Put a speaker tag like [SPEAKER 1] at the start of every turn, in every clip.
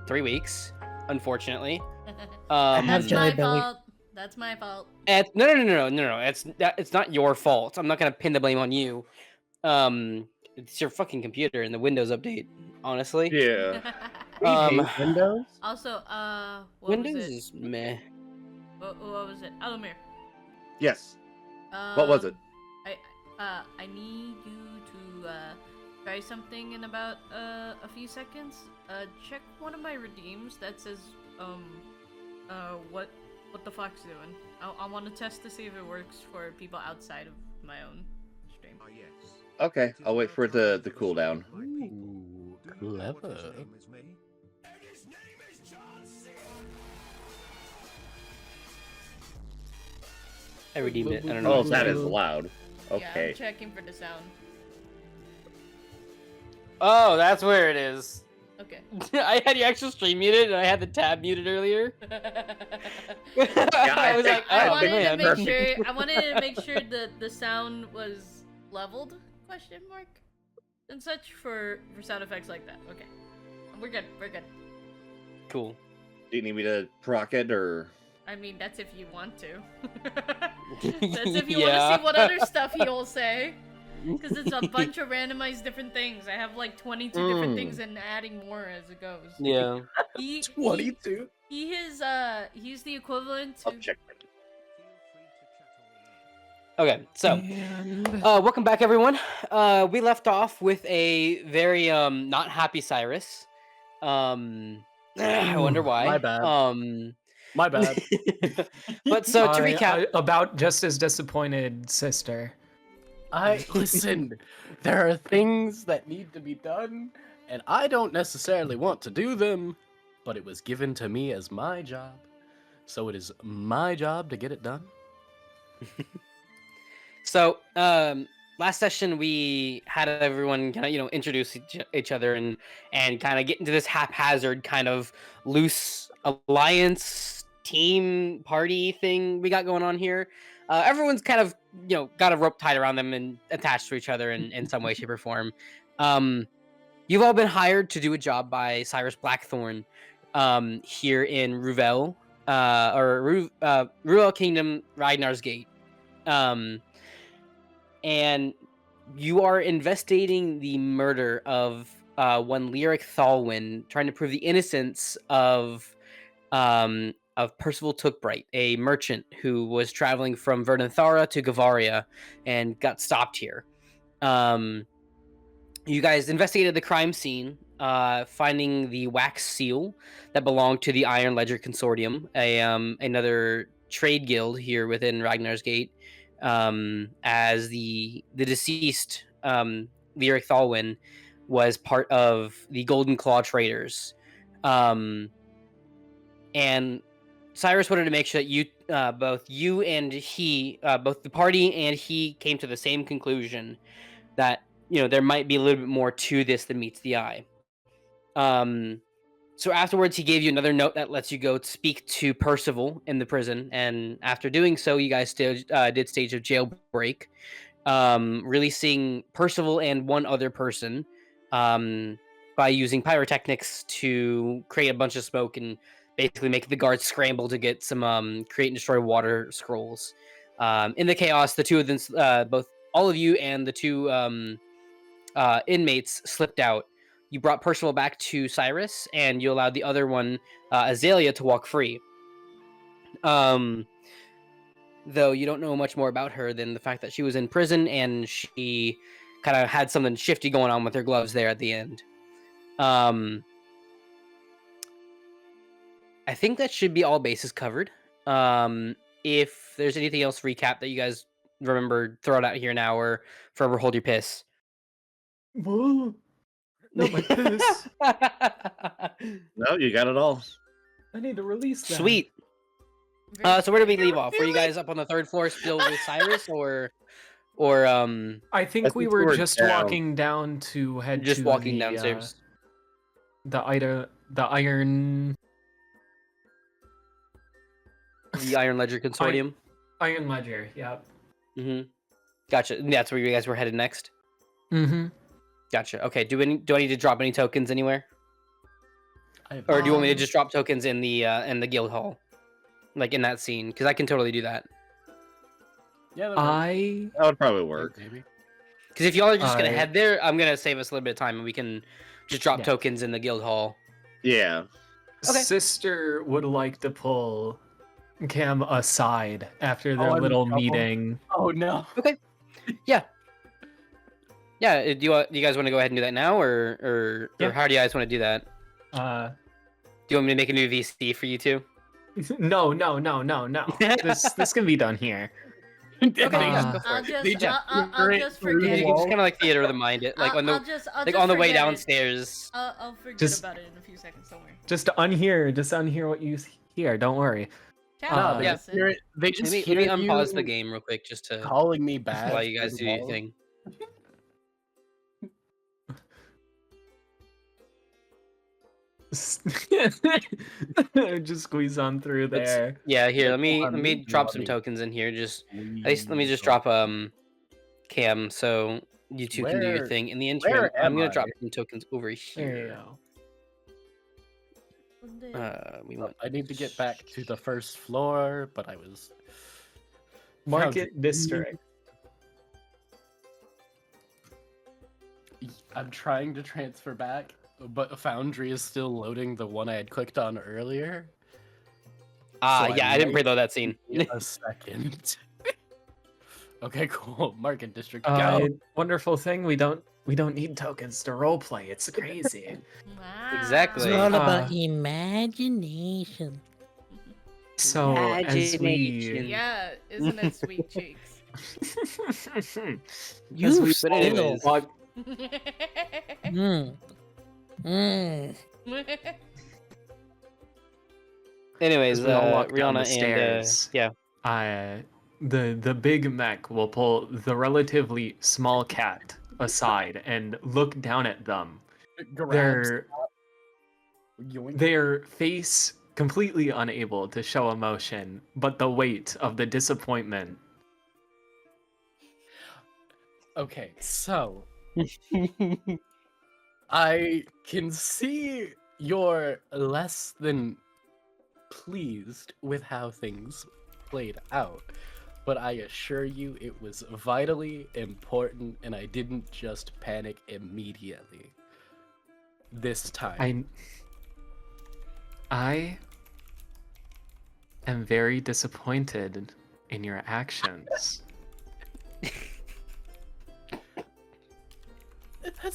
[SPEAKER 1] 3 weeks, unfortunately.
[SPEAKER 2] That's
[SPEAKER 3] Jelly
[SPEAKER 2] my
[SPEAKER 3] Belly.
[SPEAKER 2] fault. That's my fault.
[SPEAKER 1] No. It's not your fault. I'm not gonna pin the blame on you. It's your fucking computer and the Windows update. Honestly,
[SPEAKER 4] Yeah.
[SPEAKER 3] We hate Windows.
[SPEAKER 2] Also, what
[SPEAKER 1] Windows
[SPEAKER 2] was it?
[SPEAKER 1] is meh.
[SPEAKER 2] What was it? Allomere.
[SPEAKER 4] Yes. What was it?
[SPEAKER 2] I need you to try something in about a few seconds. Check one of my redeems that says what the fuck's doing. I want to test to see if it works for people outside of my own stream.
[SPEAKER 4] Okay, I'll wait for the cooldown.
[SPEAKER 3] Ooh, clever.
[SPEAKER 1] I redeemed it. I don't know.
[SPEAKER 4] Oh, that is loud.
[SPEAKER 2] Yeah,
[SPEAKER 4] Okay.
[SPEAKER 2] I'm checking for the sound.
[SPEAKER 1] Oh, that's where it is.
[SPEAKER 2] Okay.
[SPEAKER 1] I had you actually stream muted, and I had the tab muted earlier. I was like,
[SPEAKER 2] I
[SPEAKER 1] oh
[SPEAKER 2] wanted
[SPEAKER 1] man.
[SPEAKER 2] to make sure. I wanted to make sure that the sound was leveled? Question mark. And such for sound effects like that. Okay, we're good. We're good.
[SPEAKER 1] Cool.
[SPEAKER 4] Do you need me to proc it or?
[SPEAKER 2] I mean, that's if you want to. That's if you want to see what other stuff he'll say. Because it's a bunch of randomized different things. I have like 22 different things and adding more as it goes.
[SPEAKER 1] Yeah.
[SPEAKER 3] 22.
[SPEAKER 2] He's the equivalent to.
[SPEAKER 4] I'll check.
[SPEAKER 1] Okay, so welcome back, everyone. We left off with a very not happy Cyrus. I wonder why.
[SPEAKER 3] My bad. My bad.
[SPEAKER 1] But so to recap,
[SPEAKER 5] about just as disappointed sister.
[SPEAKER 3] I listen. There are things that need to be done, and I don't necessarily want to do them, but it was given to me as my job, so it is my job to get it done.
[SPEAKER 1] so last session we had everyone kind of introduce each other and kind of get into this haphazard kind of loose alliance team party thing we got going on here. Everyone's kind of got a rope tied around them and attached to each other in some way, shape, or form. You've all been hired to do a job by Cyrus Blackthorn here in Ruvel, Ruvel Kingdom, Ragnar's Gate. And you are investigating the murder of one Lyric Thalwyn, trying to prove the innocence of Percival Tookbright, a merchant who was traveling from Verdanthara to Gavaria and got stopped here. You guys investigated the crime scene, finding the wax seal that belonged to the Iron Ledger Consortium, another trade guild here within Ragnar's Gate, as the deceased Lyric Thalwyn was part of the Golden Claw traders. And Cyrus wanted to make sure that you, both you and he, both the party and he, came to the same conclusion that there might be a little bit more to this than meets the eye. So afterwards, he gave you another note that lets you go speak to Percival in the prison, and after doing so, you guys did stage of jailbreak, releasing Percival and one other person by using pyrotechnics to create a bunch of smoke and basically make the guards scramble to get some create and destroy water scrolls. In the chaos, the two of them, both all of you and the two inmates, slipped out. You brought Percival back to Cyrus, and you allowed the other one, Azalea, to walk free. Though you don't know much more about her than the fact that she was in prison and she kind of had something shifty going on with her gloves there at the end. I think that should be all bases covered. If there's anything else recap that you guys remember, throw it out here now, or forever hold your piss.
[SPEAKER 5] Whoa. No, my piss.
[SPEAKER 4] No, you got it all.
[SPEAKER 5] I need to release that.
[SPEAKER 1] Sweet. So where did we leave off? Were you guys up on the third floor still with Cyrus, or
[SPEAKER 5] I think we were just walking down to head
[SPEAKER 1] just
[SPEAKER 5] to
[SPEAKER 1] walking
[SPEAKER 5] the,
[SPEAKER 1] downstairs?
[SPEAKER 5] The Iron
[SPEAKER 1] The Iron Ledger Consortium.
[SPEAKER 5] Iron Ledger, yep.
[SPEAKER 1] Mm-hmm. Gotcha. That's where you guys were headed next.
[SPEAKER 5] Mm-hmm.
[SPEAKER 1] Gotcha. Okay. Do I need to drop any tokens anywhere? Or do you want me to just drop tokens in the guild hall, like in that scene? Because I can totally do that.
[SPEAKER 3] Yeah,
[SPEAKER 4] That would probably work.
[SPEAKER 3] maybe.
[SPEAKER 1] Because if y'all are just gonna head there, I'm gonna save us a little bit of time, and we can just drop tokens in the guild hall.
[SPEAKER 4] Yeah.
[SPEAKER 1] Okay.
[SPEAKER 5] Sister would like to pull Cam aside after their little meeting.
[SPEAKER 3] Oh no.
[SPEAKER 1] Okay. Yeah. Yeah. Do you guys want to go ahead and do that now, or how do you guys want to do that? Do you want me to make a new VC for you two?
[SPEAKER 5] No. This can be done here.
[SPEAKER 1] Okay, yeah, go for
[SPEAKER 2] I'll
[SPEAKER 1] it.
[SPEAKER 2] just forget.
[SPEAKER 1] You can just kind of like theater of the mind it, like on the on the way downstairs.
[SPEAKER 2] I'll forget about it in a few seconds. Don't worry.
[SPEAKER 5] Just unhear what you hear. Don't worry.
[SPEAKER 2] Yeah.
[SPEAKER 3] They just
[SPEAKER 1] Let me unpause the game real quick just to
[SPEAKER 3] calling me bad
[SPEAKER 1] while you guys do your thing.
[SPEAKER 5] Just squeeze on through there.
[SPEAKER 1] Yeah, here. Let me drop some tokens in here. Just at least let me just drop Cam so you two can do your thing. In the interim, I'm gonna drop some tokens over here.
[SPEAKER 5] There you go.
[SPEAKER 3] I need to get back to the first floor, but I was
[SPEAKER 5] Market District.
[SPEAKER 3] I'm trying to transfer back, but Foundry is still loading the one I had clicked on earlier.
[SPEAKER 1] Yeah, I didn't preload that scene.
[SPEAKER 3] A second. Okay, cool. Market District.
[SPEAKER 5] Wonderful thing. We don't need tokens to roleplay. It's crazy.
[SPEAKER 2] Wow.
[SPEAKER 1] Exactly.
[SPEAKER 6] It's all about imagination.
[SPEAKER 5] So as we
[SPEAKER 2] Yeah, isn't it sweet cheeks?
[SPEAKER 6] You
[SPEAKER 1] But anyways, anyways,
[SPEAKER 5] as we all walk down the
[SPEAKER 1] Riana
[SPEAKER 5] stairs,
[SPEAKER 1] and
[SPEAKER 5] the big mech will pull the relatively small cat aside and look down at them. Their face completely unable to show emotion, but the weight of the disappointment.
[SPEAKER 3] Okay, so I can see you're less than pleased with how things played out, but I assure you it was vitally important and I didn't just panic immediately. This time.
[SPEAKER 5] I am very disappointed in your actions.
[SPEAKER 3] That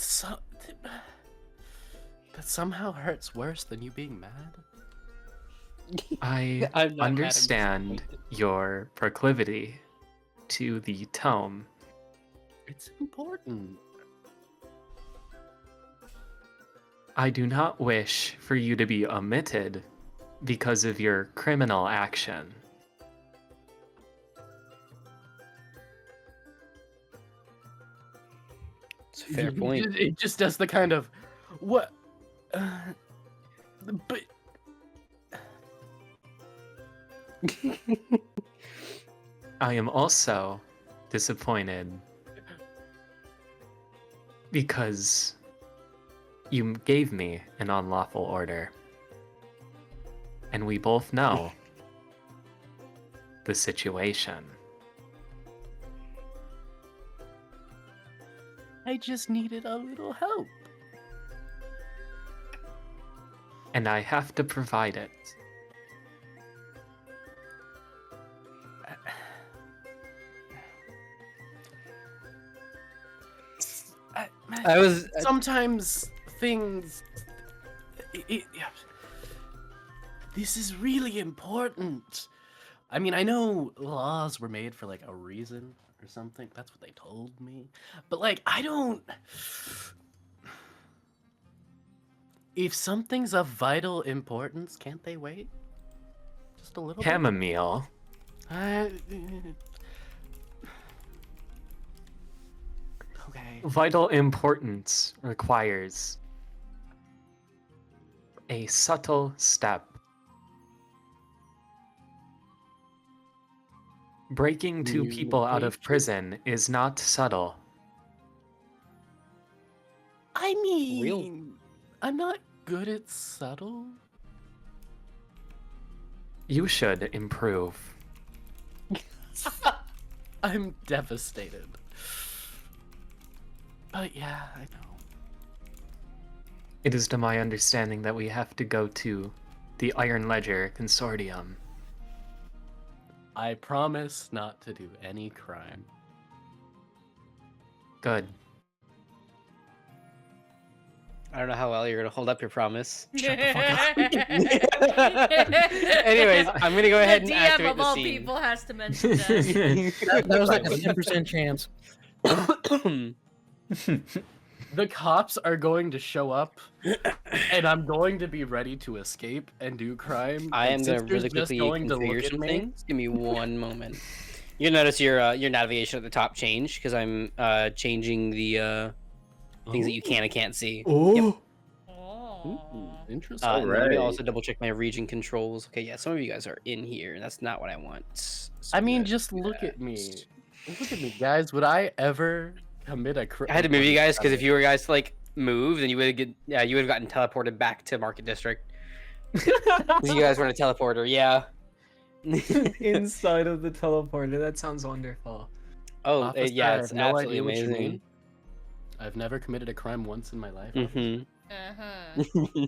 [SPEAKER 3] somehow hurts worse than you being mad.
[SPEAKER 5] I
[SPEAKER 1] I'm not mad, I'm
[SPEAKER 5] understand your proclivity to the tome.
[SPEAKER 3] It's important.
[SPEAKER 5] I do not wish for you to be omitted because of your criminal action.
[SPEAKER 1] It's a fair point.
[SPEAKER 3] It just does the kind of what, but
[SPEAKER 5] I am also disappointed because you gave me an unlawful order. And we both know the situation.
[SPEAKER 3] I just needed a little help.
[SPEAKER 5] And I have to provide it.
[SPEAKER 1] I was
[SPEAKER 3] sometimes things. This is really important. I mean, I know laws were made for like a reason or something. That's what they told me. But like, I don't. If something's of vital importance, can't they wait? Just a little
[SPEAKER 5] Chammomile.
[SPEAKER 3] Okay.
[SPEAKER 5] Vital importance requires a subtle step. Breaking two people out of prison is not subtle.
[SPEAKER 3] I mean, I'm not good at subtle?
[SPEAKER 5] You should improve.
[SPEAKER 3] I'm devastated. But yeah, I know.
[SPEAKER 5] It is to my understanding that we have to go to the Iron Ledger Consortium.
[SPEAKER 3] I promise not to do any crime.
[SPEAKER 5] Good.
[SPEAKER 1] I don't know how well you're gonna hold up your promise.
[SPEAKER 3] Shut the fuck
[SPEAKER 1] Anyways, I'm gonna go ahead and
[SPEAKER 2] the DM
[SPEAKER 1] activate
[SPEAKER 2] of
[SPEAKER 1] the
[SPEAKER 2] all
[SPEAKER 1] scene.
[SPEAKER 2] people has to mention that.
[SPEAKER 6] That was like a 10% chance.
[SPEAKER 3] The cops are going to show up, and I'm going to be ready to escape and do crime.
[SPEAKER 1] I am
[SPEAKER 3] and
[SPEAKER 1] gonna
[SPEAKER 3] Sister's
[SPEAKER 1] really
[SPEAKER 3] just
[SPEAKER 1] quickly
[SPEAKER 3] going to
[SPEAKER 1] configure
[SPEAKER 3] look at
[SPEAKER 1] some
[SPEAKER 3] me.
[SPEAKER 1] things. Give me one moment. You'll notice your navigation at the top change because I'm changing the things that you can and can't see.
[SPEAKER 5] Oh.
[SPEAKER 2] Oh.
[SPEAKER 3] Interesting.
[SPEAKER 1] And let me
[SPEAKER 4] Alright.
[SPEAKER 1] also double check my region controls. Okay, yeah, some of you guys are in here, and that's not what I want. So
[SPEAKER 3] I mean,
[SPEAKER 1] good.
[SPEAKER 3] just look at me. Look at me, guys. Would I ever commit a crime?
[SPEAKER 1] I had to move you guys because if you were guys to like move, then you would have gotten teleported back to Market District. 'Cause you guys were in a teleporter, yeah.
[SPEAKER 5] Inside of the teleporter. That sounds wonderful.
[SPEAKER 1] Oh,
[SPEAKER 3] Officer,
[SPEAKER 1] yeah,
[SPEAKER 3] I
[SPEAKER 1] it's
[SPEAKER 3] have no
[SPEAKER 1] absolutely
[SPEAKER 3] idea what you
[SPEAKER 1] amazing.
[SPEAKER 3] mean. I've never committed a crime once in my life.
[SPEAKER 1] Mm-hmm.
[SPEAKER 2] Uh-huh.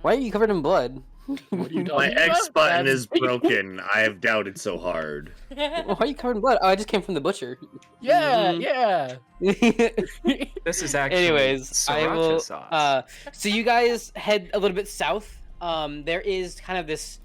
[SPEAKER 1] Why are you covered in blood?
[SPEAKER 3] What are you
[SPEAKER 4] My
[SPEAKER 3] talking
[SPEAKER 4] X
[SPEAKER 3] about?
[SPEAKER 4] button
[SPEAKER 3] That's-
[SPEAKER 4] is broken. I have doubted so hard.
[SPEAKER 1] Why are you covered in blood? Oh, I just came from the butcher.
[SPEAKER 3] Yeah,
[SPEAKER 1] Mhm.
[SPEAKER 3] yeah.
[SPEAKER 5] This is actually
[SPEAKER 1] Anyways, I
[SPEAKER 5] sriracha
[SPEAKER 1] will.
[SPEAKER 5] sauce.
[SPEAKER 1] So you guys head a little bit south. There is kind of this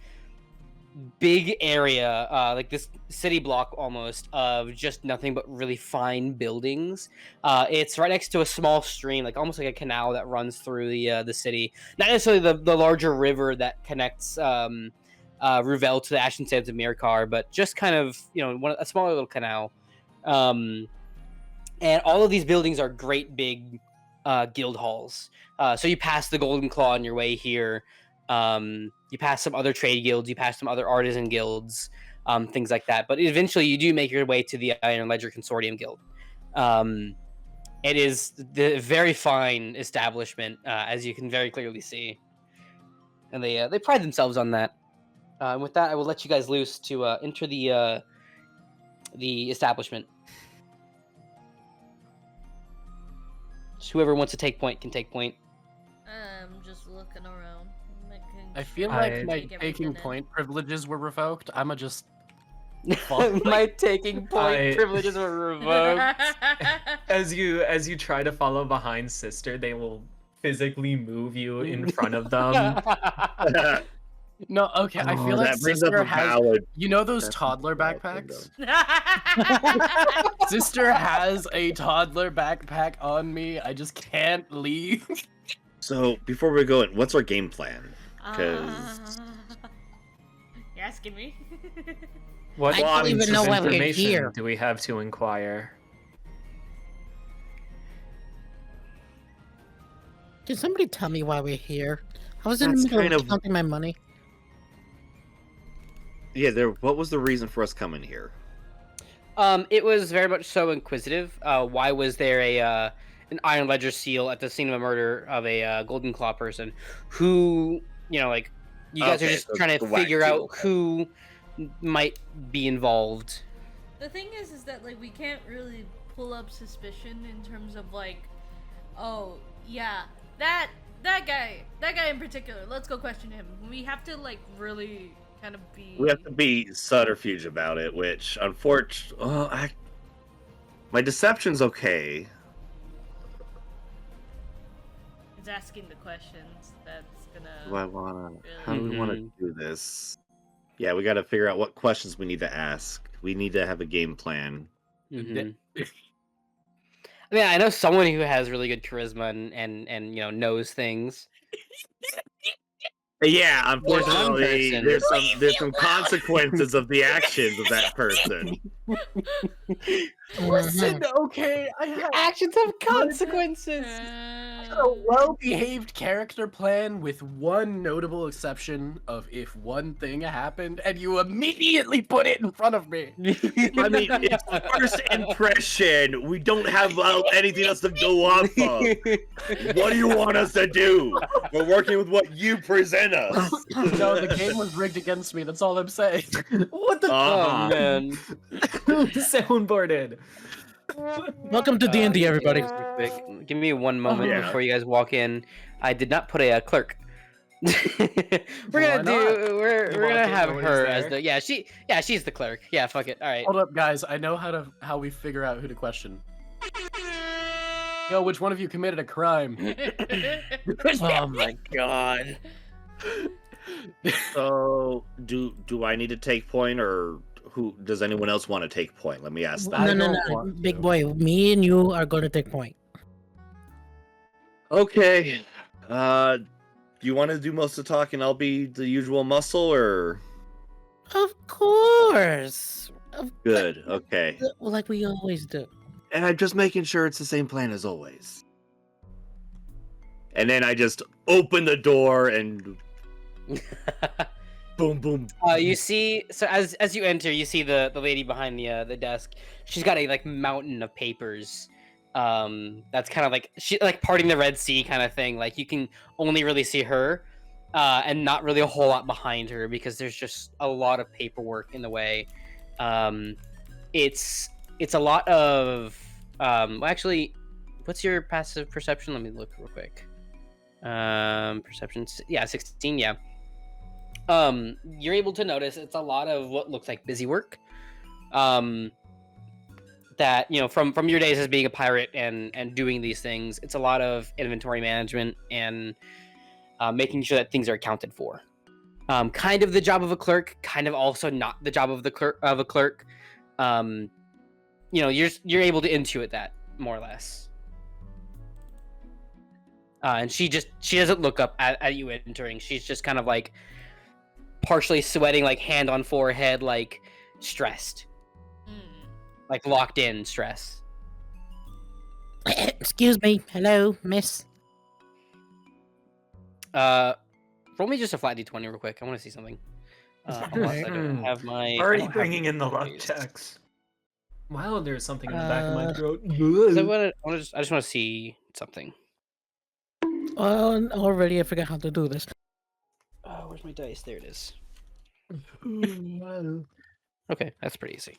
[SPEAKER 1] big area, like this city block almost, of just nothing but really fine buildings. It's right next to a small stream, like almost like a canal that runs through the city. Not necessarily the larger river that connects Ruvel to the Ashen Sands of Mirkar, but just kind of a smaller little canal. And all of these buildings are great big guild halls. So you pass the Golden Claw on your way here. You pass some other trade guilds, you pass some other artisan guilds, things like that. But eventually you do make your way to the Iron Ledger Consortium Guild. It is the very fine establishment, as you can very clearly see. And they pride themselves on that. And with that, I will let you guys loose to enter the establishment. Just whoever wants to take point can take point.
[SPEAKER 2] I'm just looking around.
[SPEAKER 3] I feel
[SPEAKER 5] I-
[SPEAKER 3] like my
[SPEAKER 2] Take everything
[SPEAKER 3] taking
[SPEAKER 2] in.
[SPEAKER 3] point privileges were revoked. I'ma just.
[SPEAKER 1] My taking point
[SPEAKER 5] I-
[SPEAKER 1] privileges were revoked.
[SPEAKER 5] As you try to follow behind Sister, they will physically move you in front of them.
[SPEAKER 3] No, okay. I
[SPEAKER 5] Oh,
[SPEAKER 3] feel like
[SPEAKER 4] That brings up
[SPEAKER 3] Sister
[SPEAKER 4] a
[SPEAKER 3] has.
[SPEAKER 4] valid.
[SPEAKER 3] You know those
[SPEAKER 4] That's
[SPEAKER 3] toddler
[SPEAKER 4] valid
[SPEAKER 3] backpacks?
[SPEAKER 2] Uh-huh.
[SPEAKER 3] Sister has a toddler backpack on me. I just can't leave.
[SPEAKER 4] So before we go in, what's our game plan?
[SPEAKER 2] You're asking me?
[SPEAKER 5] What
[SPEAKER 6] I
[SPEAKER 4] don't
[SPEAKER 5] pieces
[SPEAKER 6] even know
[SPEAKER 5] of
[SPEAKER 6] why we're
[SPEAKER 5] information
[SPEAKER 6] here.
[SPEAKER 5] do we have to inquire?
[SPEAKER 6] Can somebody tell me why we're here? I was in the
[SPEAKER 4] That's
[SPEAKER 6] middle
[SPEAKER 4] kind
[SPEAKER 6] of
[SPEAKER 4] of-
[SPEAKER 6] counting my money.
[SPEAKER 4] Yeah, what was the reason for us coming here?
[SPEAKER 1] It was very much so inquisitive. Why was there an Iron Ledger seal at the scene of a murder of a Golden Claw person? Who, like, you guys are
[SPEAKER 4] Okay,
[SPEAKER 1] just
[SPEAKER 4] so
[SPEAKER 1] trying
[SPEAKER 4] it's
[SPEAKER 1] to
[SPEAKER 4] the whack
[SPEAKER 1] figure
[SPEAKER 4] deal,
[SPEAKER 1] out
[SPEAKER 4] okay.
[SPEAKER 1] who might be involved.
[SPEAKER 2] The thing is that like we can't really pull up suspicion in terms of like, oh yeah, that guy in particular. Let's go question him. We have to like really kind of be.
[SPEAKER 4] We have to be subterfuge about it, which unfortunately, my deception's okay.
[SPEAKER 2] It's asking the questions that's gonna.
[SPEAKER 4] Do I wanna?
[SPEAKER 2] Really?
[SPEAKER 4] How do we want to do this? Yeah, we got to figure out what questions we need to ask. We need to have a game plan.
[SPEAKER 1] Mhm. I mean, I know someone who has really good charisma and knows things.
[SPEAKER 4] Yeah,
[SPEAKER 1] one
[SPEAKER 4] unfortunately,
[SPEAKER 1] person.
[SPEAKER 4] there's some consequences of the actions of that person.
[SPEAKER 3] Listen, okay. I have.
[SPEAKER 1] Actions have consequences.
[SPEAKER 3] a well-behaved character plan with one notable exception of if one thing happened and you immediately put it in front of me.
[SPEAKER 4] I mean, it's first impression. We don't have anything else to go off of. What do you want us to do? We're working with what you present us.
[SPEAKER 3] No, the game was rigged against me. That's all I'm saying.
[SPEAKER 5] What the?
[SPEAKER 1] Oh man.
[SPEAKER 5] Soundboarded.
[SPEAKER 6] Welcome to D&D, everybody.
[SPEAKER 1] Quick. Give me one moment
[SPEAKER 4] Yeah.
[SPEAKER 1] before you guys walk in. I did not put a clerk. we're
[SPEAKER 3] Why
[SPEAKER 1] gonna
[SPEAKER 3] not?
[SPEAKER 1] gonna have
[SPEAKER 5] nobody's
[SPEAKER 1] her as
[SPEAKER 5] there.
[SPEAKER 1] the she's the clerk. Yeah, fuck it. All right.
[SPEAKER 3] Hold up, guys. I know how we figure out who to question. Yo, which one of you committed a crime?
[SPEAKER 1] Oh my god.
[SPEAKER 4] So, do I need to take point, or who does anyone else want to take point? Let me ask
[SPEAKER 3] I
[SPEAKER 4] that.
[SPEAKER 6] No,
[SPEAKER 3] don't want to.
[SPEAKER 6] big boy. Me and you are going to take point.
[SPEAKER 4] Okay. You want to do most of the talking? I'll be the usual muscle, or
[SPEAKER 6] Of course.
[SPEAKER 4] good? Okay.
[SPEAKER 6] Like we always do.
[SPEAKER 4] And I'm just making sure it's the same plan as always. And then I just open the door and boom, boom.
[SPEAKER 1] You see, so as you enter, you see the lady behind the desk. She's got a like mountain of papers. That's kind of like she like parting the Red Sea kind of thing. Like you can only really see her, and not really a whole lot behind her because there's just a lot of paperwork in the way. It's a lot of well, actually, what's your passive perception? Let me look real quick. Perception, yeah, 16, yeah. You're able to notice it's a lot of what looks like busy work. That, you know, from your days as being a pirate and doing these things, it's a lot of inventory management and making sure that things are accounted for. Kind of the job of a clerk, kind of also not the job of a clerk. You know, you're able to intuit that more or less. And she doesn't look up at you entering. She's just kind of like partially sweating, like hand on forehead, like stressed, like locked in stress.
[SPEAKER 6] Excuse me. Hello, miss.
[SPEAKER 1] Roll me just a flat d20 real quick. I want to see something. Unless I don't have my
[SPEAKER 5] Already bringing in the luck checks. Wow, there's something in the back of my throat.
[SPEAKER 1] I just want to see something.
[SPEAKER 6] Already I forgot how to do this.
[SPEAKER 1] Where's my dice? There it is. Okay, that's pretty easy.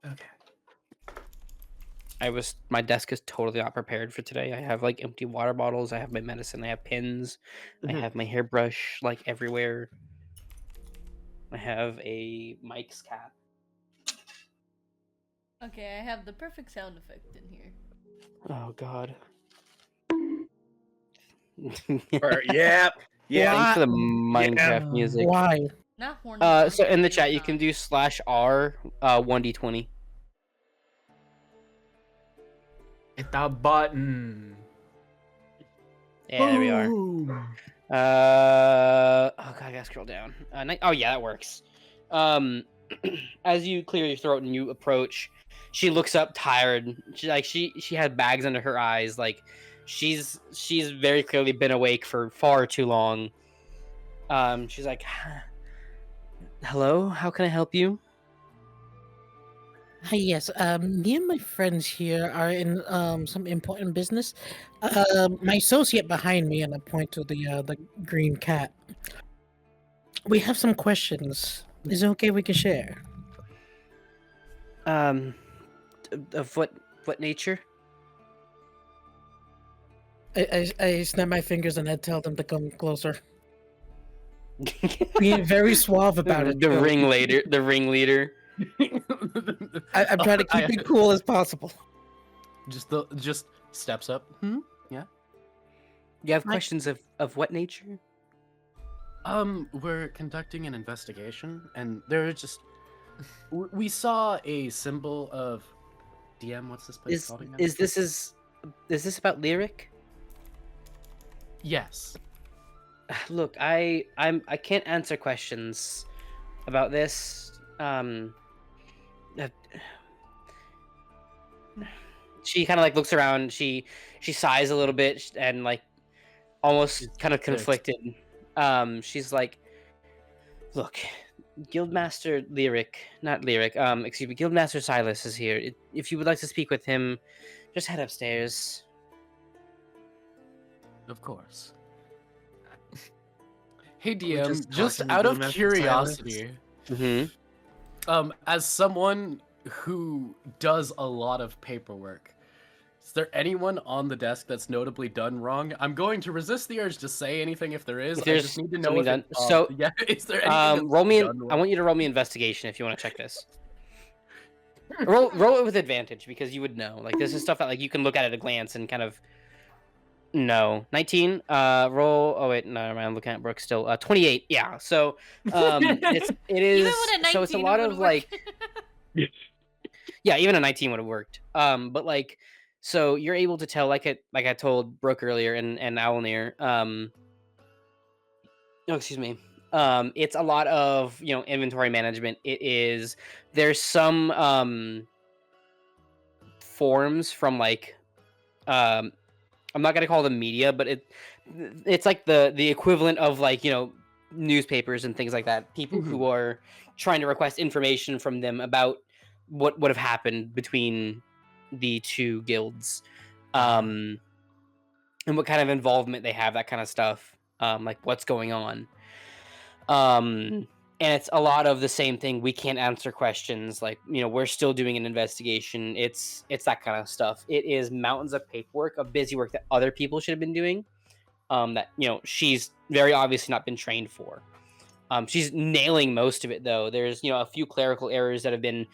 [SPEAKER 5] Okay.
[SPEAKER 1] My desk is totally not prepared for today. I have like empty water bottles. I have my medicine. I have pins. I have my hairbrush like everywhere. I have a Mike's cap.
[SPEAKER 2] Okay, I have the perfect sound effect in here.
[SPEAKER 1] Oh God.
[SPEAKER 4] Yeah.
[SPEAKER 1] Thanks for the Minecraft music.
[SPEAKER 6] Why?
[SPEAKER 2] Not horny.
[SPEAKER 1] So in the chat you can do /R 1d20.
[SPEAKER 5] Hit that button.
[SPEAKER 1] Yeah, there we are.
[SPEAKER 5] Boom.
[SPEAKER 1] Oh God, I gotta scroll down. Oh yeah, that works. As you clear your throat and you approach, she looks up tired. She had bags under her eyes. Like she's very clearly been awake for far too long. She's like, "Hello, how can I help you?"
[SPEAKER 6] Hi, yes. Me and my friends here are in some important business. My associate behind me, and I point to the green cat. We have some questions. Is it okay we can share?
[SPEAKER 1] Of what nature?
[SPEAKER 6] I snap my fingers and I tell them to come closer. Being very suave about it.
[SPEAKER 1] The ringleader.
[SPEAKER 6] I'm trying to keep it cool as possible.
[SPEAKER 3] Just steps up. Yeah.
[SPEAKER 1] You have questions of what nature?
[SPEAKER 3] We're conducting an investigation, and there are just we saw a symbol of DM. What's this place called again?
[SPEAKER 1] Is this about Lyric?
[SPEAKER 3] Yes.
[SPEAKER 1] Look, I can't answer questions about she kind of like looks around. She sighs a little bit and like almost kind of conflicted. She's like, "Look, Guildmaster Guildmaster Silas is here. If you would like to speak with him, just head upstairs."
[SPEAKER 3] Of course. Hey
[SPEAKER 5] we
[SPEAKER 3] DM,
[SPEAKER 5] just
[SPEAKER 3] just
[SPEAKER 5] talking to
[SPEAKER 3] out of
[SPEAKER 5] Guildmaster
[SPEAKER 3] curiosity,
[SPEAKER 1] Mm-hmm.
[SPEAKER 3] as someone who does a lot of paperwork, is there anyone on the desk that's notably done wrong? I'm going to resist the urge to say anything if there is.
[SPEAKER 1] If
[SPEAKER 3] I
[SPEAKER 1] there's
[SPEAKER 3] just need to know
[SPEAKER 1] something
[SPEAKER 3] if
[SPEAKER 1] done.
[SPEAKER 3] it,
[SPEAKER 1] So,
[SPEAKER 3] yeah, is there anything
[SPEAKER 1] roll me.
[SPEAKER 3] done
[SPEAKER 1] I
[SPEAKER 3] wrong?
[SPEAKER 1] want you to roll me investigation if you want to check this. roll it with advantage because you would know. Like this is stuff that like you can look at a glance and kind of know. 19. Roll. Oh wait, no, I'm looking at Brooke still. 28. Yeah. So it
[SPEAKER 2] Even
[SPEAKER 1] is.
[SPEAKER 2] with a 19,
[SPEAKER 1] So it's a
[SPEAKER 2] it
[SPEAKER 1] lot
[SPEAKER 2] would've
[SPEAKER 1] of
[SPEAKER 2] worked.
[SPEAKER 1] like. Yeah, even a 19 would have worked. But like, so you're able to tell, like I told Brooke earlier and Owllmere. No, excuse me. It's a lot of inventory management. There's some forms from like I'm not gonna call them media, but it's like the equivalent of like newspapers and things like that. People who are trying to request information from them about what would have happened between the two guilds, and what kind of involvement they have, that kind of stuff, like what's going on. And it's a lot of the same thing. We can't answer questions. Like, we're still doing an investigation. It's that kind of stuff. It is mountains of paperwork, of busy work that other people should have been doing. That she's very obviously not been trained for. She's nailing most of it though. There's a few clerical errors that have been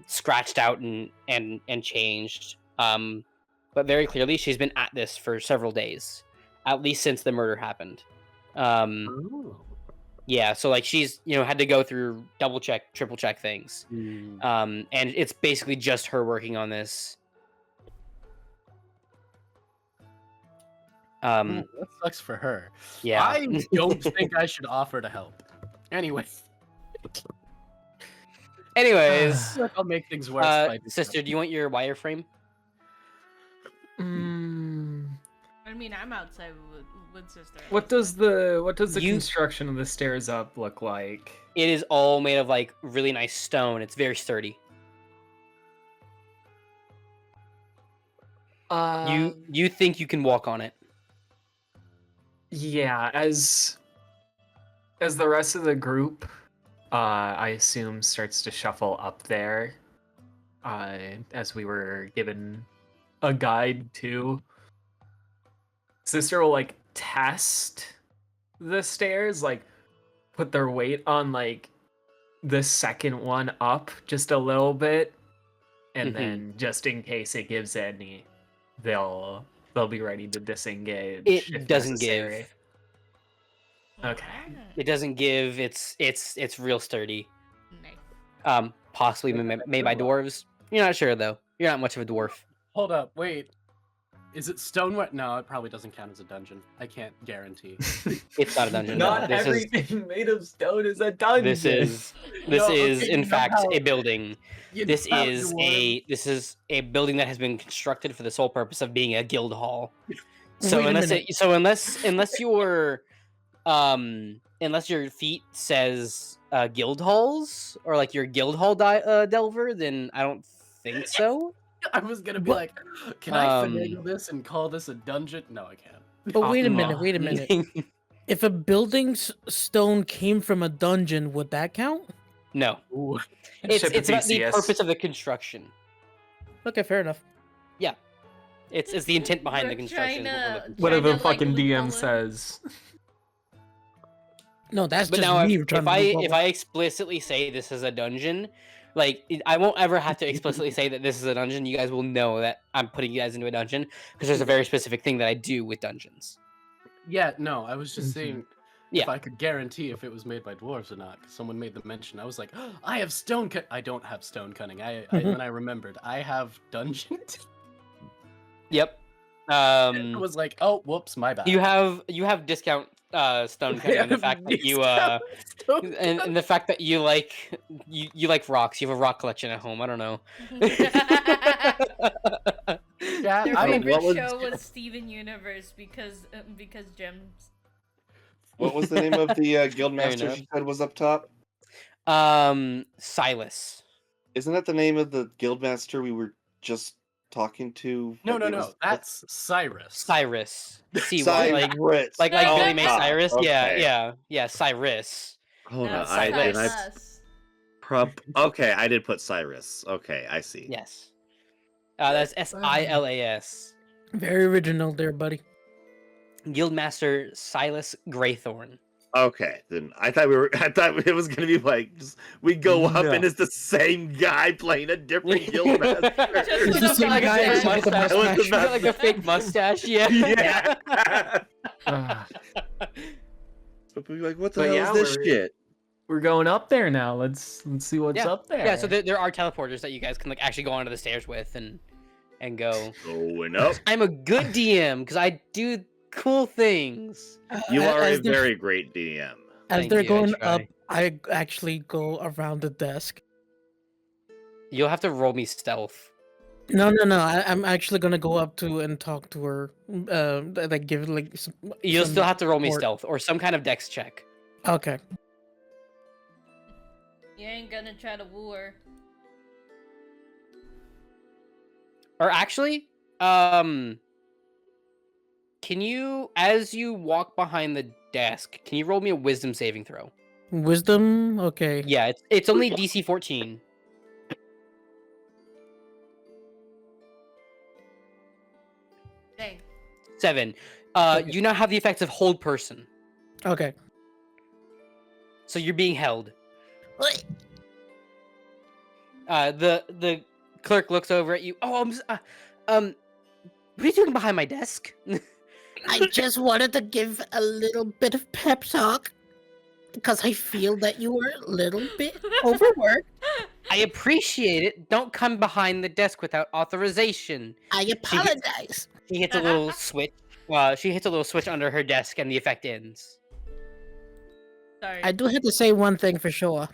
[SPEAKER 1] scratched out and changed. But very clearly, she's been at this for several days, at least since the murder happened. Yeah, so like she's had to go through double check, triple check things, and it's basically just her working on this.
[SPEAKER 3] That sucks for her.
[SPEAKER 1] Yeah,
[SPEAKER 3] I don't think I should offer to help. Anyways, I'll make things worse. by doing
[SPEAKER 1] sister, do you want your wireframe?
[SPEAKER 2] I mean, I'm outside with sister.
[SPEAKER 5] What does the
[SPEAKER 1] You-
[SPEAKER 5] construction of the stairs up look like?
[SPEAKER 1] It is all made of like really nice stone. It's very sturdy. You think you can walk on it?
[SPEAKER 5] Yeah, as the rest of the group, I assume, starts to shuffle up there, as we were given a guide to. Sister will like test the stairs, like put their weight on like the second one up just a little bit, and then just in case it gives any, they'll be ready to disengage.
[SPEAKER 1] It doesn't
[SPEAKER 5] necessary.
[SPEAKER 2] Oh,
[SPEAKER 5] Okay.
[SPEAKER 1] It doesn't give. It's real sturdy.
[SPEAKER 2] Nice.
[SPEAKER 1] Possibly made by dwarves. You're not sure though. You're not much of a dwarf.
[SPEAKER 3] Hold up, wait. Is it stoneware? No, it probably doesn't count as a dungeon. I can't guarantee.
[SPEAKER 1] It's not a dungeon.
[SPEAKER 5] Not
[SPEAKER 1] no. This
[SPEAKER 5] everything made of stone is a dungeon.
[SPEAKER 1] This is
[SPEAKER 3] No, okay,
[SPEAKER 1] in
[SPEAKER 3] you know
[SPEAKER 1] fact
[SPEAKER 3] how-
[SPEAKER 1] a building.
[SPEAKER 3] You
[SPEAKER 1] This
[SPEAKER 3] know how
[SPEAKER 1] is a building that has been constructed for the sole purpose of being a guild hall. So
[SPEAKER 6] Wait a
[SPEAKER 1] unless your feet says guild halls or like your guild hall delver, then I don't think so.
[SPEAKER 3] I was gonna be like, can I finagle this and call this a dungeon? No, I can't.
[SPEAKER 6] But wait a minute,
[SPEAKER 5] Optimal.
[SPEAKER 6] wait a minute. If a building's stone came from a dungeon, would that count?
[SPEAKER 1] No,
[SPEAKER 3] Ooh.
[SPEAKER 1] it's about the
[SPEAKER 5] Theseus.
[SPEAKER 1] purpose of the construction.
[SPEAKER 6] Okay, fair enough.
[SPEAKER 1] It's the intent behind the
[SPEAKER 2] We're
[SPEAKER 1] construction.
[SPEAKER 2] trying
[SPEAKER 1] is what we're
[SPEAKER 2] to-
[SPEAKER 1] looking for.
[SPEAKER 5] Whatever
[SPEAKER 2] Trying to, like,
[SPEAKER 5] fucking DM
[SPEAKER 2] loophole it.
[SPEAKER 5] says.
[SPEAKER 6] No, that's
[SPEAKER 1] But
[SPEAKER 6] just
[SPEAKER 1] now,
[SPEAKER 6] me
[SPEAKER 1] if
[SPEAKER 6] trying to
[SPEAKER 1] I
[SPEAKER 6] move
[SPEAKER 1] if
[SPEAKER 6] forward.
[SPEAKER 1] I explicitly say this is a dungeon, like I won't ever have to explicitly say that this is a dungeon. You guys will know that I'm putting you guys into a dungeon because there's a very specific thing that I do with dungeons.
[SPEAKER 3] Yeah, no, I was just
[SPEAKER 5] Mhm.
[SPEAKER 3] saying
[SPEAKER 1] Yeah.
[SPEAKER 3] if I could guarantee if it was made by dwarves or not, because someone made the mention. I was like, oh, I have stone cut. I don't have stone cutting. Then I remembered I have dungeon.
[SPEAKER 1] Yep.
[SPEAKER 3] I was like, oh, whoops, my bad.
[SPEAKER 1] You have discount stone cutting, and the fact that you and the fact that you like rocks. You have a rock collection at home. I don't know.
[SPEAKER 3] Yeah,
[SPEAKER 2] Their
[SPEAKER 3] I mean,
[SPEAKER 2] favorite show was Steven Universe because gems.
[SPEAKER 4] What was the name of the guildmaster
[SPEAKER 1] enough.
[SPEAKER 4] she said was up top?
[SPEAKER 1] Silas.
[SPEAKER 4] Isn't that the name of the guildmaster we were just talking to?
[SPEAKER 3] no,
[SPEAKER 4] that
[SPEAKER 3] no,
[SPEAKER 4] gave
[SPEAKER 3] no.
[SPEAKER 4] us-
[SPEAKER 3] That's Cyrus.
[SPEAKER 1] Cyrus.
[SPEAKER 4] Cyrus.
[SPEAKER 1] Like
[SPEAKER 2] Oh,
[SPEAKER 1] Billy May
[SPEAKER 2] okay.
[SPEAKER 1] Cyrus.
[SPEAKER 4] Okay.
[SPEAKER 1] Yeah. Cyrus.
[SPEAKER 4] Hold on,
[SPEAKER 2] Not
[SPEAKER 1] I did.
[SPEAKER 2] Silas.
[SPEAKER 4] Okay, I did put Cyrus. Okay, I see.
[SPEAKER 1] Yes. That's Silas.
[SPEAKER 6] Very original there, buddy.
[SPEAKER 1] Guildmaster Silas Graythorn.
[SPEAKER 4] Okay, then I thought it was gonna be like we go up
[SPEAKER 1] No.
[SPEAKER 4] and it's the same guy playing a different guildmaster.
[SPEAKER 2] Just
[SPEAKER 6] the same
[SPEAKER 2] like
[SPEAKER 6] guy
[SPEAKER 2] a
[SPEAKER 6] with the
[SPEAKER 2] mustache.
[SPEAKER 4] I was
[SPEAKER 6] mustache.
[SPEAKER 1] He's got like the fake mustache. Yeah.
[SPEAKER 4] Yeah.
[SPEAKER 5] Ah,
[SPEAKER 4] But we're like, what the
[SPEAKER 5] But
[SPEAKER 4] hell
[SPEAKER 5] yeah,
[SPEAKER 4] is this
[SPEAKER 5] we're-
[SPEAKER 4] shit?
[SPEAKER 5] we're going up there now. Let's see what's
[SPEAKER 1] Yeah.
[SPEAKER 5] up there.
[SPEAKER 1] Yeah. So there are teleporters that you guys can like actually go onto the stairs with and go.
[SPEAKER 4] Going up.
[SPEAKER 1] I'm a good DM because I do cool things.
[SPEAKER 4] You are a
[SPEAKER 6] As they're-
[SPEAKER 4] very great DM.
[SPEAKER 6] As
[SPEAKER 1] Thank
[SPEAKER 6] they're
[SPEAKER 1] you, I
[SPEAKER 6] going
[SPEAKER 1] try.
[SPEAKER 6] up, I actually go around the desk.
[SPEAKER 1] You'll have to roll me stealth.
[SPEAKER 6] No. I'm actually gonna go up to and talk to her. Like give like.
[SPEAKER 1] You'll
[SPEAKER 6] some
[SPEAKER 1] still have to roll me
[SPEAKER 6] support.
[SPEAKER 1] stealth or some kind of dex check.
[SPEAKER 6] Okay.
[SPEAKER 2] You ain't gonna try to woo her.
[SPEAKER 1] Or actually, can you, as you walk behind the desk, can you roll me a wisdom saving throw?
[SPEAKER 6] Wisdom. Okay.
[SPEAKER 1] Yeah, it's only DC 14.
[SPEAKER 2] Dang.
[SPEAKER 1] 7.
[SPEAKER 6] Okay.
[SPEAKER 1] You now have the effects of hold person,
[SPEAKER 6] Okay.
[SPEAKER 1] so you're being held. The clerk looks over at you. Oh, what are you doing behind my desk?
[SPEAKER 6] I just wanted to give a little bit of pep talk because I feel that you were a little bit overworked.
[SPEAKER 1] I appreciate it. Don't come behind the desk without authorization.
[SPEAKER 6] I apologize.
[SPEAKER 1] She hits a little switch. She hits a little switch under her desk, and the effect ends.
[SPEAKER 2] Sorry.
[SPEAKER 6] I do have to say one thing for sure.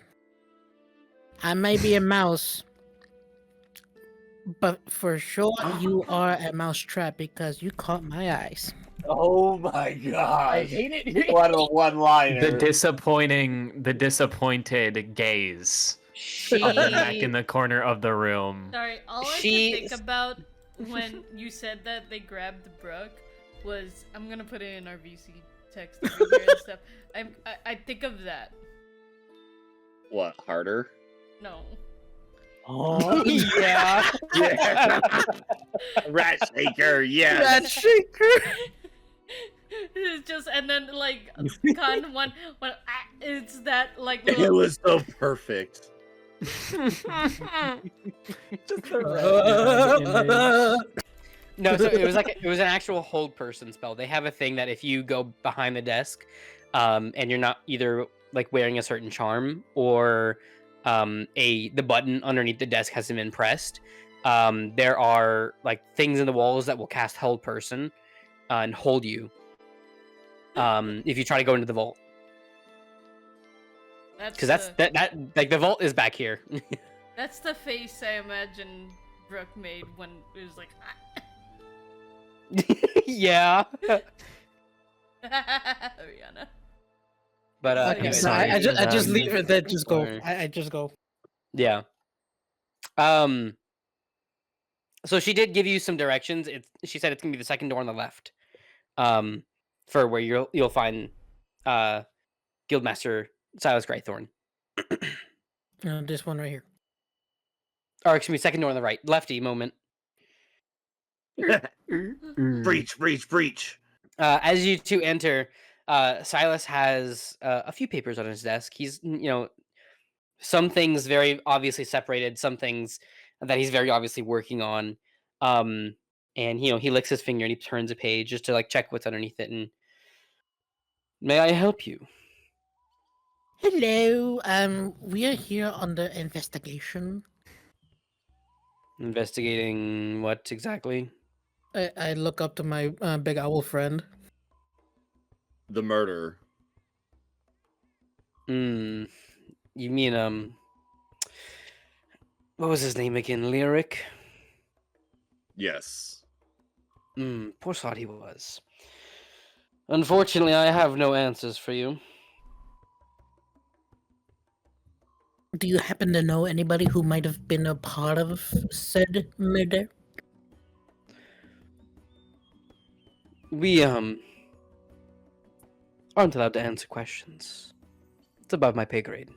[SPEAKER 6] I may be a mouse, but for sure you are a mousetrap because you caught my eyes.
[SPEAKER 4] Oh my god!
[SPEAKER 3] I hate it.
[SPEAKER 4] What a one-liner.
[SPEAKER 5] the disappointed gaze
[SPEAKER 1] She,
[SPEAKER 5] of the neck in the corner of the room.
[SPEAKER 2] Sorry, all I could
[SPEAKER 1] She's-
[SPEAKER 2] think about when you said that they grabbed Brooke was I'm gonna put it in our VC text over here and stuff. I think of that.
[SPEAKER 4] What, harder?
[SPEAKER 2] No.
[SPEAKER 3] Oh,
[SPEAKER 1] yeah.
[SPEAKER 4] Yeah. Rat shaker, yes.
[SPEAKER 6] Rat shaker.
[SPEAKER 2] It's just and then like con one it's that like
[SPEAKER 4] It
[SPEAKER 2] little
[SPEAKER 4] was so perfect.
[SPEAKER 5] Just the
[SPEAKER 1] No, so it was an actual hold person spell. They have a thing that if you go behind the desk, and you're not either like wearing a certain charm or the button underneath the desk hasn't been pressed, there are like things in the walls that will cast hold person and hold you. If you try to go into the vault, because that like the vault is back here.
[SPEAKER 2] that's the face I imagine Brooke made when it was like
[SPEAKER 1] Yeah.
[SPEAKER 2] Rihanna.
[SPEAKER 1] But
[SPEAKER 2] Okay,
[SPEAKER 1] anyways,
[SPEAKER 6] So I just
[SPEAKER 1] um,
[SPEAKER 6] leave it there. Just go.
[SPEAKER 1] or-
[SPEAKER 6] I just go.
[SPEAKER 1] Yeah. So she did give you some directions. She said it's gonna be the second door on the left. For where you'll find Guildmaster Silas Graythorn.
[SPEAKER 6] This one right here.
[SPEAKER 1] Or excuse me, second door on the right. Lefty moment.
[SPEAKER 4] Breach, breach, breach.
[SPEAKER 1] As you two enter, Silas has a few papers on his desk. He's, some things very obviously separated, some things that he's very obviously working on. And he licks his finger and he turns a page just to like check what's underneath it. And may I help you?
[SPEAKER 6] Hello. We are here under investigation.
[SPEAKER 1] Investigating what exactly?
[SPEAKER 6] I look up to my big owl friend.
[SPEAKER 4] the murder.
[SPEAKER 1] You mean what was his name again? Lyric?
[SPEAKER 4] Yes.
[SPEAKER 1] Poor sod he was. Unfortunately, I have no answers for you.
[SPEAKER 6] Do you happen to know anybody who might have been a part of said murder?
[SPEAKER 1] We aren't allowed to answer questions. It's above my pay grade.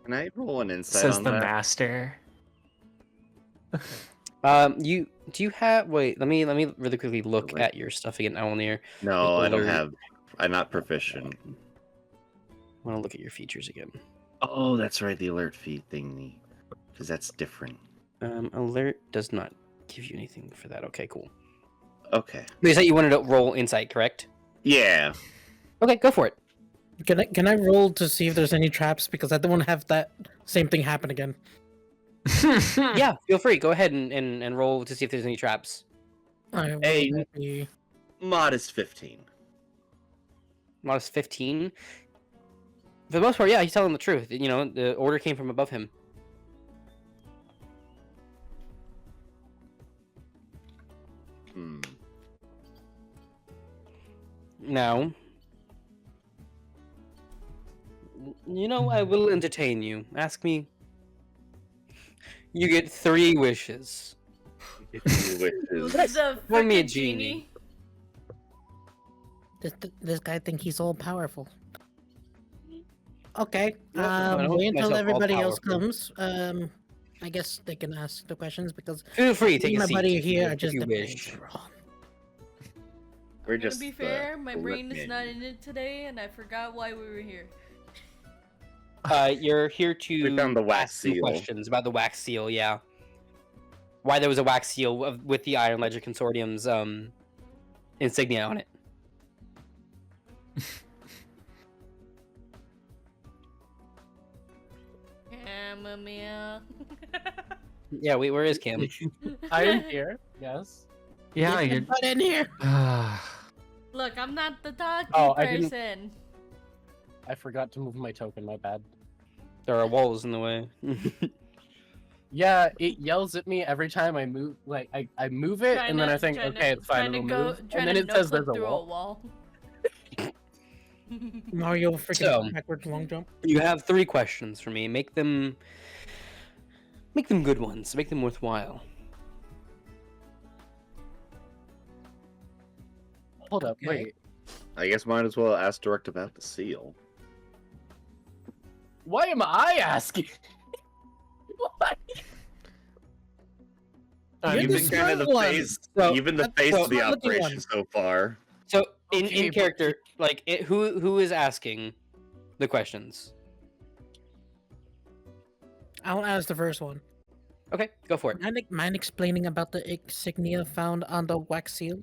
[SPEAKER 4] Can I roll an insight
[SPEAKER 5] Says
[SPEAKER 4] on
[SPEAKER 5] the
[SPEAKER 4] that?
[SPEAKER 5] master.
[SPEAKER 1] Do you have? Wait, let me really quickly look
[SPEAKER 4] Wait.
[SPEAKER 1] at your stuff again, Owllmere.
[SPEAKER 4] No, I don't
[SPEAKER 1] Alert.
[SPEAKER 4] have. I'm not proficient.
[SPEAKER 1] I want to look at your features again.
[SPEAKER 4] Oh, that's right, the alert feed thingy. Because that's different.
[SPEAKER 1] Alert does not give you anything for that. Okay, cool.
[SPEAKER 4] Okay.
[SPEAKER 1] You said you wanted to roll insight, correct?
[SPEAKER 4] Yeah.
[SPEAKER 1] Okay, go for it.
[SPEAKER 6] Can I roll to see if there's any traps? Because I don't want to have that same thing happen again.
[SPEAKER 1] Yeah, feel free. Go ahead and roll to see if there's any traps.
[SPEAKER 6] Alright, what
[SPEAKER 4] Hey.
[SPEAKER 6] would that be?
[SPEAKER 4] Modest 15.
[SPEAKER 1] Modest 15. For the most part, yeah, he's telling the truth. You know, the order came from above him. Now, you know, I will entertain you. Ask me. You get 3 wishes.
[SPEAKER 2] The
[SPEAKER 1] Roll me a
[SPEAKER 2] frickin'
[SPEAKER 1] genie.
[SPEAKER 6] This guy think he's all powerful. Okay.
[SPEAKER 1] No, I don't
[SPEAKER 6] Wait
[SPEAKER 1] think
[SPEAKER 6] until
[SPEAKER 1] myself
[SPEAKER 6] everybody else
[SPEAKER 1] all-powerful.
[SPEAKER 6] comes. I guess they can ask the questions because
[SPEAKER 1] Feel free to
[SPEAKER 6] me
[SPEAKER 1] take
[SPEAKER 6] and
[SPEAKER 1] a
[SPEAKER 6] my
[SPEAKER 1] seat.
[SPEAKER 6] buddy
[SPEAKER 1] if
[SPEAKER 6] here
[SPEAKER 1] you-
[SPEAKER 6] are
[SPEAKER 1] if
[SPEAKER 6] just
[SPEAKER 1] you
[SPEAKER 6] the
[SPEAKER 1] wish.
[SPEAKER 4] We're
[SPEAKER 2] To
[SPEAKER 4] just.
[SPEAKER 2] be fair, my
[SPEAKER 4] the
[SPEAKER 2] brain is
[SPEAKER 4] lip
[SPEAKER 2] not
[SPEAKER 4] menu.
[SPEAKER 2] in it today, and I forgot why we were here.
[SPEAKER 1] You're here
[SPEAKER 4] We found the
[SPEAKER 1] to
[SPEAKER 4] wax
[SPEAKER 1] ask some
[SPEAKER 4] seal.
[SPEAKER 1] questions about the wax seal. Yeah. Why there was a wax seal with the Iron Ledger Consortium's insignia on it.
[SPEAKER 2] Chammomile.
[SPEAKER 1] Yeah, wait, where is Cam?
[SPEAKER 3] I am here. Yes.
[SPEAKER 5] Yeah,
[SPEAKER 6] Get
[SPEAKER 5] you're.
[SPEAKER 6] the butt in here.
[SPEAKER 2] Look, I'm not the talky
[SPEAKER 3] Oh, I didn't-
[SPEAKER 2] person.
[SPEAKER 3] I forgot to move my token. My bad.
[SPEAKER 1] There are walls in the way.
[SPEAKER 3] Yeah, it yells at me every time I move. Like I move it, and then I think, okay, it's fine, it'll move, and then it says there's a wall.
[SPEAKER 6] Mario freaking
[SPEAKER 1] So-
[SPEAKER 6] backwards long jump.
[SPEAKER 1] You have 3 questions for me. Make them good ones. Make them worthwhile.
[SPEAKER 3] Hold up,
[SPEAKER 6] Okay.
[SPEAKER 3] wait.
[SPEAKER 4] I guess might as well ask direct about the seal.
[SPEAKER 3] Why am I asking? Why?
[SPEAKER 6] You're
[SPEAKER 4] You've
[SPEAKER 6] the
[SPEAKER 4] been kind of the
[SPEAKER 6] smart one.
[SPEAKER 4] face.
[SPEAKER 1] So-
[SPEAKER 4] You've been the
[SPEAKER 6] that's
[SPEAKER 4] face
[SPEAKER 6] the
[SPEAKER 4] of the
[SPEAKER 6] smart-looking
[SPEAKER 4] operation
[SPEAKER 6] one.
[SPEAKER 4] so far.
[SPEAKER 1] So in
[SPEAKER 3] Okay, but-
[SPEAKER 1] character, like who is asking the questions?
[SPEAKER 6] I'll ask the first one.
[SPEAKER 1] Okay, go for it.
[SPEAKER 6] Mind explaining about the insignia found on the wax seal?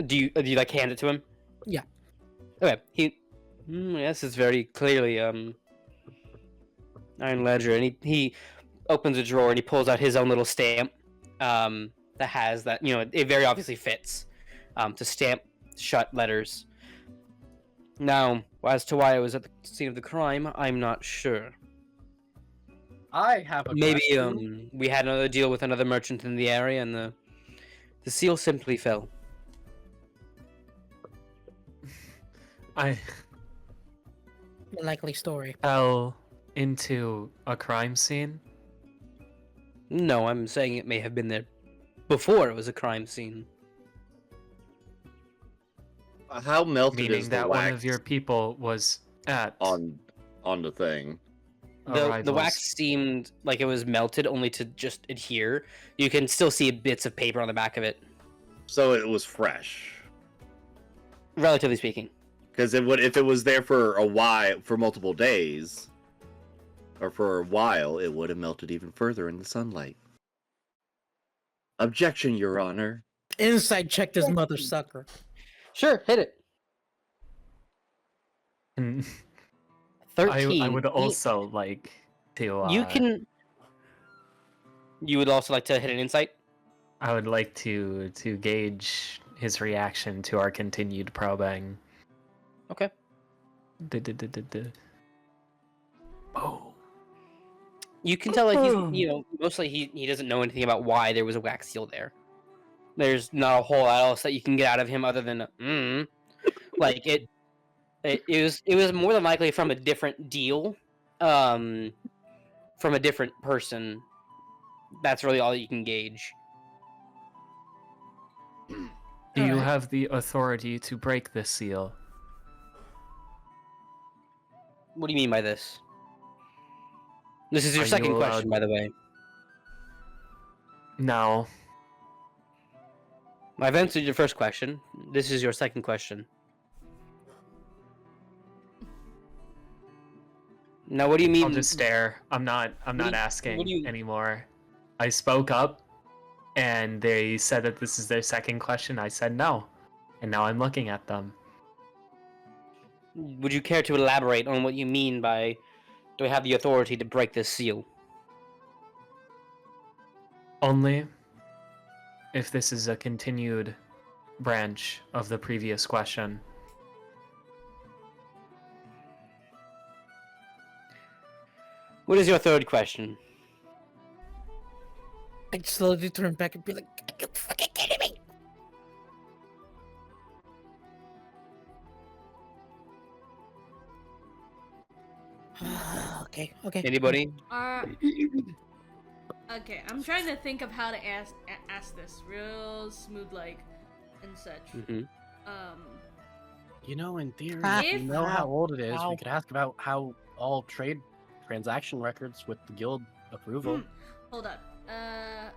[SPEAKER 1] Do you like hand it to him?
[SPEAKER 6] Yeah.
[SPEAKER 1] Okay. Yes, it's very clearly Iron Ledger, and he opens a drawer and he pulls out his own little stamp that has that, you know, it very obviously fits to stamp shut letters. Now, as to why I was at the scene of the crime, I'm not sure.
[SPEAKER 3] I have a
[SPEAKER 1] Maybe
[SPEAKER 3] question.
[SPEAKER 1] we had another deal with another merchant in the area, and the seal simply fell.
[SPEAKER 5] I
[SPEAKER 6] The likely story.
[SPEAKER 5] fell into a crime scene.
[SPEAKER 1] No, I'm saying it may have been there before it was a crime scene.
[SPEAKER 4] How melted
[SPEAKER 5] Meaning
[SPEAKER 4] is the
[SPEAKER 5] that
[SPEAKER 4] wax
[SPEAKER 5] one of your people was at
[SPEAKER 4] on the thing?
[SPEAKER 1] The
[SPEAKER 5] arrivals.
[SPEAKER 1] wax seemed like it was melted only to just adhere. You can still see bits of paper on the back of it,
[SPEAKER 4] So it was fresh.
[SPEAKER 1] relatively speaking.
[SPEAKER 4] Because it would, if it was there for a while, for multiple days, or for a while, it would have melted even further in the sunlight. Objection, Your Honor.
[SPEAKER 6] Inside check this mother sucker.
[SPEAKER 1] Sure, hit it.
[SPEAKER 5] And
[SPEAKER 1] 13.
[SPEAKER 5] I would also like to.
[SPEAKER 1] You can. You would also like to hit an insight.
[SPEAKER 5] I would like to gauge his reaction to our continued probing.
[SPEAKER 1] Okay.
[SPEAKER 5] Oh.
[SPEAKER 1] You can tell, like, he's, mostly he doesn't know anything about why there was a wax seal there. There's not a whole lot else that you can get out of him other than like it was more than likely from a different deal, from a different person. That's really all you can gauge.
[SPEAKER 5] Do you
[SPEAKER 6] Alright.
[SPEAKER 5] have the authority to break this seal?
[SPEAKER 1] What do you mean by this? This is your
[SPEAKER 5] Are you
[SPEAKER 1] second
[SPEAKER 5] allowed-
[SPEAKER 1] question, by the way.
[SPEAKER 5] No.
[SPEAKER 1] I've answered your first question. This is your second question. Now, what do you mean?
[SPEAKER 5] I'll just stare. I'm not asking anymore. I spoke up and they said that this is their second question. I said no. And now I'm looking at them.
[SPEAKER 1] Would you care to elaborate on what you mean by, do I have the authority to break this seal?
[SPEAKER 5] Only if this is a continued branch of the previous question.
[SPEAKER 1] What is your third question?
[SPEAKER 6] I'd slowly turn back and be like, "Are you fucking kidding me?" Okay.
[SPEAKER 1] Anybody?
[SPEAKER 2] Okay, I'm trying to think of how to ask this real smooth, like, and such.
[SPEAKER 1] Mm-hmm.
[SPEAKER 3] In theory,
[SPEAKER 6] Ah.
[SPEAKER 3] if you know how old it is,
[SPEAKER 6] Ow.
[SPEAKER 3] we could ask about how all trade transaction records with the guild approval.
[SPEAKER 2] Hold up. I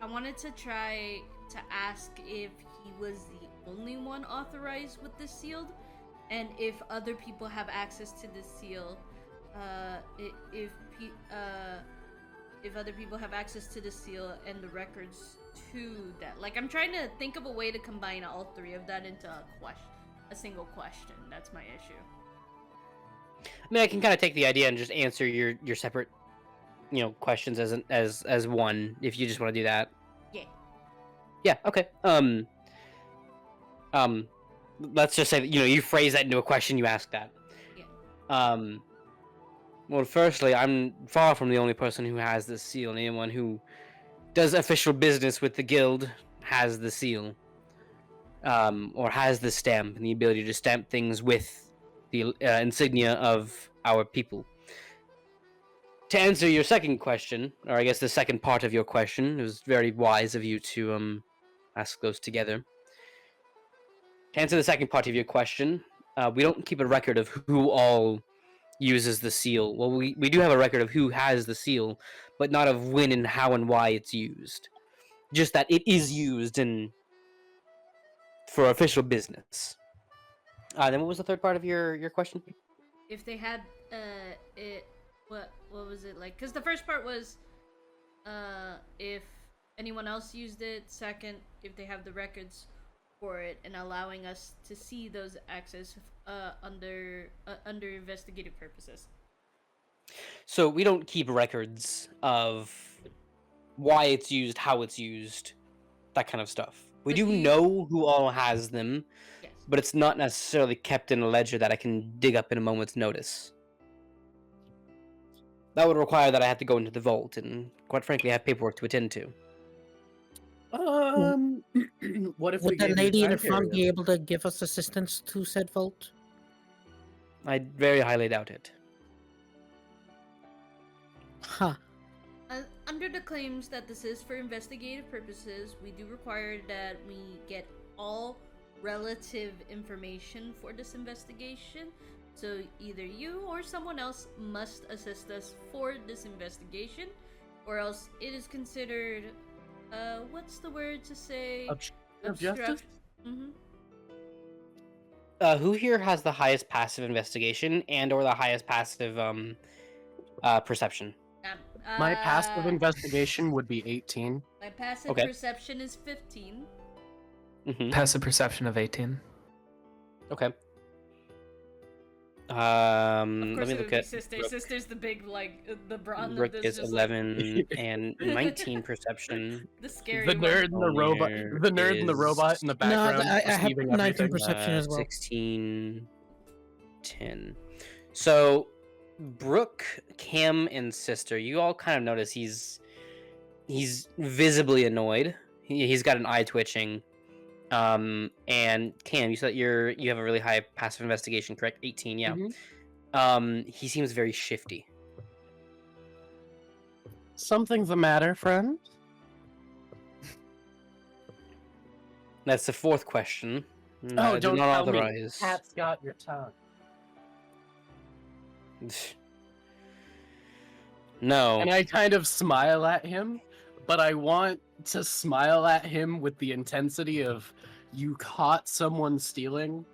[SPEAKER 2] wanted to try to ask if he was the only one authorized with the sealed, and if other people have access to the seal. If other people have access to the seal and the records to that. Like, I'm trying to think of a way to combine all three of that into a single question. That's my issue.
[SPEAKER 1] I mean, I can kind of take the idea and just answer your separate, questions as one, if you just want to do that.
[SPEAKER 2] Yeah.
[SPEAKER 1] Yeah. Okay. Let's just say that you phrase that into a question. You ask that.
[SPEAKER 2] Yeah.
[SPEAKER 1] Well, firstly, I'm far from the only person who has this seal. Anyone who does official business with the guild has the seal, or has the stamp and the ability to stamp things with the insignia of our people. To answer your second question, or I guess the second part of your question, it was very wise of you to ask those together. To answer the second part of your question, we don't keep a record of who all uses the seal. Well, we do have a record of who has the seal, but not of when and how and why it's used. Just that it is used for official business. Then what was the third part of your question?
[SPEAKER 2] If they had what was it like? Because the first part was if anyone else used it. Second, if they have the records for it and allowing us to see those access under investigative purposes.
[SPEAKER 1] So we don't keep records of why it's used, how it's used, that kind of stuff. We
[SPEAKER 2] But
[SPEAKER 1] do
[SPEAKER 2] you-
[SPEAKER 1] know who all has them,
[SPEAKER 2] Yes.
[SPEAKER 1] but it's not necessarily kept in a ledger that I can dig up in a moment's notice. That would require that I have to go into the vault and, quite frankly, have paperwork to attend to.
[SPEAKER 3] What if we
[SPEAKER 6] Would the
[SPEAKER 3] gave you
[SPEAKER 6] lady in
[SPEAKER 3] time
[SPEAKER 6] the front be
[SPEAKER 3] period?
[SPEAKER 6] able to give us assistance to said vault?
[SPEAKER 1] I very highly doubt it.
[SPEAKER 6] Huh.
[SPEAKER 2] Under the claims that this is for investigative purposes, we do require that we get all relative information for this investigation. So either you or someone else must assist us for this investigation, or else it is considered, what's the word to say?
[SPEAKER 3] Of justice?
[SPEAKER 2] Mm-hmm.
[SPEAKER 1] Who here has the highest passive investigation and or the highest passive perception?
[SPEAKER 3] My passive investigation would be 18.
[SPEAKER 2] My passive
[SPEAKER 1] Okay.
[SPEAKER 2] perception is 15.
[SPEAKER 1] Mm-hmm.
[SPEAKER 5] Passive perception of 18.
[SPEAKER 1] Okay.
[SPEAKER 2] Of
[SPEAKER 1] Let
[SPEAKER 2] course,
[SPEAKER 1] me
[SPEAKER 2] it would
[SPEAKER 1] look
[SPEAKER 2] be
[SPEAKER 1] at
[SPEAKER 2] sister.
[SPEAKER 1] Brooke.
[SPEAKER 2] Sister's the big like the brawn
[SPEAKER 1] Brooke
[SPEAKER 2] of
[SPEAKER 1] is
[SPEAKER 2] this.
[SPEAKER 1] 11 and 19 perception.
[SPEAKER 2] The scary
[SPEAKER 3] The nerd and the robot,
[SPEAKER 1] Owllmere
[SPEAKER 3] the nerd and the robot in the
[SPEAKER 1] is,
[SPEAKER 3] background
[SPEAKER 6] I have
[SPEAKER 3] perceiving
[SPEAKER 6] 19
[SPEAKER 3] everything.
[SPEAKER 6] perception as well.
[SPEAKER 1] 16, 10. So, Brooke, Cam, and sister, you all kind of notice he's visibly annoyed. He's got an eye twitching. And Cam, you said you have a really high passive investigation, correct? 18, yeah. He seems very shifty.
[SPEAKER 3] Something's the matter, friend?
[SPEAKER 1] That's the fourth question.
[SPEAKER 3] Oh,
[SPEAKER 1] I do
[SPEAKER 3] don't
[SPEAKER 1] not
[SPEAKER 3] tell me.
[SPEAKER 1] authorize.
[SPEAKER 3] Cat's got your tongue.
[SPEAKER 1] No.
[SPEAKER 3] And I kind of smile at him, but I want to smile at him with the intensity of you caught someone stealing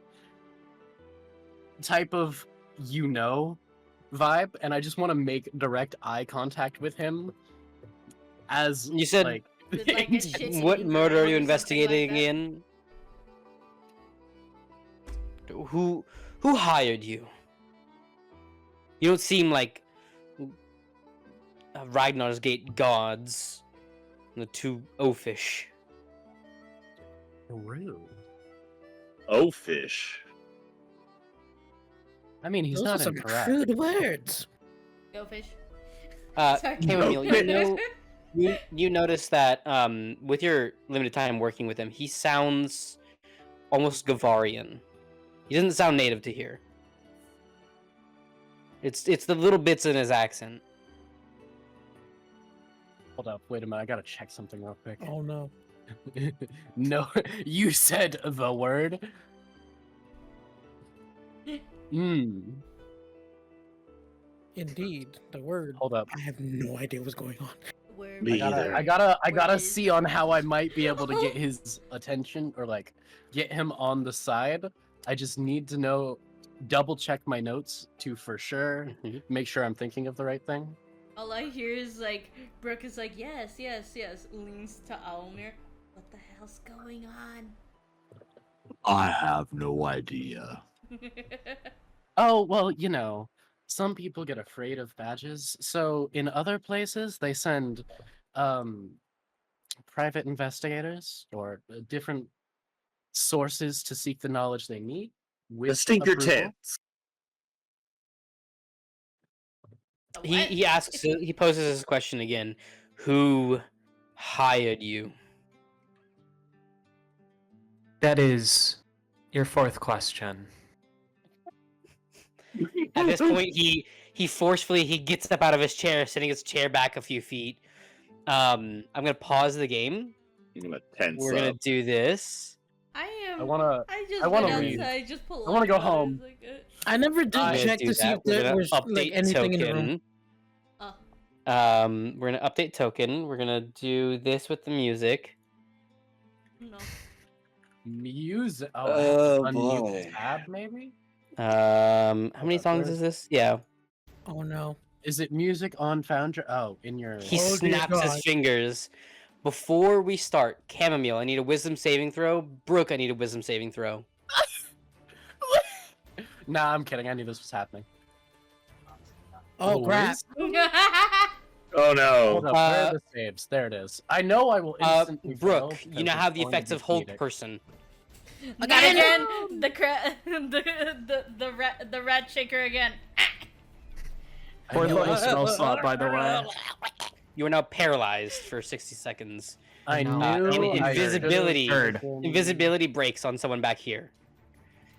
[SPEAKER 3] type of vibe, and I just want to make direct eye contact with him as
[SPEAKER 1] You said
[SPEAKER 3] like
[SPEAKER 2] With, like, a shit
[SPEAKER 1] what
[SPEAKER 2] eating
[SPEAKER 1] murder are you
[SPEAKER 2] or something like
[SPEAKER 1] investigating
[SPEAKER 2] that.
[SPEAKER 1] in? Who hired you? You don't seem like Ragnar's Gate gods, the two oafish.
[SPEAKER 3] rude.
[SPEAKER 4] Oh, fish.
[SPEAKER 3] I mean, he's
[SPEAKER 6] Those are
[SPEAKER 3] not
[SPEAKER 6] some
[SPEAKER 3] incorrect.
[SPEAKER 6] crude words.
[SPEAKER 2] Go fish. Sorry.
[SPEAKER 1] Chamomile, you notice that with your limited time working with him, he sounds almost Gavarian. He doesn't sound native to here. It's the little bits in his accent.
[SPEAKER 3] Hold up, wait a minute, I gotta check something real quick.
[SPEAKER 6] Oh no.
[SPEAKER 3] No, you said the word.
[SPEAKER 6] Indeed, the word.
[SPEAKER 3] Hold up.
[SPEAKER 6] I have no idea what's going on.
[SPEAKER 2] Where
[SPEAKER 4] Me either.
[SPEAKER 3] I gotta
[SPEAKER 2] Word.
[SPEAKER 3] see on how I might be able to get his attention or like get him on the side. I just need to know, double check my notes to for sure make sure I'm thinking of the right thing.
[SPEAKER 2] All I hear is like Brooke is like yes, leans to Owllmere. What the hell's going on?
[SPEAKER 7] I have no idea.
[SPEAKER 3] Oh, well, some people get afraid of badges. So in other places, they send private investigators or different sources to seek the knowledge they need. With
[SPEAKER 4] The stinker
[SPEAKER 3] approval.
[SPEAKER 4] tits.
[SPEAKER 1] He asks. He poses this question again. Who hired you?
[SPEAKER 5] That is your fourth question.
[SPEAKER 1] At this point, he forcefully gets up out of his chair, sitting his chair back a few feet. I'm gonna pause the game.
[SPEAKER 4] I'm gonna tense
[SPEAKER 1] We're gonna
[SPEAKER 4] up.
[SPEAKER 1] do this.
[SPEAKER 2] I am.
[SPEAKER 3] I wanna
[SPEAKER 2] just
[SPEAKER 3] wanna
[SPEAKER 2] went
[SPEAKER 3] leave.
[SPEAKER 2] outside, just pull
[SPEAKER 3] I wanna
[SPEAKER 2] up
[SPEAKER 3] go
[SPEAKER 2] on it,
[SPEAKER 3] home.
[SPEAKER 2] like,
[SPEAKER 6] I never did
[SPEAKER 3] I'm
[SPEAKER 1] gonna
[SPEAKER 6] check
[SPEAKER 1] do
[SPEAKER 6] to see
[SPEAKER 1] that.
[SPEAKER 6] if
[SPEAKER 1] We're
[SPEAKER 6] there
[SPEAKER 1] gonna
[SPEAKER 6] was like
[SPEAKER 1] update
[SPEAKER 6] anything in the room.
[SPEAKER 1] token. We're gonna update token. We're gonna do this with the music.
[SPEAKER 2] No.
[SPEAKER 3] Music.
[SPEAKER 7] Oh,
[SPEAKER 3] unmute
[SPEAKER 7] boy.
[SPEAKER 3] tab maybe.
[SPEAKER 1] How many
[SPEAKER 3] up,
[SPEAKER 1] songs
[SPEAKER 3] where-
[SPEAKER 1] is this? Yeah.
[SPEAKER 6] Oh no.
[SPEAKER 3] Is it music on Foundry? Oh, in your.
[SPEAKER 1] He
[SPEAKER 6] Oh, dear
[SPEAKER 1] snaps his
[SPEAKER 6] God.
[SPEAKER 1] fingers. Before we start, Chammomile, I need a wisdom saving throw. Brooke, I need a wisdom saving throw.
[SPEAKER 3] Nah, I'm kidding. I knew this was happening.
[SPEAKER 6] Oh crap.
[SPEAKER 3] Wiz?
[SPEAKER 4] Oh no.
[SPEAKER 3] Hold up, where are the saves? There it is. I know I will instantly
[SPEAKER 1] Brooke,
[SPEAKER 3] fail
[SPEAKER 1] you now
[SPEAKER 3] because
[SPEAKER 1] have
[SPEAKER 3] it's
[SPEAKER 1] the
[SPEAKER 3] going to
[SPEAKER 1] effects
[SPEAKER 3] be
[SPEAKER 1] of hold
[SPEAKER 3] comedic.
[SPEAKER 1] person.
[SPEAKER 2] Again, the rat shaker again.
[SPEAKER 3] I
[SPEAKER 5] Poor
[SPEAKER 3] know
[SPEAKER 5] little
[SPEAKER 3] I-
[SPEAKER 5] spell slot, by the way.
[SPEAKER 1] You are now paralyzed for 60 seconds.
[SPEAKER 3] I knew.
[SPEAKER 1] and
[SPEAKER 3] I
[SPEAKER 1] invisibility.
[SPEAKER 3] should've-
[SPEAKER 1] Invisibility breaks on someone back here.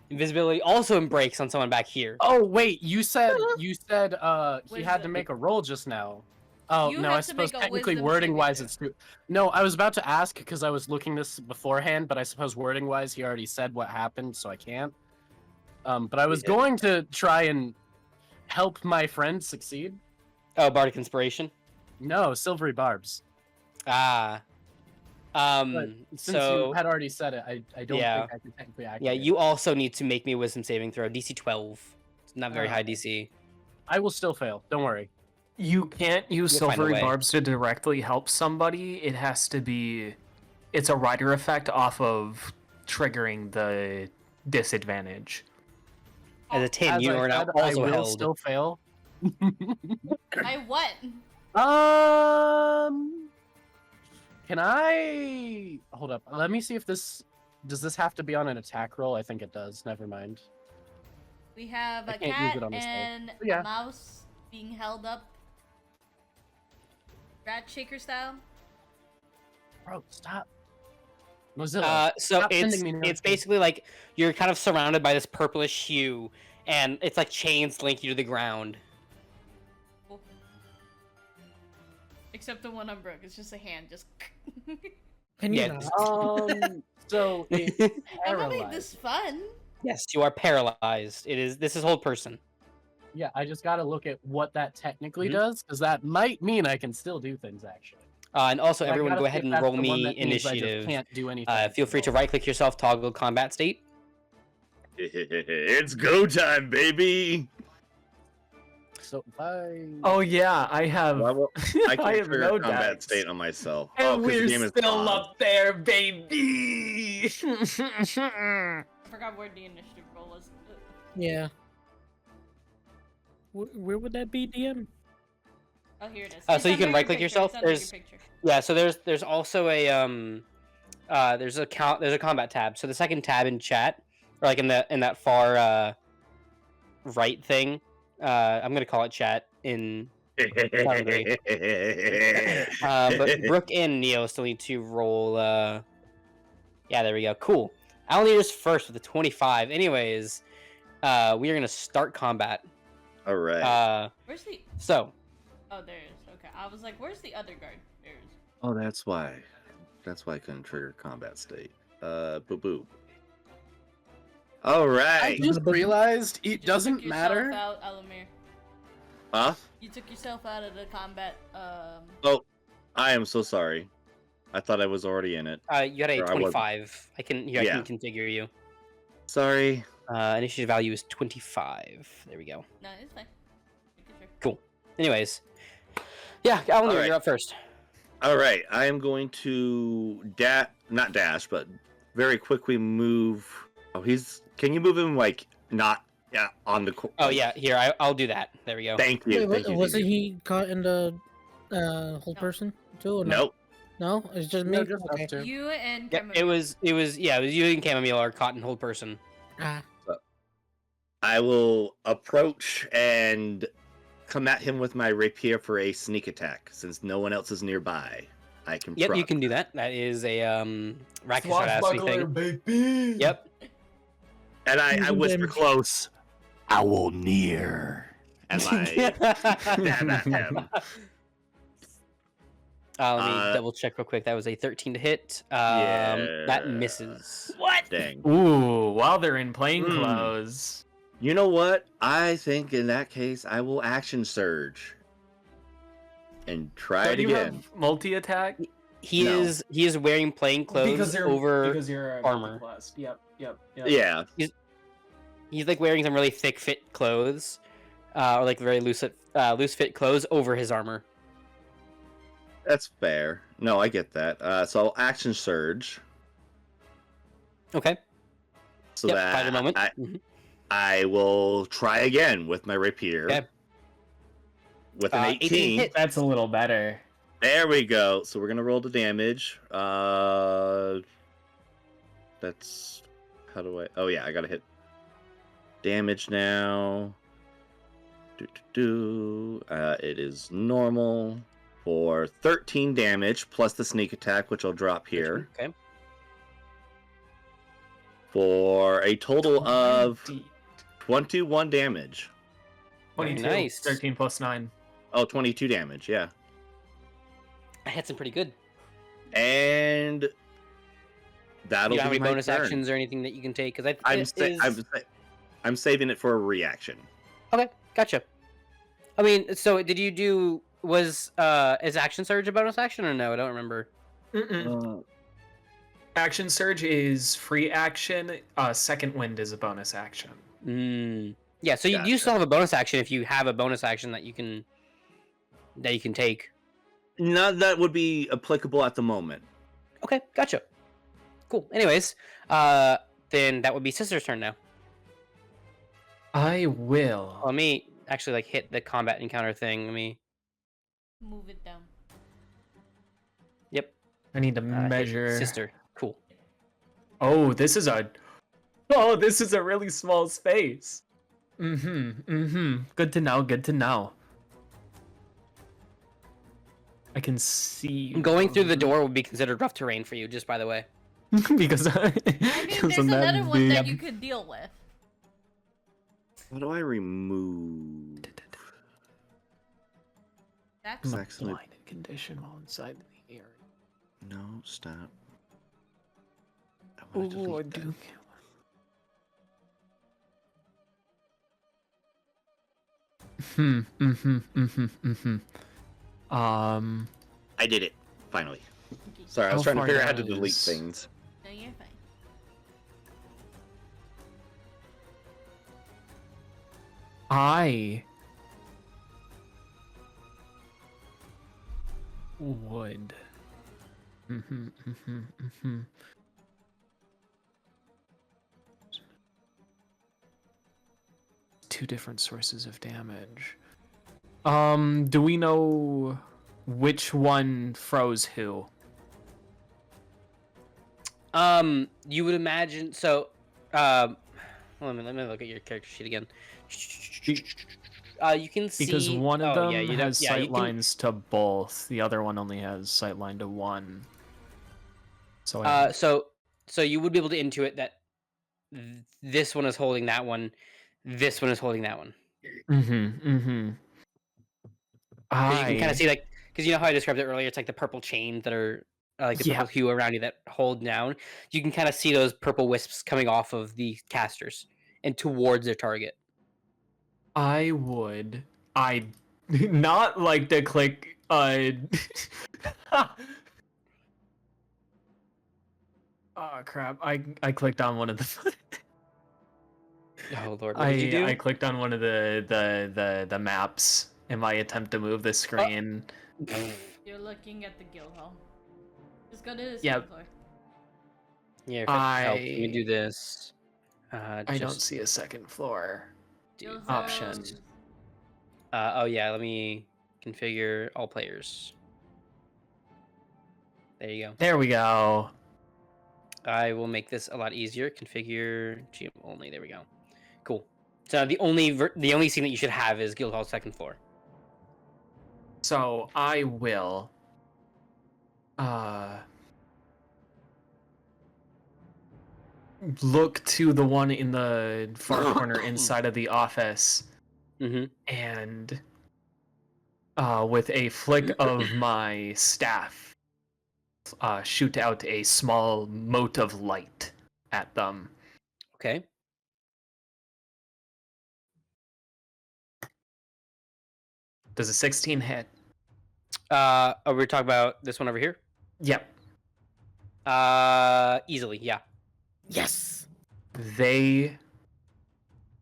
[SPEAKER 1] Invisibility also breaks on someone back here.
[SPEAKER 3] Oh wait, you said he had to
[SPEAKER 2] Wisdom.
[SPEAKER 3] make a roll just now. Oh
[SPEAKER 2] You
[SPEAKER 3] no,
[SPEAKER 2] have
[SPEAKER 3] I
[SPEAKER 2] to
[SPEAKER 3] suppose
[SPEAKER 2] make a
[SPEAKER 3] technically
[SPEAKER 2] wisdom
[SPEAKER 3] wording
[SPEAKER 2] saving
[SPEAKER 3] wise
[SPEAKER 2] throw.
[SPEAKER 3] it's true. No, I was about to ask because I was looking this beforehand, but I suppose wording wise he already said what happened, so I can't. But I was
[SPEAKER 4] Yeah.
[SPEAKER 3] going to try and help my friend succeed.
[SPEAKER 1] Oh, Bardic Inspiration.
[SPEAKER 3] No, silvery barbs.
[SPEAKER 1] Ah.
[SPEAKER 3] But since
[SPEAKER 1] So
[SPEAKER 3] you had already said it, I don't
[SPEAKER 1] Yeah.
[SPEAKER 3] think I can technically activate.
[SPEAKER 1] yeah, you also need to make me a wisdom saving throw. DC 12. It's not very
[SPEAKER 3] Oh.
[SPEAKER 1] high DC.
[SPEAKER 3] I will still fail. Don't worry.
[SPEAKER 5] You can't use
[SPEAKER 1] You'll find a
[SPEAKER 5] silvery
[SPEAKER 1] way.
[SPEAKER 5] barbs to directly help somebody. It has to be. It's a rider effect off of triggering the disadvantage.
[SPEAKER 1] As a 10,
[SPEAKER 3] As
[SPEAKER 1] you
[SPEAKER 3] I
[SPEAKER 1] are now
[SPEAKER 3] said, I
[SPEAKER 1] also
[SPEAKER 3] will
[SPEAKER 1] held.
[SPEAKER 3] still fail.
[SPEAKER 2] I what?
[SPEAKER 3] Can I hold up? Let me see if does this have to be on an attack roll? I think it does. Never mind.
[SPEAKER 2] We have
[SPEAKER 3] I
[SPEAKER 2] a
[SPEAKER 3] can't use
[SPEAKER 2] cat
[SPEAKER 3] it on this side.
[SPEAKER 2] and
[SPEAKER 3] Yeah.
[SPEAKER 2] a mouse being held up. Rat shaker style.
[SPEAKER 3] Bro, stop. Mozilla.
[SPEAKER 1] So
[SPEAKER 3] stop sending me
[SPEAKER 1] it's
[SPEAKER 3] notifications.
[SPEAKER 1] basically like you're kind of surrounded by this purplish hue, and it's like chains link you to the ground.
[SPEAKER 2] Cool. Except the one on Brook. It's just a hand. Just.
[SPEAKER 6] Can you
[SPEAKER 1] Yeah.
[SPEAKER 6] not?
[SPEAKER 3] So it's
[SPEAKER 2] I'm gonna make
[SPEAKER 3] paralyzed.
[SPEAKER 2] this fun.
[SPEAKER 1] Yes, you are paralyzed. This is hold person.
[SPEAKER 3] Yeah, I just gotta look at what that technically
[SPEAKER 1] Mhm.
[SPEAKER 3] does, because that might mean I can still do things actually.
[SPEAKER 1] And also,
[SPEAKER 3] But I
[SPEAKER 1] everyone
[SPEAKER 3] gotta
[SPEAKER 1] go
[SPEAKER 3] see
[SPEAKER 1] ahead
[SPEAKER 3] if
[SPEAKER 1] and
[SPEAKER 3] that's
[SPEAKER 1] roll
[SPEAKER 3] the one
[SPEAKER 1] me
[SPEAKER 3] that means I just
[SPEAKER 1] initiative.
[SPEAKER 3] can't do anything.
[SPEAKER 1] Feel free to right-click yourself, toggle combat state.
[SPEAKER 4] It's go time, baby.
[SPEAKER 3] So if I
[SPEAKER 5] Oh yeah, I have.
[SPEAKER 4] Well, I
[SPEAKER 5] I
[SPEAKER 4] can't
[SPEAKER 5] have
[SPEAKER 4] trigger
[SPEAKER 5] no
[SPEAKER 4] combat
[SPEAKER 5] dex.
[SPEAKER 4] state on myself.
[SPEAKER 5] And
[SPEAKER 4] 'Cause the
[SPEAKER 5] we're
[SPEAKER 4] game is
[SPEAKER 5] still
[SPEAKER 4] paused.
[SPEAKER 5] up there, baby.
[SPEAKER 2] I forgot where the initiative roll is.
[SPEAKER 6] Yeah. Where would that be, DM?
[SPEAKER 2] Oh, here it is.
[SPEAKER 1] So
[SPEAKER 2] It's
[SPEAKER 1] you
[SPEAKER 2] under
[SPEAKER 1] can
[SPEAKER 2] your
[SPEAKER 1] right-click
[SPEAKER 2] picture,
[SPEAKER 1] yourself.
[SPEAKER 2] it's under your
[SPEAKER 1] There's
[SPEAKER 2] picture.
[SPEAKER 1] Yeah, so there's also a there's a combat tab. So the second tab in chat, or like in that far right thing, I'm gonna call it chat in. But Brooke and Neo still need to roll. Yeah, there we go. Cool. Allomere first with a 25. Anyways, we are gonna start combat.
[SPEAKER 4] All right.
[SPEAKER 2] Where's the?
[SPEAKER 1] So
[SPEAKER 2] Oh, there it is. Okay, I was like, where's the other guard? There it is.
[SPEAKER 4] Oh, that's why. That's why I couldn't trigger combat state. Boo boo. All
[SPEAKER 3] I
[SPEAKER 4] right.
[SPEAKER 3] just realized
[SPEAKER 2] You
[SPEAKER 3] it
[SPEAKER 2] just
[SPEAKER 3] doesn't
[SPEAKER 2] took yourself
[SPEAKER 3] matter.
[SPEAKER 2] Out, Allomere.
[SPEAKER 4] Huh?
[SPEAKER 2] You took yourself out of the combat.
[SPEAKER 4] Oh, I am so sorry. I thought I was already in it.
[SPEAKER 1] you had a
[SPEAKER 4] Or I wasn't.
[SPEAKER 1] 25. I can
[SPEAKER 4] Yeah.
[SPEAKER 1] configure you.
[SPEAKER 4] Sorry.
[SPEAKER 1] Initiative value is 25. There we go.
[SPEAKER 2] No, it's fine. Making sure.
[SPEAKER 1] Cool. Anyways, yeah, Allomere,
[SPEAKER 4] Alright.
[SPEAKER 1] you're up first.
[SPEAKER 4] All right. I am going to not dash, but very quickly move. Oh, can you move him like not on the?
[SPEAKER 1] Oh yeah, here I'll do that. There we go.
[SPEAKER 4] Thank you.
[SPEAKER 6] Wait,
[SPEAKER 4] Thank you.
[SPEAKER 6] wasn't
[SPEAKER 4] thank you.
[SPEAKER 6] he caught in the whole person too? Or no?
[SPEAKER 4] Nope.
[SPEAKER 6] No, it's just me.
[SPEAKER 3] No, just us
[SPEAKER 6] Okay.
[SPEAKER 3] two.
[SPEAKER 2] You and
[SPEAKER 1] Yep, it was you and Chammomile are caught in hold person.
[SPEAKER 6] Ah,
[SPEAKER 4] I will approach and come at him with my rapier for a sneak attack. Since no one else is nearby, I can.
[SPEAKER 1] Yep, you
[SPEAKER 4] proc.
[SPEAKER 1] can do that. That is a racket shot asking thing.
[SPEAKER 5] baby.
[SPEAKER 1] Yep.
[SPEAKER 4] And I
[SPEAKER 6] Even
[SPEAKER 4] whisper
[SPEAKER 6] damage.
[SPEAKER 4] close
[SPEAKER 7] Owllmere.
[SPEAKER 4] as I stab at him.
[SPEAKER 1] Let me double check real quick. That was a 13 to hit.
[SPEAKER 4] Yeah.
[SPEAKER 1] That misses.
[SPEAKER 4] Dang.
[SPEAKER 5] Ooh, while they're in plain
[SPEAKER 4] Hmm.
[SPEAKER 5] clothes.
[SPEAKER 4] You know what? I think in that case, I will action surge and try
[SPEAKER 5] Don't
[SPEAKER 4] it
[SPEAKER 5] you
[SPEAKER 4] again.
[SPEAKER 5] have multi-attack?
[SPEAKER 1] He
[SPEAKER 4] No.
[SPEAKER 1] is wearing plain clothes over.
[SPEAKER 5] because you're
[SPEAKER 1] armor.
[SPEAKER 5] multi-classed. Yep.
[SPEAKER 4] Yeah.
[SPEAKER 1] He's like wearing some really thick fit clothes, or like very loose fit clothes over his armor.
[SPEAKER 4] That's fair. No, I get that. So I'll action surge.
[SPEAKER 1] Okay.
[SPEAKER 4] So
[SPEAKER 1] Yep,
[SPEAKER 4] that
[SPEAKER 1] fighter moment.
[SPEAKER 4] I,
[SPEAKER 1] Mhm.
[SPEAKER 4] I will try again with my rapier.
[SPEAKER 1] Okay.
[SPEAKER 4] With an 18.
[SPEAKER 1] hit.
[SPEAKER 5] That's a little better.
[SPEAKER 4] There we go. So we're gonna roll the damage. That's how do I? Oh yeah, I gotta hit damage now. It is normal for 13 damage plus the sneak attack, which I'll drop here
[SPEAKER 1] Okay.
[SPEAKER 4] for a total of
[SPEAKER 5] 20.
[SPEAKER 4] 21 damage.
[SPEAKER 5] 22.
[SPEAKER 1] nice.
[SPEAKER 5] 13 plus 9.
[SPEAKER 4] Oh, 22 damage. Yeah,
[SPEAKER 1] I had some pretty good.
[SPEAKER 4] and
[SPEAKER 1] Do
[SPEAKER 4] that'll
[SPEAKER 1] you have
[SPEAKER 4] be
[SPEAKER 1] any
[SPEAKER 4] my
[SPEAKER 1] bonus
[SPEAKER 4] turn.
[SPEAKER 1] actions or anything that you can take? Because
[SPEAKER 4] I'm saving it for a reaction.
[SPEAKER 1] Okay, gotcha. I mean, so did you do is action surge a bonus action or no? I don't remember.
[SPEAKER 5] Action surge is free action. Second wind is a bonus action.
[SPEAKER 1] Yeah, so you
[SPEAKER 4] Gotcha.
[SPEAKER 1] still have a bonus action if you have a bonus action that you can take.
[SPEAKER 4] None that would be applicable at the moment.
[SPEAKER 1] Okay, gotcha. Cool. Anyways, then that would be Sister's turn now.
[SPEAKER 5] I will.
[SPEAKER 1] Let me actually like hit the combat encounter thing. Let me.
[SPEAKER 2] Move it down.
[SPEAKER 1] Yep.
[SPEAKER 5] I need to
[SPEAKER 1] Hit
[SPEAKER 5] measure.
[SPEAKER 1] sister. Cool.
[SPEAKER 5] Oh, this is a. Oh, this is a really small space. Good to know. Good to know. I can see.
[SPEAKER 1] Going through the door would be considered rough terrain for you, just by the way.
[SPEAKER 5] because
[SPEAKER 2] I mean, there's another one that you could deal with.
[SPEAKER 4] How do I remove?
[SPEAKER 2] That's
[SPEAKER 5] I'm
[SPEAKER 4] Excellent.
[SPEAKER 5] blinded condition while inside the area.
[SPEAKER 4] No, stop. I want to delete that. I did it finally. Sorry, I was
[SPEAKER 5] How
[SPEAKER 4] trying to
[SPEAKER 5] far
[SPEAKER 4] figure out how to
[SPEAKER 5] down
[SPEAKER 4] delete
[SPEAKER 5] is-
[SPEAKER 4] things.
[SPEAKER 2] no, you're fine.
[SPEAKER 5] I would. Two different sources of damage. Do we know which one froze who?
[SPEAKER 1] You would imagine so. Let me look at your character sheet again. You can see
[SPEAKER 5] Because one of them
[SPEAKER 1] yeah, you
[SPEAKER 5] has
[SPEAKER 1] yeah, you
[SPEAKER 5] sight
[SPEAKER 1] can-
[SPEAKER 5] lines to both. The other one only has sight line to one. So
[SPEAKER 1] so you would be able to intuit that this one is holding that one, this one is holding that one. Because you can kind of see like, because you know how I described it earlier, it's like the purple chains that are like the purple hue around you that hold down. You can kind of see those purple wisps coming off of the casters and towards their target.
[SPEAKER 5] I not like to click oh crap. I clicked on one of the
[SPEAKER 1] Oh lord, what did you do?
[SPEAKER 5] I clicked on one of the maps in my attempt to move the screen.
[SPEAKER 2] You're looking at the guild hall. Just go to the
[SPEAKER 5] Yep.
[SPEAKER 2] second floor.
[SPEAKER 1] Yeah, if it helps, let me do this.
[SPEAKER 5] I don't see a second floor
[SPEAKER 2] Guild hall
[SPEAKER 5] option.
[SPEAKER 2] is-
[SPEAKER 1] Oh yeah, let me configure all players. There you go.
[SPEAKER 5] There we go.
[SPEAKER 1] I will make this a lot easier. Configure GM only. There we go. Cool. So the only scene that you should have is Guild Hall second floor.
[SPEAKER 5] So I will look to the one in the far corner inside of the office and with a flick of my staff shoot out a small mote of light at them.
[SPEAKER 1] Okay.
[SPEAKER 5] Does a 16 hit?
[SPEAKER 1] We're talking about this one over here?
[SPEAKER 5] Yep.
[SPEAKER 1] Easily, yeah.
[SPEAKER 6] Yes.
[SPEAKER 5] They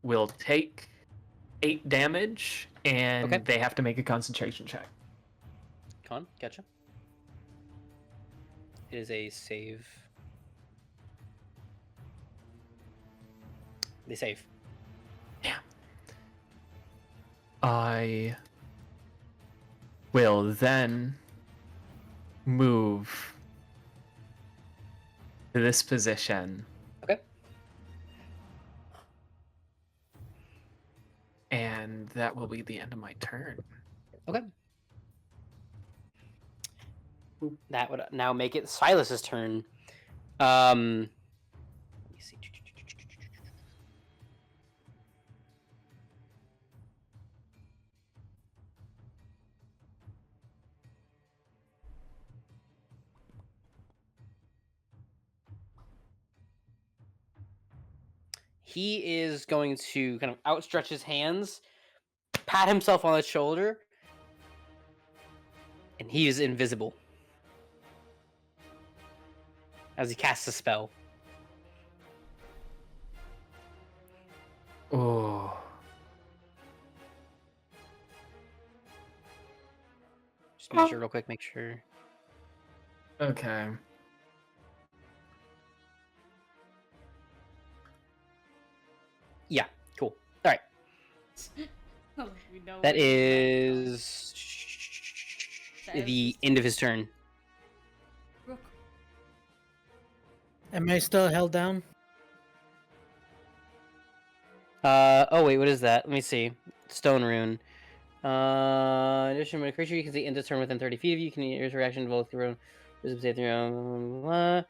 [SPEAKER 5] will take 8 damage, and
[SPEAKER 1] Okay.
[SPEAKER 5] they have to make a concentration check.
[SPEAKER 1] Gotcha. It is a save. They save.
[SPEAKER 5] Yeah. I will then move to this position.
[SPEAKER 1] Okay.
[SPEAKER 5] And that will be the end of my turn.
[SPEAKER 1] Okay. That would now make it Silas's turn. Let me see. He is going to kind of outstretch his hands, pat himself on the shoulder, and he is invisible as he casts a spell.
[SPEAKER 5] Oh.
[SPEAKER 1] Just make sure real quick, make sure.
[SPEAKER 5] Okay.
[SPEAKER 1] Yeah, cool. All right.
[SPEAKER 2] We know
[SPEAKER 1] That
[SPEAKER 2] where he's
[SPEAKER 1] is
[SPEAKER 2] That is
[SPEAKER 1] the
[SPEAKER 2] just-
[SPEAKER 1] end of his turn.
[SPEAKER 2] Brook.
[SPEAKER 6] Am I still held down?
[SPEAKER 1] Oh wait, what is that? Let me see. Stone rune. Addition, when a creature you can see end its turn within 30 feet of you can use reaction to both through wisdom save through.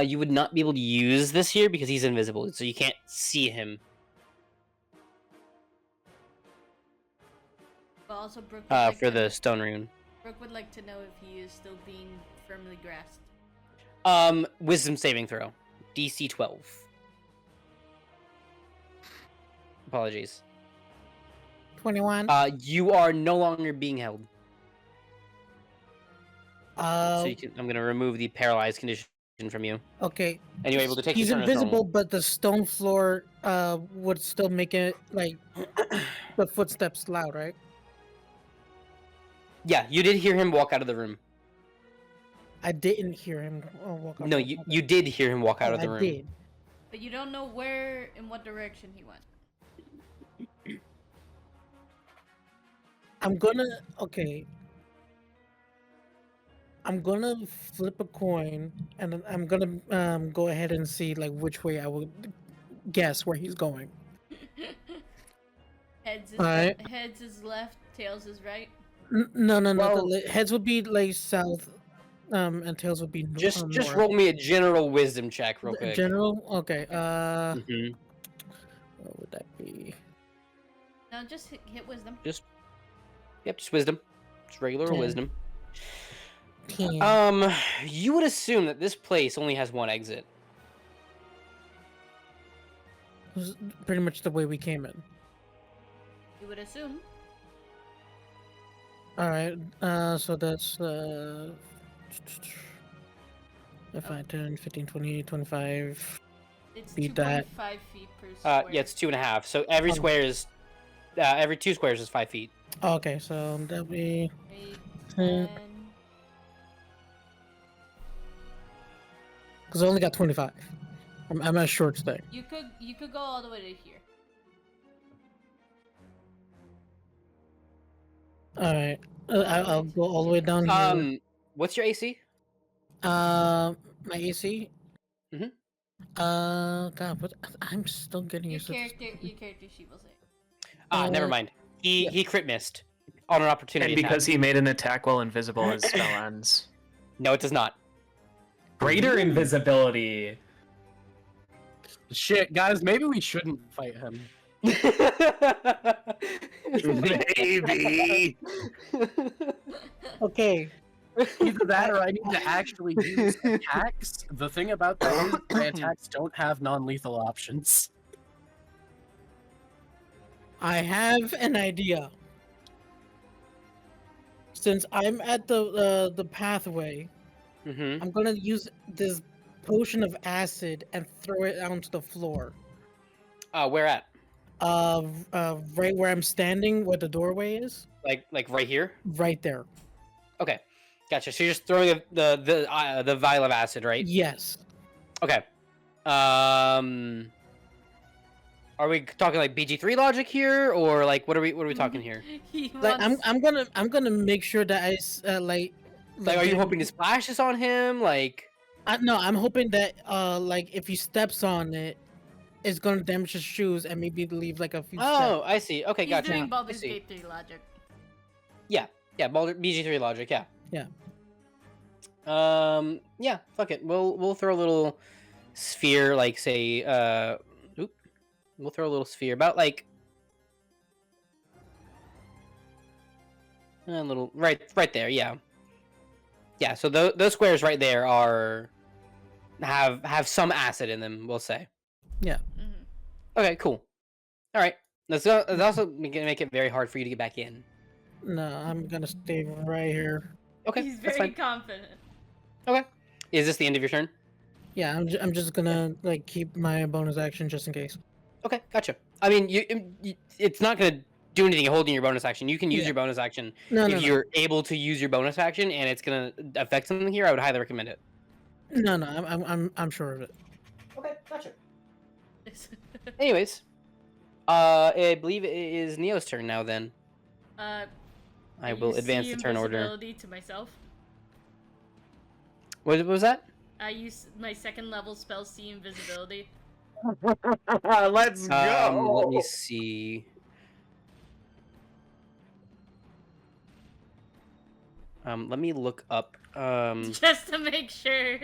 [SPEAKER 1] You would not be able to use this here because he's invisible, so you can't see him.
[SPEAKER 2] But also Brook would like
[SPEAKER 1] For
[SPEAKER 2] to,
[SPEAKER 1] the stone rune.
[SPEAKER 2] Brook would like to know if he is still being firmly grasped.
[SPEAKER 1] Wisdom saving throw. DC 12. Apologies.
[SPEAKER 6] 21.
[SPEAKER 1] You are no longer being held. So you can, I'm gonna remove the paralyzed condition from you,
[SPEAKER 6] Okay.
[SPEAKER 1] and you're able to take.
[SPEAKER 6] He's
[SPEAKER 1] your turn as
[SPEAKER 6] invisible,
[SPEAKER 1] normal.
[SPEAKER 6] but the stone floor would still make it like the footsteps loud, right?
[SPEAKER 1] Yeah, you did hear him walk out of the room.
[SPEAKER 6] I didn't hear him walk up.
[SPEAKER 1] No, you did hear him walk out of the room.
[SPEAKER 6] I did.
[SPEAKER 2] But you don't know where, in what direction he went.
[SPEAKER 6] I'm gonna I'm gonna flip a coin, and then I'm gonna go ahead and see like which way I would guess where he's going.
[SPEAKER 2] Heads is
[SPEAKER 6] Alright.
[SPEAKER 2] heads is left, tails is right.
[SPEAKER 6] No.
[SPEAKER 1] Well-
[SPEAKER 6] Heads would be like south, and tails would be
[SPEAKER 1] Just
[SPEAKER 6] north.
[SPEAKER 1] roll me a general wisdom check real quick.
[SPEAKER 6] General. Okay.
[SPEAKER 1] Mhm.
[SPEAKER 6] What would that be?
[SPEAKER 2] No, just hit wisdom.
[SPEAKER 1] Yep, just wisdom. Just regular
[SPEAKER 6] 10.
[SPEAKER 1] wisdom.
[SPEAKER 6] 10.
[SPEAKER 1] You would assume that this place only has one exit.
[SPEAKER 6] This is pretty much the way we came in.
[SPEAKER 2] You would assume.
[SPEAKER 6] All right. So that's 5, 10, 15, 20, 25.
[SPEAKER 2] It's
[SPEAKER 6] Beat that.
[SPEAKER 2] 2.5 feet per square.
[SPEAKER 1] Yeah, it's 2.5. So every
[SPEAKER 6] Oh.
[SPEAKER 1] square is, every 2 squares is 5 feet.
[SPEAKER 6] Oh, okay, so that'll be
[SPEAKER 2] 8,
[SPEAKER 6] 10.
[SPEAKER 2] 10.
[SPEAKER 6] Because I only got 25. I'm at short stay.
[SPEAKER 2] You could go all the way to here.
[SPEAKER 6] All right. I'll go all the way down here.
[SPEAKER 1] What's your AC?
[SPEAKER 6] My AC.
[SPEAKER 1] Mhm.
[SPEAKER 6] God, what? I'm still getting
[SPEAKER 2] Your
[SPEAKER 6] used to this.
[SPEAKER 2] character sheet will say.
[SPEAKER 1] Never
[SPEAKER 6] Uh,
[SPEAKER 1] mind. He crit missed on an opportunity
[SPEAKER 5] And because
[SPEAKER 1] attack.
[SPEAKER 5] he made an attack while invisible, his spell ends.
[SPEAKER 1] No, it does not.
[SPEAKER 5] Greater invisibility.
[SPEAKER 3] Shit, guys, maybe we shouldn't fight him.
[SPEAKER 4] Maybe.
[SPEAKER 6] Okay.
[SPEAKER 3] Either that or I need to actually use attacks. The thing about that is my attacks don't have non-lethal options.
[SPEAKER 6] I have an idea. Since I'm at the pathway,
[SPEAKER 1] Mm-hmm.
[SPEAKER 6] I'm gonna use this potion of acid and throw it onto the floor.
[SPEAKER 1] Where at?
[SPEAKER 6] Right where I'm standing, where the doorway is,
[SPEAKER 1] Like right here?
[SPEAKER 6] right there.
[SPEAKER 1] Okay, gotcha. So you're just throwing the vial of acid, right?
[SPEAKER 6] Yes.
[SPEAKER 1] Okay. Are we talking like BG3 logic here, or like what are we talking here?
[SPEAKER 2] He
[SPEAKER 6] Like
[SPEAKER 2] wants...
[SPEAKER 6] I'm gonna make sure that
[SPEAKER 1] Like, are you hoping to splash this on him? Like,
[SPEAKER 6] No, I'm hoping that like if he steps on it, it's gonna damage his shoes and maybe leave like a few.
[SPEAKER 1] oh, I see. Okay,
[SPEAKER 2] He's
[SPEAKER 1] gotcha.
[SPEAKER 2] doing
[SPEAKER 1] I
[SPEAKER 2] Baldur's
[SPEAKER 1] see.
[SPEAKER 2] Gate 3 logic.
[SPEAKER 1] Yeah, BG3 logic. Yeah.
[SPEAKER 6] Yeah.
[SPEAKER 1] Yeah. Fuck it. We'll throw a little sphere, like say, we'll throw a little sphere about like a little right there. Yeah. Yeah. So those squares right there have some acid in them. We'll say.
[SPEAKER 2] hmm
[SPEAKER 1] Okay. Cool. All right. Let's also make it very hard for you to get back in.
[SPEAKER 6] No, I'm gonna stay right here.
[SPEAKER 1] Okay.
[SPEAKER 2] He's
[SPEAKER 1] That's
[SPEAKER 2] very
[SPEAKER 1] fine.
[SPEAKER 2] confident.
[SPEAKER 1] Okay. Is this the end of your turn?
[SPEAKER 6] Yeah, I'm just gonna like keep my bonus action just in case.
[SPEAKER 1] Okay, gotcha. I mean, it's not gonna do anything holding your bonus action. You can use
[SPEAKER 6] Yeah.
[SPEAKER 1] your bonus action
[SPEAKER 6] No,
[SPEAKER 1] if
[SPEAKER 6] no,
[SPEAKER 1] you're able to use your bonus action, and it's gonna affect something here. I would highly recommend it.
[SPEAKER 6] no. I'm sure of it.
[SPEAKER 1] Okay, gotcha. Anyways, I believe it is Neo's turn now. Then I will
[SPEAKER 2] use
[SPEAKER 1] advance
[SPEAKER 2] see
[SPEAKER 1] the turn order.
[SPEAKER 2] invisibility to myself.
[SPEAKER 1] What was that?
[SPEAKER 2] I use my second level spell, see invisibility.
[SPEAKER 4] Let's go.
[SPEAKER 1] Let me see. Let me look up.
[SPEAKER 2] Just to make sure.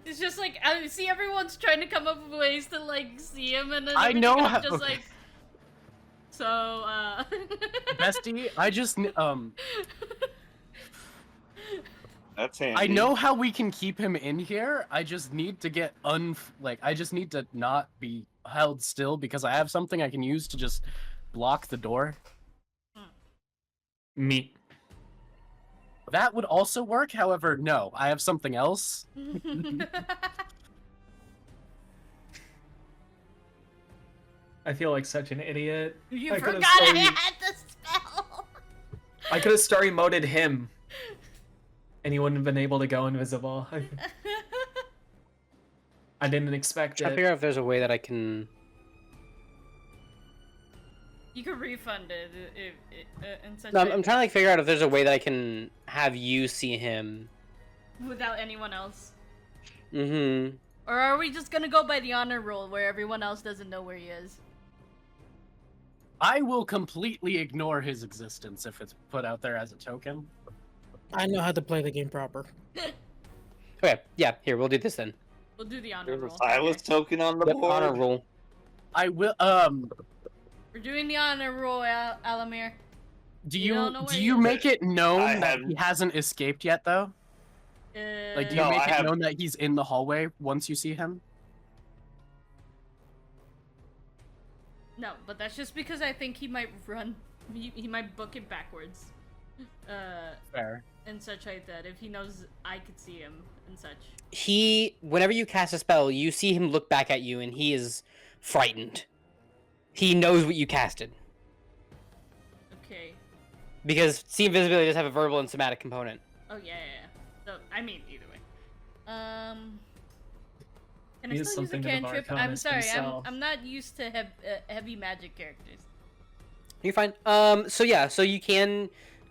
[SPEAKER 2] It's just like I see everyone's trying to come up with ways to like see him, and then
[SPEAKER 3] I
[SPEAKER 2] everything,
[SPEAKER 3] know
[SPEAKER 2] I'm
[SPEAKER 3] how-
[SPEAKER 2] just like. So
[SPEAKER 3] Bestie, I just
[SPEAKER 4] That's handy.
[SPEAKER 3] I know how we can keep him in here. I just need to get I just need to not be held still because I have something I can use to just block the door.
[SPEAKER 5] Me.
[SPEAKER 3] That would also work. However, no, I have something else.
[SPEAKER 5] I feel like such an idiot.
[SPEAKER 2] You
[SPEAKER 5] I could've
[SPEAKER 2] forgot I
[SPEAKER 5] started-
[SPEAKER 2] had the spell.
[SPEAKER 5] I could have story moded him, and he wouldn't have been able to go invisible. I didn't expect
[SPEAKER 1] Trying to
[SPEAKER 5] it.
[SPEAKER 1] figure out if there's a way that I can.
[SPEAKER 2] You could refund it in such
[SPEAKER 1] No,
[SPEAKER 2] a
[SPEAKER 1] I'm trying to like figure out if there's a way that I can have you see him.
[SPEAKER 2] without anyone else.
[SPEAKER 1] Mm-hmm.
[SPEAKER 2] Or are we just gonna go by the honor roll where everyone else doesn't know where he is?
[SPEAKER 3] I will completely ignore his existence if it's put out there as a token.
[SPEAKER 6] I know how to play the game proper.
[SPEAKER 1] Okay, yeah. Here, we'll do this then.
[SPEAKER 2] We'll do the honor
[SPEAKER 4] There's a
[SPEAKER 2] roll.
[SPEAKER 4] Silas token on the
[SPEAKER 1] Yep,
[SPEAKER 4] board.
[SPEAKER 1] honor roll.
[SPEAKER 3] I will.
[SPEAKER 2] We're doing the honor roll, Allomere.
[SPEAKER 3] Do
[SPEAKER 2] You
[SPEAKER 3] you
[SPEAKER 2] don't know where
[SPEAKER 3] do
[SPEAKER 2] he
[SPEAKER 3] you
[SPEAKER 2] is?
[SPEAKER 3] make it known
[SPEAKER 4] I
[SPEAKER 3] that
[SPEAKER 4] have-
[SPEAKER 3] he hasn't escaped yet, though? Like, do you
[SPEAKER 4] No,
[SPEAKER 3] make
[SPEAKER 4] I
[SPEAKER 3] it
[SPEAKER 4] have-
[SPEAKER 3] known that he's in the hallway once you see him?
[SPEAKER 2] No, but that's just because I think he might run. He might book it backwards.
[SPEAKER 3] Fair.
[SPEAKER 2] And such like that. If he knows I could see him and such.
[SPEAKER 1] Whenever you cast a spell, you see him look back at you, and he is frightened. He knows what you casted
[SPEAKER 2] Okay.
[SPEAKER 1] because see invisibility does have a verbal and somatic component.
[SPEAKER 2] Oh yeah. So I mean, either way. Can
[SPEAKER 5] He
[SPEAKER 2] I
[SPEAKER 5] is
[SPEAKER 2] still use a
[SPEAKER 5] something of an
[SPEAKER 2] cantrip? I'm
[SPEAKER 5] arcanist
[SPEAKER 2] sorry.
[SPEAKER 5] himself.
[SPEAKER 2] I'm not used to heavy magic characters.
[SPEAKER 1] You're fine. So yeah, so you can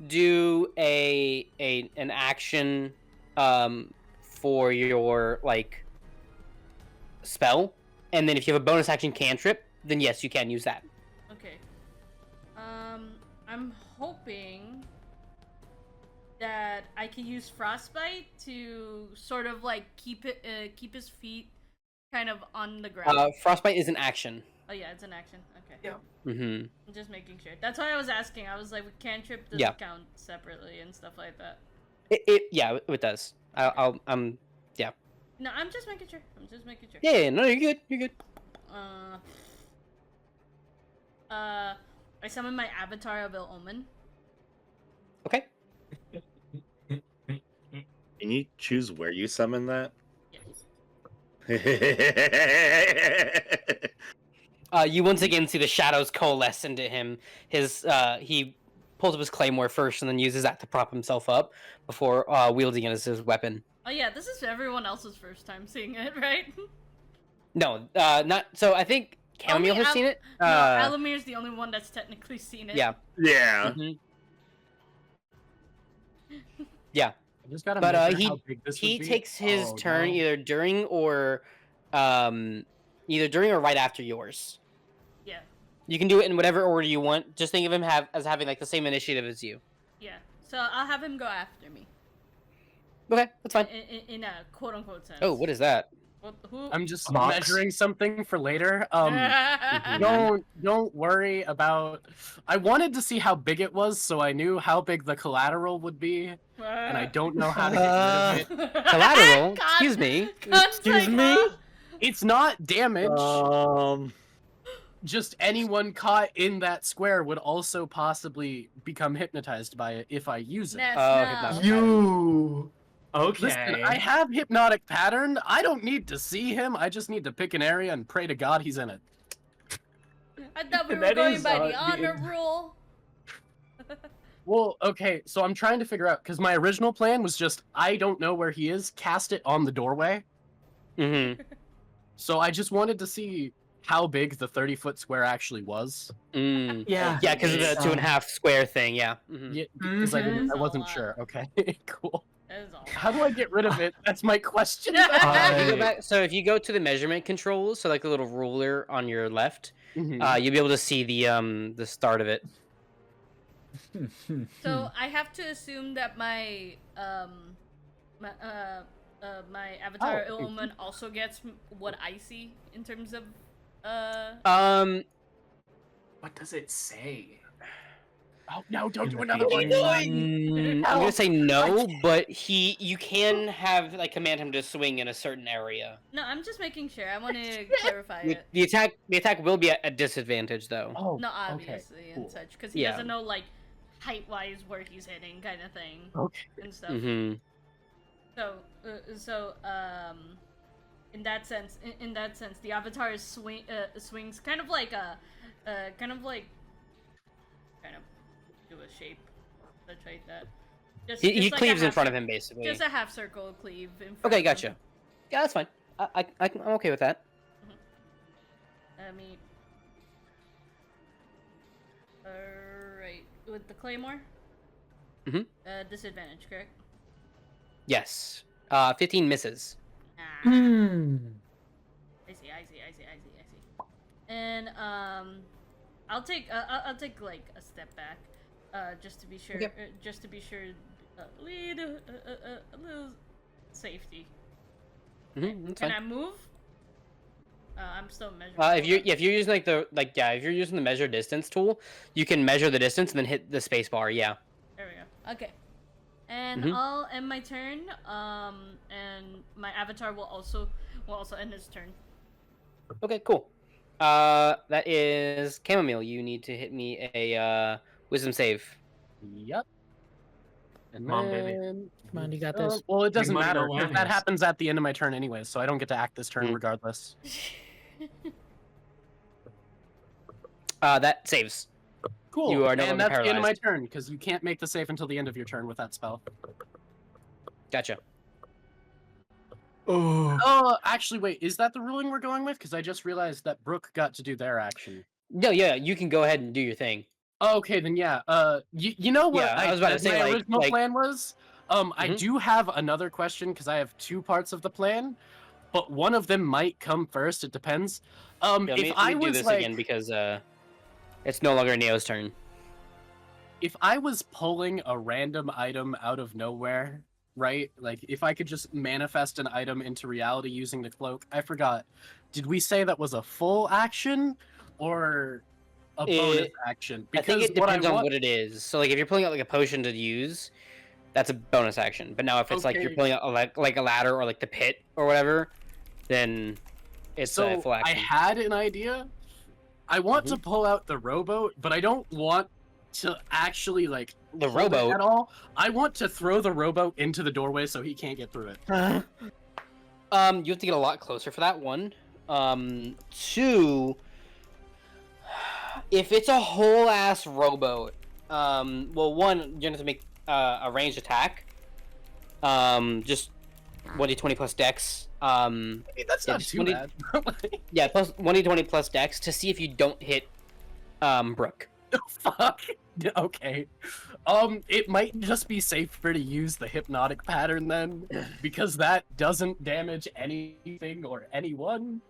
[SPEAKER 1] do an action, for your like spell, and then if you have a bonus action cantrip, then yes, you can use that.
[SPEAKER 2] Okay. I'm hoping that I can use frostbite to sort of like keep his feet kind of on the ground.
[SPEAKER 1] Frostbite is an action.
[SPEAKER 2] Oh yeah, it's an action. Okay.
[SPEAKER 5] Yeah.
[SPEAKER 1] Mm-hmm.
[SPEAKER 2] I'm just making sure. That's why I was asking. I was like, with cantrip does
[SPEAKER 1] Yeah.
[SPEAKER 2] it count separately and stuff like that.
[SPEAKER 1] Yeah, it does. Yeah.
[SPEAKER 2] No, I'm just making sure.
[SPEAKER 1] Yeah, no, you're good. You're good.
[SPEAKER 2] I summon my avatar of Owllmere.
[SPEAKER 1] Okay.
[SPEAKER 4] Can you choose where you summon that?
[SPEAKER 2] Yes.
[SPEAKER 1] You once again see the shadows coalesce into him. He pulls up his claymore first and then uses that to prop himself up before wielding it as his weapon.
[SPEAKER 2] Oh yeah, this is everyone else's first time seeing it, right?
[SPEAKER 1] No, not so. I think Chammomile
[SPEAKER 2] Only
[SPEAKER 1] has seen it.
[SPEAKER 2] No, Allomere's the only one that's technically seen it.
[SPEAKER 1] Yeah.
[SPEAKER 4] Yeah.
[SPEAKER 1] Mhm. Yeah.
[SPEAKER 3] I just gotta
[SPEAKER 1] But,
[SPEAKER 3] measure
[SPEAKER 1] he-
[SPEAKER 3] how big this
[SPEAKER 1] He
[SPEAKER 3] would be.
[SPEAKER 1] takes his
[SPEAKER 3] Oh,
[SPEAKER 1] turn
[SPEAKER 3] no.
[SPEAKER 1] either during or right after yours.
[SPEAKER 2] Yeah.
[SPEAKER 1] You can do it in whatever order you want. Just think of him as having like the same initiative as you.
[SPEAKER 2] Yeah. So I'll have him go after me.
[SPEAKER 1] Okay, that's fine.
[SPEAKER 2] In a quote unquote sense.
[SPEAKER 1] Oh, what is that?
[SPEAKER 2] Who?
[SPEAKER 3] I'm just
[SPEAKER 5] A box?
[SPEAKER 3] measuring something for later. Don't worry about. I wanted to see how big it was, so I knew how big the collateral would be, and I don't know how to get rid of it.
[SPEAKER 1] Collateral? Excuse me.
[SPEAKER 6] Excuse me?
[SPEAKER 3] It's not damage. Just anyone caught in that square would also possibly become hypnotized by it if I use it.
[SPEAKER 1] hypnotic.
[SPEAKER 5] You. Okay.
[SPEAKER 3] Listen, I have hypnotic pattern. I don't need to see him. I just need to pick an area and pray to God he's in it.
[SPEAKER 2] I thought we were
[SPEAKER 5] That
[SPEAKER 2] going
[SPEAKER 5] is,
[SPEAKER 2] by the
[SPEAKER 5] uh,
[SPEAKER 2] honor
[SPEAKER 5] the-
[SPEAKER 2] rule.
[SPEAKER 3] Well, okay, so I'm trying to figure out because my original plan was just I don't know where he is. Cast it on the doorway.
[SPEAKER 1] Mm-hmm.
[SPEAKER 3] So I just wanted to see how big the 30-foot square actually was.
[SPEAKER 1] Mm.
[SPEAKER 5] Yeah.
[SPEAKER 1] Yeah, because of the
[SPEAKER 5] it's,
[SPEAKER 1] 2.5 square thing. Yeah. Mhm.
[SPEAKER 3] Yeah, because
[SPEAKER 2] That is
[SPEAKER 3] I
[SPEAKER 2] a
[SPEAKER 3] wasn't
[SPEAKER 2] lot.
[SPEAKER 3] sure. Okay, cool.
[SPEAKER 2] That is all.
[SPEAKER 3] How do I get rid of it? That's my question.
[SPEAKER 1] If you go
[SPEAKER 5] I-
[SPEAKER 1] back, so if you go to the measurement controls, so like the little ruler on your left,
[SPEAKER 3] Mhm.
[SPEAKER 1] you'll be able to see the start of it.
[SPEAKER 2] So I have to assume that my my avatar
[SPEAKER 3] Oh,
[SPEAKER 2] Owllmere also gets what I see in terms of
[SPEAKER 5] What does it say?
[SPEAKER 3] Oh no! Don't do
[SPEAKER 5] In
[SPEAKER 3] another
[SPEAKER 5] the
[SPEAKER 3] one.
[SPEAKER 1] I'm gonna say no, but you can have like command him to swing in a certain area.
[SPEAKER 2] No, I'm just making sure. I want to clarify it.
[SPEAKER 1] The attack will be at a disadvantage though.
[SPEAKER 3] Oh,
[SPEAKER 2] No,
[SPEAKER 3] okay,
[SPEAKER 2] obviously and
[SPEAKER 3] cool.
[SPEAKER 2] such, because he
[SPEAKER 1] Yeah.
[SPEAKER 2] doesn't know like height-wise where he's hitting, kind of thing,
[SPEAKER 3] Okay.
[SPEAKER 2] and stuff.
[SPEAKER 1] Mm-hmm.
[SPEAKER 2] So in that sense, the avatar is swings kind of like do a shape, such like that.
[SPEAKER 1] He
[SPEAKER 2] like a
[SPEAKER 1] cleaves in
[SPEAKER 2] half
[SPEAKER 1] front of him basically.
[SPEAKER 2] Just a half circle cleave. In front
[SPEAKER 1] Okay,
[SPEAKER 2] of him.
[SPEAKER 1] gotcha. Yeah, that's fine. I'm okay with that.
[SPEAKER 2] I mean, alright, with the claymore.
[SPEAKER 1] Mhm.
[SPEAKER 2] Disadvantage, correct?
[SPEAKER 1] Yes. 15 misses.
[SPEAKER 2] Ah.
[SPEAKER 5] Hmm.
[SPEAKER 2] I see. And I'll take like a step back, just to be sure.
[SPEAKER 1] Okay.
[SPEAKER 2] Just to be sure, lead a little safety.
[SPEAKER 1] Mm-hmm, that's
[SPEAKER 2] Can
[SPEAKER 1] fine.
[SPEAKER 2] I move? I'm still measuring.
[SPEAKER 1] If you're using if you're using the measure distance tool, you can measure the distance and then hit the space bar. Yeah.
[SPEAKER 2] There we go. Okay. And
[SPEAKER 1] Mhm.
[SPEAKER 2] I'll end my turn. And my avatar will also end his turn.
[SPEAKER 1] Okay, cool. That is Chammomile. You need to hit me a wisdom save.
[SPEAKER 3] Yep. And
[SPEAKER 5] Come on, baby.
[SPEAKER 3] then-
[SPEAKER 6] Come on, you got this.
[SPEAKER 3] Well, it doesn't
[SPEAKER 5] money, no
[SPEAKER 3] matter because that
[SPEAKER 5] whammies.
[SPEAKER 3] happens at the end of my turn anyway, so I don't get to act this turn
[SPEAKER 1] Mhm.
[SPEAKER 3] regardless.
[SPEAKER 1] That saves.
[SPEAKER 3] Cool.
[SPEAKER 1] You are no
[SPEAKER 3] and
[SPEAKER 1] longer
[SPEAKER 3] that's the end of my
[SPEAKER 1] paralyzed.
[SPEAKER 3] turn because you can't make the save until the end of your turn with that spell.
[SPEAKER 1] Gotcha.
[SPEAKER 5] Oh.
[SPEAKER 3] Oh, actually, wait. Is that the ruling we're going with? Because I just realized that Brook got to do their action.
[SPEAKER 1] No, yeah, you can go ahead and do your thing.
[SPEAKER 3] Oh, okay, then yeah. You know what?
[SPEAKER 1] Yeah, I was about to say,
[SPEAKER 3] my
[SPEAKER 1] like-
[SPEAKER 3] original
[SPEAKER 1] like-
[SPEAKER 3] plan was. I
[SPEAKER 1] Mhm.
[SPEAKER 3] do have another question because I have two parts of the plan, but one of them might come first. It depends.
[SPEAKER 1] Yeah, let
[SPEAKER 3] If
[SPEAKER 1] me
[SPEAKER 3] I
[SPEAKER 1] do
[SPEAKER 3] was
[SPEAKER 1] this
[SPEAKER 3] like,
[SPEAKER 1] again because it's no longer Neo's turn.
[SPEAKER 3] if I was pulling a random item out of nowhere, right? Like if I could just manifest an item into reality using the cloak. I forgot. Did we say that was a full action or a bonus action?
[SPEAKER 1] I think it
[SPEAKER 3] what
[SPEAKER 1] depends on
[SPEAKER 3] want-
[SPEAKER 1] what it is. So like if you're pulling out like a potion to use, that's a bonus action. But now if it's like you're
[SPEAKER 3] Okay.
[SPEAKER 1] pulling out like a ladder or like the pit or whatever, then it's a
[SPEAKER 3] So
[SPEAKER 1] full
[SPEAKER 3] I
[SPEAKER 1] action.
[SPEAKER 3] had an idea. I want to pull out the rowboat, but I don't want to actually like
[SPEAKER 1] The
[SPEAKER 3] hold it
[SPEAKER 1] rowboat.
[SPEAKER 3] at all. I want to throw the rowboat into the doorway so he can't get through it.
[SPEAKER 6] Uh,
[SPEAKER 1] You have to get a lot closer for that one. Two, if it's a whole ass rowboat, well, one, you're gonna have to make a ranged attack. Just 1d20 plus dex.
[SPEAKER 3] Hey, that's
[SPEAKER 1] Yeah,
[SPEAKER 3] not
[SPEAKER 1] just
[SPEAKER 3] too
[SPEAKER 1] 20
[SPEAKER 3] bad.
[SPEAKER 1] Yeah, plus 1d20 plus dex to see if you don't hit Brook.
[SPEAKER 3] Fuck. Okay. It might just be safer to use the hypnotic pattern then, because that doesn't damage anything or anyone.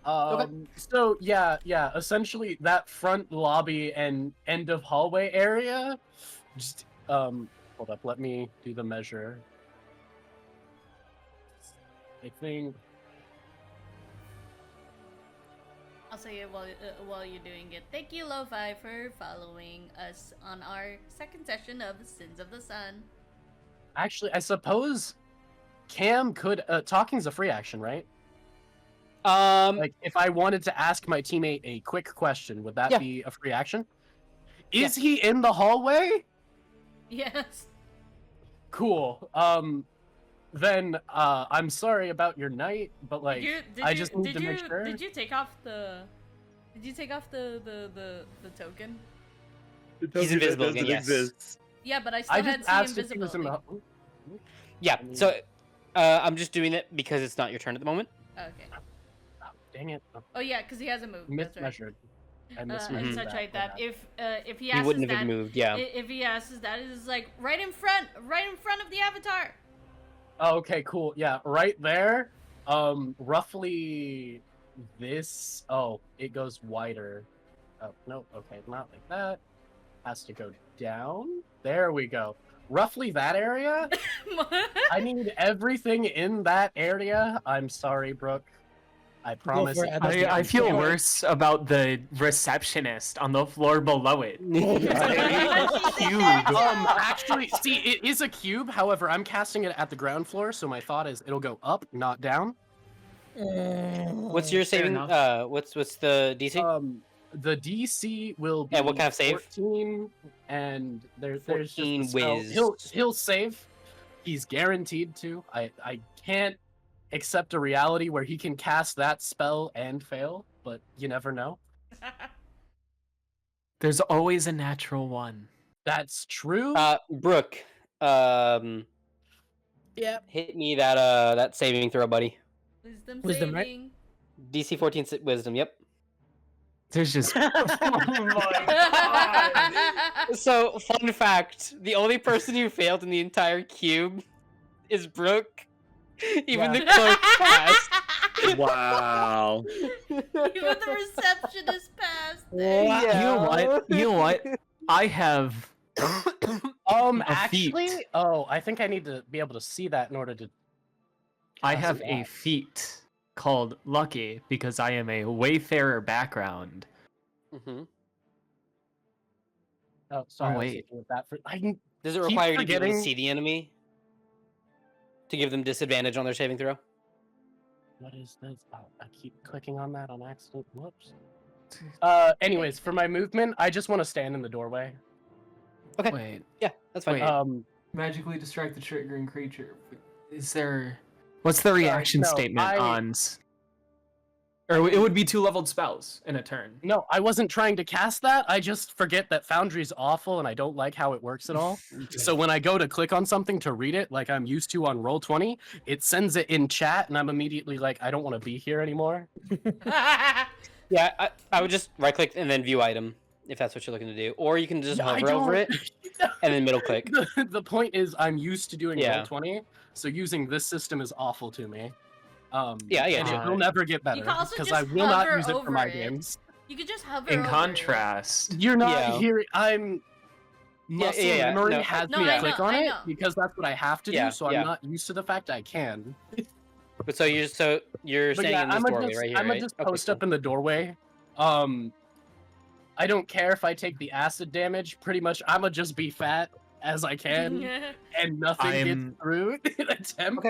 [SPEAKER 3] So yeah. Essentially, that front lobby and end of hallway area. Just hold up. Let me do the measure. I think.
[SPEAKER 2] I'll say it while you're doing it. Thank you, Lo-Fi, for following us on our second session of Sins of the Sun.
[SPEAKER 3] Actually, I suppose Cam could. Talking's a free action, right? Like, if I wanted to ask my teammate a quick question, would that
[SPEAKER 1] Yeah.
[SPEAKER 3] be a free action? Is he in the hallway?
[SPEAKER 2] Yes.
[SPEAKER 3] Cool. Then I'm sorry about your night, but like, I just need to make sure.
[SPEAKER 2] Did you take off the? Did you take off the token?
[SPEAKER 1] He's invisible again, yes.
[SPEAKER 4] Exists.
[SPEAKER 2] Yeah, but I still
[SPEAKER 3] I
[SPEAKER 2] had
[SPEAKER 3] just
[SPEAKER 2] see
[SPEAKER 3] asked if he was
[SPEAKER 2] invisibility.
[SPEAKER 3] in the.
[SPEAKER 1] Yeah, so I'm just doing it because it's not your turn at the moment.
[SPEAKER 2] Okay.
[SPEAKER 3] Oh, dang it!
[SPEAKER 2] Oh yeah, because he hasn't moved. That's right.
[SPEAKER 3] Mismeasured. I
[SPEAKER 2] And
[SPEAKER 3] mismeasured
[SPEAKER 2] such like that. If he
[SPEAKER 1] He
[SPEAKER 2] asks
[SPEAKER 1] wouldn't
[SPEAKER 2] his
[SPEAKER 1] have
[SPEAKER 2] dad,
[SPEAKER 1] moved. Yeah.
[SPEAKER 2] if he asks his dad, it's like right in front of the avatar.
[SPEAKER 3] Oh, okay, cool. Yeah, right there. Roughly this. Oh, it goes wider. Oh no. Okay, not like that. Has to go down. There we go. Roughly that area. I need everything in that area. I'm sorry, Brooke. I promise.
[SPEAKER 6] for
[SPEAKER 3] it
[SPEAKER 6] it,
[SPEAKER 3] has
[SPEAKER 6] Adam.
[SPEAKER 3] to
[SPEAKER 5] I
[SPEAKER 3] be
[SPEAKER 5] feel
[SPEAKER 3] clear.
[SPEAKER 5] worse about the receptionist on the floor below it.
[SPEAKER 2] Huge.
[SPEAKER 3] Actually, see, it is a cube. However, I'm casting it at the ground floor, so my thought is it'll go up, not down.
[SPEAKER 1] What's your
[SPEAKER 5] Fair
[SPEAKER 1] saving?
[SPEAKER 5] enough.
[SPEAKER 1] What's the DC?
[SPEAKER 3] The DC will be
[SPEAKER 1] And what kind of save?
[SPEAKER 3] 14, and there's just
[SPEAKER 1] 14
[SPEAKER 3] the spell.
[SPEAKER 1] whiz.
[SPEAKER 3] He'll save. He's guaranteed to. I can't accept a reality where he can cast that spell and fail, but you never know.
[SPEAKER 5] There's always a natural one.
[SPEAKER 3] That's true.
[SPEAKER 1] Brooke.
[SPEAKER 6] Yeah.
[SPEAKER 1] Hit me that that saving throw, buddy.
[SPEAKER 6] Wisdom, right?
[SPEAKER 2] saving.
[SPEAKER 1] DC 14 wisdom. Yep.
[SPEAKER 5] There's just
[SPEAKER 1] So, fun fact: the only person who failed in the entire cube is Brooke. Even the clerk passed.
[SPEAKER 4] Wow.
[SPEAKER 2] Even the receptionist passed. There.
[SPEAKER 5] You know what? I have
[SPEAKER 3] Actually,
[SPEAKER 5] feat.
[SPEAKER 3] I think I need to be able to see that in order to.
[SPEAKER 5] I
[SPEAKER 3] cast
[SPEAKER 5] have a
[SPEAKER 3] that.
[SPEAKER 5] feat called Lucky because I am a Wayfarer background.
[SPEAKER 1] Mm-hmm.
[SPEAKER 3] Oh, sorry. I was
[SPEAKER 5] wait.
[SPEAKER 3] thinking of that for. I can
[SPEAKER 1] Does it
[SPEAKER 3] Keep
[SPEAKER 1] require you to be able to
[SPEAKER 3] forgetting-
[SPEAKER 1] see the enemy to give them disadvantage on their saving throw?
[SPEAKER 3] What is this? Oh, I keep clicking on that on accident. Whoops. Anyways, for my movement, I just want to stand in the doorway.
[SPEAKER 1] Okay.
[SPEAKER 5] Wait,
[SPEAKER 1] Yeah, that's fine.
[SPEAKER 5] Wait. Magically distract the triggering creature. Is there? What's the reaction
[SPEAKER 3] no,
[SPEAKER 5] statement
[SPEAKER 3] I-
[SPEAKER 5] on? Or it would be 2-leveled spells in a turn.
[SPEAKER 3] No, I wasn't trying to cast that. I just forget that Foundry's awful and I don't like how it works at all. So when I go to click on something to read it, like I'm used to on Roll20, it sends it in chat, and I'm immediately like, I don't want to be here anymore.
[SPEAKER 1] Yeah, I would just right click and then view item if that's what you're looking to do, or you can just
[SPEAKER 3] Yeah, I
[SPEAKER 1] hover over it
[SPEAKER 3] don't-
[SPEAKER 1] and then middle click.
[SPEAKER 3] The point is, I'm used to doing
[SPEAKER 1] Yeah.
[SPEAKER 3] Roll20, so using this system is awful to me.
[SPEAKER 1] Yeah, I get
[SPEAKER 3] and
[SPEAKER 1] you.
[SPEAKER 3] it will never get better
[SPEAKER 2] can also
[SPEAKER 3] because
[SPEAKER 2] just
[SPEAKER 3] I will not
[SPEAKER 2] hover
[SPEAKER 3] use it for
[SPEAKER 2] over
[SPEAKER 3] my
[SPEAKER 2] it.
[SPEAKER 3] games.
[SPEAKER 2] You could just hover.
[SPEAKER 5] In
[SPEAKER 2] over
[SPEAKER 5] contrast,
[SPEAKER 3] You're not
[SPEAKER 1] Yeah.
[SPEAKER 3] hearing. I'm muscle
[SPEAKER 1] yeah,
[SPEAKER 3] memory
[SPEAKER 1] no,
[SPEAKER 3] has
[SPEAKER 2] No,
[SPEAKER 3] me
[SPEAKER 2] I
[SPEAKER 3] click
[SPEAKER 2] know,
[SPEAKER 3] on
[SPEAKER 2] I
[SPEAKER 3] it
[SPEAKER 2] know.
[SPEAKER 3] because that's what I have to
[SPEAKER 1] Yeah,
[SPEAKER 3] do. So
[SPEAKER 1] yeah.
[SPEAKER 3] I'm not used to the fact I can.
[SPEAKER 1] But so you're
[SPEAKER 3] But
[SPEAKER 1] standing
[SPEAKER 3] yeah,
[SPEAKER 1] in this
[SPEAKER 3] I'm
[SPEAKER 1] doorway
[SPEAKER 3] just,
[SPEAKER 1] right here,
[SPEAKER 3] I'm
[SPEAKER 1] right?
[SPEAKER 3] just
[SPEAKER 1] Okay,
[SPEAKER 3] post
[SPEAKER 1] cool.
[SPEAKER 3] up in the doorway. I don't care if I take the acid damage. Pretty much, I'ma just be fat as I can,
[SPEAKER 2] it.
[SPEAKER 3] and nothing
[SPEAKER 5] I'm-
[SPEAKER 3] gets through an attempt.
[SPEAKER 1] Okay.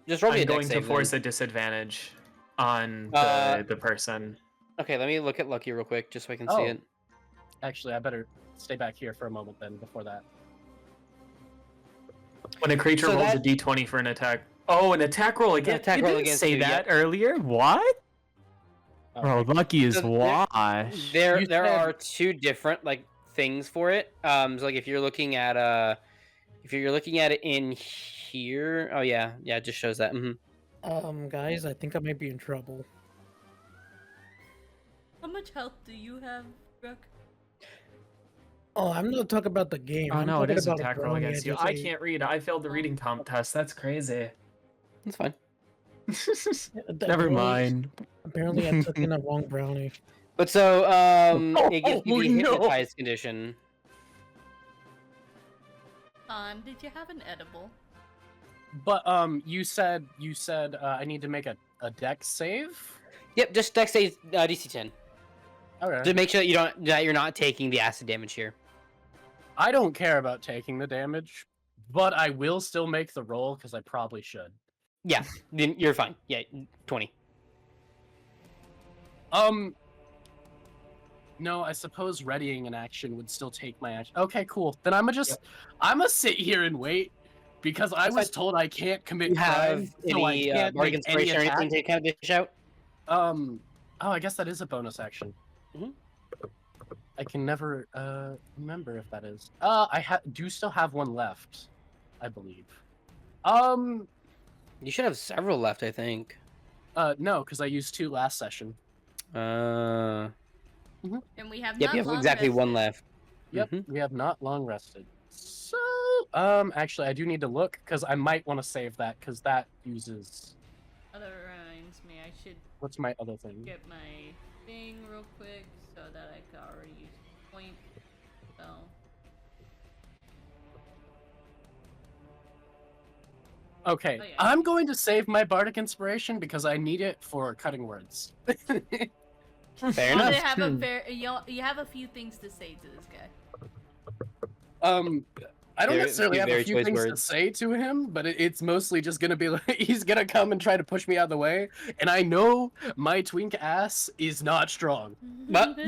[SPEAKER 1] Just roll me a
[SPEAKER 5] I'm
[SPEAKER 1] dex
[SPEAKER 5] going to
[SPEAKER 1] save,
[SPEAKER 5] force
[SPEAKER 1] then.
[SPEAKER 5] a disadvantage on the person.
[SPEAKER 1] Okay, let me look at Lucky real quick just so I can see
[SPEAKER 3] Oh.
[SPEAKER 1] it.
[SPEAKER 3] Actually, I better stay back here for a moment then. Before that,
[SPEAKER 5] When a creature
[SPEAKER 1] So
[SPEAKER 5] rolls
[SPEAKER 1] that-
[SPEAKER 5] a d20 for an attack. Oh, an attack roll again.
[SPEAKER 1] attack
[SPEAKER 5] You
[SPEAKER 1] roll
[SPEAKER 5] didn't
[SPEAKER 1] against
[SPEAKER 5] say
[SPEAKER 1] you,
[SPEAKER 5] that
[SPEAKER 1] yep.
[SPEAKER 5] earlier. What? Bro, Lucky is
[SPEAKER 1] So there-
[SPEAKER 5] wash.
[SPEAKER 1] There
[SPEAKER 3] You
[SPEAKER 1] there
[SPEAKER 3] said-
[SPEAKER 1] are two different things for it. So like if you're looking at it in here, oh yeah, it just shows that.
[SPEAKER 6] Guys, I think I might be in trouble.
[SPEAKER 2] How much health do you have, Brooke?
[SPEAKER 6] Oh, I'm not talking about the game.
[SPEAKER 5] Oh
[SPEAKER 6] I'm
[SPEAKER 5] no, it
[SPEAKER 6] talking
[SPEAKER 5] is an
[SPEAKER 6] about a
[SPEAKER 5] attack roll
[SPEAKER 6] brownie
[SPEAKER 5] against you.
[SPEAKER 6] just
[SPEAKER 5] I
[SPEAKER 6] ate.
[SPEAKER 5] can't read. I failed the reading test. That's crazy.
[SPEAKER 1] That's fine.
[SPEAKER 5] Never mind.
[SPEAKER 6] Apparently, I took in a wrong brownie.
[SPEAKER 1] But so it gives you the
[SPEAKER 3] no.
[SPEAKER 1] hypnotized condition.
[SPEAKER 2] Did you have an edible?
[SPEAKER 3] but you said I need to make a dex save.
[SPEAKER 1] Yep, just dex save DC 10
[SPEAKER 3] Okay.
[SPEAKER 1] to make sure that you're not taking the acid damage here.
[SPEAKER 3] I don't care about taking the damage, but I will still make the roll because I probably should.
[SPEAKER 1] Yeah, then you're fine. Yeah, 20.
[SPEAKER 3] No, I suppose readying an action would still take my action. Okay, cool. Then I'ma sit here and wait because I was told I can't commit
[SPEAKER 1] You have
[SPEAKER 3] crime, so I
[SPEAKER 1] any
[SPEAKER 3] can't
[SPEAKER 1] bardic
[SPEAKER 3] make any
[SPEAKER 1] inspiration or
[SPEAKER 3] attack.
[SPEAKER 1] anything to kind of dish out?
[SPEAKER 3] Oh, I guess that is a bonus action.
[SPEAKER 1] Mhm.
[SPEAKER 3] I can never remember if that is. Do still have one left, I believe.
[SPEAKER 1] You should have several left, I think.
[SPEAKER 3] No, because I used 2 last session.
[SPEAKER 2] And we have
[SPEAKER 1] Yep,
[SPEAKER 2] not
[SPEAKER 1] you have
[SPEAKER 2] long
[SPEAKER 1] exactly one
[SPEAKER 2] rested.
[SPEAKER 1] left.
[SPEAKER 3] Yep,
[SPEAKER 1] Mhm.
[SPEAKER 3] we have not long rested. So, actually, I do need to look because I might want to save that because that uses.
[SPEAKER 2] Other reminds me, I should
[SPEAKER 3] What's my other thing?
[SPEAKER 2] get my thing real quick so that I can already use point. So.
[SPEAKER 3] Okay,
[SPEAKER 2] Oh, yeah.
[SPEAKER 3] I'm going to save my bardic inspiration because I need it for cutting words.
[SPEAKER 1] Fair
[SPEAKER 2] You
[SPEAKER 1] enough.
[SPEAKER 2] have you have a few things to say to this guy.
[SPEAKER 3] I don't
[SPEAKER 1] Very-
[SPEAKER 3] necessarily have a
[SPEAKER 1] very
[SPEAKER 3] few
[SPEAKER 1] choice
[SPEAKER 3] things to
[SPEAKER 1] words.
[SPEAKER 3] say to him, but it's mostly just gonna be like he's gonna come and try to push me out of the way, and I know my twink ass is not strong.
[SPEAKER 1] But-
[SPEAKER 6] I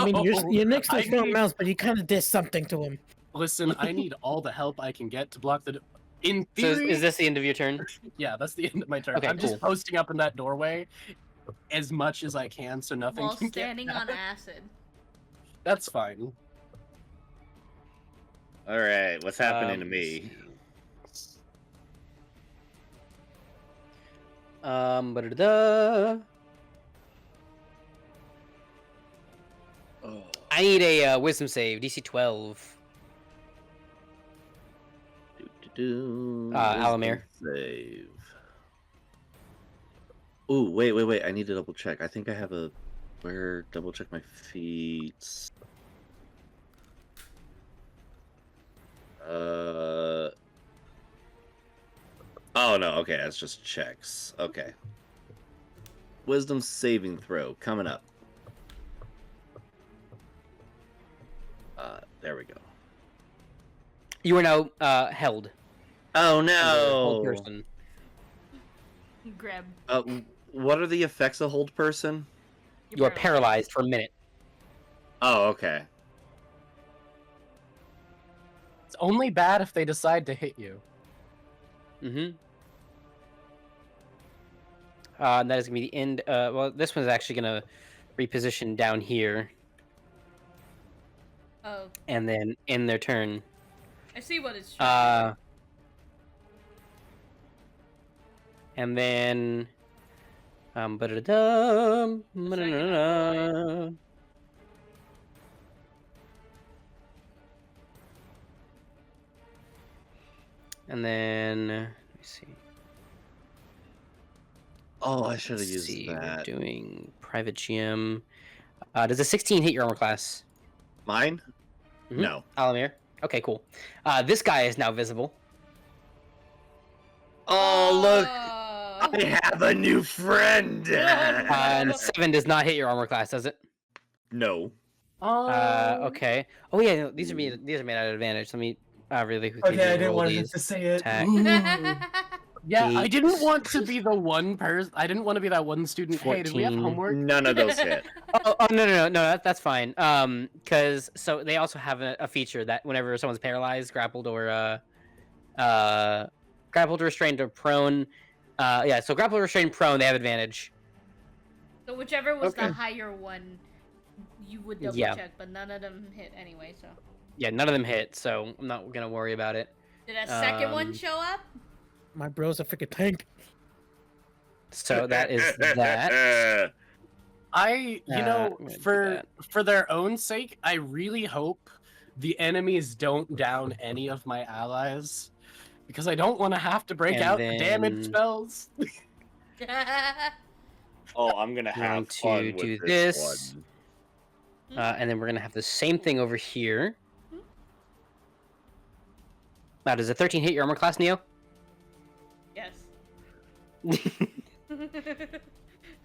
[SPEAKER 6] mean, you're next to
[SPEAKER 3] I
[SPEAKER 6] a strong
[SPEAKER 3] need-
[SPEAKER 6] mouse, but you kind of did something to him.
[SPEAKER 3] Listen, I need all the help I can get to block the. In
[SPEAKER 1] So
[SPEAKER 3] theory,
[SPEAKER 1] is this the end of your turn?
[SPEAKER 3] yeah, that's the end of my turn.
[SPEAKER 1] Okay,
[SPEAKER 3] I'm just
[SPEAKER 1] cool.
[SPEAKER 3] posting up in that doorway as much as I can, so nothing
[SPEAKER 2] While
[SPEAKER 3] can
[SPEAKER 2] standing
[SPEAKER 3] get.
[SPEAKER 2] on acid.
[SPEAKER 3] That's fine.
[SPEAKER 4] All right, what's happening to
[SPEAKER 1] let's
[SPEAKER 4] me?
[SPEAKER 1] see. Ba-da-da.
[SPEAKER 4] Oh.
[SPEAKER 1] I need a wisdom save, DC 12. Allomere.
[SPEAKER 4] Save. Ooh, wait. I need to double check. I think I have a. Double check my feats. Oh no, okay, that's just checks. Okay. Wisdom saving throw coming up. There we go.
[SPEAKER 1] You are now held.
[SPEAKER 4] Oh
[SPEAKER 1] Under hold
[SPEAKER 4] no.
[SPEAKER 1] person.
[SPEAKER 2] Grab.
[SPEAKER 4] What are the effects of hold person?
[SPEAKER 1] You are paralyzed for a minute.
[SPEAKER 4] Oh, okay.
[SPEAKER 3] It's only bad if they decide to hit you.
[SPEAKER 1] Mm-hmm. And that is gonna be the end. Well, this one's actually gonna reposition down here,
[SPEAKER 2] Oh,
[SPEAKER 1] and then end their turn.
[SPEAKER 2] I see what it's trying to do.
[SPEAKER 1] And then, ba-da-da-dum, ba-da-da-da. And then, let me see.
[SPEAKER 4] Oh, I should have
[SPEAKER 1] Let's
[SPEAKER 4] used
[SPEAKER 1] see, we're
[SPEAKER 4] that.
[SPEAKER 1] doing private GM. Does a 16 hit your armor class?
[SPEAKER 4] Mine?
[SPEAKER 1] Mhm.
[SPEAKER 4] No.
[SPEAKER 1] Allomere? Okay, cool. This guy is now visible.
[SPEAKER 4] Oh, look!
[SPEAKER 2] Oh.
[SPEAKER 4] I have a new friend!
[SPEAKER 1] And 7 does not hit your armor class, does it?
[SPEAKER 4] No.
[SPEAKER 1] Okay. Oh yeah, no, these are made at advantage. Let me really quickly
[SPEAKER 5] Okay, I didn't
[SPEAKER 1] roll
[SPEAKER 5] want
[SPEAKER 1] these.
[SPEAKER 5] to say it.
[SPEAKER 1] Attack.
[SPEAKER 3] Yeah, I
[SPEAKER 1] Eight.
[SPEAKER 3] didn't want to be the one person. I didn't want to be that one student. Hey, did we have
[SPEAKER 1] 14.
[SPEAKER 3] homework?
[SPEAKER 4] None of those hit.
[SPEAKER 1] Oh, no, that's fine. Because so they also have a feature that whenever someone's paralyzed, grappled, or restrained, or prone, yeah. So grappled, restrained, prone, they have advantage.
[SPEAKER 2] So whichever was
[SPEAKER 4] Okay.
[SPEAKER 2] the higher one, you would double
[SPEAKER 1] Yeah.
[SPEAKER 2] check, but none of them hit anyway. So
[SPEAKER 1] Yeah, none of them hit, so I'm not gonna worry about it.
[SPEAKER 2] did a second one
[SPEAKER 1] Um,
[SPEAKER 2] show up?
[SPEAKER 6] My bro's a freaking tank.
[SPEAKER 1] So that is that.
[SPEAKER 3] I'm
[SPEAKER 1] gonna do that.
[SPEAKER 3] for their own sake, I really hope the enemies don't down any of my allies, because I don't want to have to break
[SPEAKER 1] And
[SPEAKER 3] out the damage
[SPEAKER 1] then-
[SPEAKER 3] spells.
[SPEAKER 4] Oh, I'm gonna
[SPEAKER 1] Going
[SPEAKER 4] have
[SPEAKER 1] to
[SPEAKER 4] fun with
[SPEAKER 1] do
[SPEAKER 4] this
[SPEAKER 1] this.
[SPEAKER 4] one.
[SPEAKER 1] And then we're gonna have the same thing over here. Now, does a 13 hit your armor class, Neo?
[SPEAKER 2] Yes.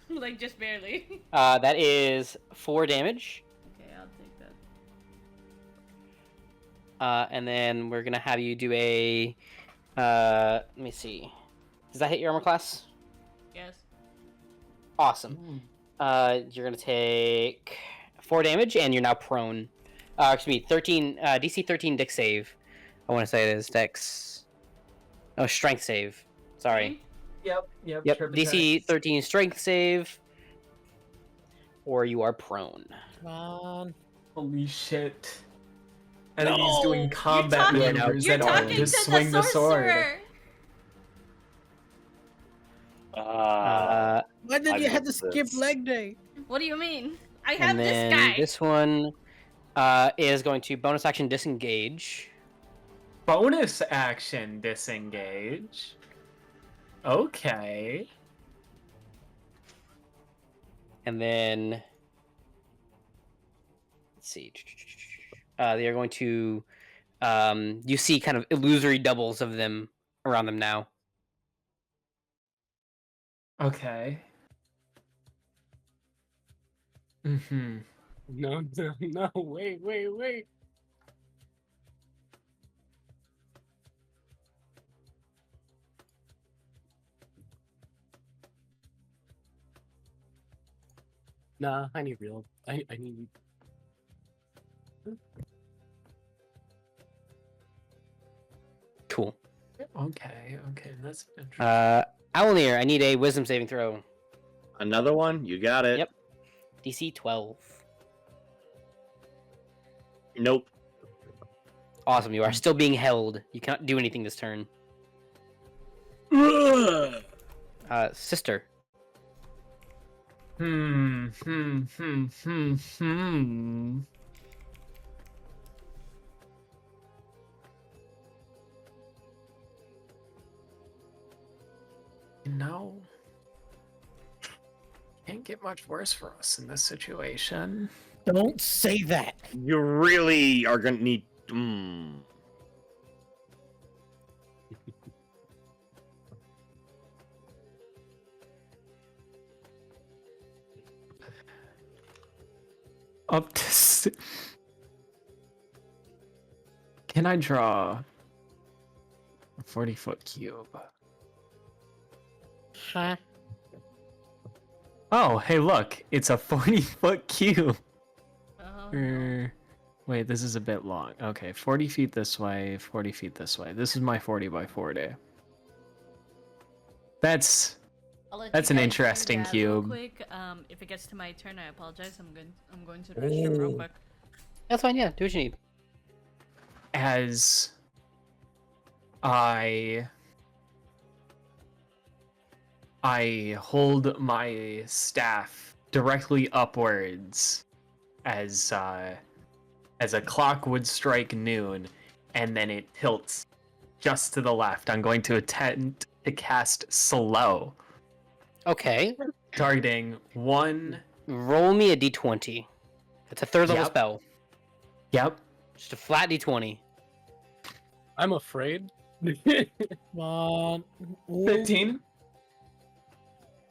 [SPEAKER 2] Like just barely.
[SPEAKER 1] That is 4 damage.
[SPEAKER 2] Okay, I'll take that.
[SPEAKER 1] And then we're gonna have you do a. Let me see. Does that hit your armor class?
[SPEAKER 2] Yes.
[SPEAKER 1] Awesome. You're gonna take 4 damage, and you're now prone. Excuse me, 13 DC 13 Dex save. I want to say it is Dex. Oh, Strength save. Sorry.
[SPEAKER 5] Yep.
[SPEAKER 1] Yep.
[SPEAKER 5] triple
[SPEAKER 1] DC
[SPEAKER 5] attacks.
[SPEAKER 1] 13 Strength save. Or you are prone.
[SPEAKER 6] Come on.
[SPEAKER 5] Holy shit. Enemies doing
[SPEAKER 2] You're
[SPEAKER 5] combat
[SPEAKER 2] talking-
[SPEAKER 5] maneuvers
[SPEAKER 2] You're
[SPEAKER 5] and all
[SPEAKER 2] talking
[SPEAKER 5] just
[SPEAKER 2] to
[SPEAKER 5] swing
[SPEAKER 2] the
[SPEAKER 5] the sword.
[SPEAKER 2] sorcerer.
[SPEAKER 6] Why did
[SPEAKER 4] I
[SPEAKER 6] you have to
[SPEAKER 4] missed
[SPEAKER 6] skip
[SPEAKER 4] this.
[SPEAKER 6] leg day?
[SPEAKER 2] What do you mean? I have
[SPEAKER 1] And
[SPEAKER 2] this
[SPEAKER 1] then
[SPEAKER 2] guy.
[SPEAKER 1] this one is going to bonus action disengage.
[SPEAKER 5] Bonus action disengage. Okay.
[SPEAKER 1] And then let's see. They are going to you see kind of illusory doubles of them around them now.
[SPEAKER 5] Okay. Mm-hmm.
[SPEAKER 3] No, wait. Nah, I need real. I need.
[SPEAKER 1] Cool.
[SPEAKER 5] Okay, that's interesting.
[SPEAKER 1] Owllmere, I need a wisdom saving throw.
[SPEAKER 4] Another one? You got it.
[SPEAKER 1] Yep. DC 12.
[SPEAKER 4] Nope.
[SPEAKER 1] Awesome, you are still being held. You cannot do anything this turn. Sister.
[SPEAKER 5] Hmm. No. Can't get much worse for us in this situation.
[SPEAKER 6] Don't say that.
[SPEAKER 4] You really are gonna need.
[SPEAKER 5] Up to. Can I draw a 40-foot cube?
[SPEAKER 6] Huh?
[SPEAKER 5] Oh, hey, look, it's a 40-foot cube.
[SPEAKER 2] No.
[SPEAKER 5] Wait, this is a bit long. Okay, 40 feet this way, 40 feet this way. This is my 40 by 40. That's
[SPEAKER 2] I'll let
[SPEAKER 5] That's
[SPEAKER 2] you
[SPEAKER 5] an
[SPEAKER 2] guys do
[SPEAKER 5] interesting
[SPEAKER 2] that real
[SPEAKER 5] cube.
[SPEAKER 2] quick. If it gets to my turn, I apologize. I'm going to the restroom real
[SPEAKER 6] Ooh.
[SPEAKER 2] quick.
[SPEAKER 1] That's fine, yeah. Do what you need.
[SPEAKER 5] as I hold my staff directly upwards as a clock would strike noon, and then it tilts just to the left. I'm going to attempt to cast slow,
[SPEAKER 1] Okay.
[SPEAKER 5] targeting one.
[SPEAKER 1] Roll me a d20. It's a third level
[SPEAKER 5] Yep.
[SPEAKER 1] spell.
[SPEAKER 5] Yep.
[SPEAKER 1] Just a flat d20.
[SPEAKER 3] I'm afraid.
[SPEAKER 6] One.
[SPEAKER 5] 15.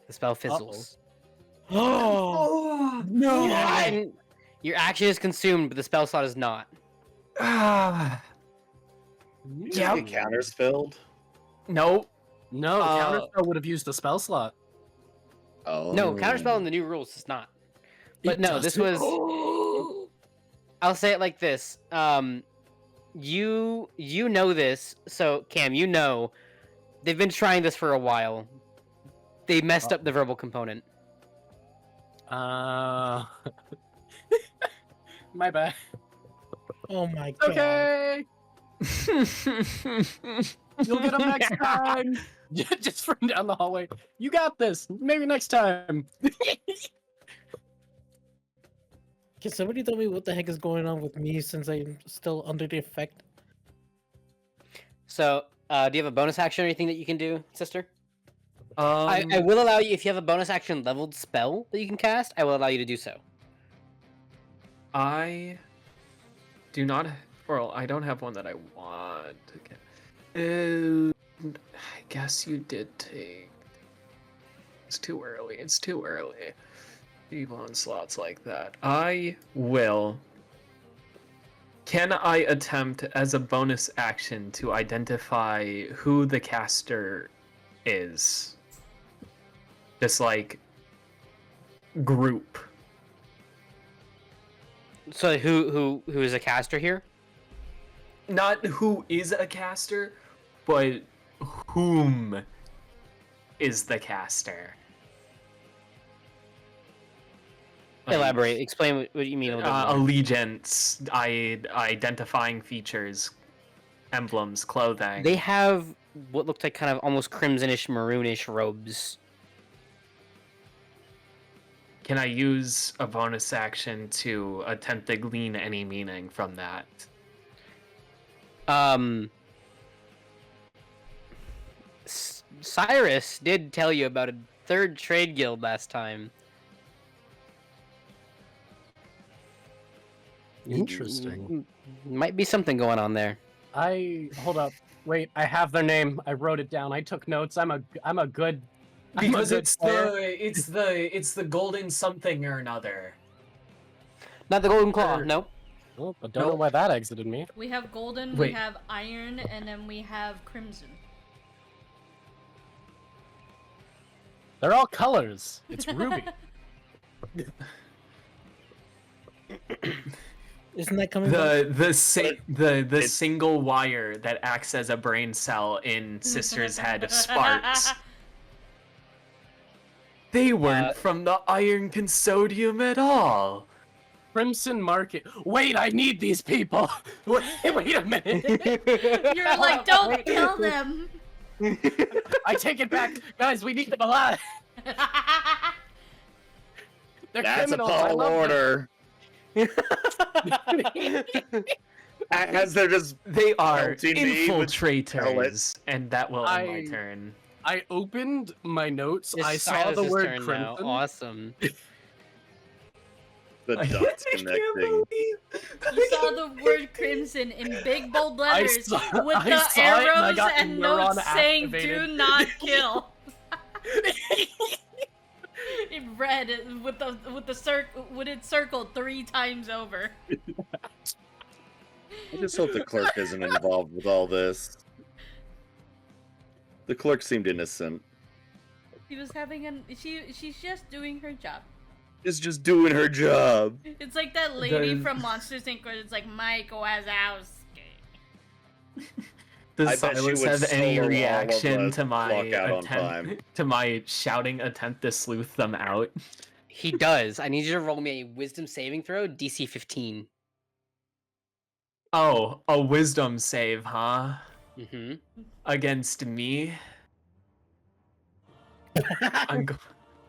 [SPEAKER 1] The spell fizzles.
[SPEAKER 6] Oh
[SPEAKER 5] no!
[SPEAKER 1] Your action is consumed, but the spell slot is not.
[SPEAKER 5] Ah.
[SPEAKER 4] Yep.
[SPEAKER 5] Yep.
[SPEAKER 4] Counters filled.
[SPEAKER 5] Nope.
[SPEAKER 3] No,
[SPEAKER 1] Uh,
[SPEAKER 3] counterspell would have used the spell slot.
[SPEAKER 4] Oh
[SPEAKER 1] No, counterspell in the new rules is not. But no, this was. I'll say it like this. You know this, so Cam, you know, they've been trying this for a while. They messed up the verbal component.
[SPEAKER 3] My bad.
[SPEAKER 6] Oh my god.
[SPEAKER 3] Okay. You'll get them next time. Just from down the hallway. You got this. Maybe next time.
[SPEAKER 6] Can somebody tell me what the heck is going on with me since I'm still under the effect?
[SPEAKER 1] So, do you have a bonus action or anything that you can do, sister? I
[SPEAKER 5] I
[SPEAKER 1] will allow you, if you have a bonus action leveled spell that you can cast, I will allow you to do so.
[SPEAKER 5] do not. Well, I don't have one that I want to get. I guess you did take. It's too early. It's too early. Leave on slots like that. I will. Can I attempt as a bonus action to identify who the caster is? Just like group.
[SPEAKER 1] So who is a caster here?
[SPEAKER 5] Not who is a caster, but whom is the caster.
[SPEAKER 1] Elaborate. Explain what you mean a little bit more.
[SPEAKER 5] Allegiance, identifying features, emblems, clothing.
[SPEAKER 1] They have what looked like kind of almost crimsonish, maroonish robes
[SPEAKER 5] can I use a bonus action to attempt to glean any meaning from that?
[SPEAKER 1] Cyrus did tell you about a third trade guild last time.
[SPEAKER 3] Interesting.
[SPEAKER 1] Might be something going on there.
[SPEAKER 3] Hold up. Wait, I have their name. I wrote it down. I took notes. I'm a good
[SPEAKER 5] Because
[SPEAKER 3] good
[SPEAKER 5] it's
[SPEAKER 3] player.
[SPEAKER 5] the golden something or another.
[SPEAKER 1] Not the Golden Claw,
[SPEAKER 3] Or-
[SPEAKER 1] no.
[SPEAKER 3] Oh, but don't know why that exited me.
[SPEAKER 2] We have golden, we
[SPEAKER 5] Wait.
[SPEAKER 2] have iron, and then we have crimson.
[SPEAKER 3] They're all colors. It's ruby.
[SPEAKER 6] Isn't that coming back?
[SPEAKER 5] The single wire that acts as a brain cell in Sister's head sparks. They weren't from the Iron Consodium at all.
[SPEAKER 3] Crimson Market. Wait, I need these people. Wait a minute.
[SPEAKER 2] You're like, don't kill them!
[SPEAKER 3] I take it back, guys. We need them alive. They're
[SPEAKER 4] That's a
[SPEAKER 3] criminals. I
[SPEAKER 4] tall
[SPEAKER 3] love them.
[SPEAKER 4] order. As they're just
[SPEAKER 5] They are
[SPEAKER 4] Pelting me with
[SPEAKER 5] infiltrators,
[SPEAKER 4] pellets.
[SPEAKER 5] and that will end my turn.
[SPEAKER 3] I opened my notes.
[SPEAKER 1] It's
[SPEAKER 3] I saw
[SPEAKER 1] Silas's
[SPEAKER 3] the word
[SPEAKER 1] turn now.
[SPEAKER 3] crimson.
[SPEAKER 1] Awesome.
[SPEAKER 4] the dots connecting.
[SPEAKER 2] You saw the word crimson in big bold letters
[SPEAKER 3] saw-
[SPEAKER 2] with
[SPEAKER 3] I
[SPEAKER 2] the
[SPEAKER 3] saw it and I
[SPEAKER 2] arrows
[SPEAKER 3] got
[SPEAKER 2] and
[SPEAKER 3] neuron
[SPEAKER 2] notes saying
[SPEAKER 3] activated.
[SPEAKER 2] "Do not kill." In red with it circled 3 times over.
[SPEAKER 4] I just hope the clerk isn't involved with all this. The clerk seemed innocent.
[SPEAKER 2] She was having she's just doing her job.
[SPEAKER 4] Is just doing her job.
[SPEAKER 2] It's like that lady from Monsters Inc. where it's like Mike Wazowski.
[SPEAKER 5] Does
[SPEAKER 4] I bet she
[SPEAKER 5] Silas
[SPEAKER 4] would
[SPEAKER 5] have any
[SPEAKER 4] solo all of
[SPEAKER 5] reaction
[SPEAKER 4] us
[SPEAKER 5] to my
[SPEAKER 4] clock out on time.
[SPEAKER 5] attempt to my shouting attempt to sleuth them out?
[SPEAKER 1] He does. I need you to roll me a wisdom saving throw, DC 15.
[SPEAKER 5] Oh, a wisdom save, huh?
[SPEAKER 1] Mm-hmm.
[SPEAKER 5] Against me? I'm go-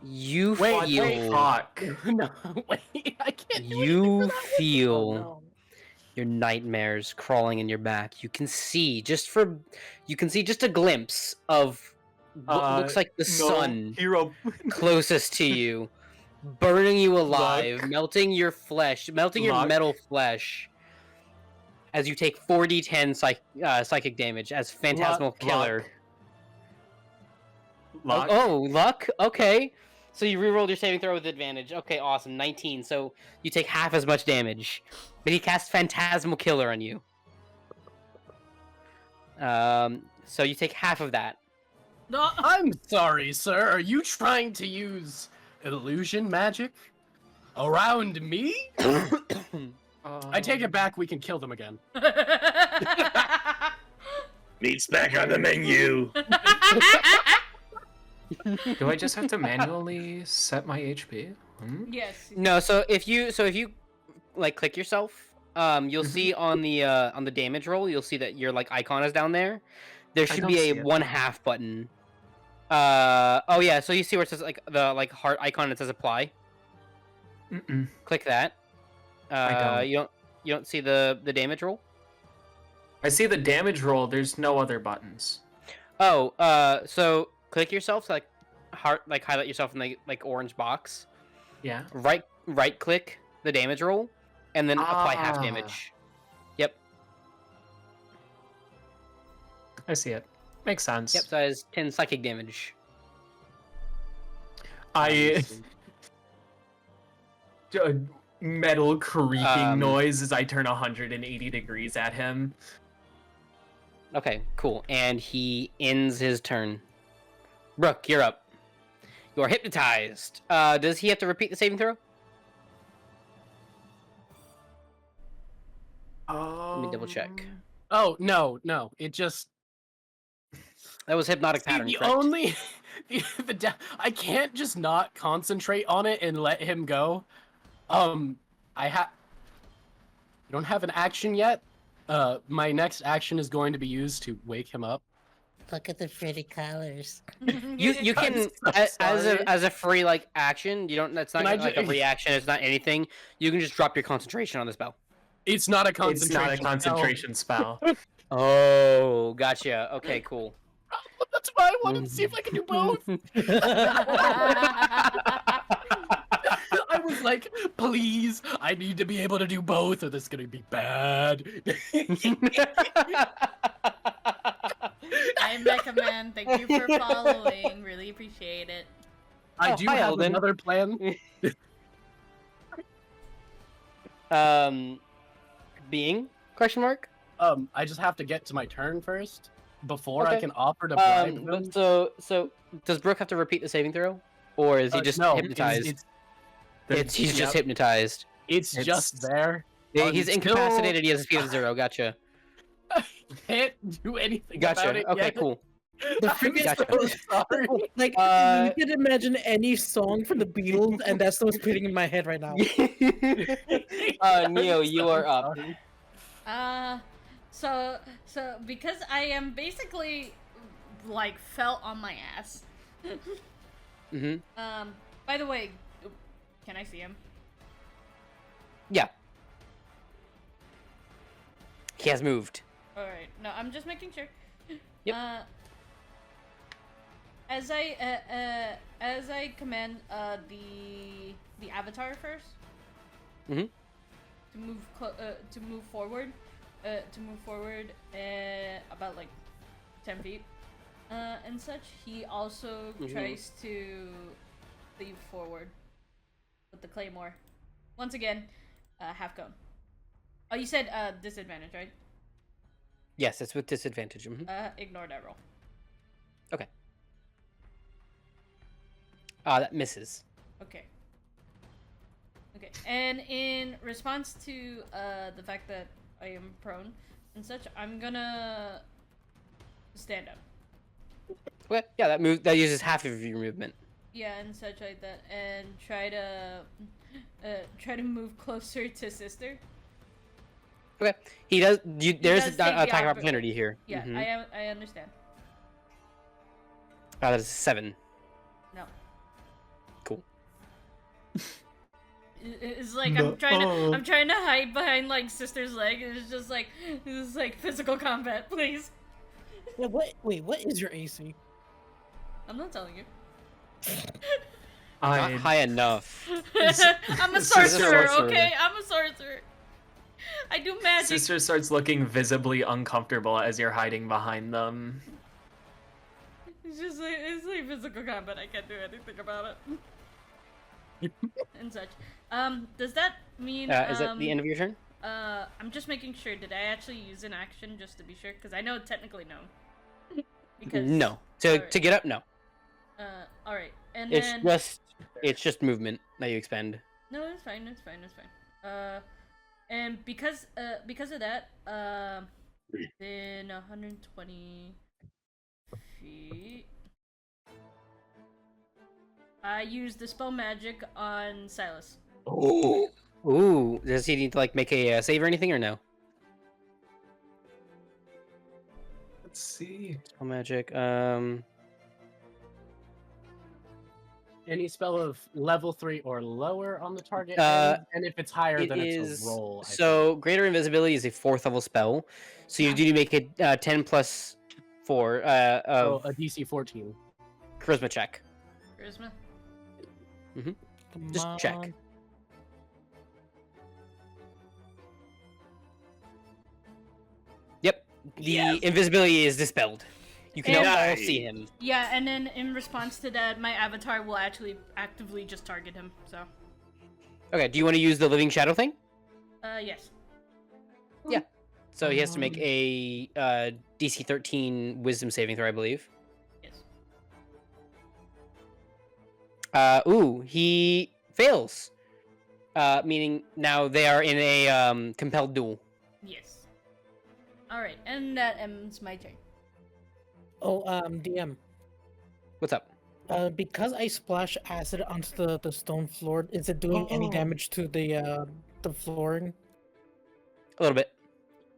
[SPEAKER 1] You
[SPEAKER 3] Wait,
[SPEAKER 1] feel
[SPEAKER 5] Fuck.
[SPEAKER 3] No, wait. I can't. do anything
[SPEAKER 1] you
[SPEAKER 3] for that one.
[SPEAKER 1] feel
[SPEAKER 3] Oh, no.
[SPEAKER 1] your nightmares crawling in your back. You can see just a glimpse of what looks like the sun
[SPEAKER 5] Hero.
[SPEAKER 1] closest to you, burning you alive,
[SPEAKER 5] Luck.
[SPEAKER 1] melting your flesh, melting your
[SPEAKER 5] Luck.
[SPEAKER 1] metal flesh. As you take 4d10 psychic damage as Phantasmal Killer.
[SPEAKER 5] Luck.
[SPEAKER 1] Oh, luck? Okay. So you rerolled your saving throw with advantage. Okay, awesome. 19. So you take half as much damage. But he casts Phantasmal Killer on you. So you take half of that.
[SPEAKER 2] No.
[SPEAKER 3] I'm sorry, sir. Are you trying to use illusion magic around me? I take it back. We can kill them again.
[SPEAKER 4] Meat's back on the menu.
[SPEAKER 5] Do I just have to manually set my HP?
[SPEAKER 2] Yes.
[SPEAKER 1] No, so if you like click yourself, you'll see on the damage roll, you'll see that your like icon is down there. There should
[SPEAKER 5] don't
[SPEAKER 1] be
[SPEAKER 5] see
[SPEAKER 1] a
[SPEAKER 5] it.
[SPEAKER 1] 1/2 button. Oh yeah, so you see where it says like the like heart icon that says apply.
[SPEAKER 5] Mm-mm.
[SPEAKER 1] Click that.
[SPEAKER 5] I don't.
[SPEAKER 1] You don't see the damage roll?
[SPEAKER 5] I see the damage roll. There's no other buttons.
[SPEAKER 1] Oh, so click yourself, so like highlight yourself in the like orange box.
[SPEAKER 5] Yeah.
[SPEAKER 1] Right click the damage roll, and then apply half
[SPEAKER 5] Ah.
[SPEAKER 1] damage. Yep.
[SPEAKER 5] I see it. Makes sense.
[SPEAKER 1] Yep. So that is 10 psychic damage.
[SPEAKER 5] I a metal creaking noise as I turn 180 degrees at him.
[SPEAKER 1] Okay, cool. And he ends his turn. Brook, you're up. You are hypnotized. Does he have to repeat the saving throw? Let me double check.
[SPEAKER 3] Oh no. It just
[SPEAKER 1] That was hypnotic
[SPEAKER 3] see,
[SPEAKER 1] pattern.
[SPEAKER 3] the
[SPEAKER 1] correct?
[SPEAKER 3] only I can't just not concentrate on it and let him go. I don't have an action yet. My next action is going to be used to wake him up.
[SPEAKER 6] Look at the pretty colors.
[SPEAKER 1] You can as a free like action. You don't. That's not like a reaction. It's not anything. You can just drop your concentration on the spell.
[SPEAKER 3] It's not a
[SPEAKER 5] It's
[SPEAKER 3] concentration.
[SPEAKER 5] not a concentration spell.
[SPEAKER 1] Oh, gotcha. Okay, cool.
[SPEAKER 3] That's why I wanted to see if I can do both. I was like, please, I need to be able to do both, or this is gonna be bad.
[SPEAKER 2] I'm Mecha Man. Thank you for following. Really appreciate it.
[SPEAKER 3] I
[SPEAKER 1] Oh,
[SPEAKER 3] do
[SPEAKER 1] hi,
[SPEAKER 3] have
[SPEAKER 1] Alden.
[SPEAKER 3] another plan.
[SPEAKER 1] Being question mark.
[SPEAKER 3] I just have to get to my turn first before I
[SPEAKER 1] Okay.
[SPEAKER 3] can offer to bribe them.
[SPEAKER 1] But so does Brooke have to repeat the saving throw, or is he just
[SPEAKER 3] no,
[SPEAKER 1] hypnotized?
[SPEAKER 3] It's
[SPEAKER 1] He's just hypnotized.
[SPEAKER 3] it's just there.
[SPEAKER 1] He's
[SPEAKER 3] Until-
[SPEAKER 1] incapacitated. He has a speed of 0. Gotcha.
[SPEAKER 3] Can't do anything
[SPEAKER 1] Gotcha.
[SPEAKER 3] about it
[SPEAKER 1] Okay,
[SPEAKER 3] yet.
[SPEAKER 1] cool.
[SPEAKER 6] The
[SPEAKER 3] I'm
[SPEAKER 6] freaking
[SPEAKER 1] Gotcha.
[SPEAKER 3] so sorry.
[SPEAKER 6] Like you can imagine any song from the Beatles, and that's what's hitting in my head right now.
[SPEAKER 1] Neo, you are up.
[SPEAKER 2] Uh, so because I am basically like fell on my ass.
[SPEAKER 1] Mm-hmm.
[SPEAKER 2] By the way, can I see him?
[SPEAKER 1] Yeah. He has moved.
[SPEAKER 2] All right. No, I'm just making sure.
[SPEAKER 1] Yep.
[SPEAKER 2] As I command the avatar first.
[SPEAKER 1] Mhm.
[SPEAKER 2] To move forward about like 10 feet and such. He also tries to leap forward with the claymore. Once again, half cone. Oh, you said disadvantage, right?
[SPEAKER 1] Yes, it's with disadvantage. Mhm.
[SPEAKER 2] Ignore that roll.
[SPEAKER 1] Okay. That misses.
[SPEAKER 2] Okay. Okay, and in response to the fact that I am prone and such, I'm gonna stand up.
[SPEAKER 1] Okay. Yeah, that uses half of your movement.
[SPEAKER 2] Yeah, and such like that, and try to move closer to sister.
[SPEAKER 1] Okay. He does. There's
[SPEAKER 2] does
[SPEAKER 1] an
[SPEAKER 2] take the
[SPEAKER 1] attack
[SPEAKER 2] oppor-
[SPEAKER 1] opportunity here.
[SPEAKER 2] Yeah,
[SPEAKER 1] Mhm.
[SPEAKER 2] I understand.
[SPEAKER 1] That is 7.
[SPEAKER 2] No.
[SPEAKER 1] Cool.
[SPEAKER 2] It's like I'm trying to hide behind like sister's leg, and it's just like this is like physical combat, please.
[SPEAKER 6] Yeah, wait, what is your AC?
[SPEAKER 2] I'm not telling you.
[SPEAKER 1] Not high enough.
[SPEAKER 2] I'm a
[SPEAKER 5] Sister
[SPEAKER 2] sorcerer,
[SPEAKER 5] sorcerer.
[SPEAKER 2] okay? I'm a sorcerer. I do magic.
[SPEAKER 5] Sister starts looking visibly uncomfortable as you're hiding behind them.
[SPEAKER 2] It's like physical combat. I can't do anything about it. And such. Does that mean?
[SPEAKER 1] Is that the end of your turn?
[SPEAKER 2] I'm just making sure. Did I actually use an action just to be sure? Because I know technically no. Because
[SPEAKER 1] No. To get up, no.
[SPEAKER 2] all right, and
[SPEAKER 1] It's
[SPEAKER 2] then
[SPEAKER 1] it's just movement that you expend.
[SPEAKER 2] no, it's fine. And because of that, then 120 feet. I use the spell magic on Silas.
[SPEAKER 1] Ooh. Does he need to like make a save or anything or no?
[SPEAKER 5] Let's see.
[SPEAKER 1] Spell magic.
[SPEAKER 3] Any spell of level 3 or lower on the target, and if it's higher,
[SPEAKER 1] It
[SPEAKER 3] then
[SPEAKER 1] is
[SPEAKER 3] it's a roll. I
[SPEAKER 1] so greater invisibility is a 4th level spell. So you do need to make it 10 plus 4
[SPEAKER 3] think.
[SPEAKER 1] of
[SPEAKER 3] A DC 14.
[SPEAKER 1] charisma check.
[SPEAKER 2] Charisma.
[SPEAKER 6] Come
[SPEAKER 1] Just check.
[SPEAKER 6] on.
[SPEAKER 1] Yep. The invisibility is dispelled. You can now all see him.
[SPEAKER 2] Yeah, and then in response to that, my avatar will actually actively just target him. So.
[SPEAKER 1] Okay. Do you want to use the living shadow thing?
[SPEAKER 2] Yes.
[SPEAKER 1] So he has to make a DC 13 Wisdom saving throw, I believe.
[SPEAKER 2] Yes.
[SPEAKER 1] Ooh, he fails. Meaning now they are in a compelled duel.
[SPEAKER 2] Yes. All right, and that ends my turn.
[SPEAKER 6] Oh, DM.
[SPEAKER 1] What's up?
[SPEAKER 6] Because I splash acid onto the stone floor, is it doing any damage to the flooring?
[SPEAKER 1] A little bit.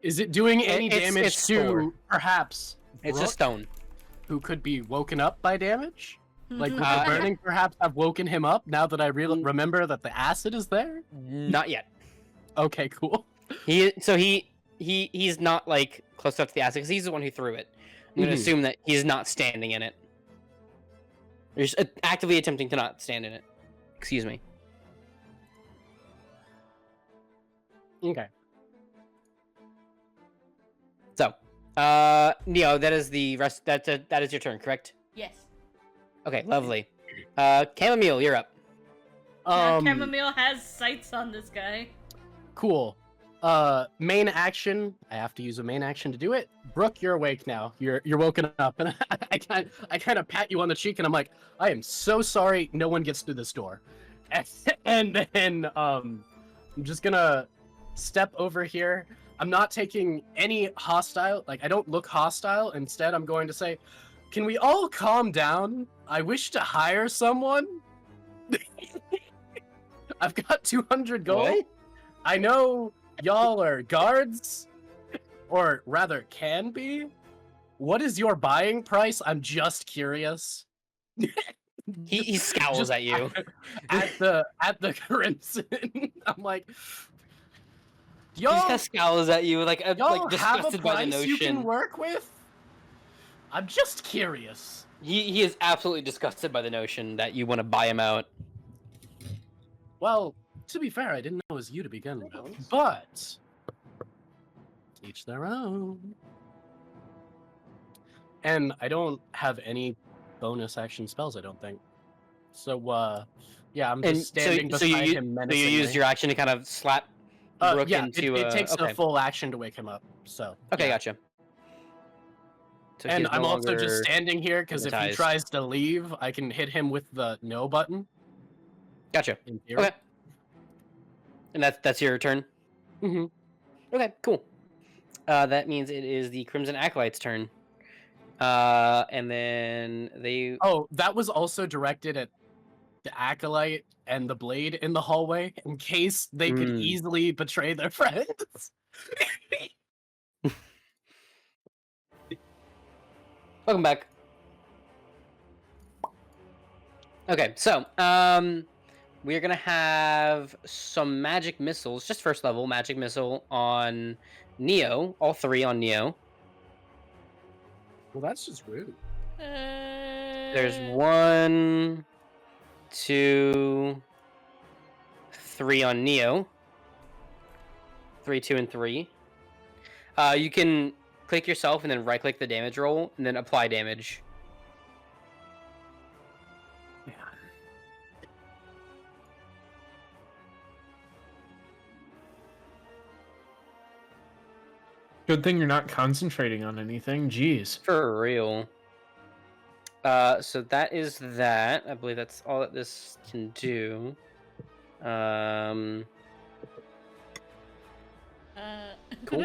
[SPEAKER 3] Is it doing any
[SPEAKER 1] It's
[SPEAKER 3] damage
[SPEAKER 1] store.
[SPEAKER 3] to perhaps?
[SPEAKER 1] It's
[SPEAKER 3] Brooke?
[SPEAKER 1] just stone.
[SPEAKER 3] who could be woken up by damage? Like, would
[SPEAKER 1] Uh,
[SPEAKER 3] the burning perhaps have woken him up now that I remember that the acid is there?
[SPEAKER 1] Not yet.
[SPEAKER 3] Okay, cool.
[SPEAKER 1] He's not like close up to the acid because he's the one who threw it. I'm gonna
[SPEAKER 3] Mhm.
[SPEAKER 1] assume that he's not standing in it. You're just actively attempting to not stand in it. Excuse me.
[SPEAKER 3] Okay.
[SPEAKER 1] So, Neo, that is the rest. That is your turn, correct?
[SPEAKER 2] Yes.
[SPEAKER 1] Okay, lovely. Chammomile, you're up.
[SPEAKER 2] Chammomile has sights on this guy.
[SPEAKER 3] Cool. Main action. I have to use a main action to do it. Brooke, you're awake now. You're woken up, and I kind of pat you on the cheek, and I'm like, I am so sorry. No one gets through this door. And then I'm just gonna step over here. I'm not taking any hostile. Like, I don't look hostile. Instead, I'm going to say, can we all calm down? I wish to hire someone. I've got 200 gold.
[SPEAKER 1] What?
[SPEAKER 3] I know y'all are guards, or rather can be. What is your buying price? I'm just curious.
[SPEAKER 1] He scowls
[SPEAKER 3] Just
[SPEAKER 1] at you.
[SPEAKER 3] at the Crimson. I'm like,
[SPEAKER 1] He just
[SPEAKER 3] y'all,
[SPEAKER 1] kind of scowls at you, like
[SPEAKER 3] y'all have a
[SPEAKER 1] disgusted by the
[SPEAKER 3] price you can
[SPEAKER 1] notion.
[SPEAKER 3] work with? I'm just curious.
[SPEAKER 1] He is absolutely disgusted by the notion that you want to buy him out.
[SPEAKER 3] Well, to be fair, I didn't know it was you to begin with, but each their own. And I don't have any bonus action spells, I don't think. So, yeah, I'm just standing beside him
[SPEAKER 1] So you
[SPEAKER 3] menacingly.
[SPEAKER 1] used your action to kind of slap Brook
[SPEAKER 3] yeah,
[SPEAKER 1] into.
[SPEAKER 3] it takes
[SPEAKER 1] okay.
[SPEAKER 3] a full action to wake him up. So.
[SPEAKER 1] Okay,
[SPEAKER 3] yeah.
[SPEAKER 1] gotcha. So
[SPEAKER 3] And
[SPEAKER 1] he's
[SPEAKER 3] I'm
[SPEAKER 1] no
[SPEAKER 3] also just
[SPEAKER 1] longer
[SPEAKER 3] standing here because if he
[SPEAKER 1] hypnotized.
[SPEAKER 3] tries to leave, I can hit him with the no button.
[SPEAKER 1] Gotcha.
[SPEAKER 3] In theory.
[SPEAKER 1] Okay. And that's your turn.
[SPEAKER 3] Mhm.
[SPEAKER 1] Okay, cool. That means it is the Crimson Acolyte's turn. And then they.
[SPEAKER 3] Oh, that was also directed at the Acolyte and the Blade in the hallway in case they could easily betray their friends.
[SPEAKER 1] Welcome back. Okay, so we're gonna have some magic missiles, just first level magic missile on Neo, all three on Neo.
[SPEAKER 3] Well, that's just rude.
[SPEAKER 1] There's 1, 2, 3 on Neo. 3, 2, and 3. You can click yourself and then right-click the damage roll and then apply damage.
[SPEAKER 5] Good thing you're not concentrating on anything. Jeez.
[SPEAKER 1] For real. So that is that. I believe that's all that this can do. Cool.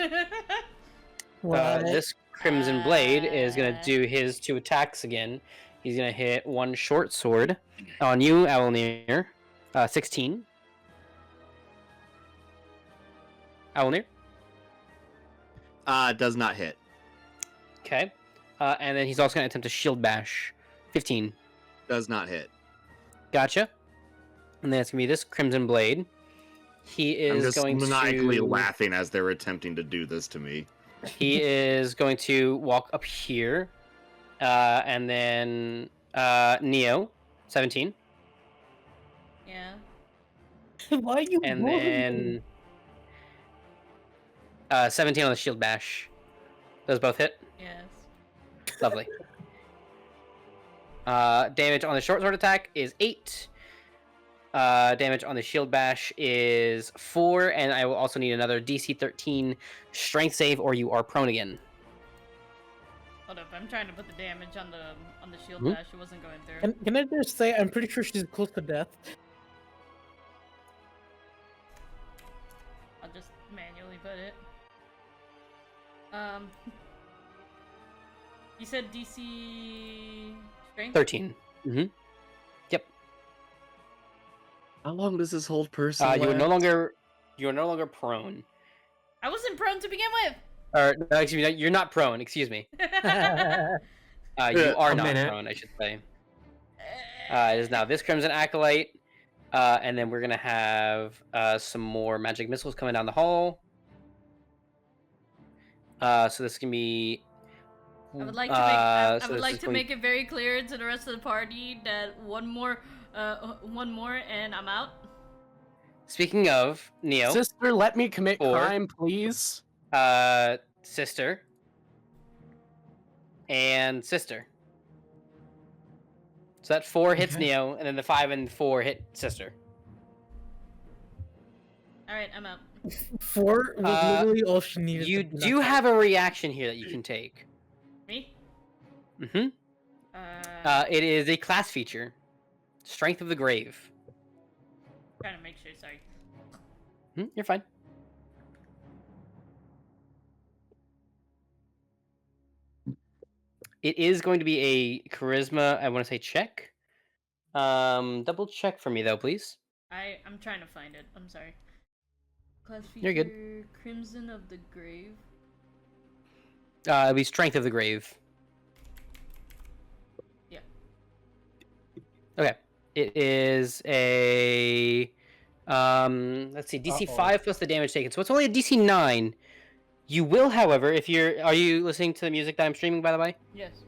[SPEAKER 1] This Crimson Blade is gonna do his 2 attacks again. He's gonna hit 1 short sword on you, Owllmere. 16. Owllmere.
[SPEAKER 4] Does not hit.
[SPEAKER 1] Okay. And then he's also gonna attempt a shield bash. 15.
[SPEAKER 4] Does not hit.
[SPEAKER 1] Gotcha. And then it's gonna be this Crimson Blade. He is
[SPEAKER 4] I'm just
[SPEAKER 1] going
[SPEAKER 4] maniacally
[SPEAKER 1] to
[SPEAKER 4] laughing as they're attempting to do this to me.
[SPEAKER 1] He is going to walk up here, and then Neo, 17,
[SPEAKER 2] Yeah.
[SPEAKER 6] Why are you
[SPEAKER 1] and
[SPEAKER 6] rolling?
[SPEAKER 1] then 17 on the shield bash. Those both hit.
[SPEAKER 2] Yes.
[SPEAKER 1] Lovely. Damage on the short sword attack is 8. Damage on the shield bash is 4, and I will also need another DC 13 strength save, or you are prone again.
[SPEAKER 2] Hold up, I'm trying to put the damage on the shield
[SPEAKER 1] Mhm.
[SPEAKER 2] bash. It wasn't going through.
[SPEAKER 6] Can I just say I'm pretty sure she's close to death.
[SPEAKER 2] I'll just manually put it. You said DC strength?
[SPEAKER 1] 13. Mm-hmm.
[SPEAKER 4] How long does this hold person?
[SPEAKER 1] You are no longer prone.
[SPEAKER 2] I wasn't prone to begin with.
[SPEAKER 1] Or no, excuse me, you're not prone. Excuse me. You are
[SPEAKER 5] A
[SPEAKER 1] not
[SPEAKER 5] minute.
[SPEAKER 1] prone, I should say. It is now this Crimson Acolyte, and then we're gonna have some more magic missiles coming down the hall. So this can be.
[SPEAKER 2] I would like to make. I
[SPEAKER 1] so
[SPEAKER 2] would
[SPEAKER 1] this
[SPEAKER 2] like
[SPEAKER 1] is
[SPEAKER 2] to
[SPEAKER 1] going-
[SPEAKER 2] make it very clear to the rest of the party that one more, and I'm out.
[SPEAKER 1] Speaking of Neo,
[SPEAKER 3] Sister, let me commit
[SPEAKER 1] Or-
[SPEAKER 3] crime, please.
[SPEAKER 1] sister, and sister. So that 4 hits
[SPEAKER 5] Okay.
[SPEAKER 1] Neo, and then the 5 and 4 hit sister.
[SPEAKER 2] All right, I'm out.
[SPEAKER 6] 4 was literally all she needed.
[SPEAKER 1] You
[SPEAKER 6] to be
[SPEAKER 1] do
[SPEAKER 6] knocked out.
[SPEAKER 1] have a reaction here that you can take.
[SPEAKER 2] Me?
[SPEAKER 1] Mm-hmm. It is a class feature. Strength of the Grave.
[SPEAKER 2] Trying to make sure. Sorry.
[SPEAKER 1] You're fine. It is going to be a charisma, I want to say check. Double check for me though, please.
[SPEAKER 2] I'm trying to find it. I'm sorry. Class feature.
[SPEAKER 1] You're good.
[SPEAKER 2] Crimson of the Grave.
[SPEAKER 1] It'll be Strength of the Grave.
[SPEAKER 2] Yeah.
[SPEAKER 1] Okay. It is a let's see, DC 5 plus the damage taken. So it's only a DC 9. You will, however, if are you listening to the music that I'm streaming, by the way?
[SPEAKER 2] Yes.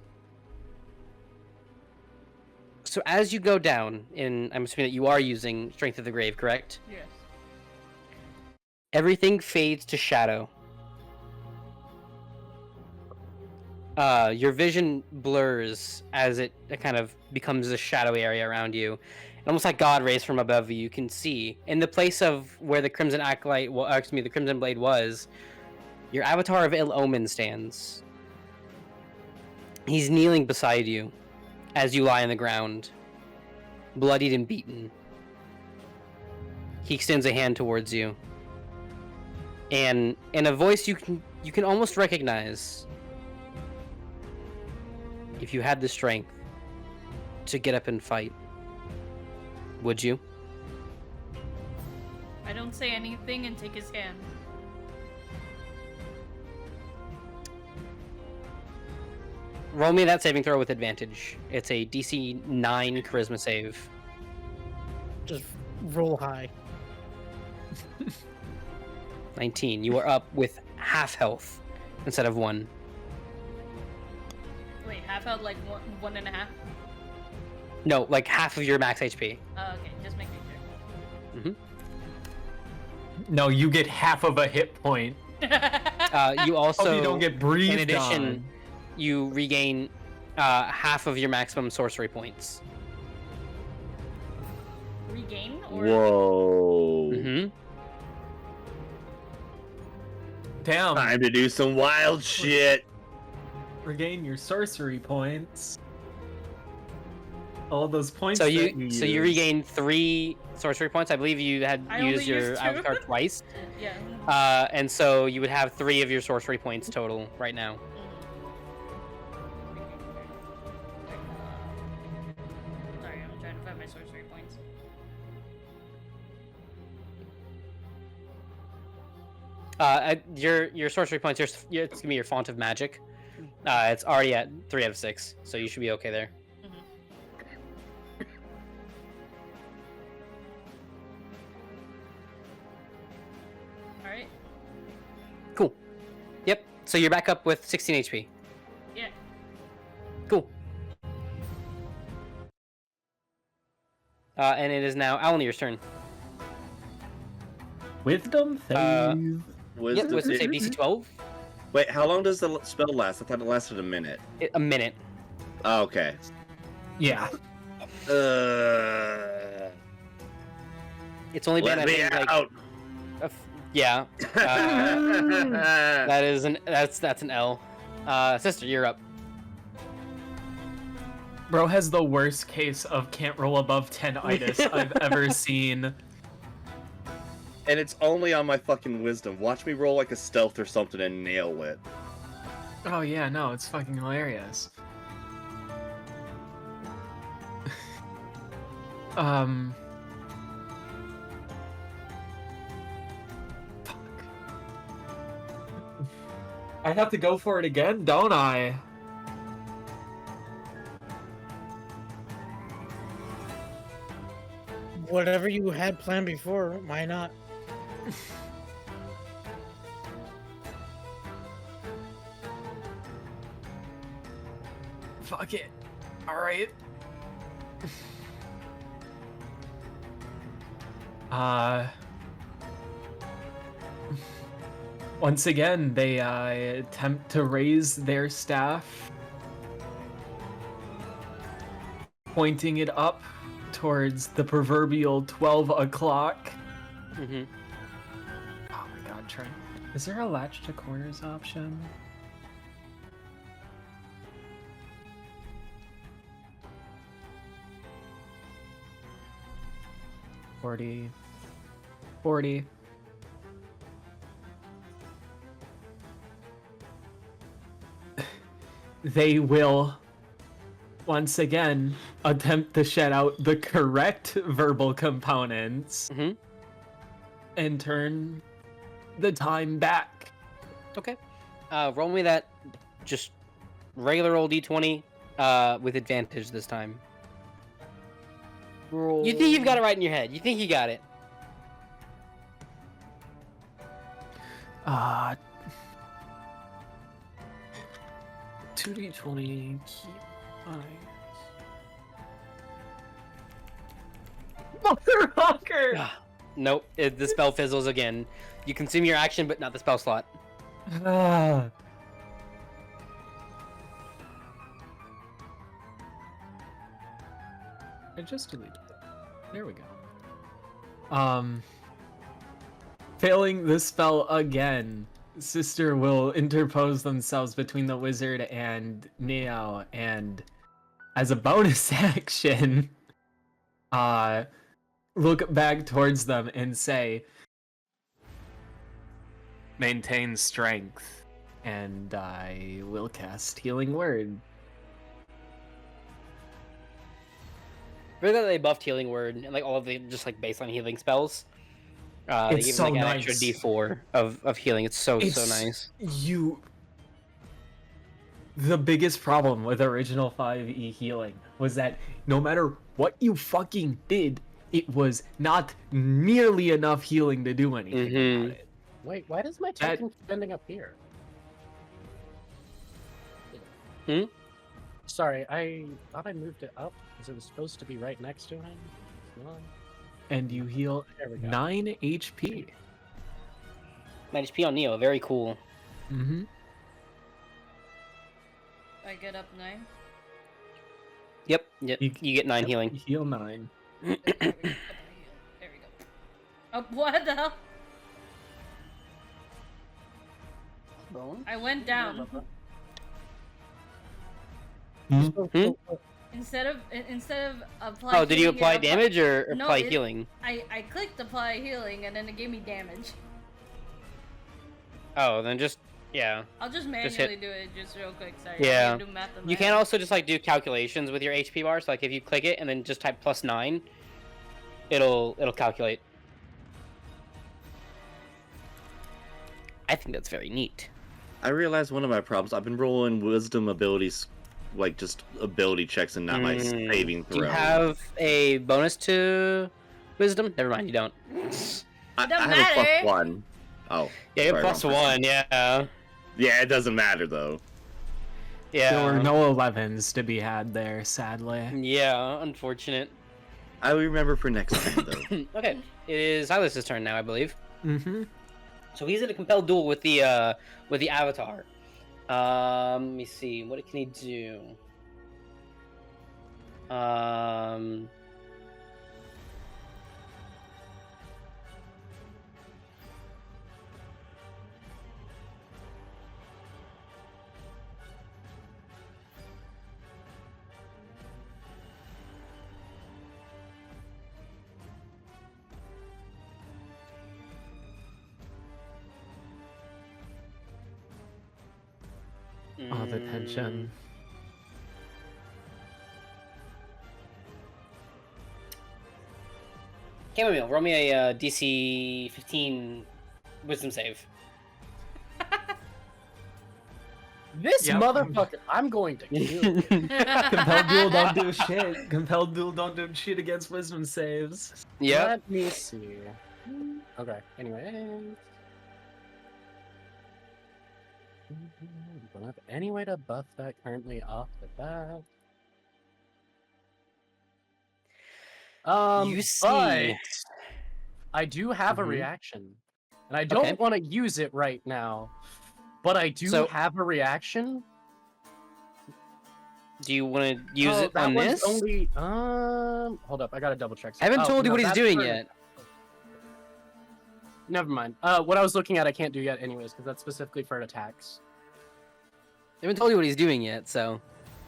[SPEAKER 1] So as you go down, I'm assuming that you are using Strength of the Grave, correct?
[SPEAKER 2] Yes.
[SPEAKER 1] Everything fades to shadow. Your vision blurs as it kind of becomes a shadowy area around you. And almost like God rays from above you, you can see in the place of where the Crimson Acolyte, the Crimson Blade was, your avatar of Ill Omen stands. He's kneeling beside you as you lie on the ground, bloodied and beaten. He extends a hand towards you. And in a voice you can almost recognize, if you had the strength to get up and fight, would you?
[SPEAKER 2] I don't say anything and take his hand.
[SPEAKER 1] Roll me that saving throw with advantage. It's a DC 9 charisma save.
[SPEAKER 6] Just roll high.
[SPEAKER 1] 19. You are up with half health instead of 1.
[SPEAKER 2] Wait, half out like one and a half?
[SPEAKER 1] No, like half of your max HP.
[SPEAKER 2] Oh, okay, just making sure.
[SPEAKER 5] No, you get half of a hit point.
[SPEAKER 1] You also
[SPEAKER 5] Hope you don't get breathed
[SPEAKER 1] in addition,
[SPEAKER 5] on.
[SPEAKER 1] you regain half of your maximum sorcery points.
[SPEAKER 2] Regain or
[SPEAKER 4] Whoa.
[SPEAKER 1] Mm-hmm.
[SPEAKER 5] Damn.
[SPEAKER 4] Time to do some wild shit.
[SPEAKER 5] Regain your sorcery points. All those points.
[SPEAKER 1] So
[SPEAKER 5] that
[SPEAKER 1] you
[SPEAKER 5] used.
[SPEAKER 1] regain 3 sorcery points. I believe you had
[SPEAKER 2] I only
[SPEAKER 1] used your
[SPEAKER 2] used 2.
[SPEAKER 1] avatar twice.
[SPEAKER 2] Yeah.
[SPEAKER 1] And so you would have 3 of your sorcery points total right now.
[SPEAKER 2] Sorry, I'm trying to find my sorcery points.
[SPEAKER 1] Your sorcery points. It's gonna be your font of magic. It's already at 3 out of 6, so you should be okay there.
[SPEAKER 2] All right.
[SPEAKER 1] Cool. Yep. So you're back up with 16 HP.
[SPEAKER 2] Yeah.
[SPEAKER 1] Cool. And it is now Alllomere's turn.
[SPEAKER 3] Wisdom save.
[SPEAKER 1] Yep, with save DC 12.
[SPEAKER 4] Wait, how long does the spell last? I thought it lasted a minute.
[SPEAKER 1] A minute.
[SPEAKER 4] Oh, okay.
[SPEAKER 5] Yeah.
[SPEAKER 1] It's only been
[SPEAKER 4] Let
[SPEAKER 1] I
[SPEAKER 4] me
[SPEAKER 1] think, like,
[SPEAKER 4] out.
[SPEAKER 1] yeah. That's an L. Sister, you're up.
[SPEAKER 5] Bro has the worst case of can't roll above 10-itis I've ever seen.
[SPEAKER 4] And it's only on my fucking wisdom. Watch me roll like a stealth or something and nail it.
[SPEAKER 5] Oh yeah, no, it's fucking hilarious. Fuck. I have to go for it again, don't I?
[SPEAKER 6] Whatever you had planned before, why not?
[SPEAKER 5] Fuck it. Alright. Once again, they attempt to raise their staff, pointing it up towards the proverbial 12 o'clock.
[SPEAKER 1] Mm-hmm.
[SPEAKER 5] Oh my god, Trent. Is there a latch to corners option? $40. They will once again attempt to shed out the correct verbal components
[SPEAKER 1] Mm-hmm.
[SPEAKER 5] and turn the time back.
[SPEAKER 1] Okay. Roll me that just regular old d20 with advantage this time.
[SPEAKER 5] Roll.
[SPEAKER 1] You think you've got it right in your head. You think you got it.
[SPEAKER 5] 2d20. Keep Motherfucker!
[SPEAKER 1] Nope. The spell fizzles again. You consume your action, but not the spell slot.
[SPEAKER 5] Ah. I just deleted it. There we go. Failing the spell again, Sister will interpose themselves between the wizard and Neo, and as a bonus action, look back towards them and say, maintain strength, and I will cast Healing Word.
[SPEAKER 1] Really that they buffed Healing Word and like all of the just like baseline healing spells. They
[SPEAKER 5] It's
[SPEAKER 1] give
[SPEAKER 5] so
[SPEAKER 1] them like an
[SPEAKER 5] nice.
[SPEAKER 1] extra D4 of healing. It's so nice.
[SPEAKER 5] The biggest problem with original 5e healing was that no matter what you fucking did, it was not nearly enough healing to do anything about it.
[SPEAKER 3] Wait, why does my token keep ending up here?
[SPEAKER 1] Hmm?
[SPEAKER 3] Sorry, I thought I moved it up because it was supposed to be right next to him. It's not.
[SPEAKER 5] And you heal
[SPEAKER 3] There we go.
[SPEAKER 5] 9 HP.
[SPEAKER 1] 9 HP on Neo. Very cool.
[SPEAKER 5] Mm-hmm.
[SPEAKER 2] I get up 9.
[SPEAKER 1] Yep. You get 9 healing.
[SPEAKER 5] You heal 9.
[SPEAKER 2] There we go. There we go. Oh, what the hell? I went down. Instead of applying.
[SPEAKER 1] Oh, did you apply damage or
[SPEAKER 2] No,
[SPEAKER 1] apply healing?
[SPEAKER 2] I clicked apply healing and then it gave me damage.
[SPEAKER 1] Oh, then just yeah.
[SPEAKER 2] I'll just
[SPEAKER 1] hit.
[SPEAKER 2] manually do it just real quick. Sorry.
[SPEAKER 1] Yeah.
[SPEAKER 2] I can't do math in my
[SPEAKER 1] You can
[SPEAKER 2] head.
[SPEAKER 1] also just like do calculations with your HP bar. So like if you click it and then just type +9, it'll calculate. I think that's very neat.
[SPEAKER 4] I realized one of my problems. I've been rolling wisdom abilities, like just ability checks and not my saving
[SPEAKER 1] Do you
[SPEAKER 4] throw.
[SPEAKER 1] have a bonus to wisdom? Never mind, you don't.
[SPEAKER 4] I
[SPEAKER 2] doesn't
[SPEAKER 4] have a
[SPEAKER 2] matter.
[SPEAKER 4] +1. Oh.
[SPEAKER 1] Yeah, you
[SPEAKER 4] sorry,
[SPEAKER 1] have
[SPEAKER 4] wrong person.
[SPEAKER 1] +1, yeah.
[SPEAKER 4] Yeah, it doesn't matter though.
[SPEAKER 1] Yeah.
[SPEAKER 5] There were no 11s to be had there, sadly.
[SPEAKER 1] Yeah, unfortunate.
[SPEAKER 4] I will remember for next time though.
[SPEAKER 1] Okay, it is Silas's turn now, I believe.
[SPEAKER 5] Mm-hmm.
[SPEAKER 1] So he's in a compelled duel with the avatar. Let me see. What can he do?
[SPEAKER 5] Oh, the tension.
[SPEAKER 1] Chammomile, roll me a DC 15 wisdom save.
[SPEAKER 3] This
[SPEAKER 5] Yep.
[SPEAKER 3] motherfucker, I'm going to kill you.
[SPEAKER 5] Compelled duel don't do shit. Compelled duel don't do shit against wisdom saves.
[SPEAKER 1] Yep.
[SPEAKER 3] Let me see. Okay, anyway. Don't have any way to buff that currently off the bat.
[SPEAKER 1] You
[SPEAKER 3] But
[SPEAKER 1] see.
[SPEAKER 3] I do have a
[SPEAKER 1] Mhm.
[SPEAKER 3] reaction. And I don't
[SPEAKER 1] Okay.
[SPEAKER 3] want to use it right now. But I do
[SPEAKER 1] So-
[SPEAKER 3] have a reaction.
[SPEAKER 1] Do you want to use it
[SPEAKER 3] that
[SPEAKER 1] on
[SPEAKER 3] was
[SPEAKER 1] this?
[SPEAKER 3] only hold up, I gotta double check.
[SPEAKER 1] I haven't told you
[SPEAKER 3] no,
[SPEAKER 1] what he's
[SPEAKER 3] that's
[SPEAKER 1] doing
[SPEAKER 3] for-
[SPEAKER 1] yet.
[SPEAKER 3] Never mind. What I was looking at I can't do yet anyways, because that's specifically for attacks.
[SPEAKER 1] I haven't told you what he's doing yet, so.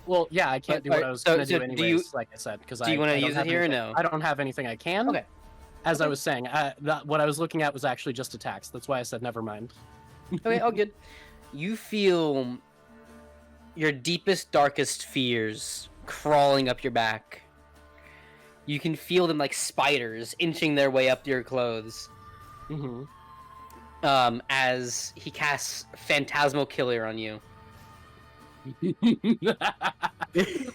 [SPEAKER 3] Well, yeah, I can't
[SPEAKER 1] But,
[SPEAKER 3] do what
[SPEAKER 1] alright,
[SPEAKER 3] I was
[SPEAKER 1] so-
[SPEAKER 3] gonna
[SPEAKER 1] so
[SPEAKER 3] do
[SPEAKER 1] do
[SPEAKER 3] anyways,
[SPEAKER 1] you-
[SPEAKER 3] like I said, because
[SPEAKER 1] do you wanna
[SPEAKER 3] I don't
[SPEAKER 1] use it
[SPEAKER 3] have
[SPEAKER 1] here or
[SPEAKER 3] anything-
[SPEAKER 1] no?
[SPEAKER 3] I don't have anything I can.
[SPEAKER 1] Okay.
[SPEAKER 3] As I was saying, what I was looking at was actually just attacks. That's why I said never mind.
[SPEAKER 1] Okay, all good. You feel your deepest, darkest fears crawling up your back. You can feel them like spiders inching their way up your clothes.
[SPEAKER 3] Mm-hmm.
[SPEAKER 1] As he casts Phantasmal Killer on you.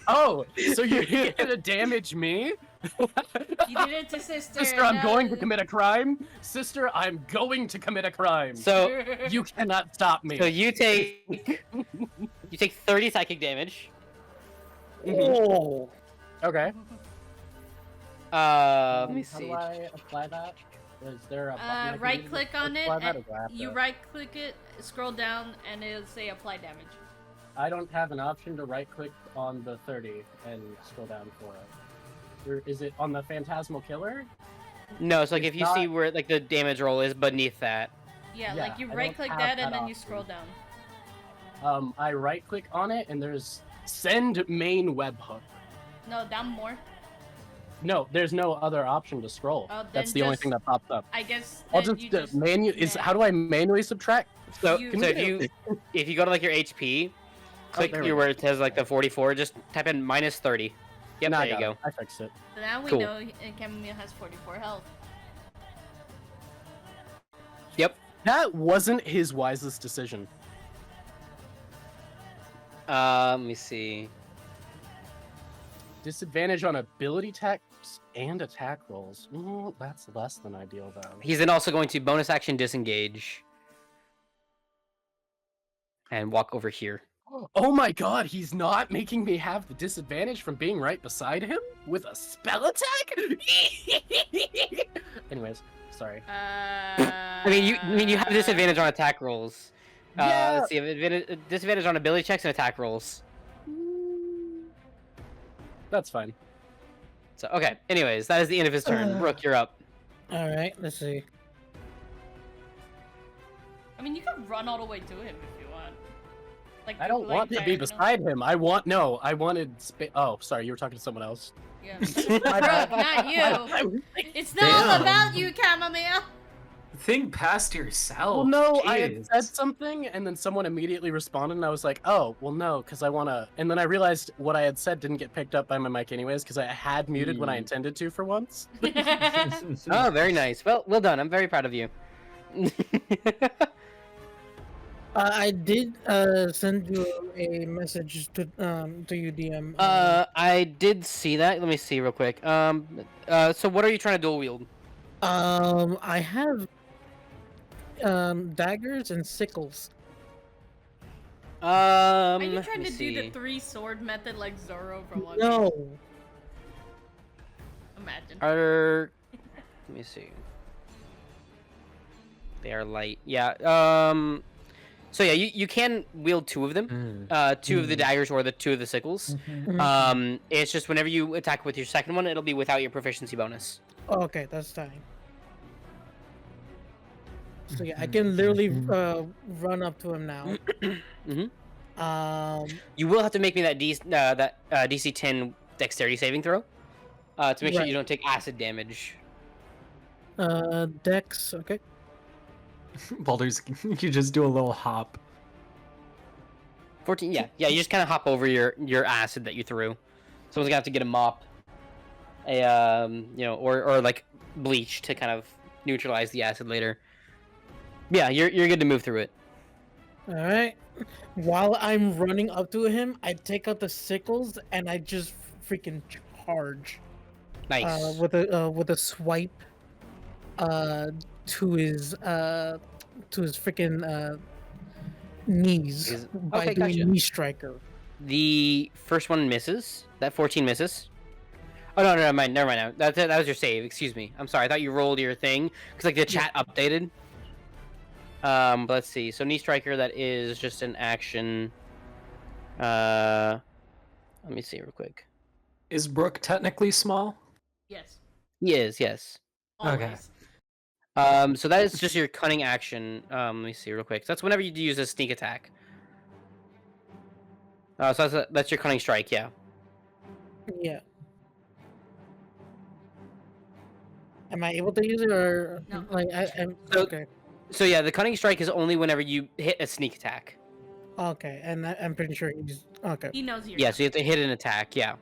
[SPEAKER 3] Oh, so you're gonna damage me?
[SPEAKER 2] You did it to sister.
[SPEAKER 3] Sister, I'm going to
[SPEAKER 2] no.
[SPEAKER 3] commit a crime. Sister, I'm going to commit a crime.
[SPEAKER 1] So
[SPEAKER 3] You cannot stop me.
[SPEAKER 1] so you take 30 psychic damage.
[SPEAKER 3] Oh. Okay.
[SPEAKER 1] Let me
[SPEAKER 3] How
[SPEAKER 1] see.
[SPEAKER 3] do I apply that? Is there a button I can
[SPEAKER 2] Right
[SPEAKER 3] use
[SPEAKER 2] click
[SPEAKER 3] to
[SPEAKER 2] on it.
[SPEAKER 3] apply that,
[SPEAKER 2] And
[SPEAKER 3] or do I have
[SPEAKER 2] you
[SPEAKER 3] to-
[SPEAKER 2] right click it, scroll down, and it'll say apply damage.
[SPEAKER 3] I don't have an option to right click on the 30 and scroll down for it. Or is it on the Phantasmal Killer?
[SPEAKER 1] No, it's like
[SPEAKER 3] It's
[SPEAKER 1] if you see
[SPEAKER 3] not-
[SPEAKER 1] where like the damage roll is beneath that.
[SPEAKER 2] Yeah,
[SPEAKER 3] Yeah,
[SPEAKER 2] like you
[SPEAKER 3] I
[SPEAKER 2] right
[SPEAKER 3] don't
[SPEAKER 2] click
[SPEAKER 3] have
[SPEAKER 2] that and
[SPEAKER 3] that
[SPEAKER 2] then you
[SPEAKER 3] option.
[SPEAKER 2] scroll down.
[SPEAKER 3] I right click on it and there's send main webhook.
[SPEAKER 2] No, down more.
[SPEAKER 3] No, there's no other option to scroll.
[SPEAKER 2] Oh,
[SPEAKER 3] That's
[SPEAKER 2] then
[SPEAKER 3] the only
[SPEAKER 2] just-
[SPEAKER 3] thing that pops up.
[SPEAKER 2] I guess.
[SPEAKER 3] I'll
[SPEAKER 2] then
[SPEAKER 3] just,
[SPEAKER 2] you
[SPEAKER 3] how do I manually subtract?
[SPEAKER 1] So
[SPEAKER 2] You-
[SPEAKER 1] so if you go to like your HP, click
[SPEAKER 3] there we
[SPEAKER 1] your
[SPEAKER 3] go.
[SPEAKER 1] where it says like the 44, just type in minus 30. Yep,
[SPEAKER 3] Nah, I
[SPEAKER 1] there you
[SPEAKER 3] got
[SPEAKER 1] go.
[SPEAKER 3] it. I fixed it.
[SPEAKER 2] So now we
[SPEAKER 1] Cool.
[SPEAKER 2] know Chammomile has 44 health.
[SPEAKER 1] Yep.
[SPEAKER 3] That wasn't his wisest decision.
[SPEAKER 1] Let me see.
[SPEAKER 3] Disadvantage on ability checks and attack rolls. That's less than ideal though.
[SPEAKER 1] He's then also going to bonus action disengage and walk over here.
[SPEAKER 3] Oh my god, he's not making me have the disadvantage from being right beside him with a spell attack? Anyways, sorry.
[SPEAKER 2] I
[SPEAKER 1] I mean, you have disadvantage on attack rolls.
[SPEAKER 3] Yeah.
[SPEAKER 1] Let's see, disadvantage on ability checks and attack rolls.
[SPEAKER 3] That's fine.
[SPEAKER 1] So okay. Anyways, that is the end of his turn. Rook, you're up.
[SPEAKER 6] All right, let's see.
[SPEAKER 2] I mean, you can run all the way to him if you want. Like
[SPEAKER 3] I don't
[SPEAKER 2] like
[SPEAKER 3] want to be
[SPEAKER 2] diagonal.
[SPEAKER 3] beside him. I wanted oh, sorry, you were talking to someone else.
[SPEAKER 2] Yeah.
[SPEAKER 3] My bad.
[SPEAKER 2] Brooke, not you.
[SPEAKER 3] I was
[SPEAKER 2] It's not all
[SPEAKER 5] Damn.
[SPEAKER 2] about you, Chammomile.
[SPEAKER 5] Think past yourself.
[SPEAKER 3] Well, no, I had
[SPEAKER 5] Jeez.
[SPEAKER 3] said something, and then someone immediately responded, and I was like, oh, well, no, because I want to... And then I realized what I had said didn't get picked up by my mic anyways, because I had muted when I intended to for once.
[SPEAKER 1] Oh, very nice. Well done. I'm very proud of you.
[SPEAKER 6] I did send you a message to you, DM.
[SPEAKER 1] I did see that. Let me see real quick. So what are you trying to dual wield?
[SPEAKER 6] I have daggers and sickles.
[SPEAKER 2] Are you
[SPEAKER 1] Let
[SPEAKER 2] trying
[SPEAKER 1] me
[SPEAKER 2] to do the
[SPEAKER 1] see.
[SPEAKER 2] 3 sword method like Zoro from One
[SPEAKER 6] No.
[SPEAKER 2] Piece? Imagine.
[SPEAKER 1] Let me see. They are light. Yeah. So yeah, you can wield 2 of them. Two of the daggers or the 2 of the sickles. It's just whenever you attack with your second one, it'll be without your proficiency bonus.
[SPEAKER 6] Okay, that's fine. So yeah, I can literally run up to him now.
[SPEAKER 1] You will have to make me that DC 10 dexterity saving throw to make sure
[SPEAKER 6] Right.
[SPEAKER 1] you don't take acid damage.
[SPEAKER 6] Dex. Okay.
[SPEAKER 5] Baldur's, you just do a little hop.
[SPEAKER 1] 14. Yeah. You just kind of hop over your acid that you threw. Someone's gonna have to get a mop, or like bleach to kind of neutralize the acid later. Yeah, you're good to move through it.
[SPEAKER 6] All right. While I'm running up to him, I take out the sickles and I just freaking charge.
[SPEAKER 1] Nice.
[SPEAKER 6] With a swipe. To his freaking knees by
[SPEAKER 1] Okay,
[SPEAKER 6] doing
[SPEAKER 1] gotcha.
[SPEAKER 6] knee striker.
[SPEAKER 1] The first one misses. That 14 misses. Oh no, never mind. Never mind. Now that was your save. Excuse me. I'm sorry. I thought you rolled your thing because like the chat updated. But let's see. So knee striker, that is just an action. Let me see real quick.
[SPEAKER 5] Is Brook technically small?
[SPEAKER 2] Yes.
[SPEAKER 1] He is, yes.
[SPEAKER 2] Always.
[SPEAKER 5] Okay.
[SPEAKER 1] So that is just your cunning action. Let me see real quick. So that's whenever you use a sneak attack. So that's your cunning strike, yeah.
[SPEAKER 6] Yeah. Am I able to use it or
[SPEAKER 2] No.
[SPEAKER 6] like I'm
[SPEAKER 1] So-
[SPEAKER 6] okay?
[SPEAKER 1] So yeah, the cunning strike is only whenever you hit a sneak attack.
[SPEAKER 6] Okay, and I'm pretty sure he's okay.
[SPEAKER 2] He knows you're
[SPEAKER 1] Yeah, so you have to hit an attack, yeah.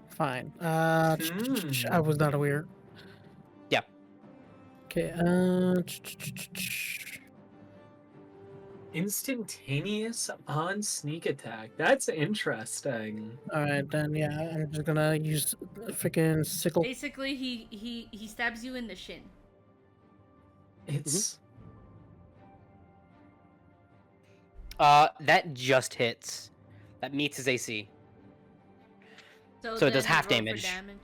[SPEAKER 6] Fine.
[SPEAKER 5] Hmm.
[SPEAKER 6] I was not aware.
[SPEAKER 1] Yeah.
[SPEAKER 6] Okay.
[SPEAKER 5] Instantaneous on sneak attack. That's interesting.
[SPEAKER 6] All right, then yeah, I'm just gonna use freaking sickle.
[SPEAKER 2] Basically, he stabs you in the shin.
[SPEAKER 5] It's
[SPEAKER 1] That just hits. That meets his AC. So it
[SPEAKER 2] then
[SPEAKER 1] does half
[SPEAKER 2] roll for
[SPEAKER 1] damage.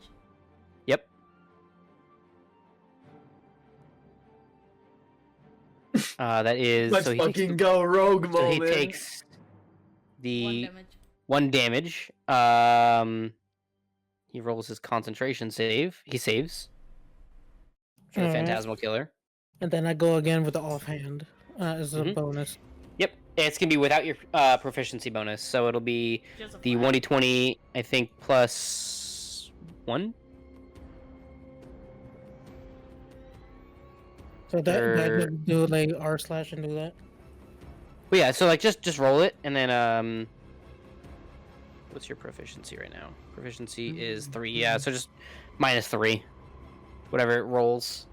[SPEAKER 1] Yep. That is
[SPEAKER 5] let's
[SPEAKER 1] so he
[SPEAKER 5] fucking
[SPEAKER 1] takes,
[SPEAKER 5] go rogue
[SPEAKER 1] so he
[SPEAKER 5] moment.
[SPEAKER 1] takes the
[SPEAKER 2] 1 damage.
[SPEAKER 1] 1 damage. He rolls his concentration save. He saves for the
[SPEAKER 6] Alright.
[SPEAKER 1] Phantasmal Killer.
[SPEAKER 6] And then I go again with the offhand as a
[SPEAKER 1] Mhm.
[SPEAKER 6] bonus.
[SPEAKER 1] Yep, it's gonna be without your proficiency bonus, so it'll be
[SPEAKER 2] Just a
[SPEAKER 1] the
[SPEAKER 2] flat.
[SPEAKER 1] 1d20, I think, plus 1.
[SPEAKER 6] So that I
[SPEAKER 1] Or-
[SPEAKER 6] just do like R slash and do that.
[SPEAKER 1] Well, yeah, so like just roll it, and then what's your proficiency right now? Proficiency is 3. Yeah, so just -3, whatever it rolls.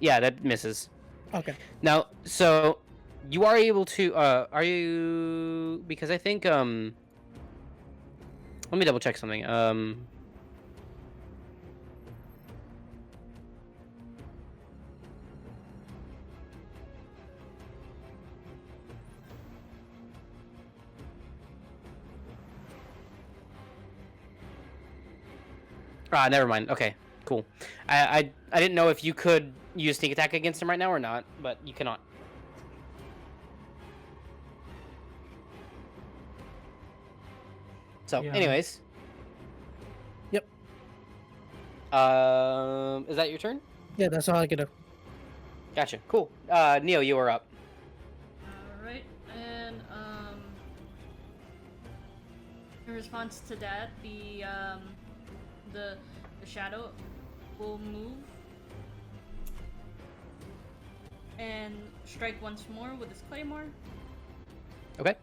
[SPEAKER 1] Yeah, that misses.
[SPEAKER 6] Okay.
[SPEAKER 1] Now, so you are able to. Are you? Because I think. Let me double check something. Never mind. Okay, cool. I didn't know if you could use sneak attack against him right now or not, but you cannot. So,
[SPEAKER 5] Yeah.
[SPEAKER 1] anyways.
[SPEAKER 6] Yep.
[SPEAKER 1] Is that your turn?
[SPEAKER 6] Yeah, that's all I can do.
[SPEAKER 1] Gotcha. Cool. Neo, you are up.
[SPEAKER 2] Alright, and in response to that, the shadow will move and strike once more with his claymore.
[SPEAKER 1] Okay.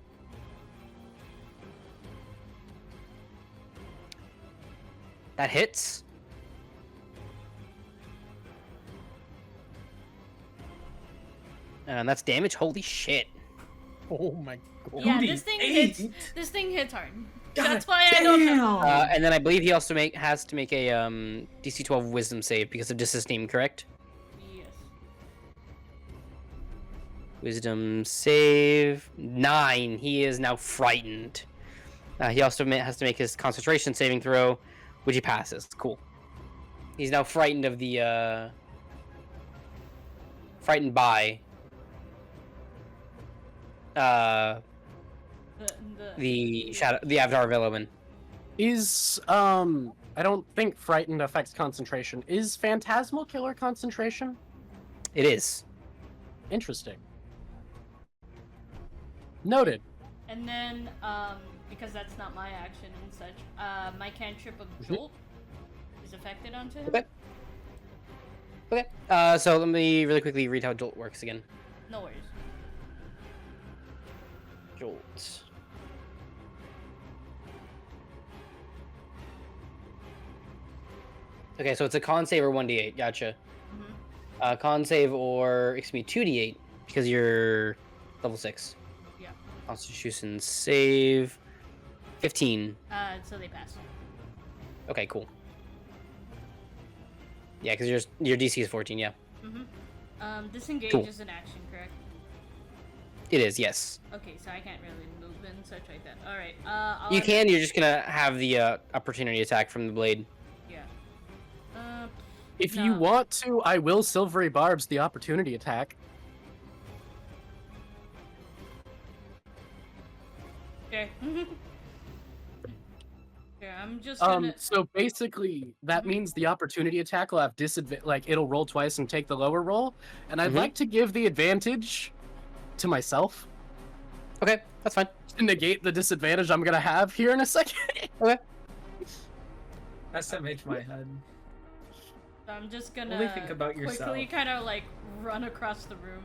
[SPEAKER 1] That hits. And that's damage. Holy shit.
[SPEAKER 6] Oh my god.
[SPEAKER 2] Yeah, this thing hits hard. That's why I don't have
[SPEAKER 1] And then I believe he also has to make a DC 12 Wisdom save because of disesteem, correct?
[SPEAKER 2] Yes.
[SPEAKER 1] Wisdom save 9. He is now frightened. He also has to make his concentration saving throw, which he passes. Cool. He's now frightened of the frightened by the shadow, the Avatar of Allomere.
[SPEAKER 3] Is I don't think frightened affects concentration. Is Phantasmal Killer concentration?
[SPEAKER 1] It is.
[SPEAKER 3] Interesting. Noted.
[SPEAKER 2] And then, because that's not my action and such, my cantrip of Jolt is affected onto him.
[SPEAKER 1] Okay. Okay. So let me really quickly read how Jolt works again.
[SPEAKER 2] No worries.
[SPEAKER 1] Jolt. Okay, so it's a con save or 1d8. Gotcha. Con save or excuse me, 2d8 because you're level 6.
[SPEAKER 2] Yeah.
[SPEAKER 1] Constitution save 15.
[SPEAKER 2] So they pass.
[SPEAKER 1] Okay, cool. Yeah, because your DC is 14. Yeah.
[SPEAKER 2] Disengage
[SPEAKER 1] Cool.
[SPEAKER 2] is an action, correct?
[SPEAKER 1] It is. Yes.
[SPEAKER 2] Okay, so I can't really move in such like that. All right.
[SPEAKER 1] You can. You're just gonna have the opportunity attack from the blade.
[SPEAKER 2] Yeah.
[SPEAKER 3] If
[SPEAKER 2] No.
[SPEAKER 3] you want to, I will Silvery Barbs the opportunity attack.
[SPEAKER 2] Okay. Yeah, I'm just gonna.
[SPEAKER 3] So basically, that means the opportunity attack will have disadvantage. Like it'll roll twice and take the lower roll, and I'd like to give the advantage to myself
[SPEAKER 1] Okay, that's fine.
[SPEAKER 3] to negate the disadvantage I'm gonna have here in a second.
[SPEAKER 1] Okay.
[SPEAKER 5] SMH my head.
[SPEAKER 2] I'm just gonna
[SPEAKER 5] Only think about
[SPEAKER 2] quickly
[SPEAKER 5] yourself.
[SPEAKER 2] kind of like run across the room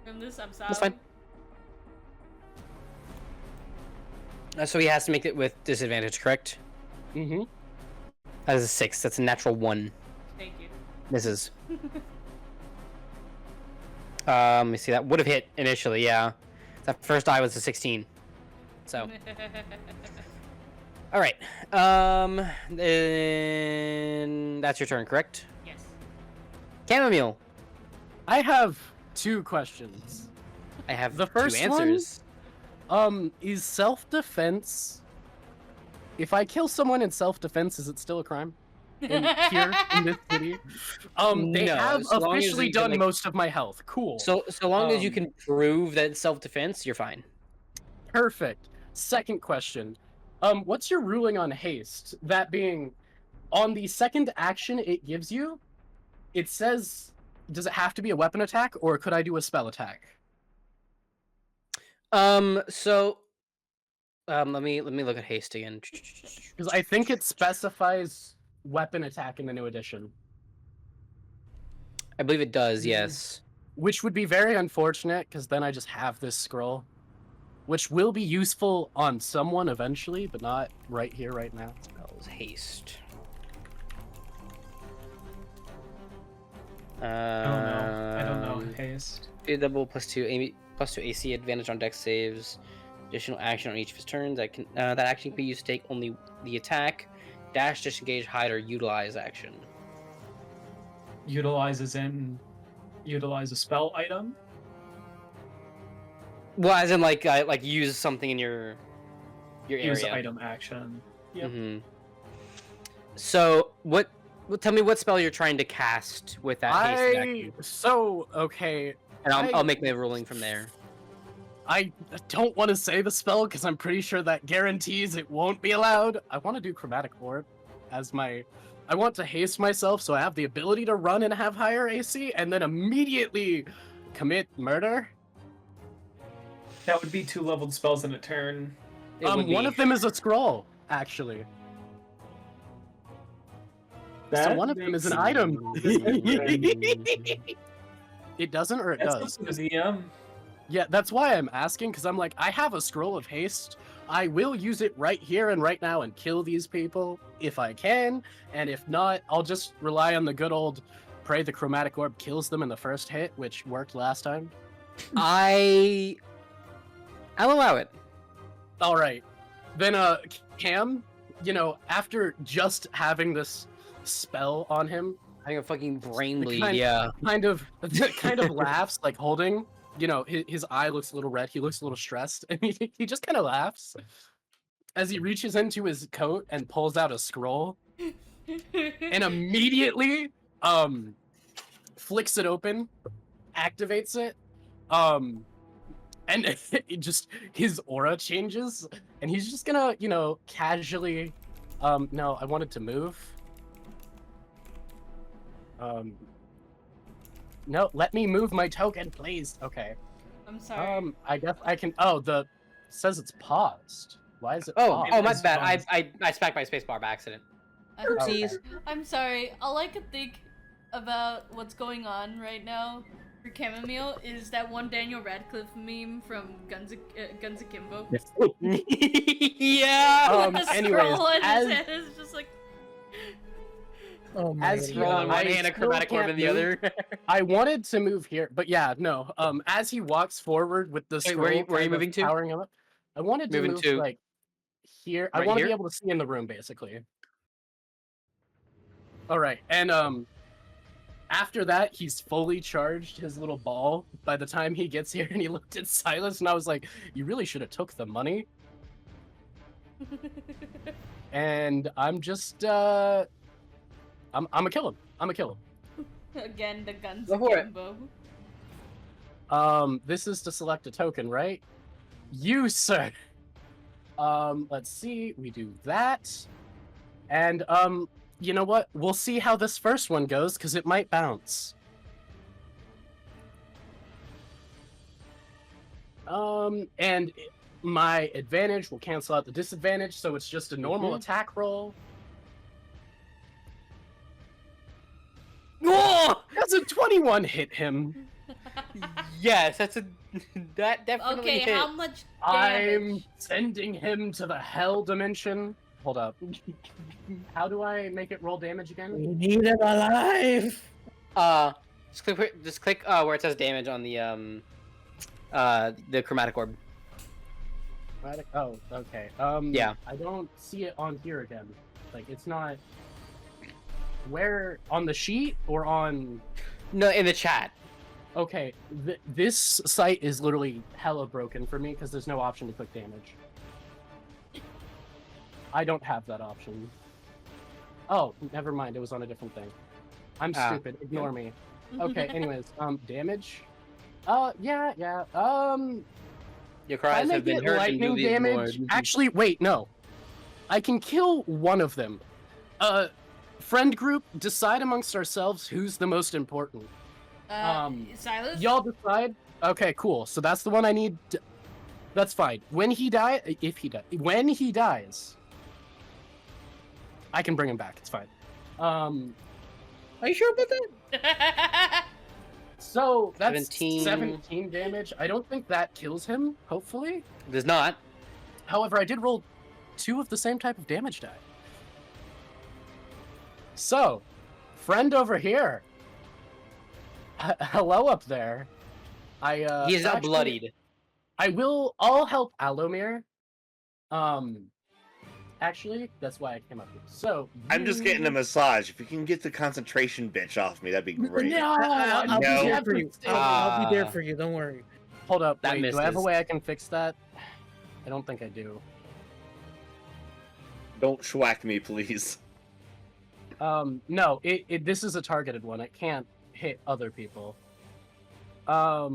[SPEAKER 2] from this. I'm sorry.
[SPEAKER 1] That's fine. So he has to make it with disadvantage, correct?
[SPEAKER 3] Mm-hmm.
[SPEAKER 1] That is a 6. That's a natural 1.
[SPEAKER 2] Thank you.
[SPEAKER 1] Misses. Let me see. That would have hit initially. Yeah. That first die was a 16. So. All right. Then that's your turn, correct?
[SPEAKER 2] Yes.
[SPEAKER 1] Chammomile.
[SPEAKER 3] I have 2 questions.
[SPEAKER 1] I have
[SPEAKER 3] The first
[SPEAKER 1] two
[SPEAKER 3] one?
[SPEAKER 1] answers.
[SPEAKER 3] Is self-defense... If I kill someone in self-defense, is it still a crime? Here, in this city? They
[SPEAKER 1] No,
[SPEAKER 3] have
[SPEAKER 1] so long as
[SPEAKER 3] officially
[SPEAKER 1] you can,
[SPEAKER 3] done
[SPEAKER 1] like-
[SPEAKER 3] most of my health. Cool.
[SPEAKER 1] So long as you
[SPEAKER 3] Um,
[SPEAKER 1] can prove that it's self-defense, you're fine.
[SPEAKER 3] Perfect. Second question. What's your ruling on haste? That being, on the second action it gives you, it says, does it have to be a weapon attack, or could I do a spell attack?
[SPEAKER 1] So let me look at haste again.
[SPEAKER 3] Because I think it specifies weapon attack in the new edition,
[SPEAKER 1] I believe it does. Yes.
[SPEAKER 3] which would be very unfortunate, because then I just have this scroll, which will be useful on someone eventually, but not right here, right now.
[SPEAKER 1] Spells haste.
[SPEAKER 5] I don't know. Haste.
[SPEAKER 1] Double +2 AC advantage on dex saves. Additional action on each of his turns. That action can be used to take only the attack, dash, disengage, hide, or utilize action.
[SPEAKER 5] Utilize a spell item.
[SPEAKER 1] Well, as in like use something in your
[SPEAKER 5] Use
[SPEAKER 1] area.
[SPEAKER 5] item action. Yep.
[SPEAKER 1] Mm-hmm. So what? Well, tell me what spell you're trying to cast with that haste action,
[SPEAKER 3] Okay,
[SPEAKER 1] and
[SPEAKER 3] I-
[SPEAKER 1] I'll make my ruling from there.
[SPEAKER 3] I don't want to say the spell because I'm pretty sure that guarantees it won't be allowed. I want to do Chromatic Orb as my... I want to haste myself so I have the ability to run and have higher AC and then immediately commit murder.
[SPEAKER 5] That would be 2 leveled spells in a turn.
[SPEAKER 1] It would
[SPEAKER 3] One
[SPEAKER 1] be.
[SPEAKER 3] of them is a scroll, actually. So one of them is an item. It doesn't, or it
[SPEAKER 5] That's
[SPEAKER 3] does?
[SPEAKER 5] up to the DM.
[SPEAKER 3] Yeah, that's why I'm asking, because I'm like, I have a scroll of haste. I will use it right here and right now and kill these people if I can, and if not, I'll just rely on the good old pray the chromatic orb kills them in the first hit, which worked last time.
[SPEAKER 1] I'll allow it.
[SPEAKER 3] All right. Then, Cam, after just having this spell on him,
[SPEAKER 1] I think a fucking brain
[SPEAKER 3] The
[SPEAKER 1] bleed.
[SPEAKER 3] kind-
[SPEAKER 1] Yeah.
[SPEAKER 3] kind of laughs, like holding, his eye looks a little red, he looks a little stressed, and he just kind of laughs as he reaches into his coat and pulls out a scroll and immediately flicks it open, activates it, and it just, his aura changes, and he's just gonna, casually, no, I wanted to move. No, let me move my token, please. Okay.
[SPEAKER 2] I'm sorry.
[SPEAKER 3] I guess I can. Oh, says it's paused. Why is it?
[SPEAKER 1] Oh,
[SPEAKER 3] paused?
[SPEAKER 1] oh, my
[SPEAKER 5] It's
[SPEAKER 1] bad.
[SPEAKER 5] fine.
[SPEAKER 1] I smacked my spacebar by accident.
[SPEAKER 2] Oopsies. I'm sorry. All I could think about what's going on right now for Chammomile is that one Daniel Radcliffe meme from Guns Akimbo.
[SPEAKER 1] Yeah.
[SPEAKER 2] With the
[SPEAKER 3] anyways,
[SPEAKER 2] scroll in
[SPEAKER 3] as-
[SPEAKER 2] his head is just like.
[SPEAKER 6] Oh my
[SPEAKER 3] As
[SPEAKER 6] god.
[SPEAKER 3] he,
[SPEAKER 1] Roll in one
[SPEAKER 3] I
[SPEAKER 1] hand, a
[SPEAKER 3] still
[SPEAKER 1] chromatic orb
[SPEAKER 3] can't
[SPEAKER 1] in the
[SPEAKER 3] move.
[SPEAKER 1] other.
[SPEAKER 3] I wanted to move here, but yeah, no. As he walks forward with the
[SPEAKER 1] Wait,
[SPEAKER 3] scroll
[SPEAKER 1] where are you
[SPEAKER 3] kind of
[SPEAKER 1] moving to?
[SPEAKER 3] powering him up, I wanted to
[SPEAKER 1] Moving
[SPEAKER 3] move
[SPEAKER 1] to
[SPEAKER 3] like here. I
[SPEAKER 1] right
[SPEAKER 3] want to be
[SPEAKER 1] here?
[SPEAKER 3] able to see in the room, basically. All right, and after that, he's fully charged his little ball. By the time he gets here, and he looked at Silas, and I was like, "You really should have took the money." And I'm just, I'm gonna kill him. I'm gonna kill him.
[SPEAKER 2] Again, the guns
[SPEAKER 1] Go for it.
[SPEAKER 2] akimbo.
[SPEAKER 3] This is to select a token, right? You, sir. Let's see. We do that. And, you know what? We'll see how this first one goes, because it might bounce. And my advantage will cancel out the disadvantage, so it's just a normal attack roll.
[SPEAKER 1] Oh!
[SPEAKER 3] That's a 21 hit him.
[SPEAKER 1] Yes, that's a that definitely
[SPEAKER 2] Okay,
[SPEAKER 1] hit.
[SPEAKER 2] how much
[SPEAKER 3] I'm
[SPEAKER 2] damage?
[SPEAKER 3] sending him to the hell dimension. Hold up. How do I make it roll damage again?
[SPEAKER 6] We need him alive.
[SPEAKER 1] Just click where it says damage on the chromatic orb.
[SPEAKER 3] Oh, okay.
[SPEAKER 1] Yeah.
[SPEAKER 3] I don't see it on here again. Like, it's not. Where on the sheet or on?
[SPEAKER 1] No, in the chat.
[SPEAKER 3] Okay, this site is literally hella broken for me because there's no option to click damage. I don't have that option. Oh, never mind. It was on a different thing. I'm stupid. Ignore me. Okay. Anyways, damage. Yeah.
[SPEAKER 1] Your cries have been heard and do these
[SPEAKER 3] damage.
[SPEAKER 1] more.
[SPEAKER 3] Actually, wait, no. I can kill one of them. Friend group, decide amongst ourselves who's the most important.
[SPEAKER 2] Silas?
[SPEAKER 3] Y'all decide. Okay, cool. So that's the one I need. That's fine. When he when he dies, I can bring him back. It's fine.
[SPEAKER 6] Are you sure about that?
[SPEAKER 3] So that's
[SPEAKER 1] 17.
[SPEAKER 3] 17 damage. I don't think that kills him. Hopefully.
[SPEAKER 1] It does not.
[SPEAKER 3] However, I did roll 2 of the same type of damage die. So, friend over here. Hello up there.
[SPEAKER 1] He is not
[SPEAKER 3] actually,
[SPEAKER 1] bloodied.
[SPEAKER 3] I'll help Allomere. Actually, that's why I came up here. So
[SPEAKER 4] I'm just getting a massage. If you can get the concentration bitch off me, that'd be great.
[SPEAKER 3] No,
[SPEAKER 6] I'll
[SPEAKER 4] No.
[SPEAKER 6] be there for you. I'll be there for you. Don't worry.
[SPEAKER 3] Hold up.
[SPEAKER 1] That
[SPEAKER 3] Wait, do I have a
[SPEAKER 1] misses.
[SPEAKER 3] way I can fix that? I don't think I do.
[SPEAKER 4] Don't schwack me, please.
[SPEAKER 3] No, this is a targeted one. It can't hit other people. I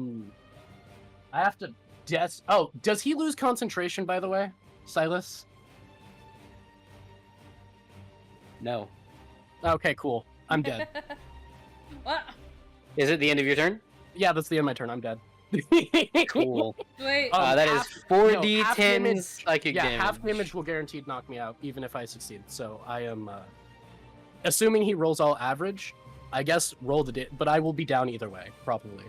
[SPEAKER 3] have to guess. Oh, does he lose concentration, by the way, Silas?
[SPEAKER 1] No.
[SPEAKER 3] Okay, cool. I'm dead.
[SPEAKER 2] What?
[SPEAKER 1] Is it the end of your turn?
[SPEAKER 3] Yeah, that's the end of my turn. I'm dead.
[SPEAKER 1] Cool.
[SPEAKER 2] Wait.
[SPEAKER 1] That is
[SPEAKER 3] half
[SPEAKER 1] 4d10
[SPEAKER 3] damage-
[SPEAKER 1] psychic
[SPEAKER 3] yeah,
[SPEAKER 1] damage.
[SPEAKER 3] half damage will guaranteed knock me out, even if I succeed. So I am, assuming he rolls all average, I guess roll but I will be down either way, probably.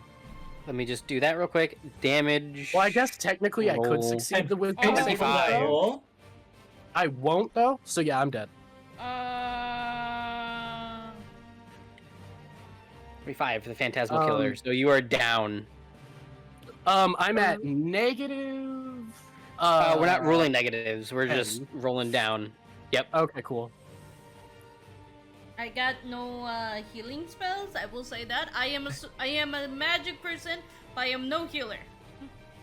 [SPEAKER 1] Let me just do that real quick. Damage.
[SPEAKER 3] Well, I guess technically I could
[SPEAKER 1] Roll.
[SPEAKER 3] succeed the wisdom.
[SPEAKER 2] Oh.
[SPEAKER 3] saving
[SPEAKER 1] 65.
[SPEAKER 3] throw.
[SPEAKER 8] Cool.
[SPEAKER 3] I won't though. So yeah, I'm dead.
[SPEAKER 1] 35 for the Phantasmal Killer. So you are down.
[SPEAKER 3] I'm at negative.
[SPEAKER 1] We're not rolling negatives. We're
[SPEAKER 3] 10.
[SPEAKER 1] just rolling down.
[SPEAKER 3] Okay, cool.
[SPEAKER 2] I got no healing spells. I will say that. I am a magic person, but I am no healer.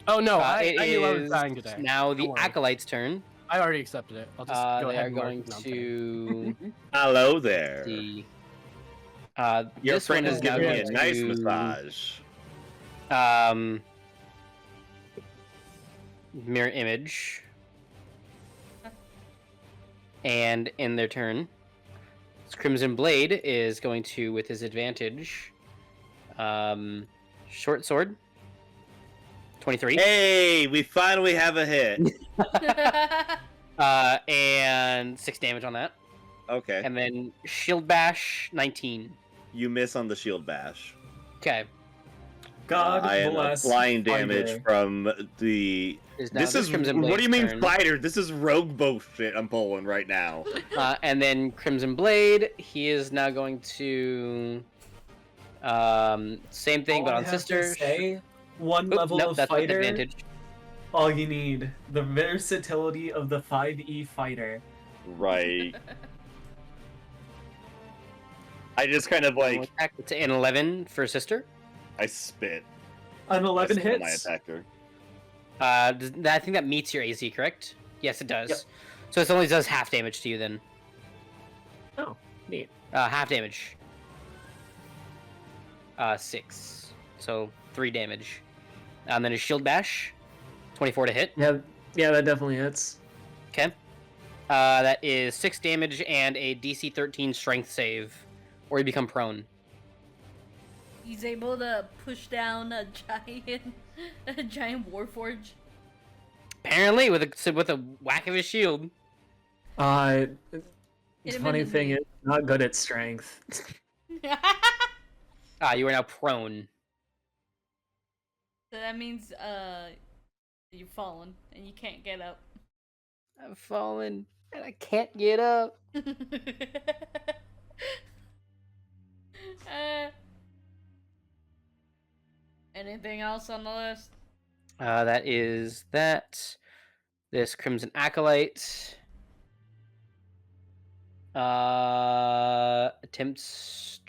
[SPEAKER 3] Oh no,
[SPEAKER 1] It
[SPEAKER 3] I knew I was
[SPEAKER 1] is
[SPEAKER 3] dying today.
[SPEAKER 1] now the
[SPEAKER 3] Don't worry.
[SPEAKER 1] Acolyte's turn.
[SPEAKER 3] I already accepted it. I'll just go
[SPEAKER 1] They
[SPEAKER 3] ahead
[SPEAKER 1] are
[SPEAKER 3] and mark
[SPEAKER 1] going
[SPEAKER 3] it. No, I'm kidding.
[SPEAKER 1] to
[SPEAKER 4] Hello there.
[SPEAKER 1] see.
[SPEAKER 4] Your
[SPEAKER 1] This
[SPEAKER 4] friend
[SPEAKER 1] one
[SPEAKER 4] is
[SPEAKER 1] now
[SPEAKER 4] giving me a
[SPEAKER 1] going
[SPEAKER 4] nice
[SPEAKER 1] to,
[SPEAKER 4] massage.
[SPEAKER 1] Mirror image. And in their turn, Crimson Blade is going to, with his advantage, short sword. 23.
[SPEAKER 4] Hey, we finally have a hit.
[SPEAKER 1] And 6 damage on that.
[SPEAKER 4] Okay.
[SPEAKER 1] And then Shield Bash, 19.
[SPEAKER 4] You miss on the shield bash.
[SPEAKER 1] Okay.
[SPEAKER 5] God
[SPEAKER 4] I am
[SPEAKER 5] bless
[SPEAKER 4] applying damage
[SPEAKER 5] fighter.
[SPEAKER 4] from the. This is
[SPEAKER 1] Crimson
[SPEAKER 4] what do you mean
[SPEAKER 1] Blade's turn.
[SPEAKER 4] fighter? This is rogue bullshit I'm pulling right now.
[SPEAKER 1] And then Crimson Blade, he is now going to same thing,
[SPEAKER 5] All
[SPEAKER 1] but
[SPEAKER 5] I
[SPEAKER 1] on
[SPEAKER 5] have to
[SPEAKER 1] sister.
[SPEAKER 5] say, one
[SPEAKER 1] Oop,
[SPEAKER 5] level
[SPEAKER 1] nope,
[SPEAKER 5] of
[SPEAKER 1] that's with
[SPEAKER 5] fighter.
[SPEAKER 1] advantage.
[SPEAKER 5] All you need, the versatility of the 5e fighter.
[SPEAKER 4] Right. I just kind of like
[SPEAKER 1] Attack to an 11 for sister.
[SPEAKER 4] I spit.
[SPEAKER 5] An 11
[SPEAKER 4] I spit on my
[SPEAKER 5] hits.
[SPEAKER 4] attacker.
[SPEAKER 1] I think that meets your AC, correct? Yes, it does.
[SPEAKER 5] Yep.
[SPEAKER 1] So it only does half damage to you then.
[SPEAKER 5] Oh, neat.
[SPEAKER 1] Half damage. 6. So 3 damage. And then a shield bash. 24 to hit.
[SPEAKER 5] Yeah, that definitely hits.
[SPEAKER 1] Okay. That is 6 damage and a DC 13 strength save. Or you become prone.
[SPEAKER 2] He's able to push down a giant warforge.
[SPEAKER 1] Apparently, with a whack of his shield.
[SPEAKER 5] The
[SPEAKER 2] Hit
[SPEAKER 5] funny
[SPEAKER 2] him in
[SPEAKER 5] thing
[SPEAKER 2] the
[SPEAKER 5] is, not good at strength.
[SPEAKER 1] You are now prone.
[SPEAKER 2] So that means you've fallen and you can't get up.
[SPEAKER 1] I've fallen and I can't get up.
[SPEAKER 2] Anything else on the list?
[SPEAKER 1] That is that. This Crimson Acolyte attempts.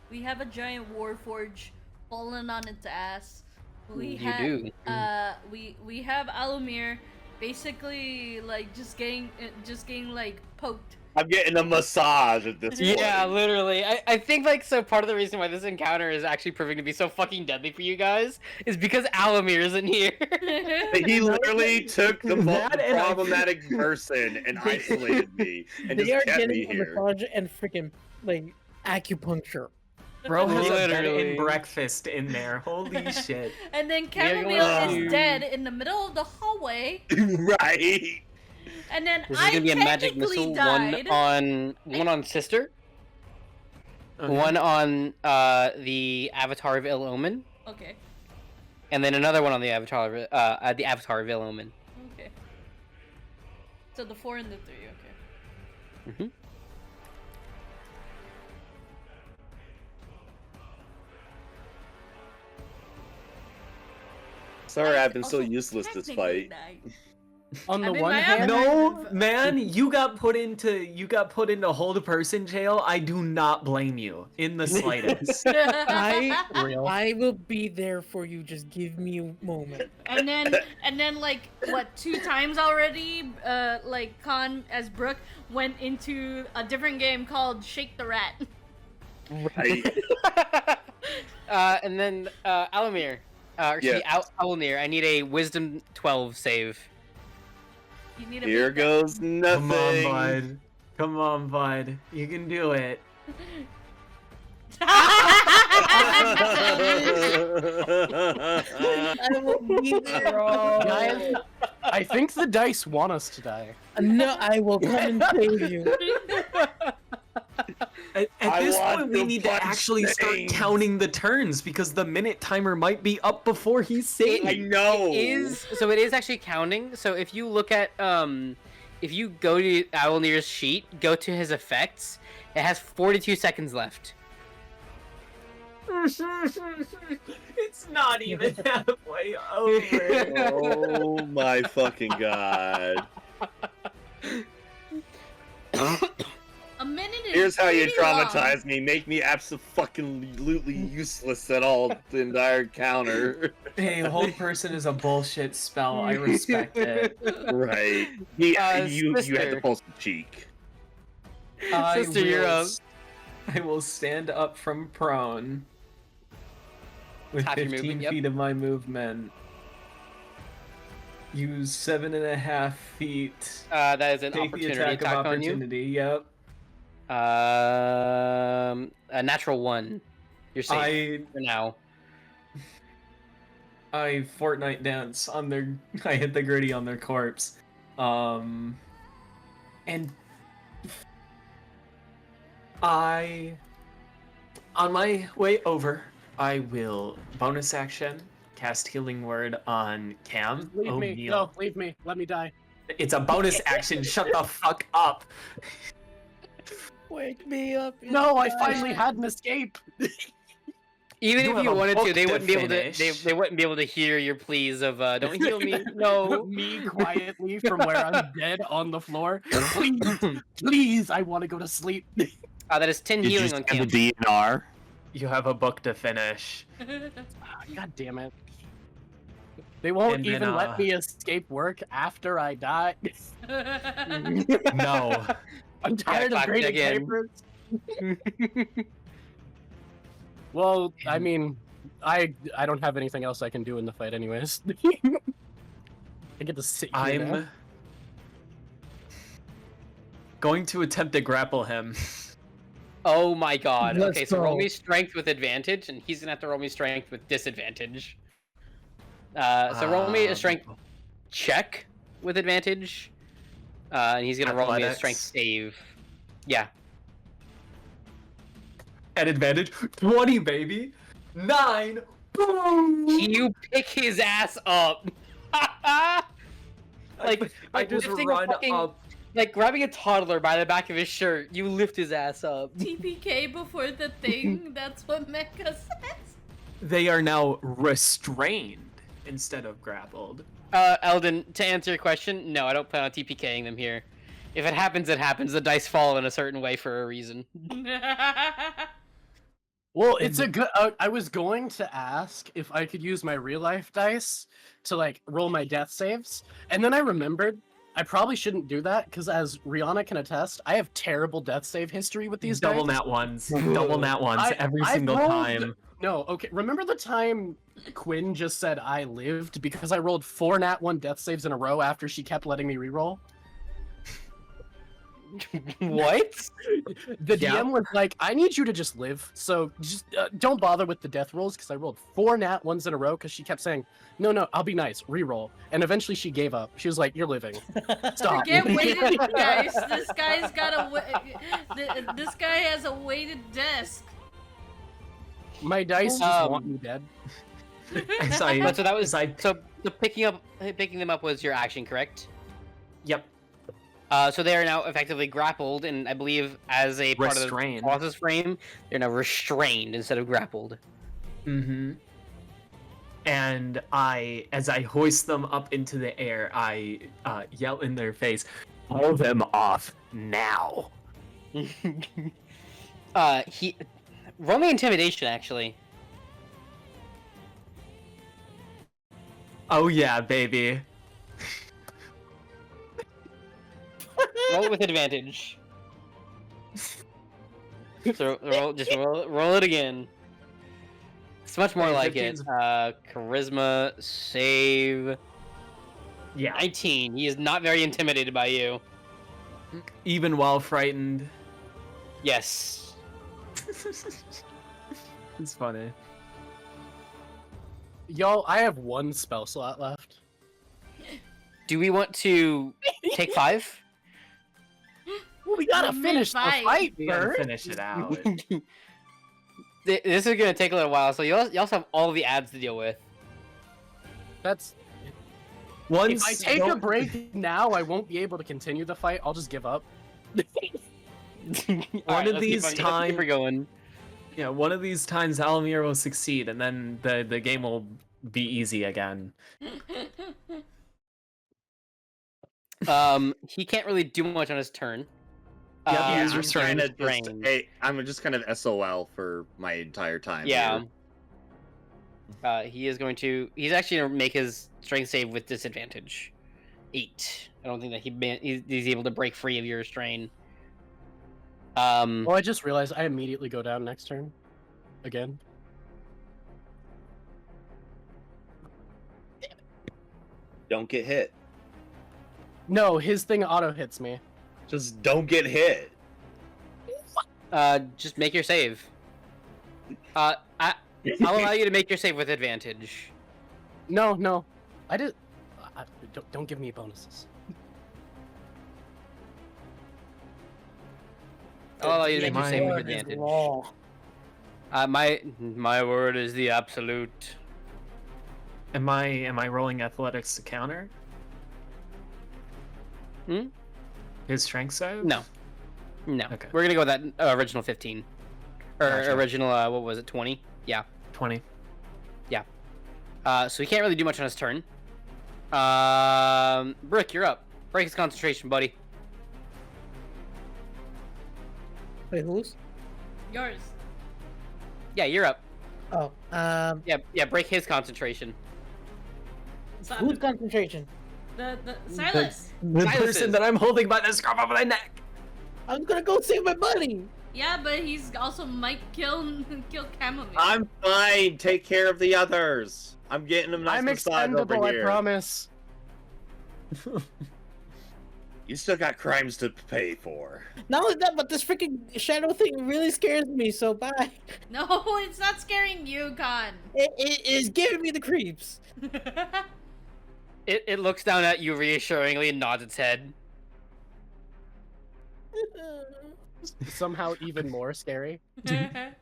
[SPEAKER 2] We have a giant warforge falling on its ass. We
[SPEAKER 1] You
[SPEAKER 2] have
[SPEAKER 1] do.
[SPEAKER 2] we have Allomere basically like just getting like poked.
[SPEAKER 4] I'm getting a massage at this point.
[SPEAKER 1] Yeah, literally. I think like so part of the reason why this encounter is actually proving to be so fucking deadly for you guys is because Allomere isn't here.
[SPEAKER 4] He literally took the
[SPEAKER 6] That and I-
[SPEAKER 4] problematic person and isolated me and
[SPEAKER 6] They are
[SPEAKER 4] just kept me
[SPEAKER 6] getting a
[SPEAKER 4] here.
[SPEAKER 6] massage and freaking like acupuncture.
[SPEAKER 5] Bro has a bed
[SPEAKER 1] Literally.
[SPEAKER 5] and breakfast in there. Holy shit.
[SPEAKER 2] And then
[SPEAKER 1] are going
[SPEAKER 2] Chammomile
[SPEAKER 1] to-
[SPEAKER 2] is dead in the middle of the hallway.
[SPEAKER 4] Right.
[SPEAKER 2] And then
[SPEAKER 1] This is
[SPEAKER 2] I
[SPEAKER 1] gonna be a magic
[SPEAKER 2] technically
[SPEAKER 1] missile.
[SPEAKER 2] died.
[SPEAKER 1] One on sister.
[SPEAKER 5] Okay.
[SPEAKER 1] One on the Avatar of Ill Omen,
[SPEAKER 2] Okay.
[SPEAKER 1] and then another one on the Avatar of Ill Omen.
[SPEAKER 2] Okay. So the 4 and the 3. Okay.
[SPEAKER 1] Mm-hmm.
[SPEAKER 4] Sorry, I've been so
[SPEAKER 2] Also
[SPEAKER 4] useless this
[SPEAKER 2] technically
[SPEAKER 4] fight.
[SPEAKER 2] died.
[SPEAKER 6] On the
[SPEAKER 2] I mean,
[SPEAKER 6] one
[SPEAKER 2] my
[SPEAKER 6] hand,
[SPEAKER 2] avatar-
[SPEAKER 5] No, man, you got put into hold a person jail. I do not blame you in the slightest.
[SPEAKER 6] I will be there for you. Just give me a moment.
[SPEAKER 2] and then like what 2 times already like Khan as Brook went into a different game called Shake the Rat.
[SPEAKER 4] Right.
[SPEAKER 1] And then Allomere, Owllmere, I need a Wisdom 12 save.
[SPEAKER 2] You need to
[SPEAKER 4] Here
[SPEAKER 2] beat that.
[SPEAKER 4] goes nothing.
[SPEAKER 5] Come on, bud. Come on, bud. You can do it.
[SPEAKER 6] I will be there. Guys, I think the dice want us to die. No, I will come and save you.
[SPEAKER 5] At
[SPEAKER 4] I
[SPEAKER 5] this
[SPEAKER 4] want
[SPEAKER 5] point, we
[SPEAKER 4] to
[SPEAKER 5] need to
[SPEAKER 4] punch
[SPEAKER 5] actually start
[SPEAKER 4] things.
[SPEAKER 5] counting the turns because the minute timer might be up before he's
[SPEAKER 4] I
[SPEAKER 5] saving.
[SPEAKER 4] know.
[SPEAKER 1] It is actually counting. So if you look at if you go to Owlmere's sheet, go to his effects, it has 42 seconds left.
[SPEAKER 5] It's not even halfway over.
[SPEAKER 4] Oh my fucking god.
[SPEAKER 2] A minute is
[SPEAKER 4] Here's how you
[SPEAKER 2] pretty long.
[SPEAKER 4] traumatize me. Make me absolutely useless at all the entire counter.
[SPEAKER 5] Hey, hold person is a bullshit spell. I respect it.
[SPEAKER 4] Right. You had to
[SPEAKER 1] Sister.
[SPEAKER 4] pulse the cheek.
[SPEAKER 1] Sister, you're up.
[SPEAKER 5] I will stand up from prone with
[SPEAKER 1] Half your
[SPEAKER 5] 15
[SPEAKER 1] movement, yep.
[SPEAKER 5] feet of my movement. Use 7.5 feet.
[SPEAKER 1] That is an
[SPEAKER 5] Take the
[SPEAKER 1] opportunity
[SPEAKER 5] attack
[SPEAKER 1] attack
[SPEAKER 5] of
[SPEAKER 1] on you.
[SPEAKER 5] opportunity. Yep.
[SPEAKER 1] A natural 1. You're safe for now.
[SPEAKER 5] I Fortnite dance on their. I hit the gritty on their corpse, and on my way over, I will bonus action cast Healing Word on Cam.
[SPEAKER 3] Leave me.
[SPEAKER 5] O'Neill.
[SPEAKER 3] No, leave me. Let me die.
[SPEAKER 5] It's a bonus action. Shut the fuck up.
[SPEAKER 6] Wake me up.
[SPEAKER 3] No, I finally had an escape.
[SPEAKER 1] Even
[SPEAKER 5] You
[SPEAKER 1] if
[SPEAKER 5] have
[SPEAKER 1] you
[SPEAKER 5] a
[SPEAKER 1] wanted
[SPEAKER 5] book
[SPEAKER 1] to, they
[SPEAKER 5] to
[SPEAKER 1] wouldn't be able to.
[SPEAKER 5] finish.
[SPEAKER 1] They wouldn't be able to hear your pleas of "Don't heal me." No.
[SPEAKER 3] Me quietly from where I'm dead on the floor. Please, please, I want to go to sleep.
[SPEAKER 1] That is 10
[SPEAKER 7] Did you
[SPEAKER 1] healing on
[SPEAKER 7] send
[SPEAKER 1] Cam.
[SPEAKER 7] the DNR?
[SPEAKER 5] You have a book to finish.
[SPEAKER 3] God damn it. They won't
[SPEAKER 5] And then,
[SPEAKER 3] even let me escape work after I die.
[SPEAKER 5] No.
[SPEAKER 3] I'm tired of
[SPEAKER 1] clocked
[SPEAKER 3] grading
[SPEAKER 1] again.
[SPEAKER 3] papers. Well, I mean, I don't have anything else I can do in the fight anyways. I get to sit here now.
[SPEAKER 5] I'm going to attempt to grapple him.
[SPEAKER 1] Oh my god.
[SPEAKER 6] Let's
[SPEAKER 1] Okay, so roll
[SPEAKER 6] go.
[SPEAKER 1] me strength with advantage, and he's gonna have to roll me strength with disadvantage. So roll me a strength check with advantage, and he's gonna roll me a strength
[SPEAKER 5] Athletics.
[SPEAKER 1] save. Yeah.
[SPEAKER 5] At advantage, 20, baby. 9. Boom.
[SPEAKER 1] You pick his ass up. like
[SPEAKER 5] I just
[SPEAKER 1] lifting
[SPEAKER 5] run
[SPEAKER 1] a fucking,
[SPEAKER 5] up.
[SPEAKER 1] like grabbing a toddler by the back of his shirt. You lift his ass up.
[SPEAKER 2] TPK before the thing. That's what Mecha says.
[SPEAKER 5] They are now restrained instead of grappled.
[SPEAKER 1] Eldon, to answer your question, no, I don't plan on TPKing them here. If it happens, it happens. The dice fall in a certain way for a reason.
[SPEAKER 3] Well, it's a good. I was going to ask if I could use my real life dice to like roll my death saves, and then I remembered I probably shouldn't do that because, as Riana can attest, I have terrible death save history with these
[SPEAKER 5] Double
[SPEAKER 3] dice.
[SPEAKER 5] nat ones. Double nat ones every
[SPEAKER 3] I've
[SPEAKER 5] single
[SPEAKER 3] rolled-
[SPEAKER 5] time.
[SPEAKER 3] No, okay. Remember the time Quinn just said I lived because I rolled 4 nat 1 death saves in a row after she kept letting me reroll?
[SPEAKER 1] What?
[SPEAKER 3] The
[SPEAKER 5] Yeah.
[SPEAKER 3] DM was like, I need you to just live, so just don't bother with the death rolls, because I rolled 4 nat 1s in a row, because she kept saying, no, I'll be nice, reroll. And eventually she gave up. She was like, you're living. Stop.
[SPEAKER 2] Get weighted, guys. This guy's got this guy has a weighted desk.
[SPEAKER 3] My dice just want me dead.
[SPEAKER 5] As I-
[SPEAKER 1] But so that was
[SPEAKER 5] as I-
[SPEAKER 1] so the picking them up was your action, correct?
[SPEAKER 5] Yep.
[SPEAKER 1] So they are now effectively grappled, and I believe as a part
[SPEAKER 5] Restrained.
[SPEAKER 1] of the process frame, they're now restrained instead of grappled.
[SPEAKER 5] Mm-hmm. And as I hoist them up into the air, I yell in their face,
[SPEAKER 7] Pull them off now.
[SPEAKER 1] Roll me intimidation, actually.
[SPEAKER 5] "Oh yeah, baby."
[SPEAKER 1] Roll it with advantage. So roll it again. It's much more
[SPEAKER 5] Hey,
[SPEAKER 1] like it.
[SPEAKER 5] 15's
[SPEAKER 1] Charisma save
[SPEAKER 5] Yeah.
[SPEAKER 1] 19. He is not very intimidated by you.
[SPEAKER 5] Even while frightened.
[SPEAKER 1] Yes.
[SPEAKER 5] It's funny.
[SPEAKER 3] Yo, I have 1 spell slot left.
[SPEAKER 1] Do we want to take 5?
[SPEAKER 3] We gotta
[SPEAKER 2] You
[SPEAKER 3] finish the
[SPEAKER 2] mid-fight.
[SPEAKER 3] fight
[SPEAKER 5] We gotta
[SPEAKER 3] first.
[SPEAKER 5] finish it out.
[SPEAKER 1] This is gonna take a little while, so you also have all the ads to deal with.
[SPEAKER 3] That's
[SPEAKER 5] Once
[SPEAKER 3] if I take a break now, I won't be able to continue the fight. I'll just give up.
[SPEAKER 1] One
[SPEAKER 5] of these times-
[SPEAKER 1] we're going.
[SPEAKER 5] Yeah, one of these times Allomere will succeed, and then the game will be easy again.
[SPEAKER 1] He can't really do much on his turn.
[SPEAKER 5] Yeah, he's
[SPEAKER 1] I'm
[SPEAKER 5] restrained.
[SPEAKER 1] kinda restrained.
[SPEAKER 4] Hey, I'm just kind of SOL for my entire time.
[SPEAKER 1] Yeah.
[SPEAKER 4] here.
[SPEAKER 1] He is going to. He's actually gonna make his strength save with disadvantage. 8. I don't think that he's able to break free of your restraint.
[SPEAKER 3] Oh, I just realized I immediately go down next turn. Again.
[SPEAKER 4] Don't get hit.
[SPEAKER 3] No, his thing auto hits me.
[SPEAKER 4] Just don't get hit.
[SPEAKER 1] Just make your save. I'll allow you to make your save with advantage.
[SPEAKER 3] No. Don't give me bonuses.
[SPEAKER 1] I'll allow you to make your
[SPEAKER 5] My
[SPEAKER 1] save with
[SPEAKER 6] Word is
[SPEAKER 1] advantage.
[SPEAKER 6] law.
[SPEAKER 1] My word is the absolute.
[SPEAKER 5] Am I rolling athletics to counter?
[SPEAKER 1] Hmm?
[SPEAKER 5] His strength save?
[SPEAKER 1] No.
[SPEAKER 5] Okay.
[SPEAKER 1] We're gonna go with that original 15, or
[SPEAKER 5] Gotcha.
[SPEAKER 1] original what was it, 20? Yeah.
[SPEAKER 5] 20.
[SPEAKER 1] So he can't really do much on his turn. Brick, you're up. Break his concentration, buddy.
[SPEAKER 6] Wait, who's?
[SPEAKER 2] Yours.
[SPEAKER 1] Yeah, you're up.
[SPEAKER 6] Oh,
[SPEAKER 1] Yeah, break his concentration.
[SPEAKER 6] who's concentration?
[SPEAKER 2] The Silas.
[SPEAKER 5] The
[SPEAKER 1] Silas's.
[SPEAKER 5] person that I'm holding by the scruff of my neck.
[SPEAKER 6] I was gonna go save my buddy.
[SPEAKER 2] Yeah, but he's also might kill Chammomile.
[SPEAKER 4] I'm fine. Take care of the others. I'm getting them nice
[SPEAKER 3] I'm
[SPEAKER 4] massage over
[SPEAKER 3] expendable, I
[SPEAKER 4] here.
[SPEAKER 3] promise.
[SPEAKER 4] You still got crimes to pay for.
[SPEAKER 6] Not only that, but this freaking shadow thing really scares me. So bye.
[SPEAKER 2] No, it's not scaring you, Khan.
[SPEAKER 6] It is giving me the creeps.
[SPEAKER 1] It looks down at you reassuringly and nods its head.
[SPEAKER 3] Somehow even more scary.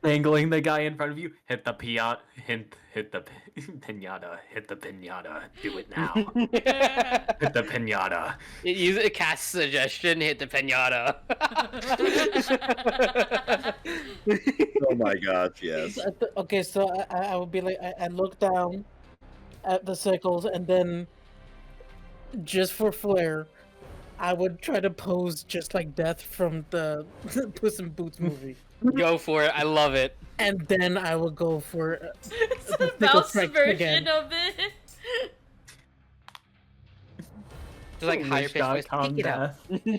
[SPEAKER 5] Angling the guy in front of you. Hit the pinata. Hit the pinata. Hit the pinata. Do it now. Hit the pinata.
[SPEAKER 1] It casts suggestion. Hit the pinata.
[SPEAKER 4] Oh my gosh, yes.
[SPEAKER 6] Okay, so I would be like, I look down at the sickles, and then just for flair, I would try to pose just like Death from the Puss in Boots movie.
[SPEAKER 1] Go for it. I love it.
[SPEAKER 6] And then I would go for
[SPEAKER 2] It's
[SPEAKER 6] the
[SPEAKER 2] the
[SPEAKER 6] sickle
[SPEAKER 2] mouse
[SPEAKER 6] strike
[SPEAKER 2] version
[SPEAKER 6] again.
[SPEAKER 2] of it.
[SPEAKER 1] Just like
[SPEAKER 5] Holy
[SPEAKER 1] higher pitched voice.
[SPEAKER 5] shot,
[SPEAKER 1] Take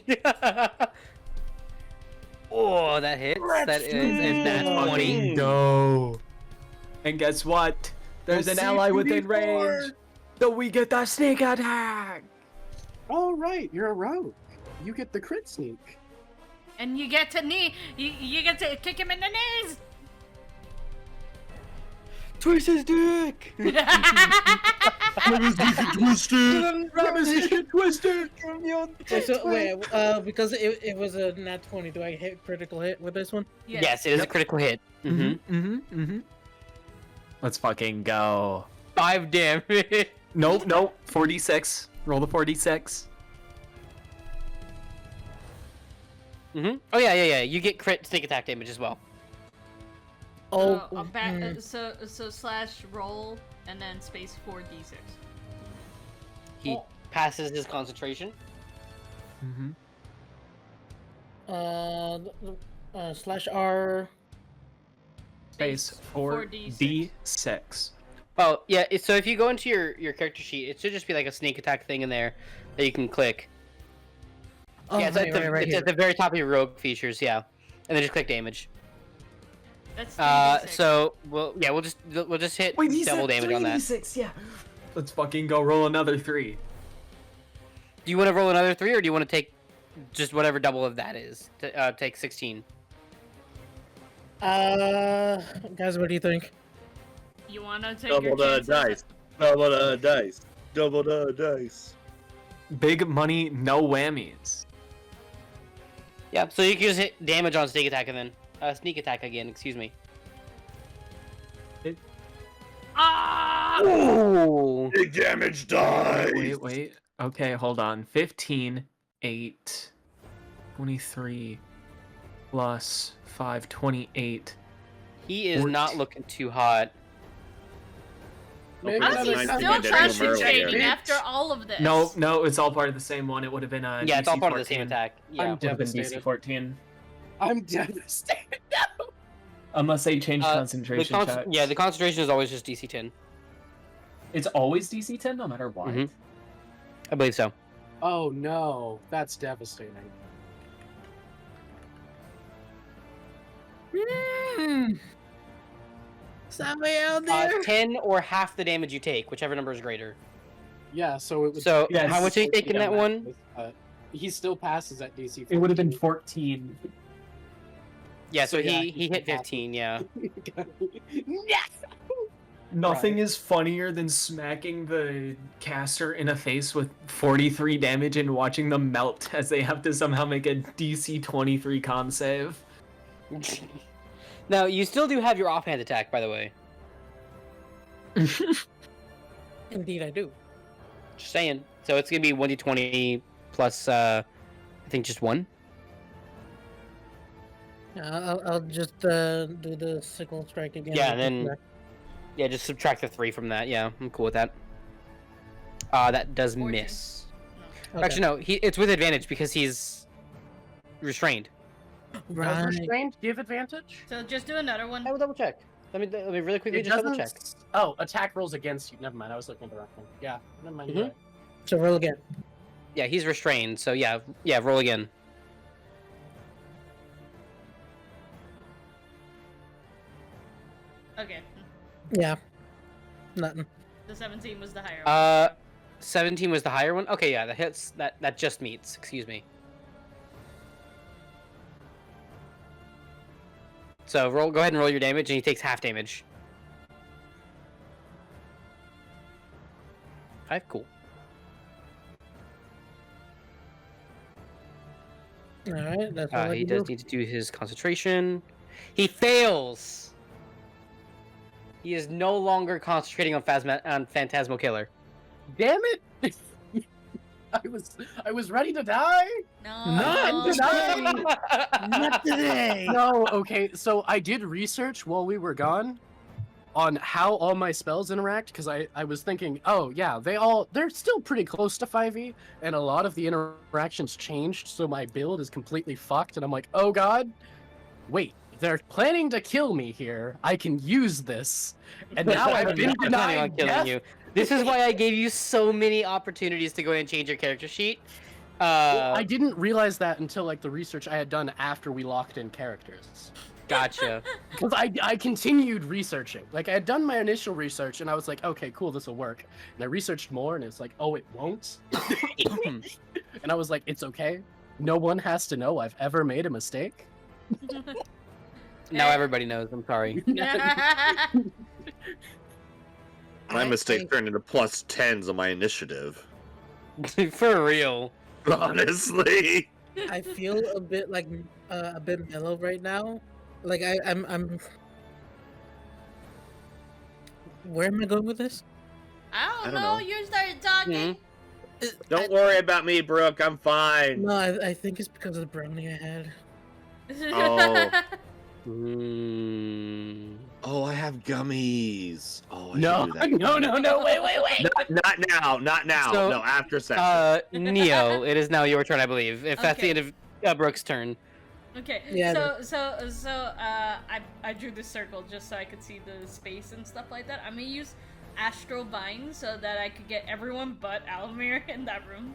[SPEAKER 1] it out. Oh, that hits. That is nat 20.
[SPEAKER 5] No. And guess what? There's an ally within range. So we get the sneak attack.
[SPEAKER 3] Oh right, you're a rogue. You get the crit sneak.
[SPEAKER 2] And you get to you get to kick him in the knees.
[SPEAKER 1] Twist his dick.
[SPEAKER 3] Twisted.
[SPEAKER 6] Because it was a nat 20, do I hit critical hit with this one?
[SPEAKER 1] Yes, it is a critical hit.
[SPEAKER 5] Let's fucking go.
[SPEAKER 1] 5 damage.
[SPEAKER 5] Nope. 46. Roll the 46.
[SPEAKER 1] Oh yeah. You get crit sneak attack damage as well.
[SPEAKER 2] So slash roll and then space 4d6.
[SPEAKER 1] He passes his concentration.
[SPEAKER 6] Slash R.
[SPEAKER 5] Space 4d6.
[SPEAKER 1] Oh yeah. So if you go into your character sheet, it should just be like a sneak attack thing in there that you can click.
[SPEAKER 6] Oh,
[SPEAKER 1] Yeah, it's
[SPEAKER 6] right,
[SPEAKER 1] it's
[SPEAKER 6] here.
[SPEAKER 1] at the very top of your rogue features. Yeah, and then just click damage.
[SPEAKER 2] That's 3d6.
[SPEAKER 1] So we'll just hit double damage on that.
[SPEAKER 5] 3d6, yeah. Let's fucking go roll another 3.
[SPEAKER 1] Do you want to roll another 3, or do you want to take just whatever double of that is? Take 16.
[SPEAKER 6] Guys, what do you think?
[SPEAKER 2] You wanna take
[SPEAKER 4] Double
[SPEAKER 2] your
[SPEAKER 4] the
[SPEAKER 2] chances?
[SPEAKER 4] dice. Double the dice. Double the dice.
[SPEAKER 5] Big money, no whammies.
[SPEAKER 1] Yeah, so you can just hit damage on sneak attack and then sneak attack again. Excuse me.
[SPEAKER 2] Ah!
[SPEAKER 1] Ooh.
[SPEAKER 4] Big damage dice.
[SPEAKER 5] Wait. Okay, hold on. 15, 8, 23, plus 5, 28.
[SPEAKER 1] He is not
[SPEAKER 5] 14.
[SPEAKER 1] looking too hot.
[SPEAKER 3] Maybe
[SPEAKER 2] How's he
[SPEAKER 3] another
[SPEAKER 2] still
[SPEAKER 3] time.
[SPEAKER 2] concentrating
[SPEAKER 3] Bitch.
[SPEAKER 2] after all of this?
[SPEAKER 5] No, it's all part of the same one. It would have been
[SPEAKER 1] Yeah, it's all part of the same
[SPEAKER 5] DC-14.
[SPEAKER 1] attack. Yeah.
[SPEAKER 3] I'm
[SPEAKER 5] Would have been
[SPEAKER 3] devastated.
[SPEAKER 5] DC 14.
[SPEAKER 3] I'm devastated.
[SPEAKER 5] Unless they change concentration checks.
[SPEAKER 1] Yeah, the concentration is always just DC 10.
[SPEAKER 5] It's always DC 10 no matter what.
[SPEAKER 1] Mhm. I believe so.
[SPEAKER 3] Oh no, that's devastating.
[SPEAKER 6] Somebody out there?
[SPEAKER 1] 10 or half the damage you take, whichever number is greater.
[SPEAKER 3] Yeah, so it would.
[SPEAKER 1] So
[SPEAKER 5] Yes.
[SPEAKER 1] how much are you taking that one?
[SPEAKER 3] He still passes at DC.
[SPEAKER 5] It would have been
[SPEAKER 3] 14.
[SPEAKER 5] 14.
[SPEAKER 1] Yeah, so
[SPEAKER 3] yeah,
[SPEAKER 1] he hit 15, yeah.
[SPEAKER 5] Nothing is funnier than smacking the caster in a face with 43 damage and watching them melt as they have to somehow make a DC 23 con save.
[SPEAKER 1] Now, you still do have your offhand attack, by the way.
[SPEAKER 6] Indeed, I do.
[SPEAKER 1] Just saying. So it's gonna be 1d20 plus, I think just 1.
[SPEAKER 6] I'll just do the sickle strike again.
[SPEAKER 1] Yeah, and then yeah, just subtract the 3 from that. Yeah, I'm cool with that. That does
[SPEAKER 2] 14.
[SPEAKER 1] miss.
[SPEAKER 2] No.
[SPEAKER 6] Okay.
[SPEAKER 1] Actually, no, it's with advantage because he's restrained.
[SPEAKER 6] Right.
[SPEAKER 3] Restrained, give advantage?
[SPEAKER 2] So just do another one.
[SPEAKER 1] I will double check. Let me really quickly
[SPEAKER 3] It
[SPEAKER 1] just double
[SPEAKER 3] doesn't.
[SPEAKER 1] check.
[SPEAKER 3] Oh, attack rolls against you. Never mind. I was looking at the wrong thing. Yeah, never mind. You're
[SPEAKER 1] Mhm.
[SPEAKER 3] right.
[SPEAKER 6] So roll again.
[SPEAKER 1] Yeah, he's restrained. So yeah, roll again.
[SPEAKER 2] Okay.
[SPEAKER 6] Yeah. Nothing.
[SPEAKER 2] The 17 was the higher one.
[SPEAKER 1] 17 was the higher one. Okay, yeah, that hits. That just meets. Excuse me. So go ahead and roll your damage, and he takes half damage. 5, cool.
[SPEAKER 6] All right. That's all I
[SPEAKER 1] He
[SPEAKER 6] can
[SPEAKER 1] does
[SPEAKER 6] do.
[SPEAKER 1] need to do his concentration. He fails. He is no longer concentrating on Phantasmal Killer.
[SPEAKER 3] Damn it! I was ready to die.
[SPEAKER 2] No.
[SPEAKER 6] Not today.
[SPEAKER 3] No, okay. So I did research while we were gone on how all my spells interact because I was thinking, oh yeah, they're still pretty close to 5e, and a lot of the interactions changed, so my build is completely fucked, and I'm like, oh god, wait. They're planning to kill me here. I can use this. And now I've been
[SPEAKER 1] I'm not planning on
[SPEAKER 3] denied
[SPEAKER 1] killing
[SPEAKER 3] death.
[SPEAKER 1] you. This is why I gave you so many opportunities to go in and change your character sheet.
[SPEAKER 3] I didn't realize that until like the research I had done after we locked in characters.
[SPEAKER 1] Gotcha.
[SPEAKER 3] Because I continued researching. Like I had done my initial research and I was like, okay, cool, this will work. And I researched more and it's like, oh, it won't. And I was like, it's okay. No one has to know I've ever made a mistake.
[SPEAKER 1] Now everybody knows. I'm sorry.
[SPEAKER 4] My mistake turned into plus 10s on my initiative.
[SPEAKER 1] For real.
[SPEAKER 4] Honestly.
[SPEAKER 6] I feel a bit like a bit mellow right now. Like I'm. Where am I going with this?
[SPEAKER 2] I
[SPEAKER 4] don't
[SPEAKER 2] don't know.
[SPEAKER 4] know.
[SPEAKER 2] You started talking.
[SPEAKER 4] Don't worry about me, Brooke. I'm fine.
[SPEAKER 6] No, I think it's because of the brownie I had.
[SPEAKER 4] Oh.
[SPEAKER 1] Mm.
[SPEAKER 4] Oh, I have gummies. Oh, I
[SPEAKER 3] No,
[SPEAKER 4] should do that.
[SPEAKER 3] no, wait.
[SPEAKER 4] Not now.
[SPEAKER 1] So,
[SPEAKER 4] no, after session.
[SPEAKER 1] Neo, it is now your turn, I believe. If that's the end of Brooke's turn.
[SPEAKER 2] Okay.
[SPEAKER 6] Yeah,
[SPEAKER 2] So I drew the circle just so I could see the space and stuff like that. I'm gonna use Astral Bind so that I could get everyone but Allomere in that room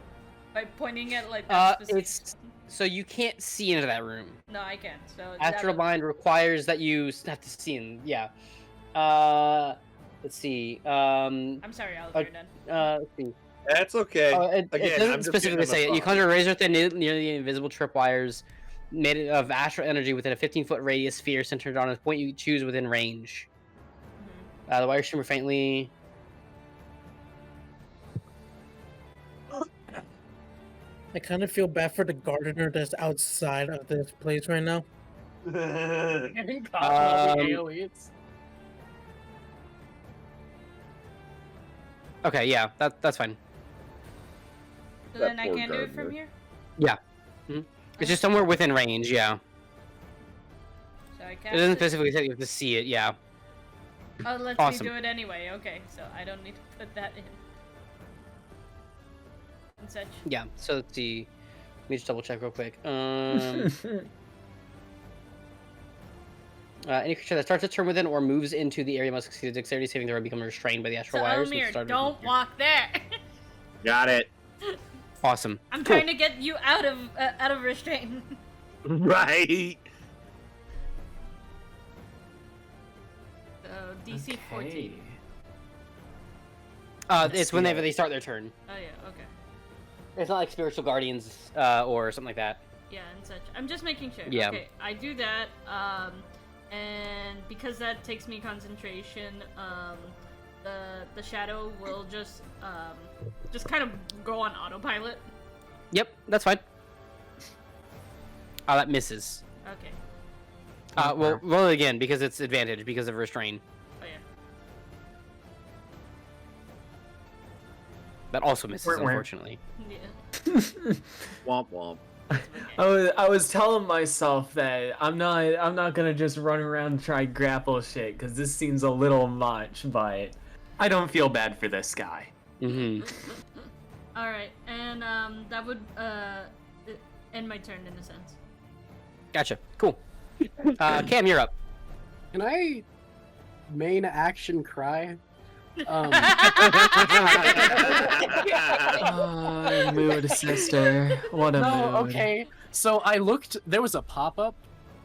[SPEAKER 2] by pointing at like that specific.
[SPEAKER 1] So you can't see into that room.
[SPEAKER 2] No, I can't. So
[SPEAKER 1] Astral Bind requires that you have to see in. Yeah. Let's see.
[SPEAKER 2] I'm sorry, Allomere. Then.
[SPEAKER 1] Let's see.
[SPEAKER 4] That's okay.
[SPEAKER 1] It
[SPEAKER 4] Again,
[SPEAKER 1] doesn't
[SPEAKER 4] I'm just
[SPEAKER 1] specifically
[SPEAKER 4] getting
[SPEAKER 1] say
[SPEAKER 4] on
[SPEAKER 1] it.
[SPEAKER 4] the
[SPEAKER 1] You conjure a razor thin, nearly invisible tripwires made of astral energy within a 15-foot radius sphere centered on a point you choose within range. The wires shimmer faintly.
[SPEAKER 6] I kind of feel bad for the gardener that's outside of this place right now.
[SPEAKER 3] Getting caught with AoEs.
[SPEAKER 1] Okay, yeah, that's fine.
[SPEAKER 2] So
[SPEAKER 4] That
[SPEAKER 2] then I
[SPEAKER 4] poor
[SPEAKER 2] can't do it from
[SPEAKER 4] gardener.
[SPEAKER 2] here.
[SPEAKER 1] It's just somewhere within range, yeah.
[SPEAKER 2] So I
[SPEAKER 1] It
[SPEAKER 2] cast
[SPEAKER 1] doesn't
[SPEAKER 2] it.
[SPEAKER 1] specifically say you have to see it, yeah.
[SPEAKER 2] Oh, let's
[SPEAKER 1] Awesome.
[SPEAKER 2] do it anyway. Okay, so I don't need to put that in. And such.
[SPEAKER 1] Yeah, so let's see. Let me just double check real quick. Any creature that starts a turn within or moves into the area must succeed a dexterity saving throw or become restrained by the
[SPEAKER 2] So
[SPEAKER 1] astral wires. which
[SPEAKER 2] Owllmere,
[SPEAKER 1] started
[SPEAKER 2] don't
[SPEAKER 1] here.
[SPEAKER 2] walk there.
[SPEAKER 4] Got it.
[SPEAKER 1] Awesome.
[SPEAKER 2] I'm
[SPEAKER 1] Cool.
[SPEAKER 2] trying to get you out of restraint.
[SPEAKER 4] Right.
[SPEAKER 2] So DC 14.
[SPEAKER 1] It's whenever they start their turn.
[SPEAKER 2] Oh yeah, okay.
[SPEAKER 1] It's not like spiritual guardians or something like that.
[SPEAKER 2] Yeah, and such. I'm just making sure.
[SPEAKER 1] Yeah.
[SPEAKER 2] Okay, I do that. And because that takes me concentration, the shadow will just kind of go on autopilot.
[SPEAKER 1] Yep, that's fine. Oh, that misses.
[SPEAKER 2] Okay.
[SPEAKER 1] Well, roll it again because it's advantage because of restrain.
[SPEAKER 2] Oh yeah.
[SPEAKER 1] That also misses,
[SPEAKER 5] Where?
[SPEAKER 1] unfortunately.
[SPEAKER 2] Yeah.
[SPEAKER 4] Womp womp.
[SPEAKER 5] I was telling myself that I'm not gonna just run around and try grapple shit because this seems a little much, but I don't feel bad for this guy.
[SPEAKER 1] Mm-hmm.
[SPEAKER 2] All right, and that would end my turn in a sense.
[SPEAKER 1] Gotcha. Cool. Cam, you're up.
[SPEAKER 3] Can I main action cry?
[SPEAKER 5] Mood sister. What a
[SPEAKER 3] No,
[SPEAKER 5] mood.
[SPEAKER 3] okay. So I looked, there was a pop-up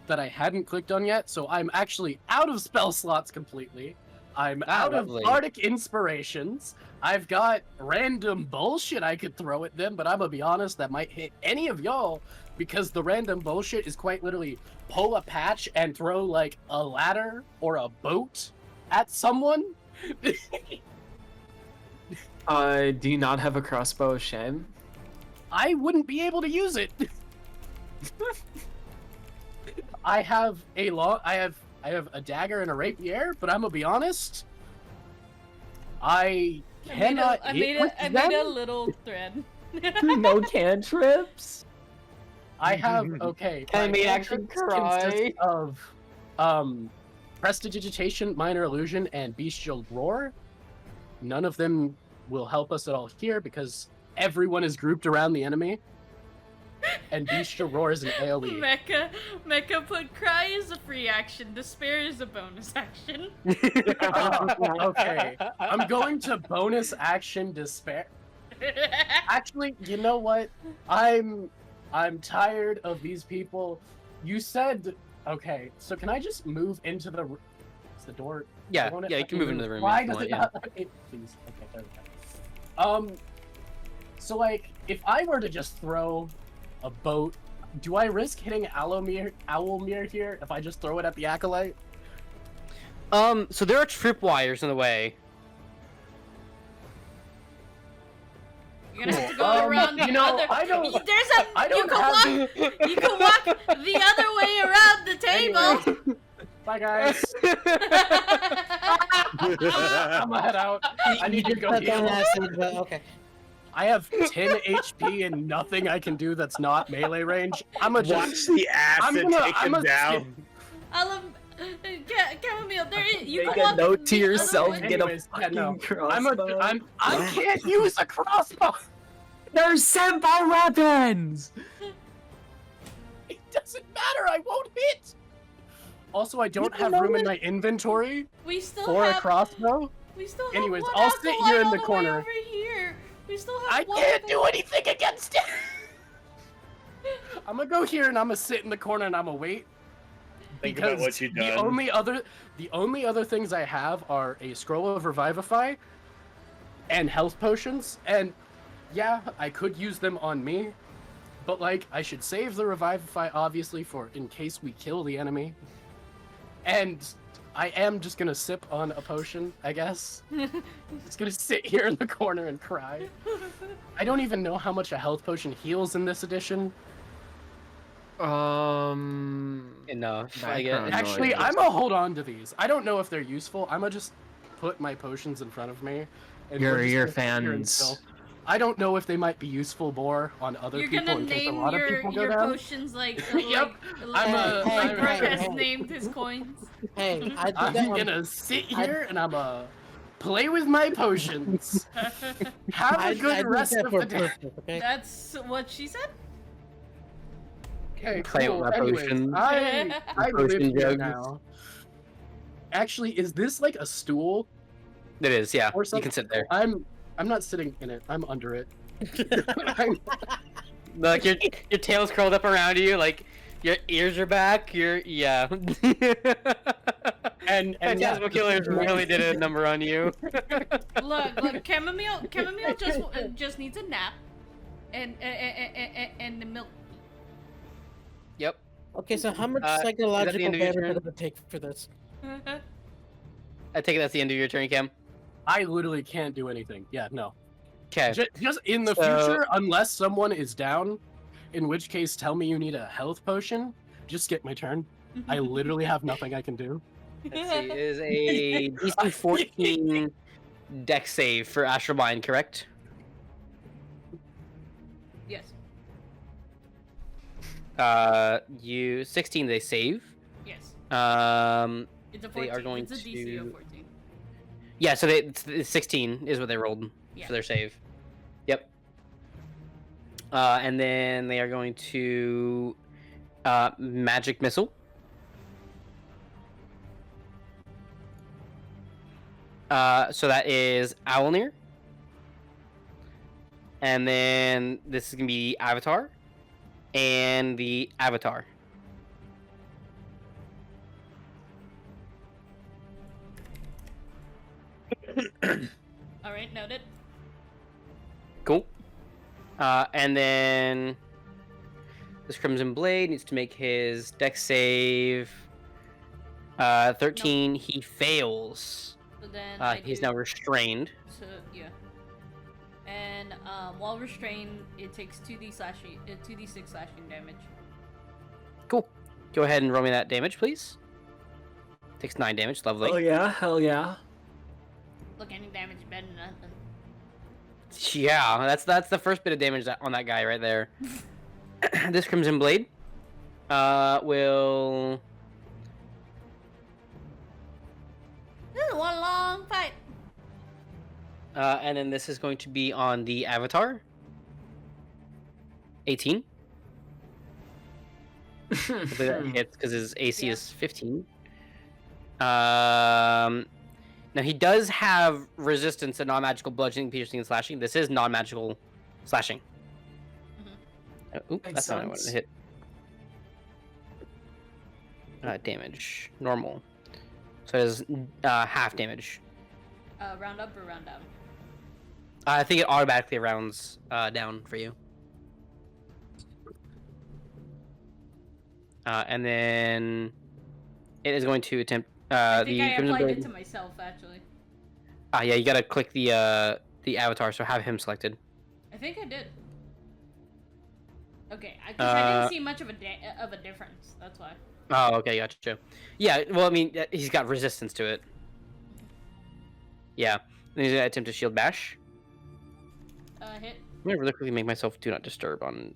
[SPEAKER 3] that I hadn't clicked on yet, so I'm actually out of spell slots completely. I'm out
[SPEAKER 1] lovely.
[SPEAKER 3] of bardic inspirations. I've got random bullshit I could throw at them, but I'm gonna be honest, that might hit any of y'all, because the random bullshit is quite literally pull a patch and throw like a ladder or a boat at someone.
[SPEAKER 5] Do you not have a crossbow, Shem?
[SPEAKER 3] I wouldn't be able to use it. I have a dagger and a rapier, but I'm gonna be honest. I cannot
[SPEAKER 2] I
[SPEAKER 3] hit
[SPEAKER 2] made
[SPEAKER 3] with
[SPEAKER 2] a
[SPEAKER 3] them.
[SPEAKER 2] little thread.
[SPEAKER 5] No cantrips?
[SPEAKER 3] I have okay.
[SPEAKER 1] Can I
[SPEAKER 3] my
[SPEAKER 1] make action
[SPEAKER 3] cantrips consist
[SPEAKER 1] cry?
[SPEAKER 3] of prestidigitation, minor illusion, and bestial roar. None of them will help us at all here because everyone is grouped around the enemy. And bestial roar is an AoE.
[SPEAKER 2] Mecha put cry as a free action, despair is a bonus action.
[SPEAKER 3] Okay, I'm going to bonus action despair. Actually, you know what? I'm tired of these people. You said okay, so can I just move into the? Is the door?
[SPEAKER 1] Yeah,
[SPEAKER 3] won't it
[SPEAKER 1] yeah, you
[SPEAKER 3] let
[SPEAKER 1] can
[SPEAKER 3] me
[SPEAKER 1] move into the room.
[SPEAKER 3] Why
[SPEAKER 1] if you
[SPEAKER 3] does
[SPEAKER 1] want,
[SPEAKER 3] it
[SPEAKER 1] yeah.
[SPEAKER 3] not let me? Please, okay, there we go. So like, if I were to just throw a boat, do I risk hitting Owllmere here if I just throw it at the acolyte?
[SPEAKER 1] So there are tripwires in the way.
[SPEAKER 2] You're gonna have to go around the
[SPEAKER 3] you know,
[SPEAKER 2] other.
[SPEAKER 3] I don't-
[SPEAKER 2] There's a.
[SPEAKER 3] I don't
[SPEAKER 2] You can walk the other way around the table.
[SPEAKER 3] Anyway, bye guys. I'm gonna head out. I need to go
[SPEAKER 6] Put down
[SPEAKER 3] heal.
[SPEAKER 6] acid, but okay.
[SPEAKER 3] I have 10 HP and nothing I can do that's not melee range. I'm gonna
[SPEAKER 4] Watch
[SPEAKER 3] just.
[SPEAKER 4] the acid take him down.
[SPEAKER 2] Chamomile, there is, you
[SPEAKER 5] Make
[SPEAKER 2] can
[SPEAKER 5] a
[SPEAKER 2] walk
[SPEAKER 5] note to
[SPEAKER 2] the other
[SPEAKER 5] yourself,
[SPEAKER 2] way.
[SPEAKER 5] get a
[SPEAKER 3] Anyways, yeah, no.
[SPEAKER 5] crossbow.
[SPEAKER 3] I can't use a crossbow.
[SPEAKER 5] There's senpai weapons!
[SPEAKER 3] It doesn't matter. I won't hit. Also, I don't have room in my inventory
[SPEAKER 2] We still
[SPEAKER 3] for a
[SPEAKER 2] have.
[SPEAKER 3] crossbow.
[SPEAKER 2] We still have
[SPEAKER 3] Anyways,
[SPEAKER 2] one
[SPEAKER 3] I'll sit
[SPEAKER 2] acolyte
[SPEAKER 3] here in
[SPEAKER 2] all
[SPEAKER 3] the
[SPEAKER 2] way
[SPEAKER 3] corner.
[SPEAKER 2] Over here. We still have
[SPEAKER 3] I
[SPEAKER 2] one
[SPEAKER 3] can't do
[SPEAKER 2] acolyte.
[SPEAKER 3] anything against it. I'm gonna go here and I'm gonna sit in the corner and I'm gonna wait.
[SPEAKER 4] Think about what you've done.
[SPEAKER 3] The only other things I have are a scroll of revivify and health potions, and yeah, I could use them on me, but like I should save the revivify obviously for in case we kill the enemy. And I am just gonna sip on a potion, I guess. Just gonna sit here in the corner and cry. I don't even know how much a health potion heals in this edition.
[SPEAKER 1] Enough, I
[SPEAKER 5] Background
[SPEAKER 1] guess.
[SPEAKER 3] Actually,
[SPEAKER 5] noise.
[SPEAKER 3] I'm gonna hold on to these. I don't know if they're useful. I'm gonna just put my potions in front of me. And
[SPEAKER 5] Your
[SPEAKER 3] we're just
[SPEAKER 5] ear
[SPEAKER 3] gonna sit here
[SPEAKER 5] fans.
[SPEAKER 3] until- I don't know if they might be useful more on other
[SPEAKER 2] You're
[SPEAKER 3] people
[SPEAKER 2] gonna
[SPEAKER 3] in case a
[SPEAKER 2] name
[SPEAKER 3] lot of
[SPEAKER 2] your
[SPEAKER 3] people go
[SPEAKER 2] your
[SPEAKER 3] down.
[SPEAKER 2] potions like
[SPEAKER 3] Yep, I'm a-
[SPEAKER 2] like
[SPEAKER 3] I'm-
[SPEAKER 2] Brooke has
[SPEAKER 6] hey.
[SPEAKER 2] named his coins.
[SPEAKER 6] Hey, I did
[SPEAKER 3] I'm
[SPEAKER 6] that one.
[SPEAKER 3] gonna sit here and I'm gonna play with my potions. Have
[SPEAKER 6] I
[SPEAKER 3] a good
[SPEAKER 6] did
[SPEAKER 3] rest
[SPEAKER 6] that
[SPEAKER 3] of
[SPEAKER 6] for
[SPEAKER 3] the day.
[SPEAKER 6] purpose, okay?
[SPEAKER 2] That's what she said.
[SPEAKER 3] Okay,
[SPEAKER 1] Play with
[SPEAKER 3] cool.
[SPEAKER 1] my
[SPEAKER 3] Anyways,
[SPEAKER 1] potions.
[SPEAKER 3] I
[SPEAKER 1] Potion
[SPEAKER 3] live here
[SPEAKER 1] jugs.
[SPEAKER 3] now. Actually, is this like a stool?
[SPEAKER 1] It is, yeah.
[SPEAKER 3] Or
[SPEAKER 1] You
[SPEAKER 3] something?
[SPEAKER 1] can sit there.
[SPEAKER 3] I'm not sitting in it. I'm under it. I'm-
[SPEAKER 1] Like your tail's curled up around you, like your ears are back. Yeah.
[SPEAKER 3] and
[SPEAKER 1] Phantasmal Killers really did a number on you.
[SPEAKER 2] Look, Chamomile just needs a nap, and the milk.
[SPEAKER 6] Okay, so how much
[SPEAKER 1] is that the
[SPEAKER 6] psychological
[SPEAKER 1] end of your
[SPEAKER 6] damage
[SPEAKER 1] turn?
[SPEAKER 6] did it take for this?
[SPEAKER 1] I take it that's the end of your turn, Cam.
[SPEAKER 3] I literally can't do anything. Yeah, no.
[SPEAKER 1] Okay.
[SPEAKER 3] Just in the
[SPEAKER 1] So-
[SPEAKER 3] future, unless someone is down, in which case tell me you need a health potion, just skip my turn. I literally have nothing I can do.
[SPEAKER 1] Let's see. It is a DC 14 deck save for Astral Mind, correct?
[SPEAKER 2] Yes.
[SPEAKER 1] You 16 they save.
[SPEAKER 2] Yes.
[SPEAKER 1] They
[SPEAKER 2] It's a 14.
[SPEAKER 1] are going
[SPEAKER 2] It's a DC of
[SPEAKER 1] to-
[SPEAKER 2] 14.
[SPEAKER 1] Yeah, so it's 16 is what they rolled
[SPEAKER 2] Yeah.
[SPEAKER 1] for their save. Yep. And then they are going to magic missile. So that is Owllmere. And then this is gonna be Avatar. And the Avatar.
[SPEAKER 2] All right, noted.
[SPEAKER 1] Cool. And then this Crimson Blade needs to make his dex save. 13. He fails.
[SPEAKER 2] So then
[SPEAKER 1] He's
[SPEAKER 2] do-
[SPEAKER 1] now restrained.
[SPEAKER 2] So yeah. And while restrained, it takes 2d slashing, 2d6 slashing damage.
[SPEAKER 1] Cool. Go ahead and roll me that damage, please. Takes 9 damage. Lovely.
[SPEAKER 5] Oh yeah, hell yeah.
[SPEAKER 2] Look, any damage is better than nothing.
[SPEAKER 1] Yeah, that's the first bit of damage on that guy right there. This Crimson Blade will.
[SPEAKER 2] This is one long fight.
[SPEAKER 1] And then this is going to be on the Avatar. 18. Hopefully that hits because his AC
[SPEAKER 2] Yeah.
[SPEAKER 1] is 15. Now he does have resistance to non-magical bludgeoning, piercing, and slashing. This is non-magical slashing. Oop,
[SPEAKER 5] Makes
[SPEAKER 1] that's not what I wanted to
[SPEAKER 5] sense.
[SPEAKER 1] hit. Damage. Normal. So it is half damage.
[SPEAKER 2] Round up or round down?
[SPEAKER 1] I think it automatically rounds down for you. And then it is going to attempt
[SPEAKER 2] I
[SPEAKER 1] the
[SPEAKER 2] think I
[SPEAKER 1] Crimson
[SPEAKER 2] applied
[SPEAKER 1] Blade.
[SPEAKER 2] it to myself actually.
[SPEAKER 1] Yeah, you gotta click the avatar, so have him selected.
[SPEAKER 2] I think I did. Okay, because I didn't see much of a difference. That's why.
[SPEAKER 1] Oh, okay, gotcha. Yeah, well, I mean, he's got resistance to it. Yeah, then he's gonna attempt to shield bash.
[SPEAKER 2] Hit.
[SPEAKER 1] I'm gonna really quickly make myself do not disturb on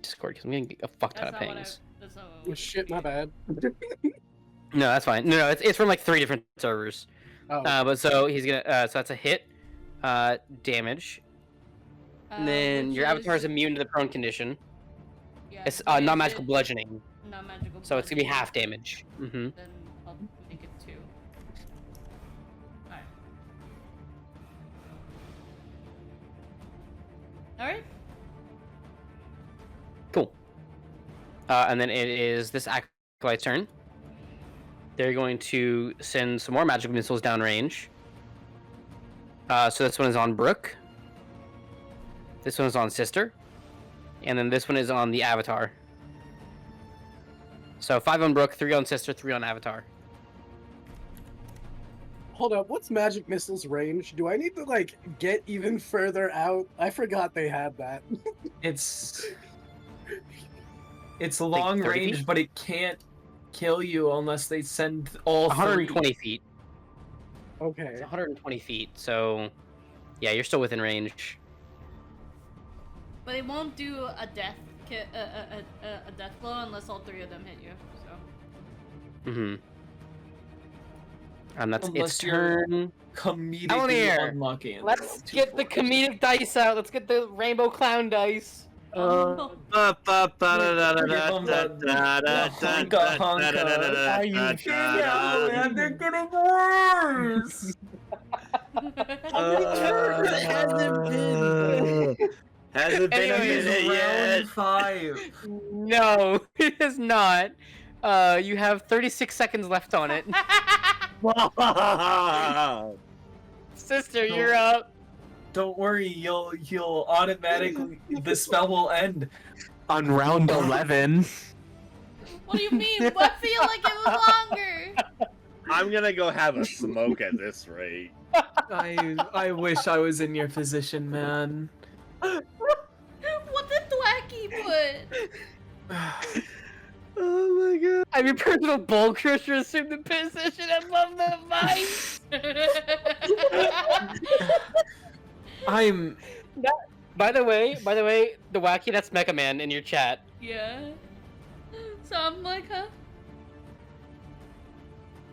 [SPEAKER 1] Discord because I'm getting a fuck ton
[SPEAKER 2] That's
[SPEAKER 1] of
[SPEAKER 2] not what I.
[SPEAKER 1] pings.
[SPEAKER 2] That's not what I
[SPEAKER 3] Oh,
[SPEAKER 2] was
[SPEAKER 3] shit, my bad.
[SPEAKER 1] No, that's fine. No, it's from like 3 different servers.
[SPEAKER 3] Oh,
[SPEAKER 1] But so he's gonna so that's a hit, damage, and then
[SPEAKER 2] which
[SPEAKER 1] your avatar is
[SPEAKER 2] is-
[SPEAKER 1] immune to the prone condition.
[SPEAKER 2] Yeah,
[SPEAKER 1] It's
[SPEAKER 2] so
[SPEAKER 1] non-magical bludgeoning,
[SPEAKER 2] Non-magical.
[SPEAKER 1] so it's gonna be
[SPEAKER 2] bludgeoning.
[SPEAKER 1] half damage. Mm-hmm.
[SPEAKER 2] Then I'll make it 2. Alright. Alright.
[SPEAKER 1] Cool. And then it is this acolyte's turn. They're going to send some more magical missiles downrange. So this one is on Brook. This one is on Sister. And then this one is on the Avatar. So 5 on Brook, 3 on Sister, 3 on Avatar.
[SPEAKER 3] hold up. What's magic missiles range? Do I need to like get even further out? I forgot they had that.
[SPEAKER 5] It's long
[SPEAKER 1] 30
[SPEAKER 5] range,
[SPEAKER 1] feet?
[SPEAKER 5] but it can't kill you unless they send all
[SPEAKER 1] 120 feet.
[SPEAKER 3] Okay.
[SPEAKER 1] It's 120 feet, so yeah, you're still within range.
[SPEAKER 2] But it won't do a death a death blow unless all 3 of them hit you. So.
[SPEAKER 1] Mm-hmm. And that's
[SPEAKER 5] Unless
[SPEAKER 1] its
[SPEAKER 5] you're-
[SPEAKER 1] turn.
[SPEAKER 5] Comedically
[SPEAKER 1] Allomere,
[SPEAKER 5] unlucky. and
[SPEAKER 1] Let's
[SPEAKER 5] roll 2
[SPEAKER 1] get the
[SPEAKER 5] fortune.
[SPEAKER 1] comedic dice out. Let's get the rainbow clown dice.
[SPEAKER 2] Oh,
[SPEAKER 6] Are you
[SPEAKER 5] Yeah, man, they're getting worse.
[SPEAKER 4] Hasn't been a
[SPEAKER 1] Anyways,
[SPEAKER 4] minute yet.
[SPEAKER 5] Round 5.
[SPEAKER 1] No, it is not. You have 36 seconds left on it. Sister, you're up.
[SPEAKER 5] Don't worry, you'll automatically the spell will end.
[SPEAKER 7] On round 11.
[SPEAKER 2] What do you mean? I feel like it was longer.
[SPEAKER 4] I'm gonna go have a smoke at this rate.
[SPEAKER 5] I wish I was in your position, man.
[SPEAKER 2] What did Thwacky put?
[SPEAKER 4] Oh my god.
[SPEAKER 1] I'm your personal bull crusher. Assume the position above the vice.
[SPEAKER 5] I'm.
[SPEAKER 1] By the way, the wacky, that's Mecha Man in your chat.
[SPEAKER 2] Yeah. So I'm like, huh?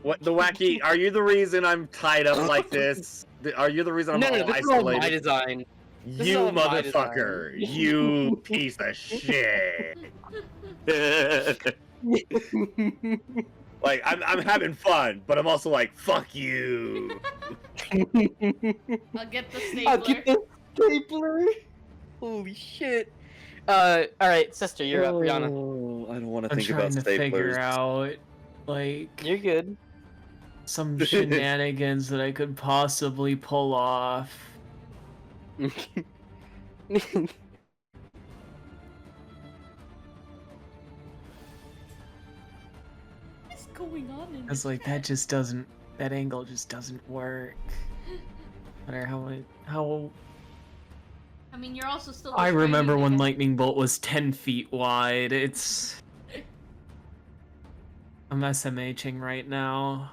[SPEAKER 4] What the wacky? Are you the reason I'm tied up like this? Are you the reason I'm
[SPEAKER 1] No,
[SPEAKER 4] all
[SPEAKER 1] this is all my
[SPEAKER 4] isolated?
[SPEAKER 1] design. This is
[SPEAKER 4] You
[SPEAKER 1] all my
[SPEAKER 4] motherfucker! You piece of shit! Like I'm having fun, but I'm also like, fuck you.
[SPEAKER 2] I'll get the stapler.
[SPEAKER 1] I'll get the stapler. Holy shit! All right, sister, you're up, Rihanna.
[SPEAKER 4] Oh, I don't want to
[SPEAKER 5] I'm
[SPEAKER 4] think
[SPEAKER 5] trying
[SPEAKER 4] about
[SPEAKER 5] to figure
[SPEAKER 4] staplers.
[SPEAKER 5] out like
[SPEAKER 1] You're good.
[SPEAKER 5] some shenanigans that I could possibly pull off.
[SPEAKER 2] What's going on in
[SPEAKER 5] Because
[SPEAKER 2] this
[SPEAKER 5] like that
[SPEAKER 2] chat?
[SPEAKER 5] just doesn't. That angle just doesn't work. No matter how.
[SPEAKER 2] I mean, you're also still.
[SPEAKER 5] I remember when
[SPEAKER 2] like.
[SPEAKER 5] lightning bolt was 10 feet wide. It's. I'm SMHing right now.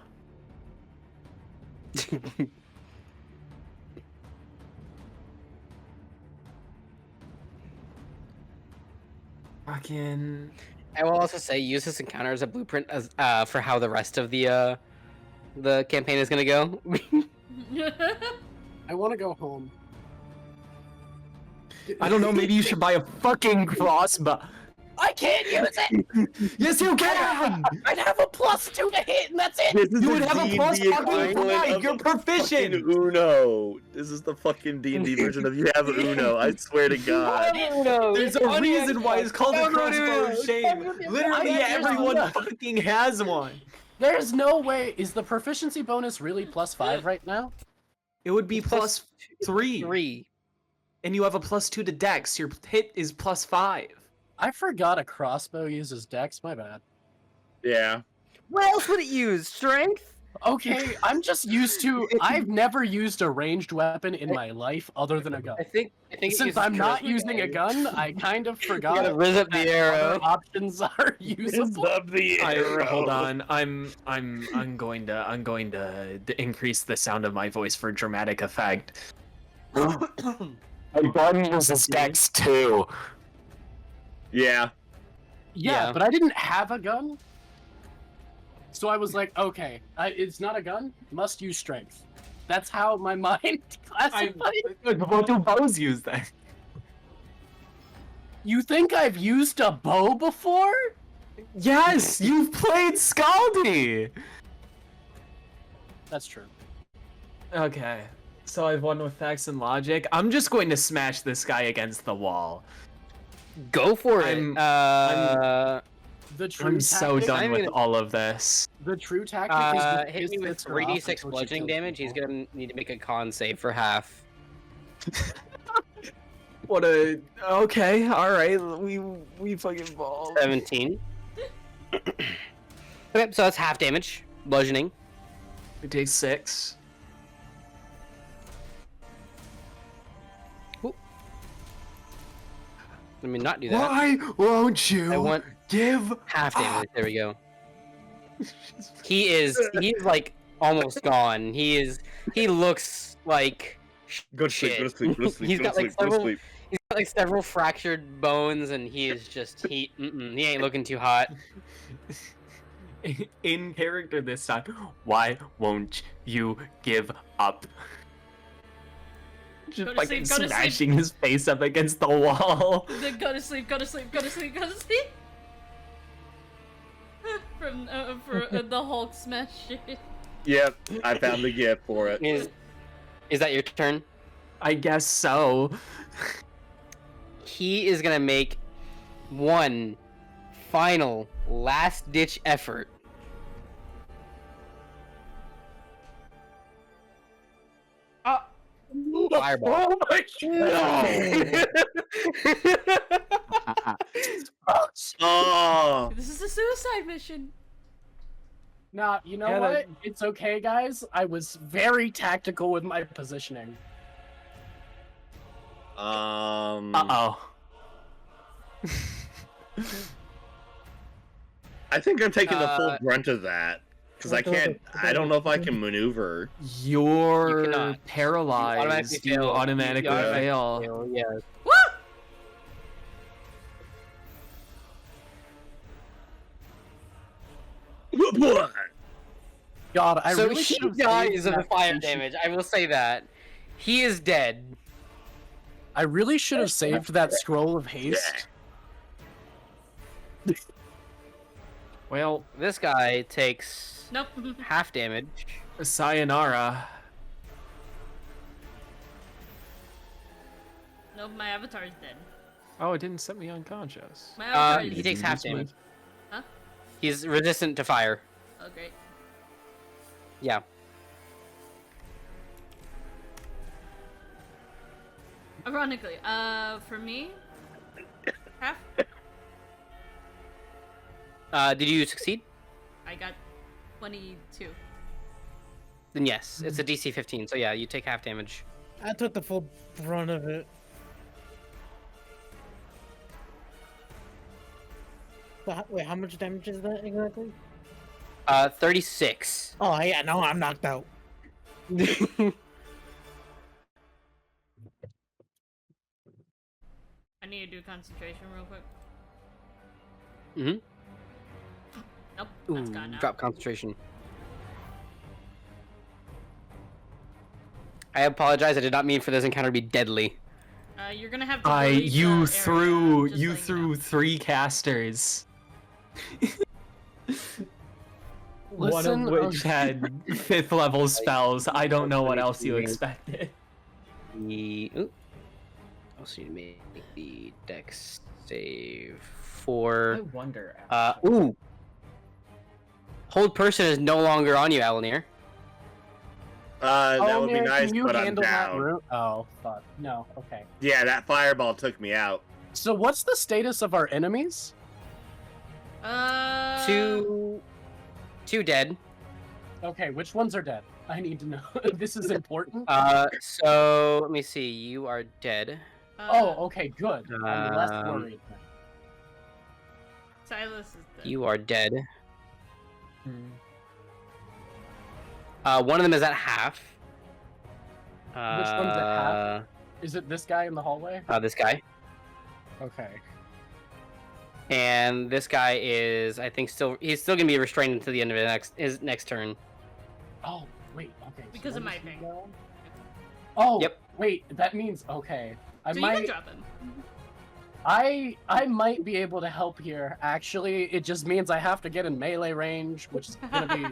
[SPEAKER 5] Fucking.
[SPEAKER 1] I will also say, use this encounter as a blueprint as for how the rest of the campaign is gonna go.
[SPEAKER 3] I want to go home.
[SPEAKER 5] I don't know, maybe you should buy a fucking crossbow.
[SPEAKER 1] I can't use it.
[SPEAKER 5] Yes, you can!
[SPEAKER 1] I'd have a +2 to hit, and that's it.
[SPEAKER 4] This is
[SPEAKER 5] You would
[SPEAKER 4] the
[SPEAKER 5] have a
[SPEAKER 4] D&D
[SPEAKER 5] plus fucking
[SPEAKER 4] equivalent
[SPEAKER 5] five,
[SPEAKER 4] of
[SPEAKER 5] you're proficient!
[SPEAKER 4] fucking Uno. This is the fucking D&D version of you have Uno. I swear to God.
[SPEAKER 5] There's a reason why it's called a crossbow of shame. Literally everyone fucking has one.
[SPEAKER 3] There's no way. Is the proficiency bonus really +5 right now?
[SPEAKER 5] It would be plus 3.
[SPEAKER 1] 3.
[SPEAKER 5] And you have a +2 to dex. Your hit is +5.
[SPEAKER 3] I forgot a crossbow uses dex. My bad.
[SPEAKER 4] Yeah.
[SPEAKER 1] What else would it use? Strength?
[SPEAKER 3] Okay, I'm just used to. I've never used a ranged weapon in my life other than a gun.
[SPEAKER 1] I think it
[SPEAKER 3] Since
[SPEAKER 1] uses
[SPEAKER 3] I'm not
[SPEAKER 1] charisma.
[SPEAKER 3] using a gun, I kind of
[SPEAKER 1] You
[SPEAKER 3] forgot.
[SPEAKER 1] gotta riz up the
[SPEAKER 3] that
[SPEAKER 1] arrow.
[SPEAKER 3] other options are usable.
[SPEAKER 4] Love the arrow.
[SPEAKER 5] Hold on. I'm going to increase the sound of my voice for dramatic effect.
[SPEAKER 7] My gun uses dex too.
[SPEAKER 4] Yeah.
[SPEAKER 3] Yeah, but I didn't have a gun. So I was like, okay, it's not a gun, must use strength. That's how my mind classified.
[SPEAKER 5] What do bows use then?
[SPEAKER 3] You think I've used a bow before?
[SPEAKER 5] Yes, you've played Scaldi!
[SPEAKER 3] That's true.
[SPEAKER 5] Okay, so I've won with facts and logic. I'm just going to smash this guy against the wall.
[SPEAKER 1] Go for it.
[SPEAKER 5] I'm-
[SPEAKER 3] The true
[SPEAKER 5] I'm so
[SPEAKER 3] tactic-
[SPEAKER 5] done
[SPEAKER 1] I'm
[SPEAKER 5] with
[SPEAKER 1] gonna-
[SPEAKER 5] all of this.
[SPEAKER 3] The true tactic is to
[SPEAKER 1] hit me with
[SPEAKER 3] piss this girl off
[SPEAKER 1] 3d6
[SPEAKER 3] until she
[SPEAKER 1] bludgeoning
[SPEAKER 3] kills
[SPEAKER 1] damage. He's
[SPEAKER 3] people.
[SPEAKER 1] gonna need to make a con save for half.
[SPEAKER 5] What a... Okay, alright, we fucking ball.
[SPEAKER 1] 17. Okay, so that's half damage. Bludgeoning.
[SPEAKER 5] We take 6.
[SPEAKER 1] Let me not do that.
[SPEAKER 5] Why won't you
[SPEAKER 1] I want
[SPEAKER 5] give
[SPEAKER 1] half damage. There we go. He's like almost gone. He looks like
[SPEAKER 4] Go to sleep,
[SPEAKER 1] shit.
[SPEAKER 4] go to sleep, go to sleep,
[SPEAKER 1] He's
[SPEAKER 4] go
[SPEAKER 1] got
[SPEAKER 4] to
[SPEAKER 1] like
[SPEAKER 4] sleep, go to
[SPEAKER 1] several
[SPEAKER 4] sleep.
[SPEAKER 1] he's got like several fractured bones, and he is just he ain't looking too hot.
[SPEAKER 5] in character this time? Why won't you give up? Just
[SPEAKER 2] Go to
[SPEAKER 5] fucking
[SPEAKER 2] sleep, go to sleep.
[SPEAKER 5] smashing his face up against the wall.
[SPEAKER 2] Then go to sleep, go to sleep, go to sleep, go to sleep. From for the Hulk smash shit.
[SPEAKER 4] Yep, I found the gift for it.
[SPEAKER 1] Is that your turn?
[SPEAKER 5] I guess so.
[SPEAKER 1] He is gonna make one final last ditch effort. Fireball.
[SPEAKER 3] Oh my god!
[SPEAKER 4] Oh,
[SPEAKER 2] This is a suicide mission.
[SPEAKER 3] Nah, you know
[SPEAKER 5] Yeah,
[SPEAKER 3] what?
[SPEAKER 5] that-
[SPEAKER 3] It's okay, guys. I was very tactical with my positioning.
[SPEAKER 5] Uh-oh.
[SPEAKER 4] I think I'm taking the full
[SPEAKER 1] Uh,
[SPEAKER 4] brunt of that because I can't. I don't know if I can maneuver.
[SPEAKER 5] You're
[SPEAKER 1] cannot.
[SPEAKER 5] paralyzed. You automatically fail.
[SPEAKER 1] Yeah.
[SPEAKER 2] Woo!
[SPEAKER 3] God, I
[SPEAKER 1] So
[SPEAKER 3] really
[SPEAKER 1] he
[SPEAKER 3] should have
[SPEAKER 1] dies of the
[SPEAKER 3] that
[SPEAKER 1] fire
[SPEAKER 3] position.
[SPEAKER 1] damage. I will say that. He is dead.
[SPEAKER 3] I really should have saved that scroll of haste.
[SPEAKER 5] Well,
[SPEAKER 1] This guy takes
[SPEAKER 2] Nope.
[SPEAKER 1] half damage.
[SPEAKER 5] sayonara.
[SPEAKER 2] Nope, my avatar's dead.
[SPEAKER 5] Oh, it didn't set me unconscious.
[SPEAKER 2] My avatar is
[SPEAKER 1] He takes half
[SPEAKER 3] This one.
[SPEAKER 1] damage.
[SPEAKER 2] Huh?
[SPEAKER 1] He's resistant to fire.
[SPEAKER 2] Oh, great.
[SPEAKER 1] Yeah.
[SPEAKER 2] Ironically, for me, half.
[SPEAKER 1] Did you succeed?
[SPEAKER 2] I got 22.
[SPEAKER 1] Then yes, it's a DC 15. So yeah, you take half damage.
[SPEAKER 6] I took the full brunt of it. So, wait, how much damage is that exactly?
[SPEAKER 1] 36.
[SPEAKER 6] Oh yeah, no, I'm knocked out.
[SPEAKER 2] I need to do concentration real quick.
[SPEAKER 1] Mhm.
[SPEAKER 2] Nope,
[SPEAKER 1] Ooh,
[SPEAKER 2] that's gone now.
[SPEAKER 1] drop concentration. I apologize. I did not mean for this encounter to be deadly.
[SPEAKER 2] You're gonna have to. delete the
[SPEAKER 5] You
[SPEAKER 2] area,
[SPEAKER 5] threw
[SPEAKER 2] just
[SPEAKER 5] you
[SPEAKER 2] letting
[SPEAKER 5] threw
[SPEAKER 2] know.
[SPEAKER 5] 3 casters. One
[SPEAKER 3] Listen,
[SPEAKER 5] of which had 5th level spells. I don't know what else you expected.
[SPEAKER 1] Ooh. Also need to make the dex save for.
[SPEAKER 5] wonder.
[SPEAKER 1] Ooh. Hold person is no longer on you, Allomere.
[SPEAKER 4] That would be
[SPEAKER 3] Owllmere,
[SPEAKER 4] nice,
[SPEAKER 3] can you
[SPEAKER 4] but I'm
[SPEAKER 3] handle that
[SPEAKER 4] down.
[SPEAKER 3] room? Oh, fuck. No, okay.
[SPEAKER 4] Yeah, that fireball took me out.
[SPEAKER 3] So what's the status of our enemies?
[SPEAKER 1] Two dead.
[SPEAKER 3] Okay, which ones are dead? I need to know. This is important.
[SPEAKER 1] So let me see. You are dead.
[SPEAKER 3] Oh, okay, good. I'm less
[SPEAKER 1] Um,
[SPEAKER 3] worried.
[SPEAKER 2] Silas is dead.
[SPEAKER 1] You are dead.
[SPEAKER 5] Hmm.
[SPEAKER 1] One of them is at half.
[SPEAKER 3] Which one's at half? Is it this guy in the hallway?
[SPEAKER 1] This guy.
[SPEAKER 3] Okay.
[SPEAKER 1] And this guy is, I think, he's still gonna be restrained until the end of his next turn.
[SPEAKER 3] Oh, wait, okay. so
[SPEAKER 2] Because of
[SPEAKER 3] where
[SPEAKER 2] my
[SPEAKER 3] does he
[SPEAKER 2] thing.
[SPEAKER 3] go? Oh,
[SPEAKER 1] Yep.
[SPEAKER 3] wait, that means, okay. I
[SPEAKER 2] So you can
[SPEAKER 3] might,
[SPEAKER 2] drop him.
[SPEAKER 3] I might be able to help here. Actually, it just means I have to get in melee range, which is gonna be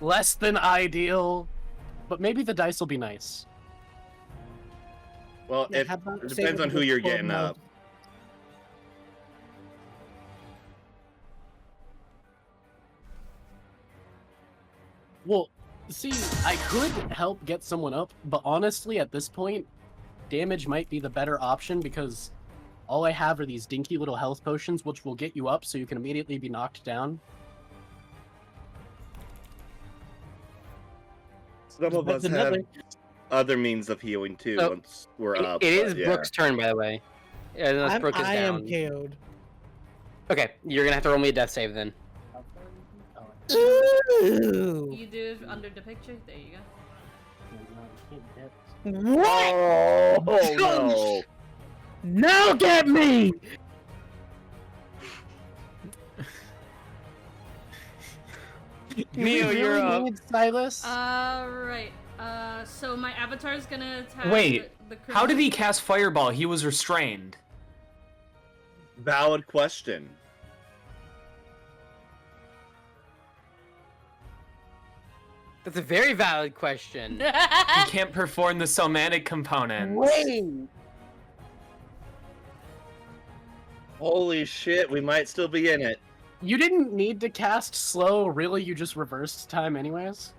[SPEAKER 3] less than ideal. But maybe the dice will be nice.
[SPEAKER 4] Well,
[SPEAKER 6] Yeah,
[SPEAKER 4] it
[SPEAKER 6] how about
[SPEAKER 4] depends
[SPEAKER 6] saving
[SPEAKER 4] on who
[SPEAKER 6] the
[SPEAKER 4] you're
[SPEAKER 6] full
[SPEAKER 4] getting
[SPEAKER 6] mode?
[SPEAKER 4] up.
[SPEAKER 3] Well, see, I could help get someone up, but honestly, at this point, damage might be the better option because all I have are these dinky little health potions, which will get you up so you can immediately be knocked down.
[SPEAKER 4] Some of us
[SPEAKER 6] That's
[SPEAKER 4] have
[SPEAKER 6] another-
[SPEAKER 4] other means of healing too
[SPEAKER 1] So,
[SPEAKER 4] once we're
[SPEAKER 1] It
[SPEAKER 4] up.
[SPEAKER 1] is
[SPEAKER 4] but yeah.
[SPEAKER 1] Brooke's turn, by the way. Unless Brooke is
[SPEAKER 6] I
[SPEAKER 1] down.
[SPEAKER 6] am KO'd.
[SPEAKER 1] Okay, you're gonna have to roll me a death save then.
[SPEAKER 6] Ooh.
[SPEAKER 2] You do it under the picture. There you go.
[SPEAKER 6] What?
[SPEAKER 4] Oh no!
[SPEAKER 6] Now get me!
[SPEAKER 1] Neo, you're up.
[SPEAKER 3] Silas.
[SPEAKER 2] Right. So my avatar's gonna attack.
[SPEAKER 5] Wait,
[SPEAKER 2] the
[SPEAKER 5] How did he
[SPEAKER 2] crimson-
[SPEAKER 5] cast Fireball? He was restrained.
[SPEAKER 4] Valid question.
[SPEAKER 1] That's a very valid question.
[SPEAKER 5] He can't perform the somatic component.
[SPEAKER 6] Wait!
[SPEAKER 4] Holy shit, we might still be in it.
[SPEAKER 3] You didn't need to cast slow, really? You just reversed time anyways?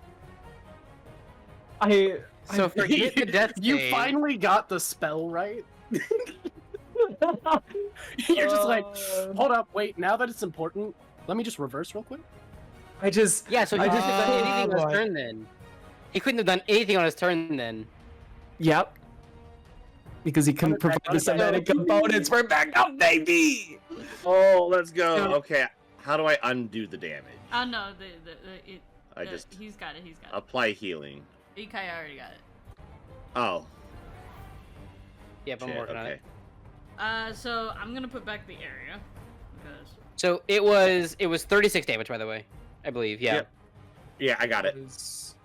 [SPEAKER 1] So forget the death
[SPEAKER 3] You
[SPEAKER 1] save.
[SPEAKER 3] finally got the spell right? You're just like, hold up, wait. Now that it's important, let me just reverse real quick.
[SPEAKER 1] Yeah, so he
[SPEAKER 5] I
[SPEAKER 1] couldn't
[SPEAKER 5] just-
[SPEAKER 1] have done anything on his
[SPEAKER 6] boy.
[SPEAKER 1] turn then. He couldn't have done anything on his turn then.
[SPEAKER 5] Yep. Because he couldn't provide the semantic components. We're back up, baby!
[SPEAKER 4] Oh, let's go. Okay, how do I undo the damage?
[SPEAKER 2] Oh no,
[SPEAKER 4] I just
[SPEAKER 2] he's got it.
[SPEAKER 4] apply healing.
[SPEAKER 2] Ikai already got it.
[SPEAKER 4] Oh,
[SPEAKER 1] Yep, I'm
[SPEAKER 4] shit,
[SPEAKER 1] working on
[SPEAKER 4] okay.
[SPEAKER 1] it.
[SPEAKER 2] So I'm gonna put back the area because
[SPEAKER 1] So it was 36 damage, by the way, I believe. Yeah.
[SPEAKER 4] Yep. Yeah, I got it.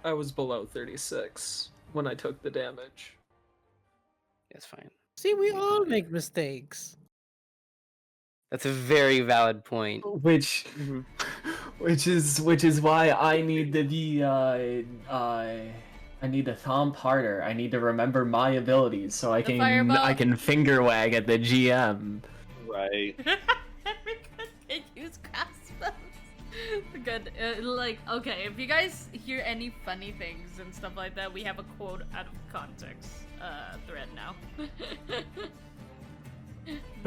[SPEAKER 5] I was below 36 when I took the damage.
[SPEAKER 1] That's fine.
[SPEAKER 6] See, we all make mistakes.
[SPEAKER 1] That's a very valid point.
[SPEAKER 5] Which is why I need to be I need to thump harder. I need to remember my abilities so I
[SPEAKER 2] The fireball.
[SPEAKER 5] can finger wag at the GM.
[SPEAKER 4] Right.
[SPEAKER 2] can use crossbows. Good. Like, okay, if you guys hear any funny things and stuff like that, we have a quote out of context thread now.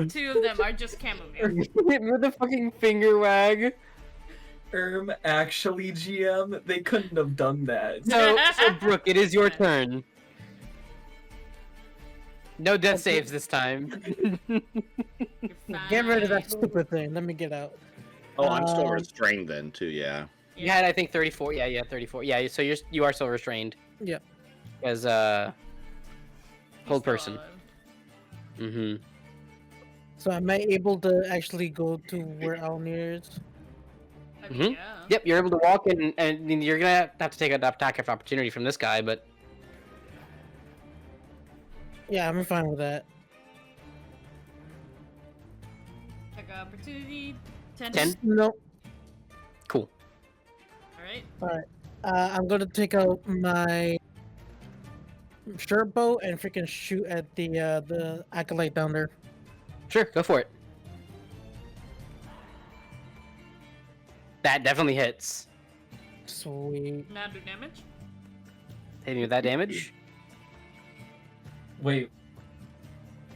[SPEAKER 2] 2 of them are just Chammomile.
[SPEAKER 1] With the fucking finger wag.
[SPEAKER 5] Actually, GM, they couldn't have done that.
[SPEAKER 1] So Brooke, it is your turn. No death saves this time.
[SPEAKER 2] You're
[SPEAKER 6] Get rid of that
[SPEAKER 2] fine.
[SPEAKER 6] stupid thing. Let me get out.
[SPEAKER 4] Oh, I'm still
[SPEAKER 6] Um,
[SPEAKER 4] restrained then too. Yeah.
[SPEAKER 1] You had, I think, 34. Yeah, 34. Yeah, so you are still restrained.
[SPEAKER 6] Yep.
[SPEAKER 1] As
[SPEAKER 2] He's
[SPEAKER 1] hold
[SPEAKER 2] still
[SPEAKER 1] person.
[SPEAKER 2] alive.
[SPEAKER 1] Mm-hmm.
[SPEAKER 6] So am I able to actually go to where Owllmere is?
[SPEAKER 2] I mean,
[SPEAKER 1] Mhm.
[SPEAKER 2] yeah.
[SPEAKER 1] Yep, you're able to walk in, and you're gonna have to take an attack of opportunity from this guy, but
[SPEAKER 6] Yeah, I'm fine with that.
[SPEAKER 2] Check opportunity. 10.
[SPEAKER 1] 10?
[SPEAKER 6] No.
[SPEAKER 1] cool.
[SPEAKER 2] Alright.
[SPEAKER 6] I'm gonna take out my short bow and freaking shoot at the acolyte down there.
[SPEAKER 1] Sure, go for it. That definitely hits.
[SPEAKER 6] Sweet.
[SPEAKER 2] Now do damage.
[SPEAKER 1] Hitting with that damage.
[SPEAKER 5] Wait.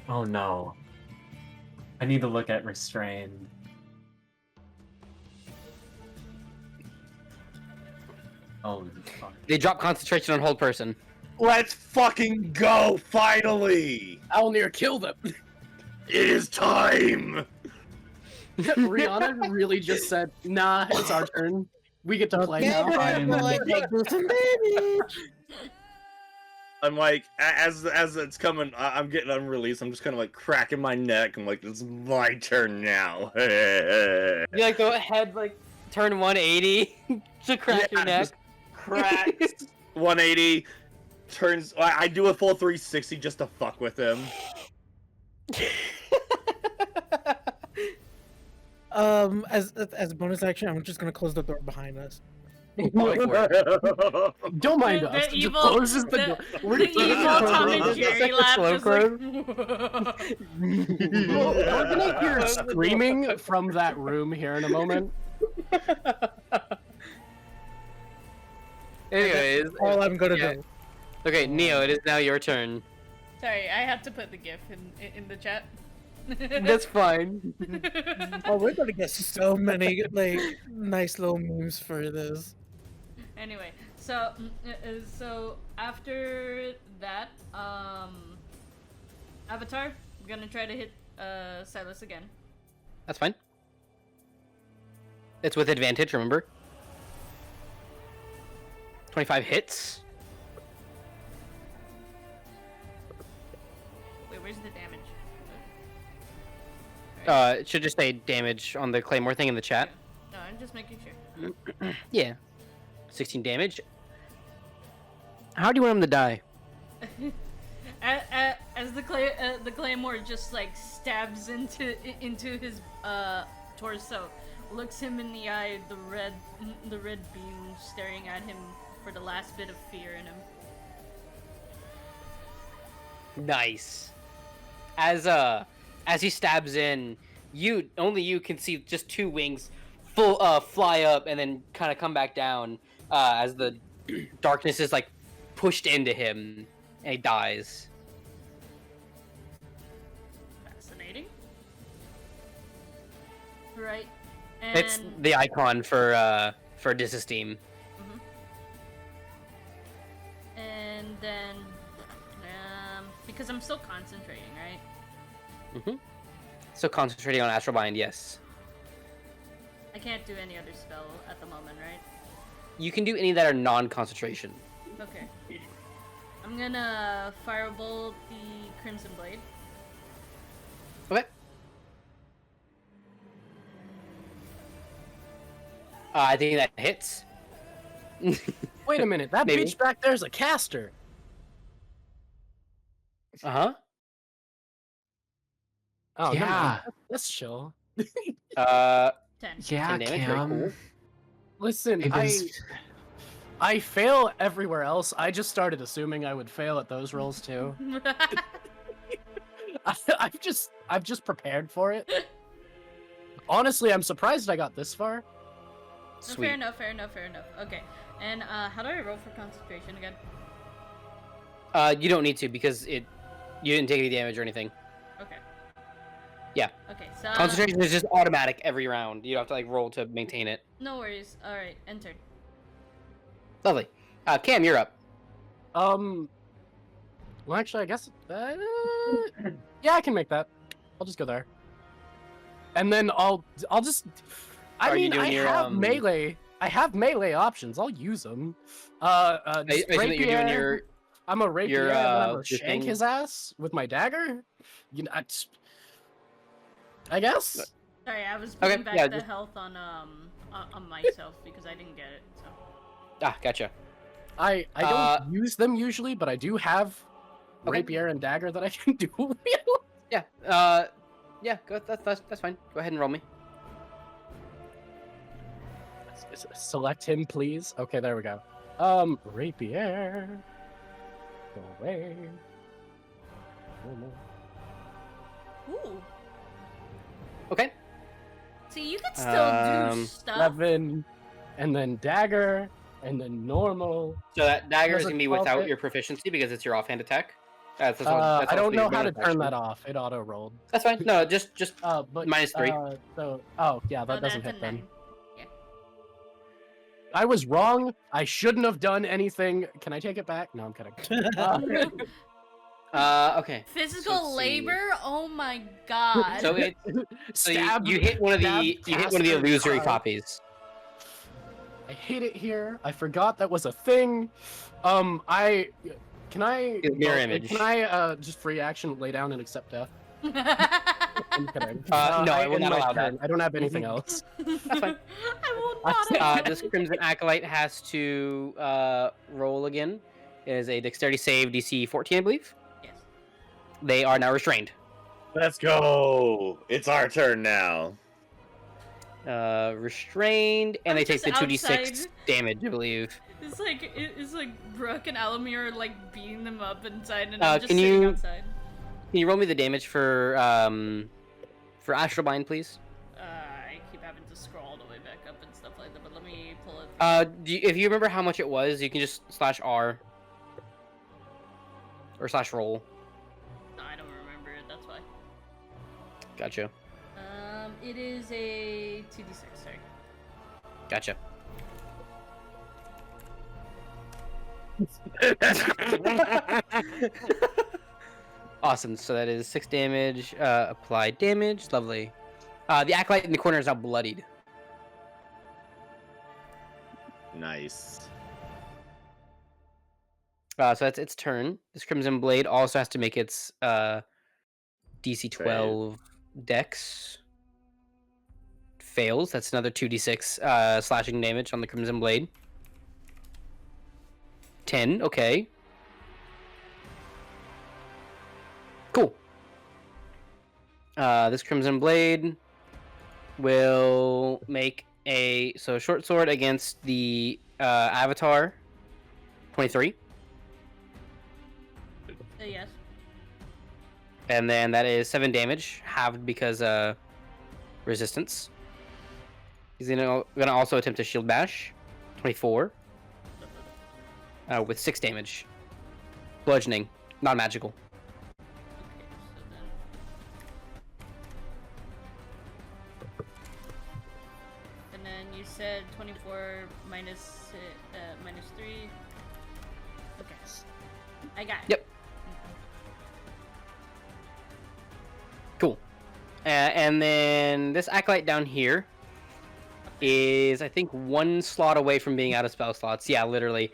[SPEAKER 5] Oh no. I need to look at restrained. Oh fuck.
[SPEAKER 1] They drop concentration on hold person.
[SPEAKER 4] Let's fucking go! Finally,
[SPEAKER 3] Owllmere, kill them.
[SPEAKER 4] it is time.
[SPEAKER 3] Rihanna really just said, "Nah, it's our turn. We get to play
[SPEAKER 6] Okay,
[SPEAKER 3] now."
[SPEAKER 6] like, do some damage.
[SPEAKER 4] I'm like, as it's coming, I'm getting unreleased. I'm just kind of like cracking my neck. I'm like, it's my turn now.
[SPEAKER 1] You like go ahead, like turn 180 to crack your
[SPEAKER 4] Yeah,
[SPEAKER 1] neck.
[SPEAKER 4] just cracks 180. Turns. I do a full 360 just to fuck with him.
[SPEAKER 6] As a bonus action, I'm just gonna close the door behind us.
[SPEAKER 3] Don't mind
[SPEAKER 2] The
[SPEAKER 3] us. Just
[SPEAKER 2] evil-
[SPEAKER 3] closes the door. We're
[SPEAKER 2] The
[SPEAKER 3] gonna
[SPEAKER 2] evil Tom and Jerry laugh
[SPEAKER 1] slow
[SPEAKER 2] just like...
[SPEAKER 3] We're gonna hear screaming from that room here in a moment.
[SPEAKER 1] Anyways,
[SPEAKER 6] All I'm gonna
[SPEAKER 1] Yeah.
[SPEAKER 6] do.
[SPEAKER 1] okay, Neo, it is now your turn.
[SPEAKER 2] Sorry, I had to put the GIF in the chat.
[SPEAKER 1] That's fine.
[SPEAKER 6] Oh, we're gonna get so many like nice little memes for this.
[SPEAKER 2] Anyway, so after that, Avatar, I'm gonna try to hit Silas again.
[SPEAKER 1] That's fine. It's with advantage, remember? 25 hits.
[SPEAKER 2] Wait, where's the damage?
[SPEAKER 1] It should just say damage on the Claymore thing in the chat.
[SPEAKER 2] No, I'm just making sure.
[SPEAKER 1] Yeah. 16 damage. How do you want him to die?
[SPEAKER 2] As the claymore just like stabs into his torso, looks him in the eye, the red beam staring at him for the last bit of fear in him.
[SPEAKER 1] Nice. As he stabs in, you can see just two wings fly up and then kind of come back down as the darkness is like pushed into him and he dies.
[SPEAKER 2] Fascinating. Right. And...
[SPEAKER 1] It's the icon for disesteem.
[SPEAKER 2] And then, because I'm still concentrating, right?
[SPEAKER 1] So concentrating on Astral Bind, yes.
[SPEAKER 2] I can't do any other spell at the moment, right?
[SPEAKER 1] You can do any that are non-concentration.
[SPEAKER 2] Okay. I'm gonna Firebolt the Crimson Blade.
[SPEAKER 1] Okay. I think that hits.
[SPEAKER 3] Wait a minute, that
[SPEAKER 1] Maybe.
[SPEAKER 3] bitch back there's a caster.
[SPEAKER 1] Uh-huh.
[SPEAKER 3] Oh, never mind.
[SPEAKER 5] Yeah.
[SPEAKER 3] That's chill.
[SPEAKER 2] 10.
[SPEAKER 5] Yeah,
[SPEAKER 1] 10 damage, very
[SPEAKER 5] Cam.
[SPEAKER 1] cool.
[SPEAKER 3] Listen,
[SPEAKER 5] It is-
[SPEAKER 3] I fail everywhere else. I just started assuming I would fail at those rolls too. I've just prepared for it. Honestly, I'm surprised I got this far.
[SPEAKER 1] Sweet.
[SPEAKER 2] Fair enough, fair enough, fair enough. Okay. And how do I roll for concentration again?
[SPEAKER 1] You don't need to because you didn't take any damage or anything.
[SPEAKER 2] Okay.
[SPEAKER 1] Yeah.
[SPEAKER 2] Okay, so
[SPEAKER 1] Concentration is just automatic every round. You don't have to like roll to maintain it.
[SPEAKER 2] no worries. Alright, enter.
[SPEAKER 1] Lovely. Cam, you're up.
[SPEAKER 3] Well, actually, I guess. Yeah, I can make that. I'll just go there. And then I'll just. I
[SPEAKER 1] Are you
[SPEAKER 3] mean,
[SPEAKER 1] doing
[SPEAKER 3] I
[SPEAKER 1] your,
[SPEAKER 3] have melee. I have melee options. I'll use them.
[SPEAKER 1] I assume that you're doing your.
[SPEAKER 3] I'm a rapier.
[SPEAKER 1] your,
[SPEAKER 3] and I'm gonna
[SPEAKER 1] your
[SPEAKER 3] shank
[SPEAKER 1] thing.
[SPEAKER 3] his ass with my dagger. You know, I guess.
[SPEAKER 2] Sorry, I was
[SPEAKER 1] Okay,
[SPEAKER 2] putting back
[SPEAKER 1] yeah,
[SPEAKER 2] the
[SPEAKER 1] just-
[SPEAKER 2] health on myself because I didn't get it. So.
[SPEAKER 1] Ah, gotcha.
[SPEAKER 3] I don't use them usually, but I do have
[SPEAKER 1] Okay.
[SPEAKER 3] rapier and dagger that I can do.
[SPEAKER 1] Yeah. Yeah. Go. That's fine. Go ahead and roll me.
[SPEAKER 3] Select him, please. Okay, there we go. Rapier. Go away.
[SPEAKER 2] Ooh.
[SPEAKER 1] Okay.
[SPEAKER 2] See, you can still do stuff.
[SPEAKER 3] 11, and then dagger, and then normal.
[SPEAKER 1] So that dagger is
[SPEAKER 3] Does it
[SPEAKER 1] gonna be
[SPEAKER 3] twelve
[SPEAKER 1] without
[SPEAKER 3] hit?
[SPEAKER 1] your proficiency because it's your offhand attack. That's
[SPEAKER 3] I don't know
[SPEAKER 1] your
[SPEAKER 3] how to
[SPEAKER 1] bonus
[SPEAKER 3] turn that
[SPEAKER 1] action.
[SPEAKER 3] off. It auto rolled.
[SPEAKER 1] That's fine. No, just
[SPEAKER 3] But
[SPEAKER 1] -3.
[SPEAKER 3] Oh yeah,
[SPEAKER 2] Oh,
[SPEAKER 3] that doesn't
[SPEAKER 2] that's a
[SPEAKER 3] hit then.
[SPEAKER 2] 9.
[SPEAKER 3] I was wrong. I shouldn't have done anything. Can I take it back? No, I'm kidding.
[SPEAKER 1] Okay.
[SPEAKER 2] Physical
[SPEAKER 1] let's see.
[SPEAKER 2] labor? Oh my god.
[SPEAKER 1] So it
[SPEAKER 3] Stab-
[SPEAKER 1] you hit one of
[SPEAKER 3] stab
[SPEAKER 1] the
[SPEAKER 3] caster
[SPEAKER 1] illusory
[SPEAKER 3] card.
[SPEAKER 1] copies.
[SPEAKER 3] I hate it here. I forgot that was a thing. Can I
[SPEAKER 1] Mirror image.
[SPEAKER 3] Can I just free action lay down and accept death? I'm kidding.
[SPEAKER 1] No, I will
[SPEAKER 3] end
[SPEAKER 1] not
[SPEAKER 3] my
[SPEAKER 1] allow that.
[SPEAKER 3] turn. I don't have anything else.
[SPEAKER 1] That's fine.
[SPEAKER 2] I will not.
[SPEAKER 1] This Crimson Acolyte has to roll again. It is a dexterity save, DC 14, I believe.
[SPEAKER 2] Yes.
[SPEAKER 1] They are now restrained.
[SPEAKER 4] Let's go. It's our turn now.
[SPEAKER 1] Restrained, and
[SPEAKER 2] I'm
[SPEAKER 1] they take the
[SPEAKER 2] just
[SPEAKER 1] 2d6
[SPEAKER 2] outside.
[SPEAKER 1] damage, I believe.
[SPEAKER 2] It's like Brooke and Allomere are like beating them up inside, and I'm just
[SPEAKER 1] can
[SPEAKER 2] sitting
[SPEAKER 1] you-
[SPEAKER 2] outside.
[SPEAKER 1] Can you roll me the damage for Astral Bind, please?
[SPEAKER 2] I keep having to scroll all the way back up and stuff like that, but let me pull it.
[SPEAKER 1] If you remember how much it was, you can just /R or /roll.
[SPEAKER 2] No, I don't remember it. That's why.
[SPEAKER 1] Gotcha.
[SPEAKER 2] It is a 2d6. Sorry.
[SPEAKER 1] Gotcha. Awesome. So that is 6 damage. Applied damage. Lovely. The acolyte in the corner is now bloodied.
[SPEAKER 4] Nice.
[SPEAKER 1] So that's its turn. This Crimson Blade also has to make its DC 12 Dex. Fails. That's another 2d6 slashing damage on the Crimson Blade. 10. Okay. Cool. This Crimson Blade will make a short sword against the Avatar. 23.
[SPEAKER 2] Yes.
[SPEAKER 1] And then that is 7 damage, halved because resistance. He's gonna also attempt a shield bash. 24. With 6 damage. Bludgeoning, not magical.
[SPEAKER 2] Okay, so then. said 24 minus 3. Okay. I got it.
[SPEAKER 1] Yep. Cool. And then this acolyte down here is, I think, 1 slot away from being out of spell slots. Yeah, literally.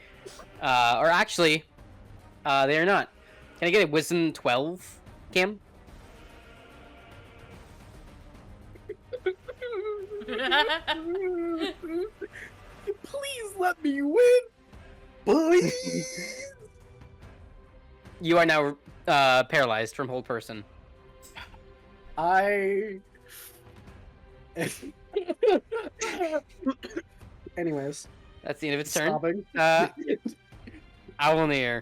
[SPEAKER 1] Or actually, they are not. Can I get a wisdom 12, Cam?
[SPEAKER 3] Please let me win. Please.
[SPEAKER 1] You are now paralyzed from hold person.
[SPEAKER 3] Anyways,
[SPEAKER 1] That's the end of its turn.
[SPEAKER 3] stopping.
[SPEAKER 1] Owllmere,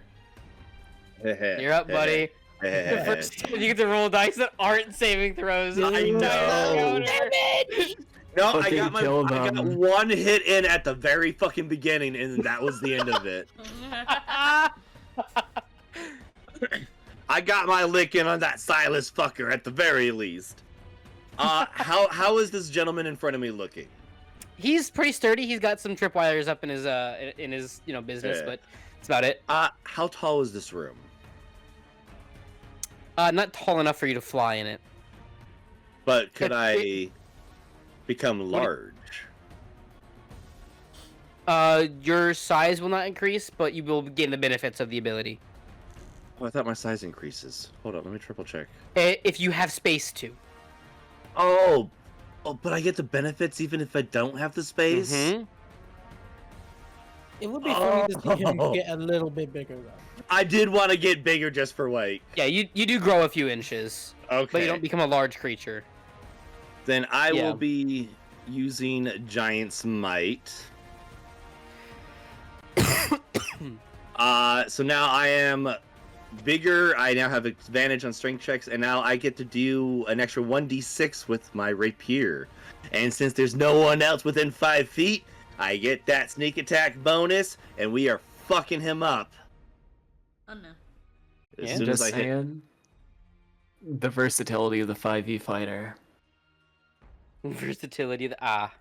[SPEAKER 1] you're up, buddy. First, you get to roll dice that aren't saving throws.
[SPEAKER 4] I know. No, I
[SPEAKER 5] Fucking kill
[SPEAKER 4] got
[SPEAKER 5] them.
[SPEAKER 4] 1 hit in at the very fucking beginning, and that was the end of it. I got my lick in on that Silas fucker at the very least. How is this gentleman in front of me looking?
[SPEAKER 1] He's pretty sturdy. He's got some tripwires up in his business,
[SPEAKER 4] Yeah.
[SPEAKER 1] but that's about it.
[SPEAKER 4] How tall is this room?
[SPEAKER 1] Not tall enough for you to fly in it.
[SPEAKER 4] But could I become large?
[SPEAKER 1] Your size will not increase, but you will gain the benefits of the ability.
[SPEAKER 4] Oh, I thought my size increases. Hold on, let me triple check.
[SPEAKER 1] If you have space to.
[SPEAKER 4] Oh, but I get the benefits even if I don't have the space?
[SPEAKER 1] Mm-hmm.
[SPEAKER 6] It would be funny to see him get a little bit bigger though.
[SPEAKER 4] I did want to get bigger just for weight.
[SPEAKER 1] Yeah, you do grow a few inches,
[SPEAKER 4] Okay.
[SPEAKER 1] but you don't become a large creature.
[SPEAKER 4] Then I
[SPEAKER 1] Yeah.
[SPEAKER 4] will be using Giant's Might. So now I am bigger. I now have advantage on strength checks, and now I get to do an extra 1d6 with my rapier. And since there's no one else within 5 feet, I get that sneak attack bonus, and we are fucking him up.
[SPEAKER 2] Oh no.
[SPEAKER 4] As
[SPEAKER 1] Yeah,
[SPEAKER 4] soon
[SPEAKER 5] Just
[SPEAKER 4] as I hit.
[SPEAKER 5] saying. The versatility of the 5e fighter.
[SPEAKER 1] Versatility of the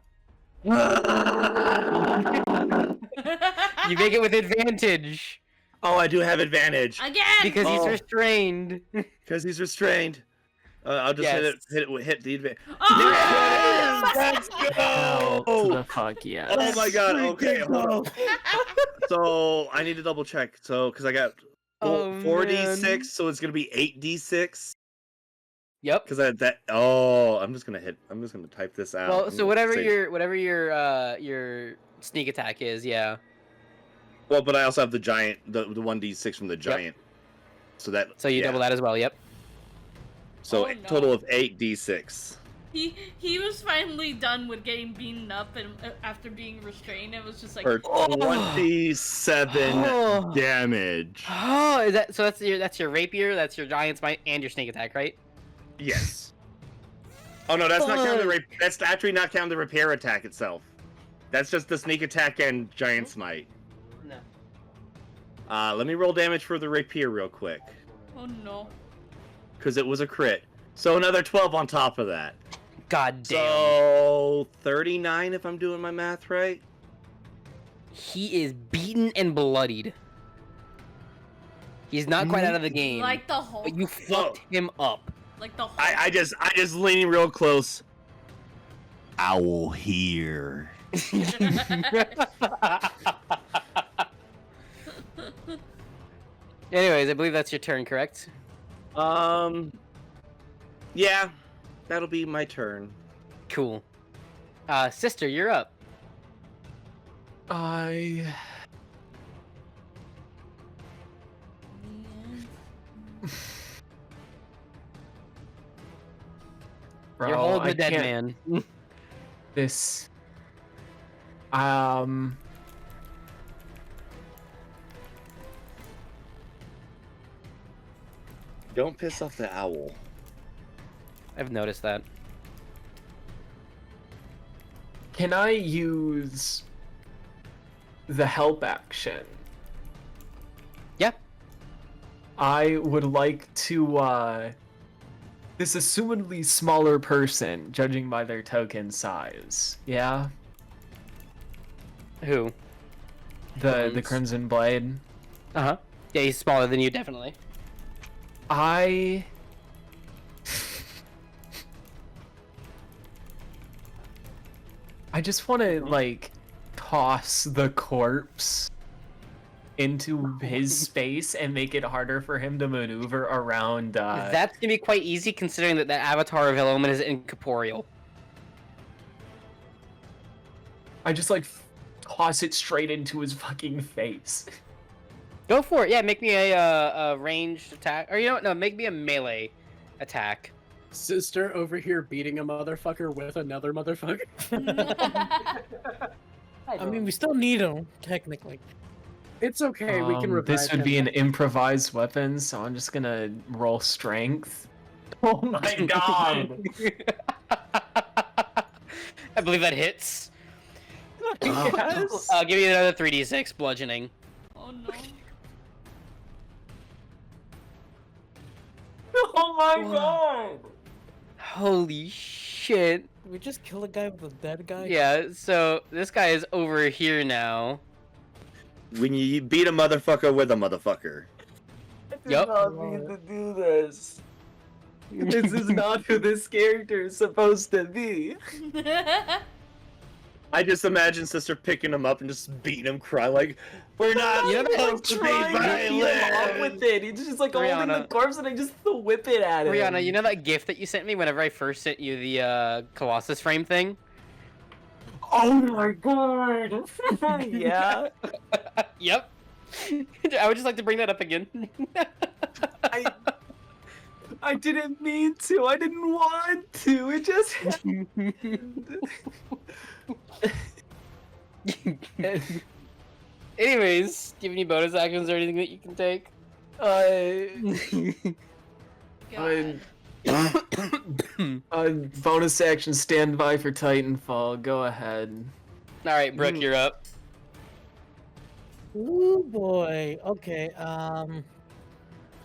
[SPEAKER 1] You make it with advantage
[SPEAKER 4] Oh, I do have advantage
[SPEAKER 2] Again!
[SPEAKER 1] because he's
[SPEAKER 4] Oh.
[SPEAKER 1] restrained.
[SPEAKER 4] because he's restrained. I'll just
[SPEAKER 1] Yes.
[SPEAKER 4] hit the advantage.
[SPEAKER 2] Oh!
[SPEAKER 4] Let's
[SPEAKER 5] Hell
[SPEAKER 4] go!
[SPEAKER 5] to the fuck yes.
[SPEAKER 4] Oh my god, okay, hold on. So I need to double check. So because I got
[SPEAKER 1] Oh,
[SPEAKER 4] 4d6,
[SPEAKER 1] man.
[SPEAKER 4] so it's gonna be 8d6.
[SPEAKER 1] Yep.
[SPEAKER 4] Because I that I'm just gonna type this out.
[SPEAKER 1] Well,
[SPEAKER 4] I'm
[SPEAKER 1] so
[SPEAKER 4] gonna
[SPEAKER 1] whatever
[SPEAKER 4] say-
[SPEAKER 1] your sneak attack is, yeah.
[SPEAKER 4] Well, but I also have the giant, the 1d6 from the giant. So that.
[SPEAKER 1] So you
[SPEAKER 4] yeah.
[SPEAKER 1] double that as well. Yep.
[SPEAKER 4] So
[SPEAKER 2] Oh,
[SPEAKER 4] a
[SPEAKER 2] no.
[SPEAKER 4] total of 8d6.
[SPEAKER 2] He was finally done with getting beaten up, and after being restrained, it was just like
[SPEAKER 4] For 27
[SPEAKER 1] Oh.
[SPEAKER 4] damage.
[SPEAKER 1] Oh, is that so? That's your rapier, that's your giant's might, and your sneak attack, right?
[SPEAKER 4] Yes. Oh no, that's not counting the that's actually not counting the repair attack itself. That's just the sneak attack and giant smite.
[SPEAKER 1] No.
[SPEAKER 4] Let me roll damage for the rapier real quick,
[SPEAKER 2] oh no.
[SPEAKER 4] because it was a crit. So another 12 on top of that.
[SPEAKER 1] God damn.
[SPEAKER 4] So 39 if I'm doing my math right.
[SPEAKER 1] He is beaten and bloodied. He's not quite out of the game.
[SPEAKER 2] Like the Hulk.
[SPEAKER 1] But you fucked him up.
[SPEAKER 2] Like the Hulk.
[SPEAKER 4] I just leaning real close. Owl here.
[SPEAKER 1] Anyways, I believe that's your turn, correct?
[SPEAKER 4] Yeah, that'll be my turn.
[SPEAKER 1] Cool. Sister, you're up.
[SPEAKER 5] I Bro,
[SPEAKER 1] You're holding
[SPEAKER 5] I
[SPEAKER 1] the dead
[SPEAKER 5] can't-
[SPEAKER 1] man.
[SPEAKER 5] This
[SPEAKER 4] Don't piss off the owl.
[SPEAKER 1] I've noticed that.
[SPEAKER 5] can I use the help action?
[SPEAKER 1] Yeah.
[SPEAKER 5] I would like to this assumedly smaller person, judging by their token size. Yeah?
[SPEAKER 1] Who?
[SPEAKER 5] The Crimson Blade.
[SPEAKER 1] Uh-huh. Yeah, he's smaller than you, definitely.
[SPEAKER 5] I just want to like toss the corpse into his space and make it harder for him to maneuver around.
[SPEAKER 1] That's gonna be quite easy, considering that the avatar of Allomere is incorporeal.
[SPEAKER 5] I just like toss it straight into his fucking face.
[SPEAKER 1] Go for it. Yeah, make me a ranged attack, or you know what? No, make me a melee attack.
[SPEAKER 3] Sister over here beating a motherfucker with another motherfucker.
[SPEAKER 6] I mean, we still need him, technically.
[SPEAKER 3] It's okay, we can revive
[SPEAKER 5] This would
[SPEAKER 3] him.
[SPEAKER 5] be an improvised weapon, so I'm just gonna roll strength. Oh my god!
[SPEAKER 1] I believe that hits.
[SPEAKER 5] Yes.
[SPEAKER 1] I'll give you another 3d6 bludgeoning.
[SPEAKER 2] Oh no.
[SPEAKER 5] Oh my god!
[SPEAKER 1] Holy shit.
[SPEAKER 6] Did we just kill a guy with a dead guy?
[SPEAKER 1] Yeah, so this guy is over here now.
[SPEAKER 4] When you beat a motherfucker with a motherfucker.
[SPEAKER 1] Yup.
[SPEAKER 5] not mean to do this. This is not who this character is supposed to be.
[SPEAKER 4] I just imagine Sister picking him up and just beating him, crying like, "We're not
[SPEAKER 1] You know that-
[SPEAKER 4] supposed to be
[SPEAKER 5] Trying to beat him up
[SPEAKER 4] violent."
[SPEAKER 5] with it. He's just like holding the
[SPEAKER 1] Rihanna.
[SPEAKER 5] corpse and I just whip it at him.
[SPEAKER 1] Rihanna, you know that gift that you sent me whenever I first sent you the Colossus frame thing?
[SPEAKER 5] Oh my god! Yeah.
[SPEAKER 1] Yep. I would just like to bring that up again.
[SPEAKER 5] I didn't mean to. I didn't want to. It just
[SPEAKER 1] Anyways, do you have any bonus actions or anything that you can take?
[SPEAKER 5] Bonus action standby for Titanfall. Go ahead.
[SPEAKER 1] Alright, Brooke, you're up.
[SPEAKER 6] Ooh boy. Okay.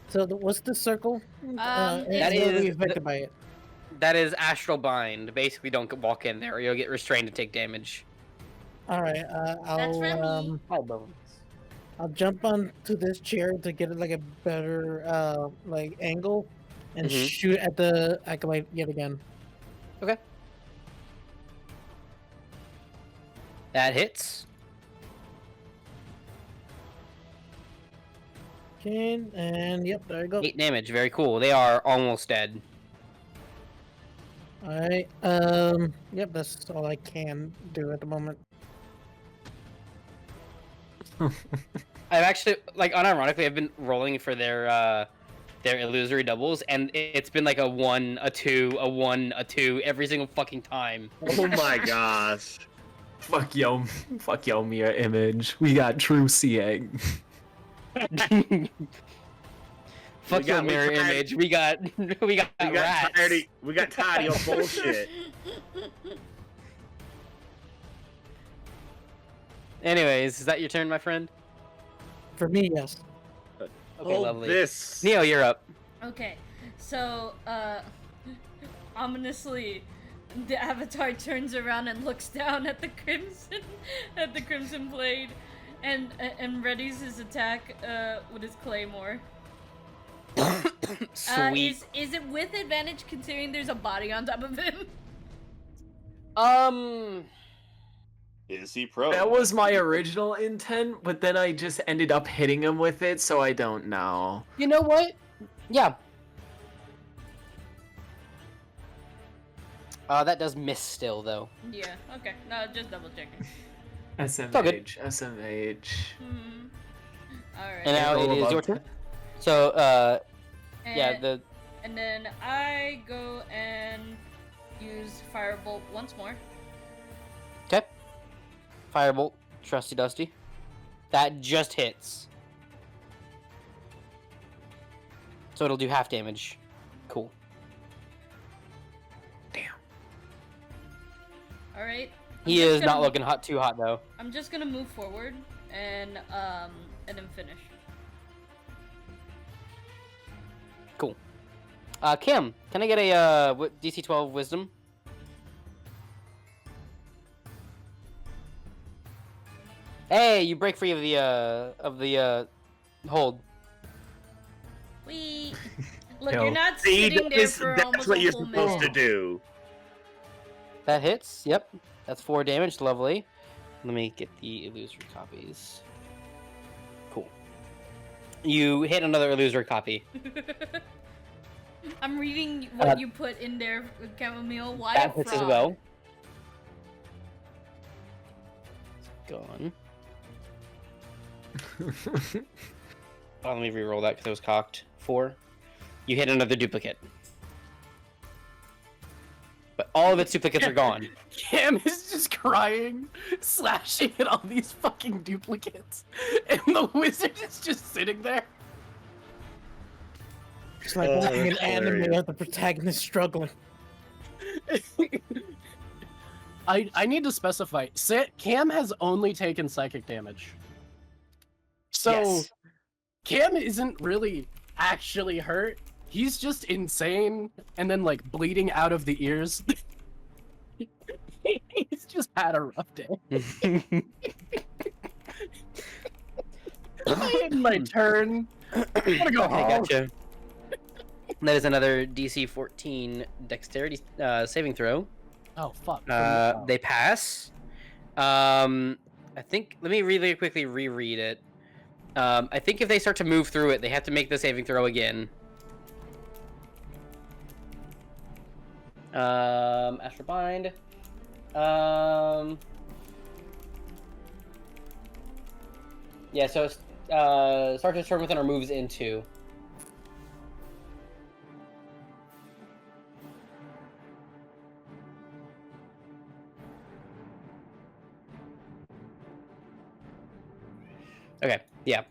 [SPEAKER 6] So what's the circle?
[SPEAKER 2] That
[SPEAKER 6] and
[SPEAKER 1] is
[SPEAKER 6] will be
[SPEAKER 1] the-
[SPEAKER 6] affected by it.
[SPEAKER 1] That is Astral Bind. Basically, don't walk in there or you'll get restrained to take damage.
[SPEAKER 6] All right.
[SPEAKER 2] That's Remy.
[SPEAKER 1] Hi, Bones.
[SPEAKER 6] I'll jump onto this chair to get like a better like angle, and
[SPEAKER 1] Mhm.
[SPEAKER 6] shoot at the acolyte yet again.
[SPEAKER 1] Okay. That hits.
[SPEAKER 6] Okay, and yep, there you go.
[SPEAKER 1] 8 damage. Very cool. They are almost dead.
[SPEAKER 6] All right. Yep, that's all I can do at the moment.
[SPEAKER 1] I've actually, like, unironically, I've been rolling for their illusory doubles, and it's been like a 1, a 2, a 1, a 2 every single fucking time.
[SPEAKER 4] Oh my gosh.
[SPEAKER 5] Fuck yo, mirror image. We got true seeing.
[SPEAKER 1] Fuck your
[SPEAKER 4] we
[SPEAKER 1] mirror
[SPEAKER 4] tried-
[SPEAKER 1] image. We got rats.
[SPEAKER 4] We got tired of your bullshit.
[SPEAKER 1] Anyways, is that your turn, my friend?
[SPEAKER 6] For me, yes.
[SPEAKER 1] Okay,
[SPEAKER 4] Oh,
[SPEAKER 1] lovely.
[SPEAKER 4] this.
[SPEAKER 1] Neo, you're up.
[SPEAKER 2] Okay, so ominously, the avatar turns around and looks down at the crimson blade, and readies his attack with his claymore.
[SPEAKER 1] Sweet.
[SPEAKER 2] Is it with advantage considering there's a body on top of him?
[SPEAKER 4] Is he pro?
[SPEAKER 5] That was my original intent, but then I just ended up hitting him with it, so I don't know.
[SPEAKER 1] You know what? Yeah. That does miss still, though.
[SPEAKER 2] Yeah. Okay. No, just double checking.
[SPEAKER 5] SMH, SMH.
[SPEAKER 2] All right.
[SPEAKER 1] And now
[SPEAKER 5] Roll
[SPEAKER 1] it is
[SPEAKER 5] above
[SPEAKER 1] your
[SPEAKER 5] 10.
[SPEAKER 1] turn. So, yeah,
[SPEAKER 2] And- And then I go and use firebolt once more.
[SPEAKER 1] Okay. Firebolt, trusty dusty. That just hits. So it'll do half damage. Cool.
[SPEAKER 2] All right.
[SPEAKER 1] He is not looking too hot though.
[SPEAKER 2] I'm just gonna move forward and then finish.
[SPEAKER 1] Cool. Kim, can I get a DC 12 Wisdom? Hey, you break free of the hold.
[SPEAKER 2] Wee. Look,
[SPEAKER 5] Yo.
[SPEAKER 2] you're not
[SPEAKER 4] See,
[SPEAKER 2] sitting there
[SPEAKER 4] that's,
[SPEAKER 2] for
[SPEAKER 4] that's
[SPEAKER 2] almost
[SPEAKER 4] what
[SPEAKER 2] a
[SPEAKER 4] you're
[SPEAKER 2] full
[SPEAKER 4] supposed to
[SPEAKER 2] minute.
[SPEAKER 4] do.
[SPEAKER 1] That hits. Yep. That's 4 damage. Lovely. Let me get the illusory copies. Cool. You hit another illusory copy.
[SPEAKER 2] I'm reading what you put in there, Chammomile. Why
[SPEAKER 1] That
[SPEAKER 2] a
[SPEAKER 1] hits
[SPEAKER 2] fraud?
[SPEAKER 1] as well. It's gone. Oh, let me re-roll that because it was cocked. 4. You hit another duplicate. But all of its duplicates are gone.
[SPEAKER 3] Cam is just crying, slashing at all these fucking duplicates, and the wizard is just sitting there.
[SPEAKER 6] It's like watching an anime of the protagonist struggling.
[SPEAKER 3] I need to specify. Cam has only taken psychic damage. So,
[SPEAKER 1] Yes.
[SPEAKER 3] Cam isn't really actually hurt. He's just insane and then, like, bleeding out of the ears. He's just had a rough day. In my turn. I'm gonna go
[SPEAKER 1] Okay,
[SPEAKER 3] home.
[SPEAKER 1] gotcha. That is another DC 14 dexterity saving throw.
[SPEAKER 3] Oh, fuck.
[SPEAKER 1] They pass. I think. Let me really quickly reread it. I think if they start to move through it, they have to make the saving throw again. Astral Bind. Yeah, so start to turn within or moves into. Okay, yeah.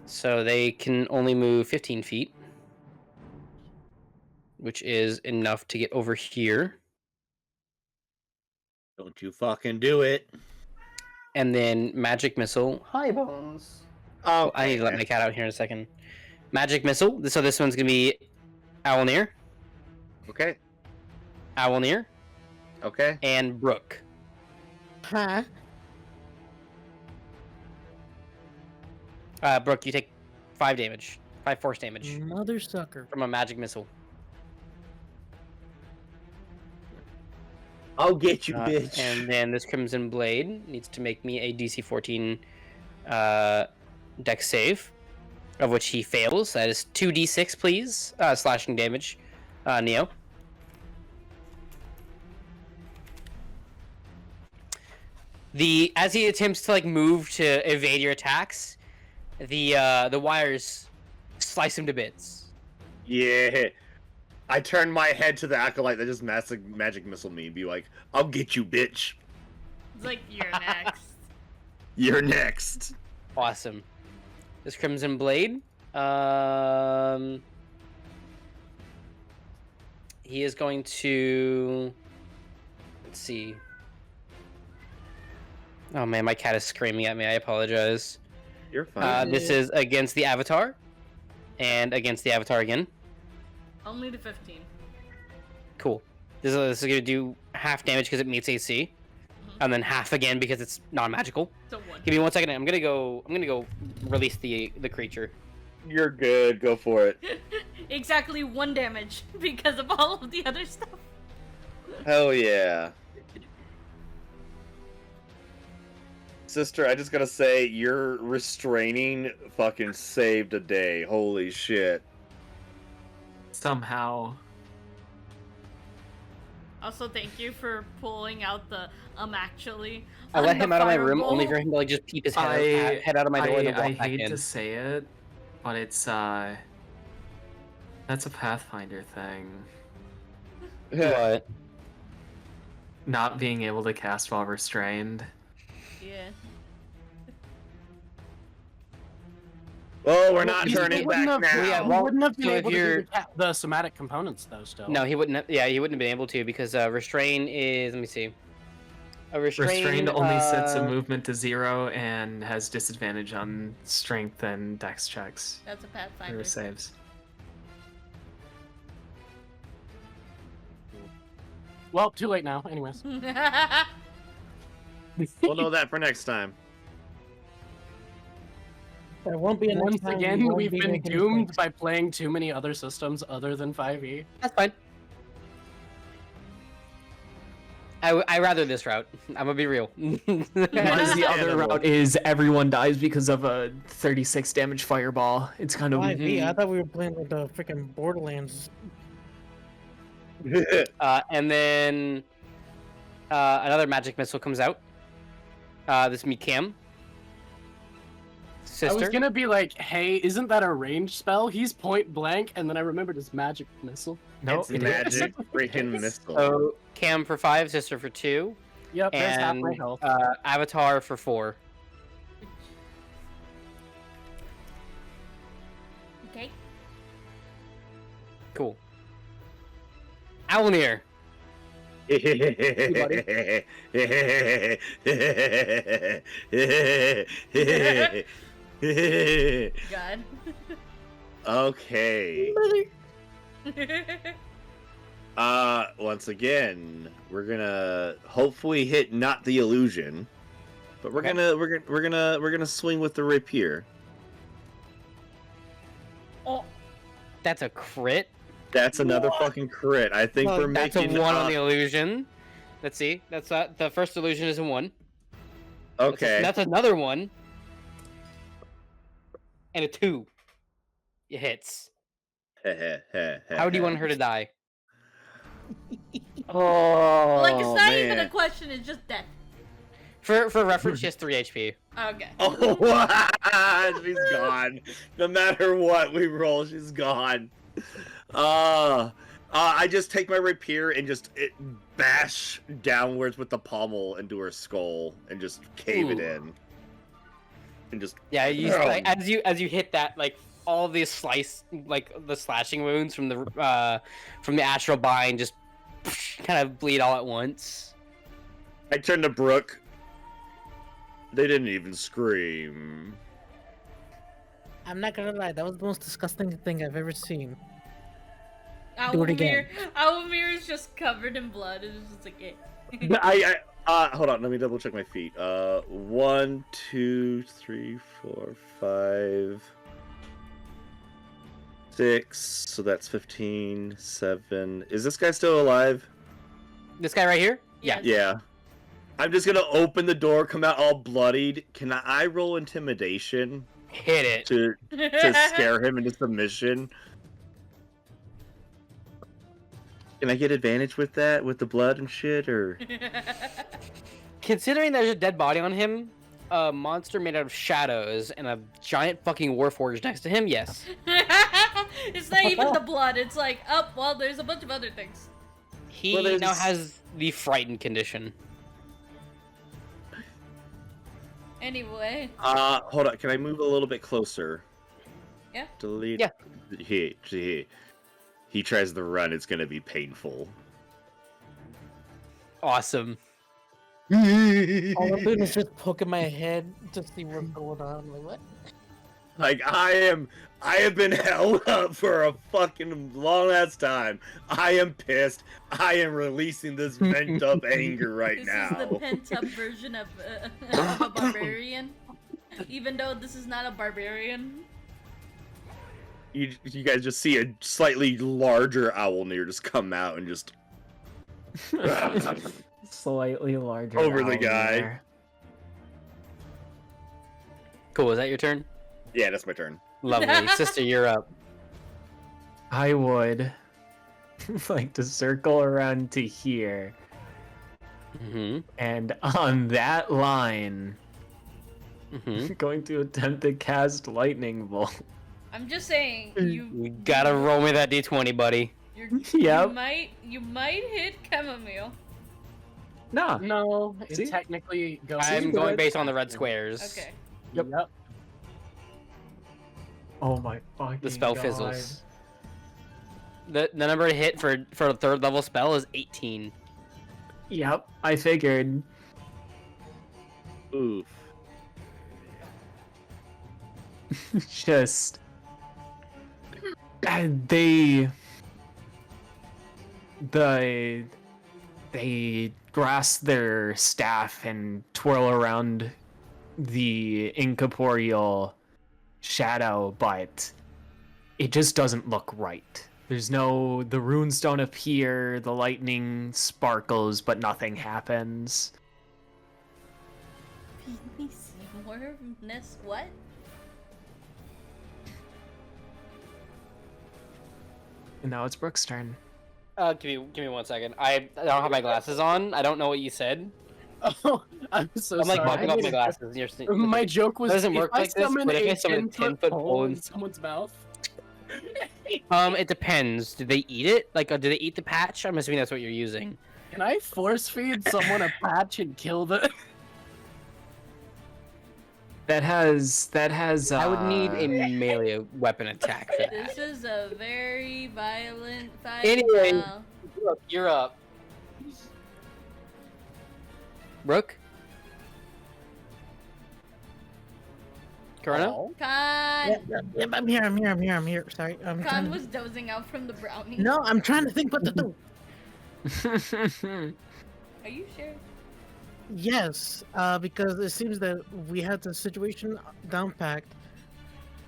[SPEAKER 1] So they can only move 15 feet, which is enough to get over here.
[SPEAKER 4] Don't you fucking do it.
[SPEAKER 1] And then Magic Missile. Hi, Bones.
[SPEAKER 4] Oh,
[SPEAKER 1] I need to let my cat out here in a second. Magic Missile. So this one's going to be Owllmere,
[SPEAKER 4] Okay.
[SPEAKER 1] Owllmere,
[SPEAKER 4] Okay.
[SPEAKER 1] and Brook.
[SPEAKER 6] Huh?
[SPEAKER 1] Brook, you take 5 damage. 5 force damage
[SPEAKER 6] Mother sucker.
[SPEAKER 1] from a Magic Missile.
[SPEAKER 4] I'll get you, bitch.
[SPEAKER 1] And then this Crimson Blade needs to make me a DC 14 dex save, of which he fails. That is 2d6, please. Slashing damage. Neo. As he attempts to like move to evade your attacks, the wires slice him to bits.
[SPEAKER 4] Yeah. I turn my head to the acolyte that just magic missile me and be like, I'll get you, bitch.
[SPEAKER 2] It's like, you're next.
[SPEAKER 4] You're next.
[SPEAKER 1] Awesome. This Crimson Blade. He is going to. Let's see. Oh man, my cat is screaming at me. I apologize.
[SPEAKER 4] You're fine.
[SPEAKER 1] This is against the Avatar, and against the Avatar again.
[SPEAKER 2] Only to 15.
[SPEAKER 1] Cool. This is going to do half damage because it meets AC, and then half again because it's non-magical.
[SPEAKER 2] So 1.
[SPEAKER 1] Give me 1 second. I'm gonna go release the creature.
[SPEAKER 4] You're good. Go for it.
[SPEAKER 2] Exactly 1 damage because of all of the other stuff.
[SPEAKER 4] Hell yeah. Sister, I just gotta say, your restraining fucking saved a day. Holy shit.
[SPEAKER 5] Somehow.
[SPEAKER 2] Also, thank you for pulling out the actually.
[SPEAKER 1] I let
[SPEAKER 2] on the
[SPEAKER 1] him out of my room
[SPEAKER 2] fireball.
[SPEAKER 1] only for him to like just peep his head out of my door and then
[SPEAKER 5] I
[SPEAKER 1] walk back
[SPEAKER 5] hate
[SPEAKER 1] in.
[SPEAKER 5] to say it, but it's that's a Pathfinder thing.
[SPEAKER 1] What?
[SPEAKER 5] Not being able to cast while restrained.
[SPEAKER 2] Yeah.
[SPEAKER 4] Oh, we're not
[SPEAKER 3] He
[SPEAKER 4] turning
[SPEAKER 3] wouldn't
[SPEAKER 4] back
[SPEAKER 3] have-
[SPEAKER 4] now.
[SPEAKER 1] yeah,
[SPEAKER 3] He
[SPEAKER 1] well,
[SPEAKER 3] wouldn't have been
[SPEAKER 1] so if
[SPEAKER 3] able to
[SPEAKER 1] you're-
[SPEAKER 3] do the somatic components, though, still.
[SPEAKER 1] No, he wouldn't. He wouldn't have been able to because restrain is. Let me see. A
[SPEAKER 5] Restrained only sets a movement to 0 and has disadvantage on strength and dex checks.
[SPEAKER 2] That's a Pathfinder.
[SPEAKER 5] Or saves.
[SPEAKER 3] Well, too late now, anyways.
[SPEAKER 4] We'll know that for next time.
[SPEAKER 6] There won't be enough
[SPEAKER 3] Once
[SPEAKER 6] time, we
[SPEAKER 3] again,
[SPEAKER 6] won't
[SPEAKER 3] we've
[SPEAKER 6] be
[SPEAKER 3] been
[SPEAKER 6] making
[SPEAKER 3] doomed
[SPEAKER 6] mistakes.
[SPEAKER 3] by playing too many other systems other than 5e.
[SPEAKER 1] That's fine. I rather this route. I'm gonna be real.
[SPEAKER 5] Because the other
[SPEAKER 4] Understandable.
[SPEAKER 5] route is everyone dies because of a 36 damage fireball. It's kind of
[SPEAKER 6] 5e, I thought we were playing with the freaking Borderlands.
[SPEAKER 1] And then another magic missile comes out. This is me, Cam.
[SPEAKER 3] I was
[SPEAKER 1] Sister.
[SPEAKER 3] gonna be like, hey, isn't that a ranged spell? He's point blank, and then I remembered his magic missile.
[SPEAKER 5] no.
[SPEAKER 4] It's magic freaking missile.
[SPEAKER 1] So Cam for 5, Sister for 2,
[SPEAKER 3] Yep, there's half
[SPEAKER 1] and
[SPEAKER 3] my health.
[SPEAKER 1] Avatar for 4.
[SPEAKER 2] Okay.
[SPEAKER 1] Cool. Owllmere.
[SPEAKER 2] God.
[SPEAKER 4] Okay. Once again, we're gonna hopefully hit not the illusion, but we're gonna swing with the rapier.
[SPEAKER 2] Oh,
[SPEAKER 1] That's a crit.
[SPEAKER 4] That's another fucking crit. I think
[SPEAKER 6] Well,
[SPEAKER 4] we're
[SPEAKER 1] That's a
[SPEAKER 4] making
[SPEAKER 1] 1 on the illusion. Let's see. That's the first illusion is a 1.
[SPEAKER 4] okay.
[SPEAKER 1] That's another 1. And a 2. It hits. How do you want her to die?
[SPEAKER 4] Oh,
[SPEAKER 2] like it's not even a
[SPEAKER 4] man.
[SPEAKER 2] question. It's just death.
[SPEAKER 1] For reference, she has 3 HP.
[SPEAKER 2] Okay.
[SPEAKER 4] Oh, she's gone. No matter what we roll, she's gone. I just take my rapier and just bash downwards with the pommel into her skull and just cave it
[SPEAKER 1] Ooh.
[SPEAKER 4] in. And just
[SPEAKER 1] Yeah, you like, as you hit that, like all these the slashing wounds from the astral bind just kind of bleed all at once.
[SPEAKER 4] I turn to Brooke. They didn't even scream.
[SPEAKER 6] I'm not gonna lie, that was the most disgusting thing I've ever seen. Do it again.
[SPEAKER 2] Owllmere is just covered in blood. It's just like it.
[SPEAKER 4] Hold on, let me double check my feet. 1, 2, 3, 4, 5, 6. So that's 15, 7. Is this guy still alive?
[SPEAKER 1] This guy right here? Yeah.
[SPEAKER 4] Yeah. I'm just gonna open the door, come out all bloodied. Can I roll intimidation
[SPEAKER 1] Hit it.
[SPEAKER 4] to scare him into submission? Can I get advantage with that, with the blood and shit, or?
[SPEAKER 1] Considering there's a dead body on him, a monster made out of shadows, and a giant fucking warforged next to him, yes.
[SPEAKER 2] It's not even the blood. It's like, oh, well, there's a bunch of other things.
[SPEAKER 1] He
[SPEAKER 4] Well, there's-
[SPEAKER 1] now has the frightened condition.
[SPEAKER 2] Anyway.
[SPEAKER 4] Hold on. Can I move a little bit closer?
[SPEAKER 2] Yeah.
[SPEAKER 4] Delete.
[SPEAKER 1] Yeah.
[SPEAKER 4] He tries to run. It's gonna be painful.
[SPEAKER 1] Awesome.
[SPEAKER 6] All I'm doing is just poking my head to see what's going on. Like, what?
[SPEAKER 4] Like I have been held up for a fucking long ass time. I am pissed. I am releasing this pent up anger right
[SPEAKER 2] This
[SPEAKER 4] now.
[SPEAKER 2] is the pent-up version of a barbarian. Even though this is not a barbarian.
[SPEAKER 4] You guys just see a slightly larger Owllmere just come out and just
[SPEAKER 5] Slightly larger.
[SPEAKER 4] Over the
[SPEAKER 5] owl
[SPEAKER 4] guy.
[SPEAKER 5] there.
[SPEAKER 1] Cool, is that your turn?
[SPEAKER 4] yeah, that's my turn.
[SPEAKER 1] Lovely. Sister, you're up.
[SPEAKER 5] I would like to circle around to here,
[SPEAKER 1] Mm-hmm.
[SPEAKER 5] and on that line,
[SPEAKER 1] Mm-hmm.
[SPEAKER 5] going to attempt to cast lightning bolt.
[SPEAKER 2] I'm just saying,
[SPEAKER 1] You gotta roll me that d20, buddy.
[SPEAKER 5] Yep.
[SPEAKER 2] you might hit Chammomile.
[SPEAKER 5] Nah.
[SPEAKER 3] No, it
[SPEAKER 5] See?
[SPEAKER 3] technically goes.
[SPEAKER 1] I'm
[SPEAKER 3] into
[SPEAKER 1] going
[SPEAKER 3] it.
[SPEAKER 1] based on the red squares.
[SPEAKER 2] Okay.
[SPEAKER 3] Yep.
[SPEAKER 5] Oh my fucking
[SPEAKER 1] The spell
[SPEAKER 5] God.
[SPEAKER 1] fizzles. The number to hit for a 3rd level spell is 18.
[SPEAKER 5] Yep, I figured.
[SPEAKER 4] Oof.
[SPEAKER 5] Just they grasp their staff and twirl around the incorporeal shadow, but it just doesn't look right. The runes don't appear, the lightning sparkles, but nothing happens.
[SPEAKER 2] Feed me some more of this. What?
[SPEAKER 5] And now it's Brooke's turn.
[SPEAKER 1] Give me 1 second. I don't have my glasses on. I don't know what you said.
[SPEAKER 3] Oh, I'm so
[SPEAKER 1] I'm like
[SPEAKER 3] sorry.
[SPEAKER 1] mopping
[SPEAKER 3] I
[SPEAKER 1] off my
[SPEAKER 3] didn't-
[SPEAKER 1] glasses.
[SPEAKER 3] My joke was
[SPEAKER 1] doesn't
[SPEAKER 3] if
[SPEAKER 1] work
[SPEAKER 3] I
[SPEAKER 1] like this,
[SPEAKER 3] summon
[SPEAKER 1] but if I
[SPEAKER 3] a
[SPEAKER 1] summon a
[SPEAKER 3] 10-foot
[SPEAKER 1] 10-foot
[SPEAKER 3] pole
[SPEAKER 1] pole
[SPEAKER 3] in
[SPEAKER 1] in-
[SPEAKER 3] someone's mouth.
[SPEAKER 1] It depends. Do they eat it? Like, do they eat the patch? I'm assuming that's what you're using.
[SPEAKER 3] Can I force feed someone a patch and kill them?
[SPEAKER 5] That has.
[SPEAKER 1] I would need a melee weapon attack for that.
[SPEAKER 2] This is a very violent fight.
[SPEAKER 1] Anyway.
[SPEAKER 2] now.
[SPEAKER 1] You're up. Brooke? Corona?
[SPEAKER 3] Oh.
[SPEAKER 2] Khan!
[SPEAKER 6] Yep, I'm here. Sorry. I'm
[SPEAKER 2] Khan
[SPEAKER 6] trying to...
[SPEAKER 2] was dozing out from the brownie.
[SPEAKER 6] No, I'm trying to think what to do.
[SPEAKER 2] Are you sure?
[SPEAKER 6] Yes, because it seems that we had the situation down packed.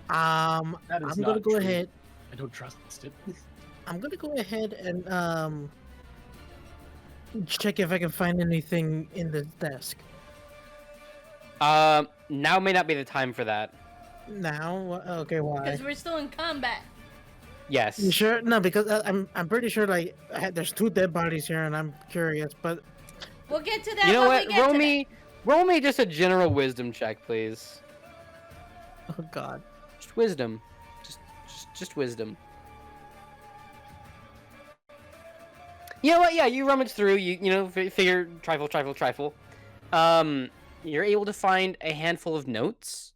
[SPEAKER 3] That
[SPEAKER 6] I'm
[SPEAKER 3] is
[SPEAKER 6] gonna
[SPEAKER 3] not
[SPEAKER 6] go
[SPEAKER 3] true.
[SPEAKER 6] ahead.
[SPEAKER 3] I don't trust it.
[SPEAKER 6] I'm gonna go ahead and check if I can find anything in the desk.
[SPEAKER 1] Now may not be the time for that.
[SPEAKER 6] Now, okay, why?
[SPEAKER 2] Because we're still in combat.
[SPEAKER 1] Yes.
[SPEAKER 6] You sure? No, because I'm pretty sure like there's 2 dead bodies here, and I'm curious, but
[SPEAKER 2] We'll get to that
[SPEAKER 1] You know
[SPEAKER 2] when
[SPEAKER 1] what?
[SPEAKER 2] we get
[SPEAKER 1] Roll me just a general wisdom check, please.
[SPEAKER 6] oh god.
[SPEAKER 1] Just wisdom. Just wisdom. You know what? Yeah, you rummage through. You know, figure trifle. You're able to find a handful of notes.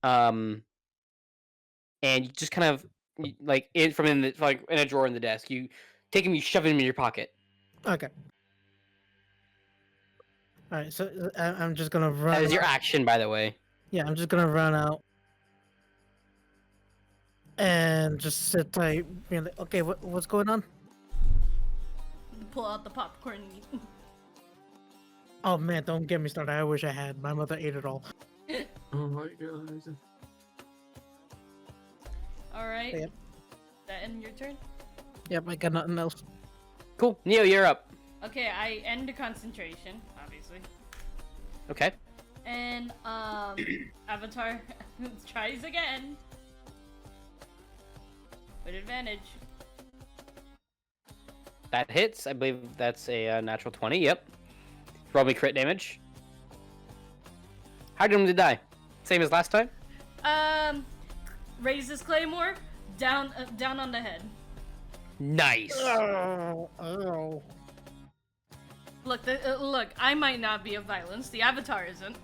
[SPEAKER 1] And you just kind of like in a drawer in the desk. You take them, you shove them in your pocket.
[SPEAKER 6] Okay. All right, so I'm just gonna run.
[SPEAKER 1] That is your
[SPEAKER 6] out.
[SPEAKER 1] action, by the way.
[SPEAKER 6] Yeah, I'm just gonna run out and just sit tight, being like, okay, what's going on?
[SPEAKER 2] to pull out the popcorn and eat.
[SPEAKER 6] Oh man, don't get me started. I wish I had. My mother ate it all.
[SPEAKER 5] Oh my god.
[SPEAKER 2] Alright.
[SPEAKER 6] Yep.
[SPEAKER 2] That end your turn?
[SPEAKER 6] Yep, I got nothing else.
[SPEAKER 1] Cool. Neo, you're up.
[SPEAKER 2] Okay, I end the concentration, obviously.
[SPEAKER 1] Okay.
[SPEAKER 2] And, Avatar tries again. With advantage.
[SPEAKER 1] That hits. I believe that's a natural 20. Yep. Roll me crit damage. How did him to die? Same as last time?
[SPEAKER 2] Raises Claymore, down on the head.
[SPEAKER 1] Nice.
[SPEAKER 6] Oh.
[SPEAKER 2] Look, look, I might not be of violence. The Avatar isn't.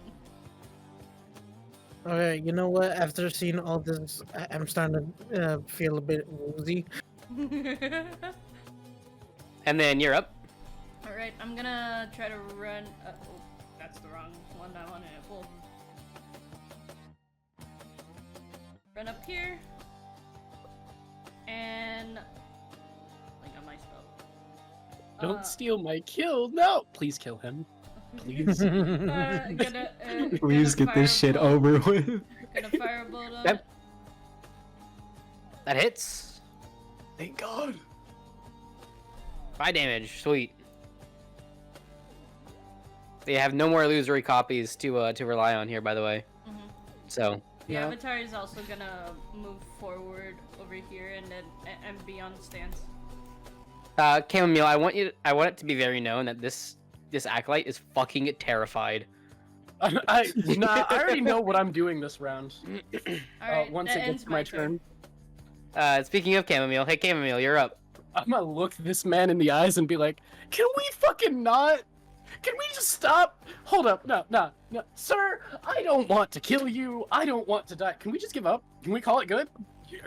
[SPEAKER 6] Okay, you know what? After seeing all this, I'm starting to feel a bit woozy.
[SPEAKER 1] And then you're up.
[SPEAKER 2] Alright, I'm gonna try to run... oh, that's the wrong one I wanted to pull. Run up here. And... I got my spell.
[SPEAKER 3] Don't steal my kill. No, please kill him. Please.
[SPEAKER 5] Please get this shit over with.
[SPEAKER 2] Gonna firebolt on
[SPEAKER 1] Yep.
[SPEAKER 2] it.
[SPEAKER 1] That hits.
[SPEAKER 5] Thank God.
[SPEAKER 1] 5 damage. Sweet. They have no more illusory copies to rely on here, by the way.
[SPEAKER 2] Mhm.
[SPEAKER 1] So.
[SPEAKER 2] The
[SPEAKER 3] Yeah.
[SPEAKER 2] Avatar is also gonna move forward over here and then and be on stance.
[SPEAKER 1] Chammomile, I want it to be very known that this acolyte is fucking terrified.
[SPEAKER 3] I already know what I'm doing this round.
[SPEAKER 2] Alright,
[SPEAKER 3] Once
[SPEAKER 2] that
[SPEAKER 3] it
[SPEAKER 2] ends
[SPEAKER 3] gets my turn,
[SPEAKER 1] Speaking of Chammomile, hey Chammomile, you're up.
[SPEAKER 3] I'm gonna look this man in the eyes and be like, "Can we fucking not? Can we just stop? Hold up, no, sir. I don't want to kill you. I don't want to die. Can we just give up? Can we call it good?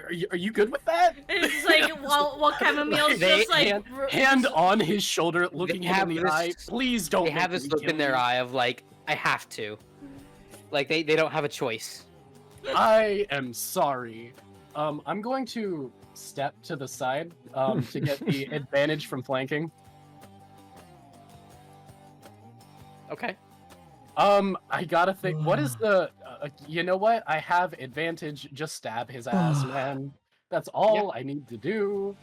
[SPEAKER 3] Are you good with that?"
[SPEAKER 2] It's like while Chammomile's
[SPEAKER 1] They
[SPEAKER 2] just like
[SPEAKER 3] hand on his shoulder, looking him in the
[SPEAKER 1] this-
[SPEAKER 3] eye. Please don't.
[SPEAKER 1] They have
[SPEAKER 3] make
[SPEAKER 1] this
[SPEAKER 3] me
[SPEAKER 1] look
[SPEAKER 3] kill
[SPEAKER 1] in their
[SPEAKER 3] you.
[SPEAKER 1] eye of like, I have to. Like they don't have a choice.
[SPEAKER 3] I am sorry. I'm going to step to the side to get the advantage from flanking.
[SPEAKER 1] Okay.
[SPEAKER 3] I gotta think. What is the? You know what? I have advantage. Just stab his ass, man. That's all I need to do.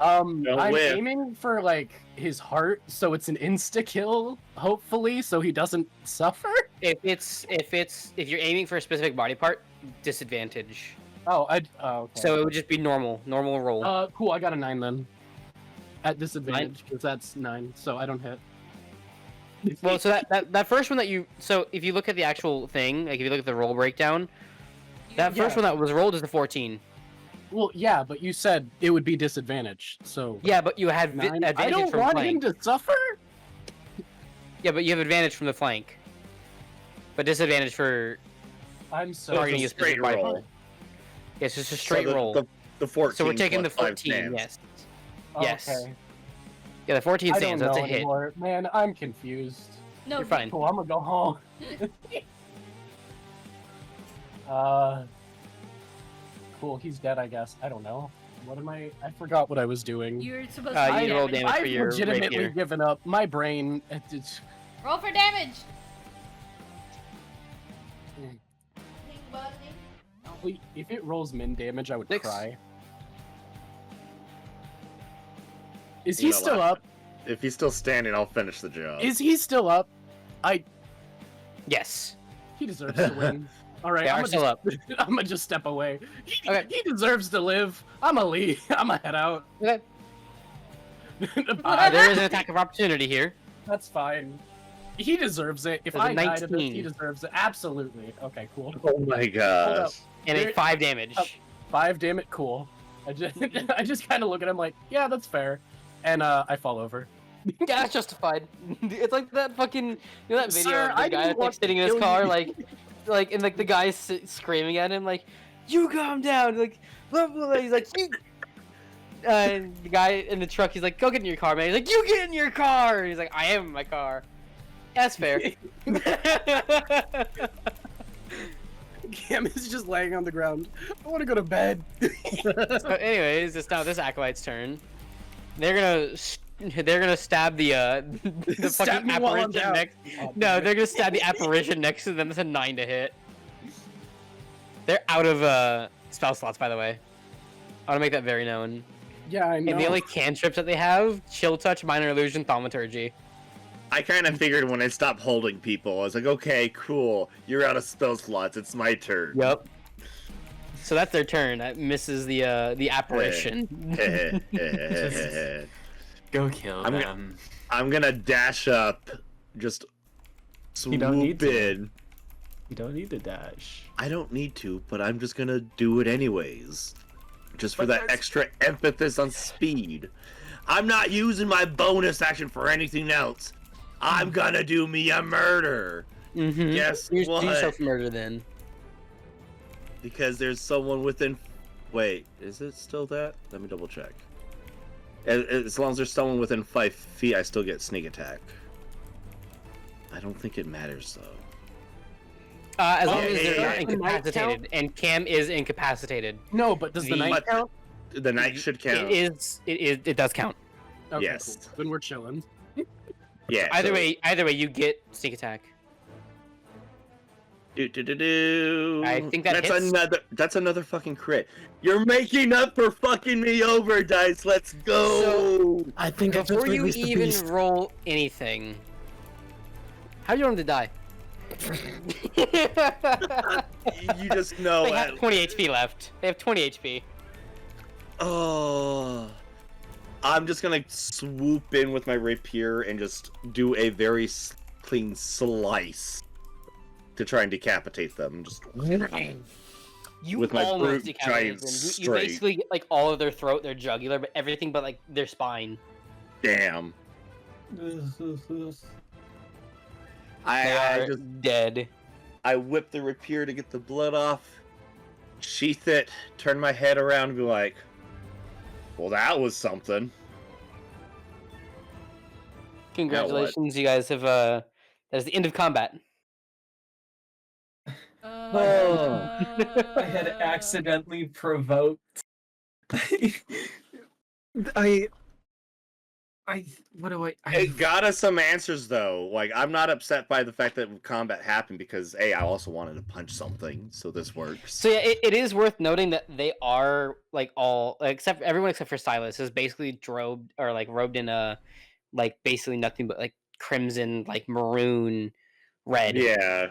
[SPEAKER 3] I'm
[SPEAKER 4] whiff.
[SPEAKER 3] aiming for like his heart, so it's an insta kill. Hopefully, so he doesn't suffer.
[SPEAKER 1] If you're aiming for a specific body part, disadvantage.
[SPEAKER 3] Oh, okay.
[SPEAKER 1] So it would just be normal roll.
[SPEAKER 3] Cool. I got a 9 then. At disadvantage because that's 9, so I don't hit.
[SPEAKER 1] Well, so that first one that you if you look at the actual thing, like if you look at the roll breakdown, that first one that was rolled is a 14.
[SPEAKER 3] Well, yeah, but you said it would be disadvantage, so
[SPEAKER 1] Yeah, but you had
[SPEAKER 3] 9.
[SPEAKER 1] advantage
[SPEAKER 3] I don't
[SPEAKER 1] from
[SPEAKER 3] want
[SPEAKER 1] flank.
[SPEAKER 3] him to suffer.
[SPEAKER 1] Yeah, but you have advantage from the flank, but disadvantage for
[SPEAKER 3] I'm so
[SPEAKER 1] targeting his
[SPEAKER 4] straight
[SPEAKER 1] specific body
[SPEAKER 4] roll.
[SPEAKER 1] part. Yes, it's a straight roll.
[SPEAKER 4] The 14.
[SPEAKER 1] So we're taking the
[SPEAKER 4] plus 5
[SPEAKER 1] 14.
[SPEAKER 4] stands.
[SPEAKER 1] Yes. Yes.
[SPEAKER 3] Okay.
[SPEAKER 1] Yeah, the 14
[SPEAKER 3] I don't
[SPEAKER 1] stands.
[SPEAKER 3] know
[SPEAKER 1] That's a hit.
[SPEAKER 3] anymore. Man, I'm confused.
[SPEAKER 2] No,
[SPEAKER 1] You're fine.
[SPEAKER 3] Cool, I'm gonna go home. Cool, he's dead, I guess. I don't know. What am I forgot what I was doing.
[SPEAKER 2] You're supposed
[SPEAKER 1] You
[SPEAKER 2] to
[SPEAKER 1] need to roll
[SPEAKER 2] damage.
[SPEAKER 1] damage for
[SPEAKER 3] I've
[SPEAKER 1] your
[SPEAKER 3] legitimately
[SPEAKER 1] rapier.
[SPEAKER 3] given up. My brain. It's,
[SPEAKER 2] Roll for damage.
[SPEAKER 3] if it rolls min damage, I would
[SPEAKER 1] 6.
[SPEAKER 3] cry. Is
[SPEAKER 4] You
[SPEAKER 3] he
[SPEAKER 4] know
[SPEAKER 3] still
[SPEAKER 4] what?
[SPEAKER 3] up?
[SPEAKER 4] If he's still standing, I'll finish the job.
[SPEAKER 3] Is he still up?
[SPEAKER 1] Yes.
[SPEAKER 3] He deserves to win. All right,
[SPEAKER 1] They
[SPEAKER 3] I'm
[SPEAKER 1] are still up.
[SPEAKER 3] gonna just step away.
[SPEAKER 1] Okay.
[SPEAKER 3] He deserves to live. I'm a leave. I'm a head out.
[SPEAKER 1] Okay.
[SPEAKER 3] Bye.
[SPEAKER 1] There is an attack of opportunity here.
[SPEAKER 3] That's fine. He deserves it. If
[SPEAKER 1] There's a
[SPEAKER 3] I die to this,
[SPEAKER 1] 19.
[SPEAKER 3] he deserves it. Absolutely. Okay, cool.
[SPEAKER 4] Oh my gosh.
[SPEAKER 1] And a
[SPEAKER 3] There-
[SPEAKER 1] 5 damage.
[SPEAKER 3] 5 damn it, cool. I just kind of look at him like, yeah, that's fair, and I fall over.
[SPEAKER 1] Yeah, that's justified. It's like that fucking, you know that video
[SPEAKER 3] Sir,
[SPEAKER 1] of the
[SPEAKER 3] I
[SPEAKER 1] guy
[SPEAKER 3] didn't
[SPEAKER 1] that's like
[SPEAKER 3] want to
[SPEAKER 1] sitting in his
[SPEAKER 3] kill
[SPEAKER 1] car,
[SPEAKER 3] you.
[SPEAKER 1] and like the guy's screaming at him like, "You calm down!" Like, blah, blah, blah. He's like, "You." And the guy in the truck, he's like, "Go get in your car, man." He's like, "You get in your car." He's like, "I am in my car." That's fair.
[SPEAKER 3] Cam is just laying on the ground. I want to go to bed.
[SPEAKER 1] So, anyways, it's now this acolyte's turn. They're gonna stab the
[SPEAKER 3] Stab
[SPEAKER 1] fucking
[SPEAKER 3] me while I'm
[SPEAKER 1] apparition
[SPEAKER 3] down.
[SPEAKER 1] next.
[SPEAKER 3] Oh,
[SPEAKER 1] No, they're gonna stab the apparition next to them. That's a 9 to hit. They're out of spell slots, by the way. I want to make that very known.
[SPEAKER 3] Yeah, I know.
[SPEAKER 1] And the only cantrips that they have: Chill Touch, Minor Illusion, Thaumaturgy.
[SPEAKER 4] I kind of figured when I stopped holding people, I was like, okay, cool. You're out of spell slots. It's my turn.
[SPEAKER 1] Yep. So that's their turn. That misses the apparition.
[SPEAKER 5] Go kill
[SPEAKER 4] I'm
[SPEAKER 5] them.
[SPEAKER 4] I'm gonna dash up, just swoop
[SPEAKER 5] don't need to.
[SPEAKER 4] in.
[SPEAKER 5] You don't need to dash.
[SPEAKER 4] I don't need to, but I'm just gonna do it anyways. Just for
[SPEAKER 5] But
[SPEAKER 4] that
[SPEAKER 5] there's-
[SPEAKER 4] extra emphasis on speed. I'm not using my bonus action for anything else. I'm gonna do me a murder.
[SPEAKER 1] Mm-hmm.
[SPEAKER 4] Guess
[SPEAKER 1] Do
[SPEAKER 4] what?
[SPEAKER 1] yourself murder then.
[SPEAKER 4] Because there's someone within. Wait, is it still that? Let me double check. As long as there's someone within 5 feet, I still get sneak attack. I don't think it matters though.
[SPEAKER 1] As long
[SPEAKER 4] yeah,
[SPEAKER 1] as they're
[SPEAKER 4] yeah,
[SPEAKER 1] not
[SPEAKER 4] yeah.
[SPEAKER 1] incapacitated, and Cam is incapacitated.
[SPEAKER 3] No, but does the
[SPEAKER 1] The-
[SPEAKER 3] night
[SPEAKER 4] But-
[SPEAKER 3] count?
[SPEAKER 4] The knight should count.
[SPEAKER 1] It does count.
[SPEAKER 3] Okay,
[SPEAKER 4] Yes.
[SPEAKER 3] cool. Then we're chilling.
[SPEAKER 4] Yeah.
[SPEAKER 1] Either
[SPEAKER 4] so-
[SPEAKER 1] way, you get sneak attack.
[SPEAKER 4] Do.
[SPEAKER 1] I think that
[SPEAKER 4] that's
[SPEAKER 1] hits.
[SPEAKER 4] That's another fucking crit. You're making up for fucking me over, dice. Let's go.
[SPEAKER 6] I think I just
[SPEAKER 1] Before you
[SPEAKER 6] released the
[SPEAKER 1] even
[SPEAKER 6] beast.
[SPEAKER 1] roll anything, how do you want him to die?
[SPEAKER 4] You just know.
[SPEAKER 1] They have 20 HP left. They have 20 HP.
[SPEAKER 4] Oh. I'm just gonna swoop in with my rapier and just do a very clean slice to try and decapitate them. Just
[SPEAKER 1] You
[SPEAKER 4] With my
[SPEAKER 1] almost
[SPEAKER 4] brute
[SPEAKER 1] decapitated
[SPEAKER 4] giant
[SPEAKER 1] them. You
[SPEAKER 4] strike.
[SPEAKER 1] basically get like all of their throat, their jugular, but everything but like their spine.
[SPEAKER 4] damn.
[SPEAKER 1] They
[SPEAKER 4] I
[SPEAKER 1] are
[SPEAKER 4] just
[SPEAKER 1] dead.
[SPEAKER 4] I whip the rapier to get the blood off, sheath it, turn my head around, and be like, "Well, that was something."
[SPEAKER 1] Congratulations, you guys have that is the end of combat.
[SPEAKER 5] I had accidentally provoked. I What do I?
[SPEAKER 4] It got us some answers though. Like I'm not upset by the fact that combat happened because I also wanted to punch something, so this works.
[SPEAKER 1] So yeah, it is worth noting that they are like all except everyone except for Silas is basically robed in a like basically nothing but like crimson, like maroon, red.
[SPEAKER 4] Yeah.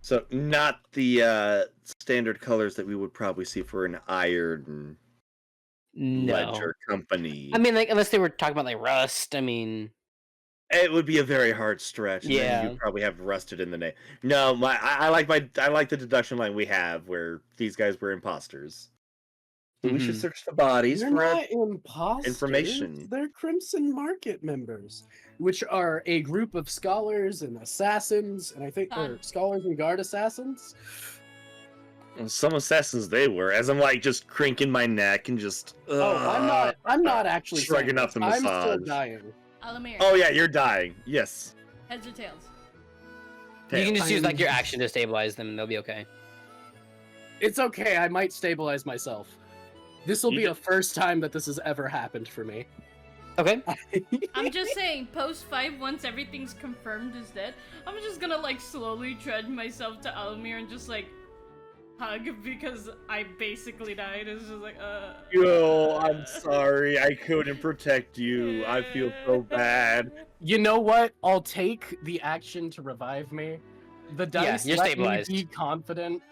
[SPEAKER 4] So not the standard colors that we would probably see for an iron
[SPEAKER 1] No.
[SPEAKER 4] ledger company.
[SPEAKER 1] I mean, like unless they were talking about like rust. I mean,
[SPEAKER 4] it would be a very hard stretch. And
[SPEAKER 1] Yeah.
[SPEAKER 4] then you probably have rusted in the name. No, I like the deduction line we have where these guys were imposters. So we should
[SPEAKER 1] Mhm.
[SPEAKER 4] search the bodies
[SPEAKER 3] They're
[SPEAKER 4] for
[SPEAKER 3] not imposters.
[SPEAKER 4] information.
[SPEAKER 3] They're Crimson Market members, which are a group of scholars and assassins, and I think they're scholars and guard assassins.
[SPEAKER 4] Some assassins they were, as I'm like just crinking my neck and just.
[SPEAKER 3] I'm not actually
[SPEAKER 4] shrugging
[SPEAKER 3] saying
[SPEAKER 4] up the
[SPEAKER 3] this. I'm still
[SPEAKER 4] massage.
[SPEAKER 3] dying.
[SPEAKER 2] Allomere,
[SPEAKER 4] Oh yeah, you're dying. Yes.
[SPEAKER 2] heads or tails?
[SPEAKER 1] you can just use like your
[SPEAKER 3] I'm-
[SPEAKER 1] action to stabilize them, and they'll be okay.
[SPEAKER 3] It's okay. I might stabilize myself. This will
[SPEAKER 4] You
[SPEAKER 3] be the first time that this has ever happened for me.
[SPEAKER 1] Okay.
[SPEAKER 2] I'm just saying, post 5, once everything's confirmed is dead, I'm just gonna like slowly tread myself to Allomere and just like hug because I basically died. It's just like
[SPEAKER 4] Yo, I'm sorry. I couldn't protect you. I feel so bad.
[SPEAKER 3] You know what? I'll take the action to revive me. The dice
[SPEAKER 1] you're
[SPEAKER 3] let
[SPEAKER 1] stabilized.
[SPEAKER 3] me be confident.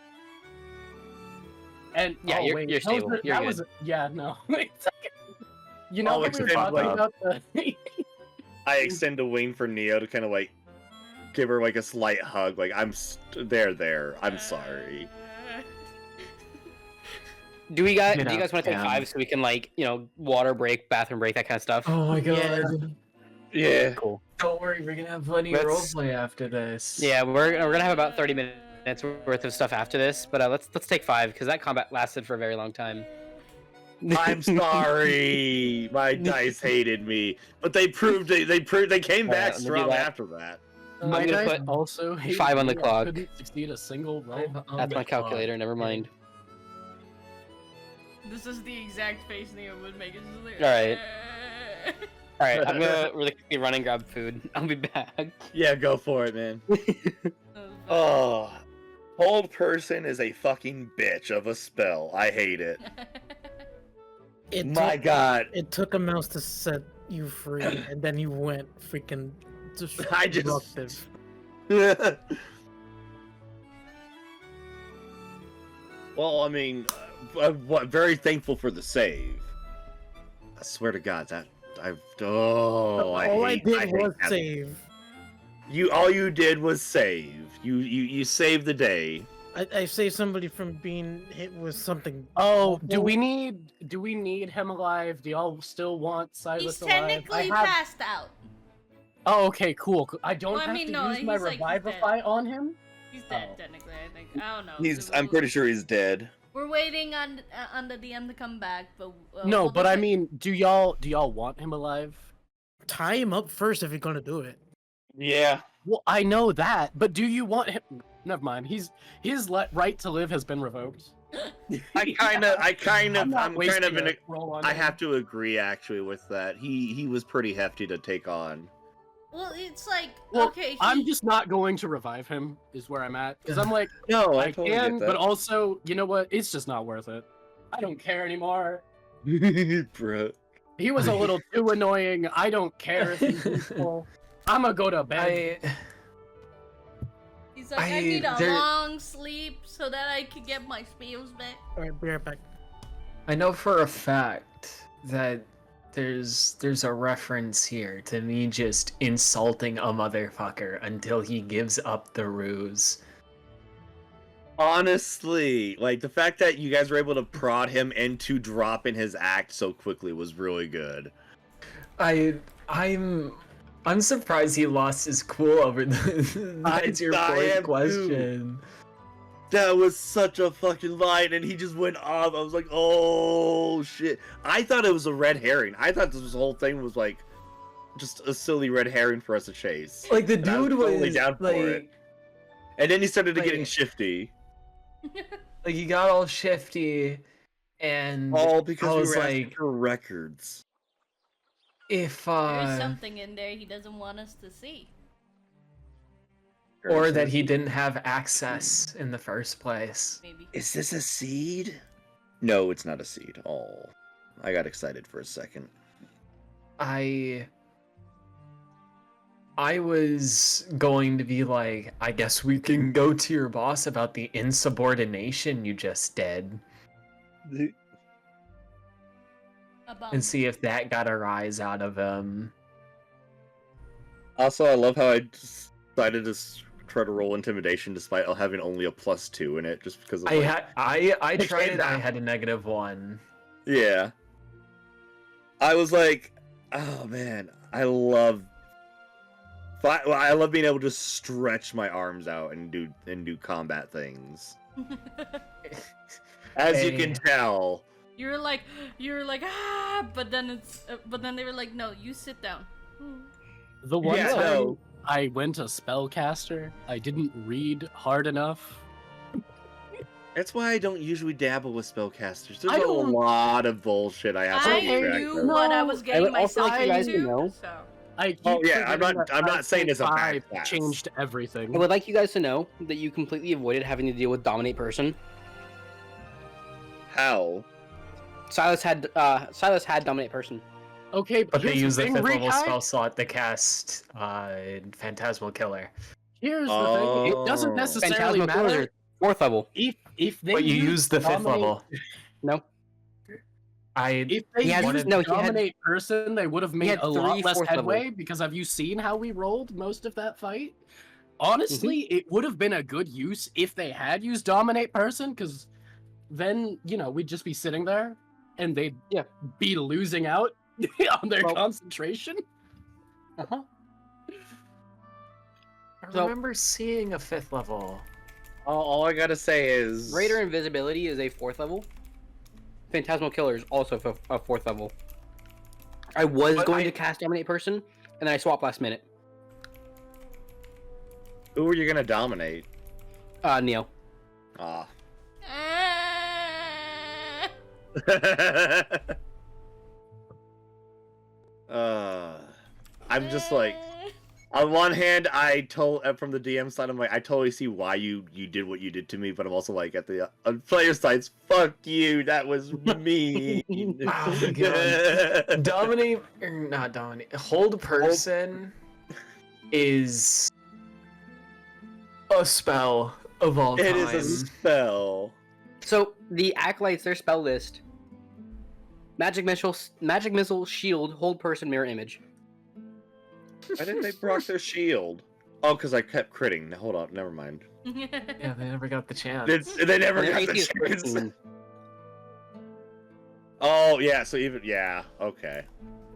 [SPEAKER 3] And
[SPEAKER 1] Yeah, you're
[SPEAKER 3] those
[SPEAKER 1] stable.
[SPEAKER 3] are-
[SPEAKER 1] You're
[SPEAKER 3] that
[SPEAKER 1] good.
[SPEAKER 3] was yeah, no. It's okay. You know
[SPEAKER 4] I'll
[SPEAKER 3] what we were
[SPEAKER 4] extend,
[SPEAKER 3] talking
[SPEAKER 4] like-
[SPEAKER 3] about the
[SPEAKER 4] I extend a wing for Neo to kind of like give her like a slight hug. Like there. I'm sorry.
[SPEAKER 1] Do you guys
[SPEAKER 5] Get
[SPEAKER 1] want to take
[SPEAKER 5] up,
[SPEAKER 1] 5 so we can like water break, bathroom break, that kind of stuff?
[SPEAKER 5] Oh my
[SPEAKER 6] Yeah.
[SPEAKER 5] god.
[SPEAKER 4] Yeah.
[SPEAKER 1] Cool.
[SPEAKER 5] Don't worry, we're gonna have plenty of
[SPEAKER 1] Let's-
[SPEAKER 5] roleplay after this.
[SPEAKER 1] Yeah, we're gonna have about 30 minutes worth of stuff after this, but let's take 5 because that combat lasted for a very long time.
[SPEAKER 4] I'm sorry. My dice hated me, but they came back
[SPEAKER 1] let me do
[SPEAKER 4] strong
[SPEAKER 1] that.
[SPEAKER 4] after that.
[SPEAKER 3] my
[SPEAKER 1] gonna
[SPEAKER 3] dice
[SPEAKER 1] put
[SPEAKER 3] also hated
[SPEAKER 1] 5 on the
[SPEAKER 3] me. I
[SPEAKER 1] clock.
[SPEAKER 3] couldn't succeed a single roll.
[SPEAKER 1] That's my calculator. Never mind.
[SPEAKER 2] This is the exact face Neo would make. It's just like,
[SPEAKER 1] Alright. All right, I'm gonna really quickly run and grab food. I'll be back.
[SPEAKER 4] Yeah, go for it, man. Oh, hold person is a fucking bitch of a spell. I hate it.
[SPEAKER 6] It
[SPEAKER 4] My
[SPEAKER 6] took,
[SPEAKER 4] God.
[SPEAKER 6] it took a mouse to set you free, and then you went freaking
[SPEAKER 4] I just-
[SPEAKER 6] disruptive.
[SPEAKER 4] Well, I mean, I'm very thankful for the save. I swear to God,
[SPEAKER 6] All I did
[SPEAKER 4] hate
[SPEAKER 6] was
[SPEAKER 4] that.
[SPEAKER 6] save.
[SPEAKER 4] All you did was save. You saved the day.
[SPEAKER 6] I saved somebody from being hit with something.
[SPEAKER 3] Oh, do
[SPEAKER 6] awful.
[SPEAKER 3] we need him alive? Do y'all still want Silas
[SPEAKER 2] He's
[SPEAKER 3] alive?
[SPEAKER 2] technically passed out.
[SPEAKER 3] Oh, okay, cool. I don't
[SPEAKER 2] Well, I
[SPEAKER 3] have
[SPEAKER 2] mean,
[SPEAKER 3] to
[SPEAKER 2] no,
[SPEAKER 3] use my
[SPEAKER 2] he's, like, he's
[SPEAKER 3] revivify on him.
[SPEAKER 2] He's dead,
[SPEAKER 3] Oh.
[SPEAKER 2] technically, I think. I don't know.
[SPEAKER 4] I'm pretty sure he's dead.
[SPEAKER 2] We're waiting on the DM to come back, but
[SPEAKER 3] No,
[SPEAKER 2] we'll
[SPEAKER 3] but
[SPEAKER 2] just
[SPEAKER 3] I
[SPEAKER 2] wait.
[SPEAKER 3] mean, do y'all want him alive?
[SPEAKER 6] Tie him up first if you're gonna do it.
[SPEAKER 4] Yeah.
[SPEAKER 3] Well, I know that, but do you want him? Never mind. His right to live has been revoked.
[SPEAKER 4] I'm kind of
[SPEAKER 3] wasting
[SPEAKER 4] in
[SPEAKER 3] a
[SPEAKER 4] a.
[SPEAKER 3] roll on
[SPEAKER 4] I
[SPEAKER 3] him.
[SPEAKER 4] have to agree actually with that. He was pretty hefty to take on.
[SPEAKER 2] Well, it's like
[SPEAKER 3] Well,
[SPEAKER 2] okay.
[SPEAKER 3] I'm
[SPEAKER 2] he-
[SPEAKER 3] just not going to revive him. Is where I'm at because I'm like
[SPEAKER 4] No,
[SPEAKER 3] I can, but also you know what? It's just not worth it. I don't care anymore.
[SPEAKER 4] Bro.
[SPEAKER 3] He was a little too annoying. I don't care if he's useful. I'm gonna go to bed.
[SPEAKER 2] He's like, I need a
[SPEAKER 5] there-
[SPEAKER 2] long sleep so that I can get my spells back.
[SPEAKER 6] All right, be right back.
[SPEAKER 5] I know for a fact that there's a reference here to me just insulting a motherfucker until he gives up the ruse.
[SPEAKER 4] Honestly, like the fact that you guys were able to prod him into dropping his act so quickly was really good.
[SPEAKER 5] I'm surprised he lost his cool over the. That's your
[SPEAKER 4] I
[SPEAKER 5] fourth
[SPEAKER 4] am
[SPEAKER 5] question.
[SPEAKER 4] That was such a fucking line, and he just went off. I was like, oh shit. I thought it was a red herring. I thought this whole thing was like just a silly red herring for us to chase.
[SPEAKER 5] Like the
[SPEAKER 4] And I was
[SPEAKER 5] dude
[SPEAKER 4] totally
[SPEAKER 5] was
[SPEAKER 4] down for
[SPEAKER 5] like,
[SPEAKER 4] it. And then he started
[SPEAKER 5] like-
[SPEAKER 4] getting shifty.
[SPEAKER 5] like he got all shifty, and
[SPEAKER 4] All
[SPEAKER 5] I
[SPEAKER 4] because we
[SPEAKER 5] was
[SPEAKER 4] were asking
[SPEAKER 5] like,
[SPEAKER 4] for records.
[SPEAKER 5] If
[SPEAKER 2] There's something in there he doesn't want us to see.
[SPEAKER 5] or that he didn't have access in the first place.
[SPEAKER 2] Maybe.
[SPEAKER 4] Is this a seed? No, it's not a seed. Oh, I got excited for a second.
[SPEAKER 5] I was going to be like, I guess we can go to your boss about the insubordination you just did and see if that got a rise out of him.
[SPEAKER 4] Also, I love how I decided to try to roll intimidation despite having only a +2 in it, just because of,
[SPEAKER 5] I tried it. I had a -1.
[SPEAKER 4] Yeah. I was like, oh man, I love being able to stretch my arms out and do combat things. As you can tell.
[SPEAKER 2] You're like but then they were like, no, you sit down.
[SPEAKER 3] The one
[SPEAKER 4] Yeah,
[SPEAKER 3] time
[SPEAKER 4] no.
[SPEAKER 3] I went a spellcaster, I didn't read hard enough.
[SPEAKER 4] That's why I don't usually dabble with spellcasters. There's
[SPEAKER 3] I
[SPEAKER 4] a
[SPEAKER 3] don't-
[SPEAKER 4] lot of bullshit I have to
[SPEAKER 2] I
[SPEAKER 4] keep track
[SPEAKER 2] knew
[SPEAKER 4] of.
[SPEAKER 2] what I was getting
[SPEAKER 1] would also
[SPEAKER 2] myself
[SPEAKER 1] like you guys to
[SPEAKER 2] into.
[SPEAKER 1] know-
[SPEAKER 2] So
[SPEAKER 3] I keep
[SPEAKER 4] Oh, yeah, I'm
[SPEAKER 3] forgetting
[SPEAKER 4] not-
[SPEAKER 3] that
[SPEAKER 4] I'm not saying it's a bad
[SPEAKER 3] 5.5
[SPEAKER 4] class.
[SPEAKER 3] changed everything.
[SPEAKER 1] I would like you guys to know that you completely avoided having to deal with dominate person.
[SPEAKER 4] How?
[SPEAKER 1] Silas had dominate person.
[SPEAKER 3] Okay,
[SPEAKER 5] But they
[SPEAKER 3] here's
[SPEAKER 5] use the
[SPEAKER 3] thing,
[SPEAKER 5] 5th level
[SPEAKER 3] Rikai.
[SPEAKER 5] spell slot to cast Phantasmal Killer.
[SPEAKER 3] Here's the thing: it doesn't
[SPEAKER 4] Oh.
[SPEAKER 3] necessarily
[SPEAKER 1] Phantasmal killers
[SPEAKER 3] matter
[SPEAKER 1] are 4th level.
[SPEAKER 3] if they
[SPEAKER 5] But you use the 5th
[SPEAKER 3] dominate-
[SPEAKER 5] level.
[SPEAKER 1] No.
[SPEAKER 3] If they
[SPEAKER 1] He had-
[SPEAKER 3] used
[SPEAKER 1] no, he had-
[SPEAKER 3] dominate person, they would have made
[SPEAKER 1] had
[SPEAKER 3] a lot
[SPEAKER 1] 3
[SPEAKER 3] less
[SPEAKER 1] 4th level.
[SPEAKER 3] headway. Because have you seen how we rolled most of that fight? Honestly, it would have been a good use if they had used dominate person. Because then we'd just be sitting there, and they'd be losing out on their concentration.
[SPEAKER 1] Uh-huh.
[SPEAKER 5] I
[SPEAKER 1] So-
[SPEAKER 5] remember seeing a 5th level.
[SPEAKER 4] All I gotta say is...
[SPEAKER 1] Greater invisibility is a 4th level. Phantasmal killer is also a 4th level. I was
[SPEAKER 5] But
[SPEAKER 1] going to cast dominate person, and then I swapped last minute.
[SPEAKER 4] Who are you gonna dominate?
[SPEAKER 1] Neil.
[SPEAKER 4] Ah. I'm just like... On one hand, I told from the DM side, I'm like, I totally see why you did what you did to me, but I'm also like, at the player sides, fuck you, that was mean.
[SPEAKER 5] Oh my god. Dominate, or not dominate, hold person is a spell of all time.
[SPEAKER 4] It is a spell.
[SPEAKER 1] So the acolytes, their spell list: magic missile, shield, hold person, mirror image.
[SPEAKER 4] Why didn't they proc their shield? Oh, because I kept critting. Hold on, never mind.
[SPEAKER 5] Yeah, they never got the chance.
[SPEAKER 4] They never
[SPEAKER 1] And their
[SPEAKER 4] got the
[SPEAKER 1] AC is
[SPEAKER 4] chance.
[SPEAKER 1] 13.
[SPEAKER 4] Oh, yeah, so even... Yeah, okay.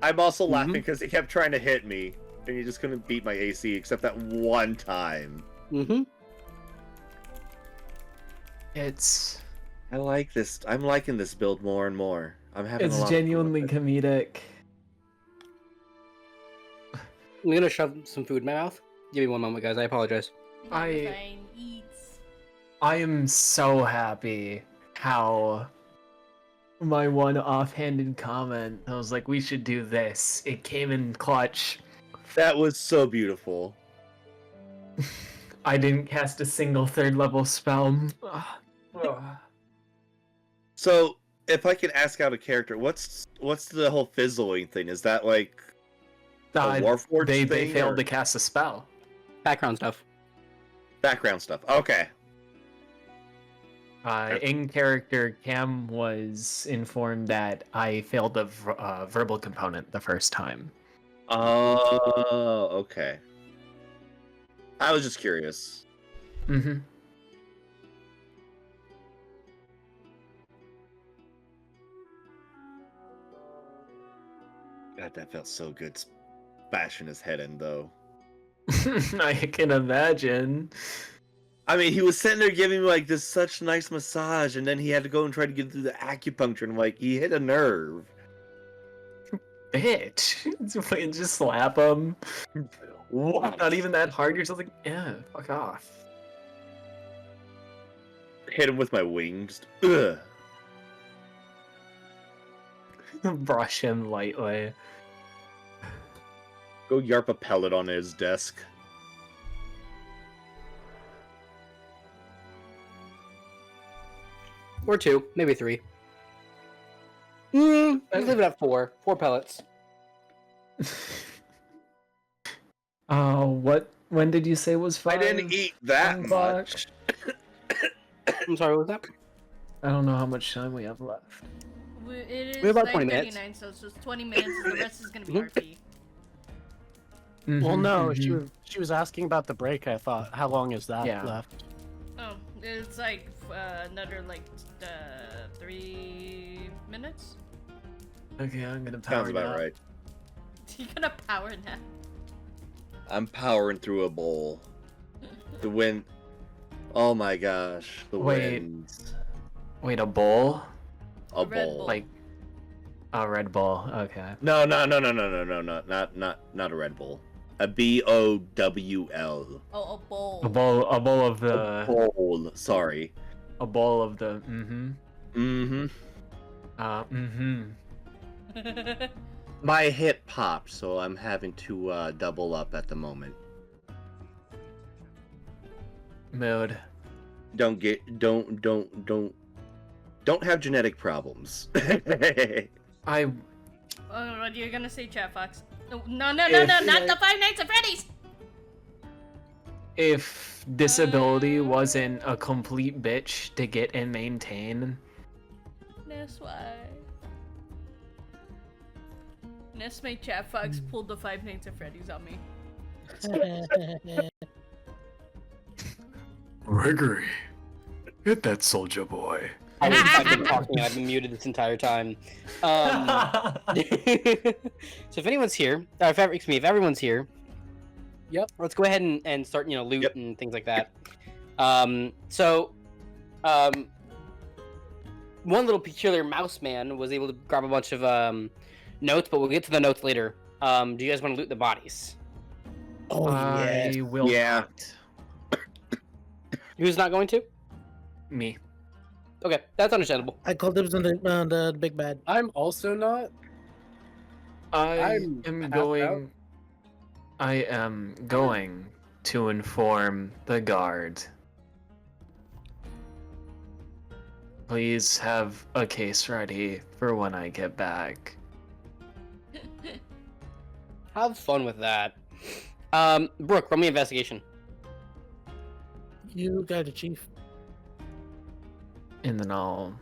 [SPEAKER 4] I'm also laughing because he kept trying to hit me, and he just couldn't beat my AC except that one time.
[SPEAKER 1] Mm-hmm.
[SPEAKER 5] It's
[SPEAKER 4] I like this. I'm liking this build more and more. I'm having a lot of fun
[SPEAKER 5] genuinely
[SPEAKER 4] with it.
[SPEAKER 5] comedic.
[SPEAKER 1] I'm gonna shove some food in my mouth. Give me one moment, guys. I apologize.
[SPEAKER 5] I-
[SPEAKER 2] eats.
[SPEAKER 5] I am so happy how my one offhanded comment, I was like, we should do this. It came in clutch.
[SPEAKER 4] That was so beautiful.
[SPEAKER 5] I didn't cast a single 3rd level spell.
[SPEAKER 4] So, if I can ask out a character, what's the whole fizzling thing? Is that like a Warforged
[SPEAKER 5] they
[SPEAKER 4] thing?
[SPEAKER 5] failed
[SPEAKER 4] or
[SPEAKER 5] to cast a spell.
[SPEAKER 1] Background stuff.
[SPEAKER 4] background stuff? Okay.
[SPEAKER 5] In character, Cam was informed that I failed the verbal component the first time.
[SPEAKER 4] Oh, okay. I was just curious.
[SPEAKER 5] Mm-hmm.
[SPEAKER 4] God, that felt so good, bashing his head in though.
[SPEAKER 5] I can imagine.
[SPEAKER 4] I mean, he was sitting there giving me like this such nice massage, and then he had to go and try to get through the acupuncture, and like he hit a nerve.
[SPEAKER 5] Bitch. Just slap him.
[SPEAKER 4] What?
[SPEAKER 5] Not even that hard. You're just like, yeah, fuck off.
[SPEAKER 4] Hit him with my wings. Ugh.
[SPEAKER 5] Brush him lightly.
[SPEAKER 4] Go yarp a pellet on his desk.
[SPEAKER 1] Or 2, maybe 3. Let's leave it at 4. 4 pellets.
[SPEAKER 5] When did you say was 5?
[SPEAKER 4] I didn't eat that much.
[SPEAKER 1] I'm sorry, what was that?
[SPEAKER 5] I don't know how much time we have left.
[SPEAKER 2] It is
[SPEAKER 1] We have about 20
[SPEAKER 2] 9:39,
[SPEAKER 1] minutes.
[SPEAKER 2] so it's just 20 minutes, and the rest is gonna be RP.
[SPEAKER 3] Well, no,
[SPEAKER 5] Mhm.
[SPEAKER 3] she was asking about the break. I thought, how long is that
[SPEAKER 5] Yeah.
[SPEAKER 3] left?
[SPEAKER 2] Oh, it's like another like 3 minutes.
[SPEAKER 5] Okay, I'm gonna power
[SPEAKER 4] Sounds about
[SPEAKER 5] nap.
[SPEAKER 4] right.
[SPEAKER 2] You gonna power nap?
[SPEAKER 4] I'm powering through a bowl. The wind. Oh my gosh, the
[SPEAKER 5] Wait.
[SPEAKER 4] winds.
[SPEAKER 5] Wait, a bowl?
[SPEAKER 4] A
[SPEAKER 2] Red
[SPEAKER 4] bowl.
[SPEAKER 2] Bull.
[SPEAKER 5] Like a Red Bull? Okay.
[SPEAKER 4] No, not a Red Bull. A BOWL.
[SPEAKER 2] Oh, a bowl.
[SPEAKER 5] A bowl of the
[SPEAKER 4] Bowl. Sorry.
[SPEAKER 5] a bowl of the
[SPEAKER 4] Mm-hmm. My hip popped, so I'm having to double up at the moment.
[SPEAKER 5] mood.
[SPEAKER 4] Don't have genetic problems.
[SPEAKER 5] I
[SPEAKER 2] Oh, what you're gonna say, Chat Fox? No, not the Five Nights at Freddy's.
[SPEAKER 5] if disability wasn't a complete bitch to get and maintain,
[SPEAKER 2] That's why. Ness made Chat Fox pulled the Five Nights at Freddy's on me.
[SPEAKER 7] Gregory, hit that soldier boy.
[SPEAKER 1] I've been talking. I've been muted this entire time. So if anyone's here, if everyone's here,
[SPEAKER 3] Yep.
[SPEAKER 1] let's go ahead and start, loot
[SPEAKER 4] Yep.
[SPEAKER 1] and things like that. One little peculiar mouse man was able to grab a bunch of notes, but we'll get to the notes later. Do you guys want to loot the bodies?
[SPEAKER 3] Oh, yeah.
[SPEAKER 5] I will
[SPEAKER 4] Yeah.
[SPEAKER 5] not.
[SPEAKER 1] Who's not going to?
[SPEAKER 5] Me.
[SPEAKER 1] Okay, that's understandable.
[SPEAKER 6] I called dibs on the big bad.
[SPEAKER 3] I'm also not.
[SPEAKER 5] I
[SPEAKER 3] I'm
[SPEAKER 5] am
[SPEAKER 3] half
[SPEAKER 5] going.
[SPEAKER 3] out.
[SPEAKER 5] I am going to inform the guard. Please have a case ready for when I get back.
[SPEAKER 1] Have fun with that. Brooke, roll me investigation.
[SPEAKER 6] You got it, chief.
[SPEAKER 5] And then I'll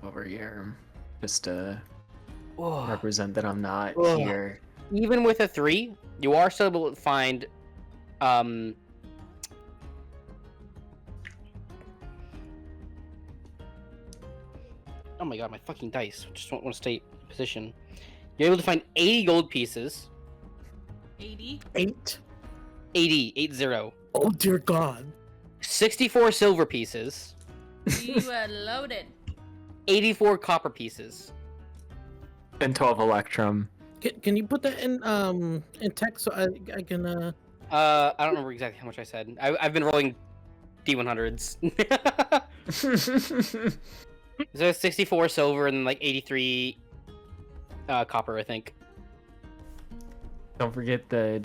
[SPEAKER 5] over here just to
[SPEAKER 1] Ugh.
[SPEAKER 5] represent that I'm not
[SPEAKER 1] Ugh.
[SPEAKER 5] here.
[SPEAKER 1] Even with a 3, you are still able to find oh my god, my fucking dice. Just want to stay in position. You're able to find 80 gold pieces.
[SPEAKER 2] 80.
[SPEAKER 6] 8.
[SPEAKER 1] 80.
[SPEAKER 6] Oh dear God.
[SPEAKER 1] 64 silver pieces.
[SPEAKER 2] You are loaded.
[SPEAKER 1] 84 copper pieces.
[SPEAKER 5] And 12 Electrum.
[SPEAKER 6] Can you put that in text so I can
[SPEAKER 1] I don't remember exactly how much I said. I've been rolling D100s. So 64 silver and like 83 copper, I think.
[SPEAKER 5] Don't forget the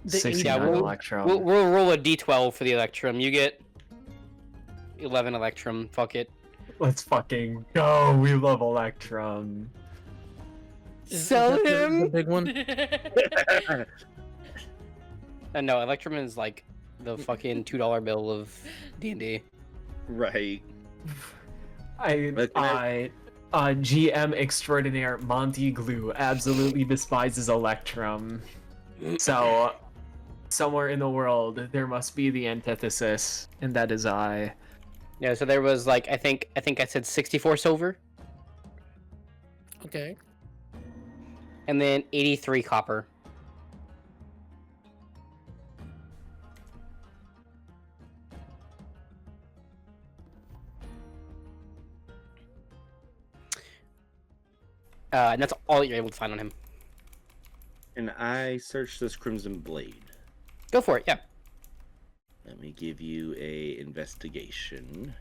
[SPEAKER 6] The
[SPEAKER 5] 69
[SPEAKER 1] yeah, we'll-
[SPEAKER 5] Electrum.
[SPEAKER 1] We'll roll a D12 for the Electrum. You get 11 Electrum. Fuck it.
[SPEAKER 5] Let's fucking go. We love Electrum.
[SPEAKER 1] Sell
[SPEAKER 6] that the
[SPEAKER 1] him.
[SPEAKER 6] big one.
[SPEAKER 1] No, Electrum is like the fucking $2 bill of D&D.
[SPEAKER 4] Right.
[SPEAKER 5] GM extraordinaire Monty Glue absolutely despises Electrum. So, somewhere in the world, there must be the antithesis, and that is I.
[SPEAKER 1] Yeah, so there was like I think I said 64 silver
[SPEAKER 6] Okay.
[SPEAKER 1] and then 83 copper. And that's all you're able to find on him.
[SPEAKER 4] And I searched this Crimson Blade.
[SPEAKER 1] Go for it, yeah.
[SPEAKER 4] Let me give you a investigation.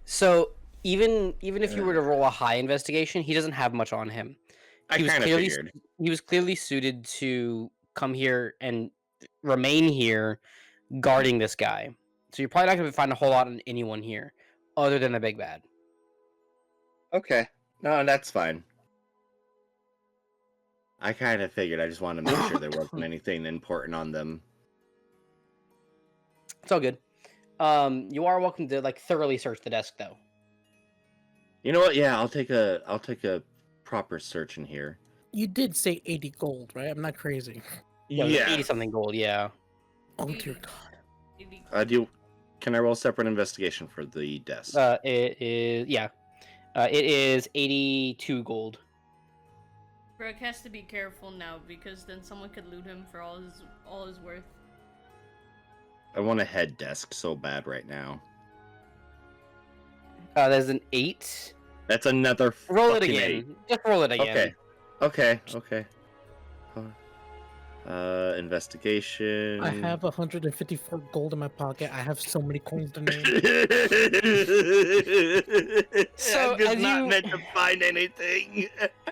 [SPEAKER 1] So even if you were to roll a high investigation, he doesn't have much on him.
[SPEAKER 4] I kind of figured.
[SPEAKER 1] he was clearly suited to come here and remain here, guarding this guy. So you're probably not going to find a whole lot on anyone here, other than the big bad.
[SPEAKER 4] Okay. No, that's fine. I kind of figured. I just wanted to make sure there wasn't anything important on them.
[SPEAKER 1] It's all good. You are welcome to thoroughly search the desk, though.
[SPEAKER 4] You know what? Yeah, I'll take a proper search in here.
[SPEAKER 6] You did say 80 gold, right? I'm not crazy.
[SPEAKER 4] Yeah.
[SPEAKER 1] 80 something gold. Yeah.
[SPEAKER 6] Oh dear God.
[SPEAKER 4] Can I roll separate investigation for the desk?
[SPEAKER 1] It is it is 82 gold.
[SPEAKER 2] Brook has to be careful now because then someone could loot him for all his worth.
[SPEAKER 4] I want a head desk so bad right now.
[SPEAKER 1] There's an 8.
[SPEAKER 4] That's another.
[SPEAKER 1] Roll it
[SPEAKER 4] fucking
[SPEAKER 1] again.
[SPEAKER 4] 8.
[SPEAKER 1] Just roll it again.
[SPEAKER 4] Okay. Investigation.
[SPEAKER 6] I have 154 gold in my pocket. I have so many coins to name.
[SPEAKER 1] So,
[SPEAKER 4] I'm just
[SPEAKER 1] as
[SPEAKER 4] not
[SPEAKER 1] you-
[SPEAKER 4] meant to find anything.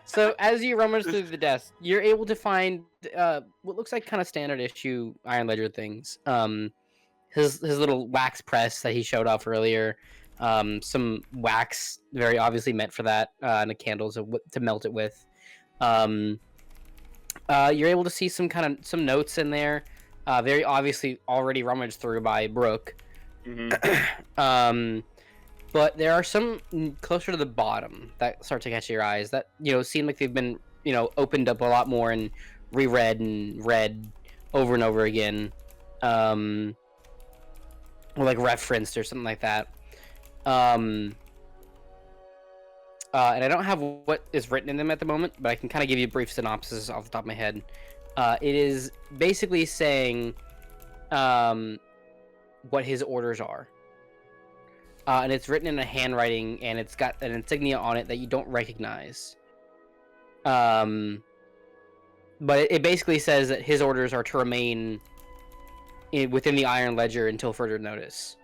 [SPEAKER 1] So as you rummage through the desk, you're able to find what looks like kind of standard issue Iron Ledger things. His little wax press that he showed off earlier. Some wax, very obviously meant for that, and a candle to melt it with. You're able to see some notes in there, very obviously already rummaged through by Brook.
[SPEAKER 4] Mm-hmm.
[SPEAKER 1] But there are some closer to the bottom that start to catch your eyes that seem like they've been opened up a lot more and reread and read over and over again, or like referenced or something like that. And I don't have what is written in them at the moment, but I can kind of give you a brief synopsis off the top of my head. It is basically saying what his orders are. And it's written in a handwriting, and it's got an insignia on it that you don't recognize. But it basically says that his orders are to remain within the Iron Ledger until further notice.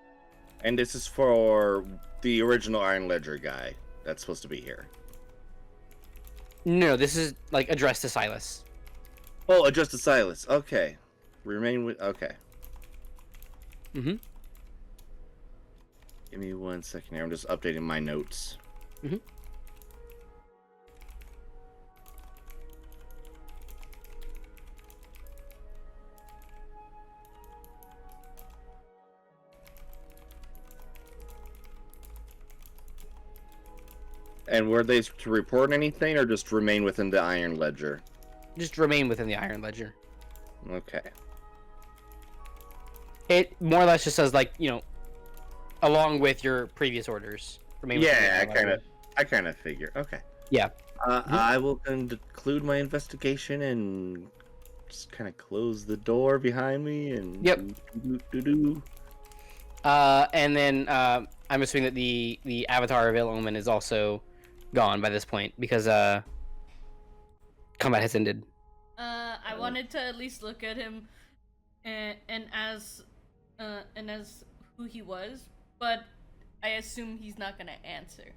[SPEAKER 4] And this is for the original Iron Ledger guy that's supposed to be here.
[SPEAKER 1] No, this is addressed to Silas.
[SPEAKER 4] Oh, addressed to Silas. Okay. Remain with. Okay.
[SPEAKER 1] Mm-hmm.
[SPEAKER 4] Give me 1 second here. I'm just updating my notes.
[SPEAKER 1] Mm-hmm.
[SPEAKER 4] And were they to report anything, or just remain within the Iron Ledger?
[SPEAKER 1] Just remain within the Iron Ledger.
[SPEAKER 4] Okay.
[SPEAKER 1] It more or less just says along with your previous orders. Remain within the
[SPEAKER 4] Yeah,
[SPEAKER 1] Iron Ledger.
[SPEAKER 4] I kind of figure. Okay.
[SPEAKER 1] Yeah.
[SPEAKER 4] I will conclude my investigation and just kind of close the door behind me and.
[SPEAKER 1] Yep.
[SPEAKER 4] Do.
[SPEAKER 1] And then I'm assuming that the avatar of Owllmere is also gone by this point because combat has ended.
[SPEAKER 2] I wanted to at least look at him and as who he was, but I assume he's not gonna answer.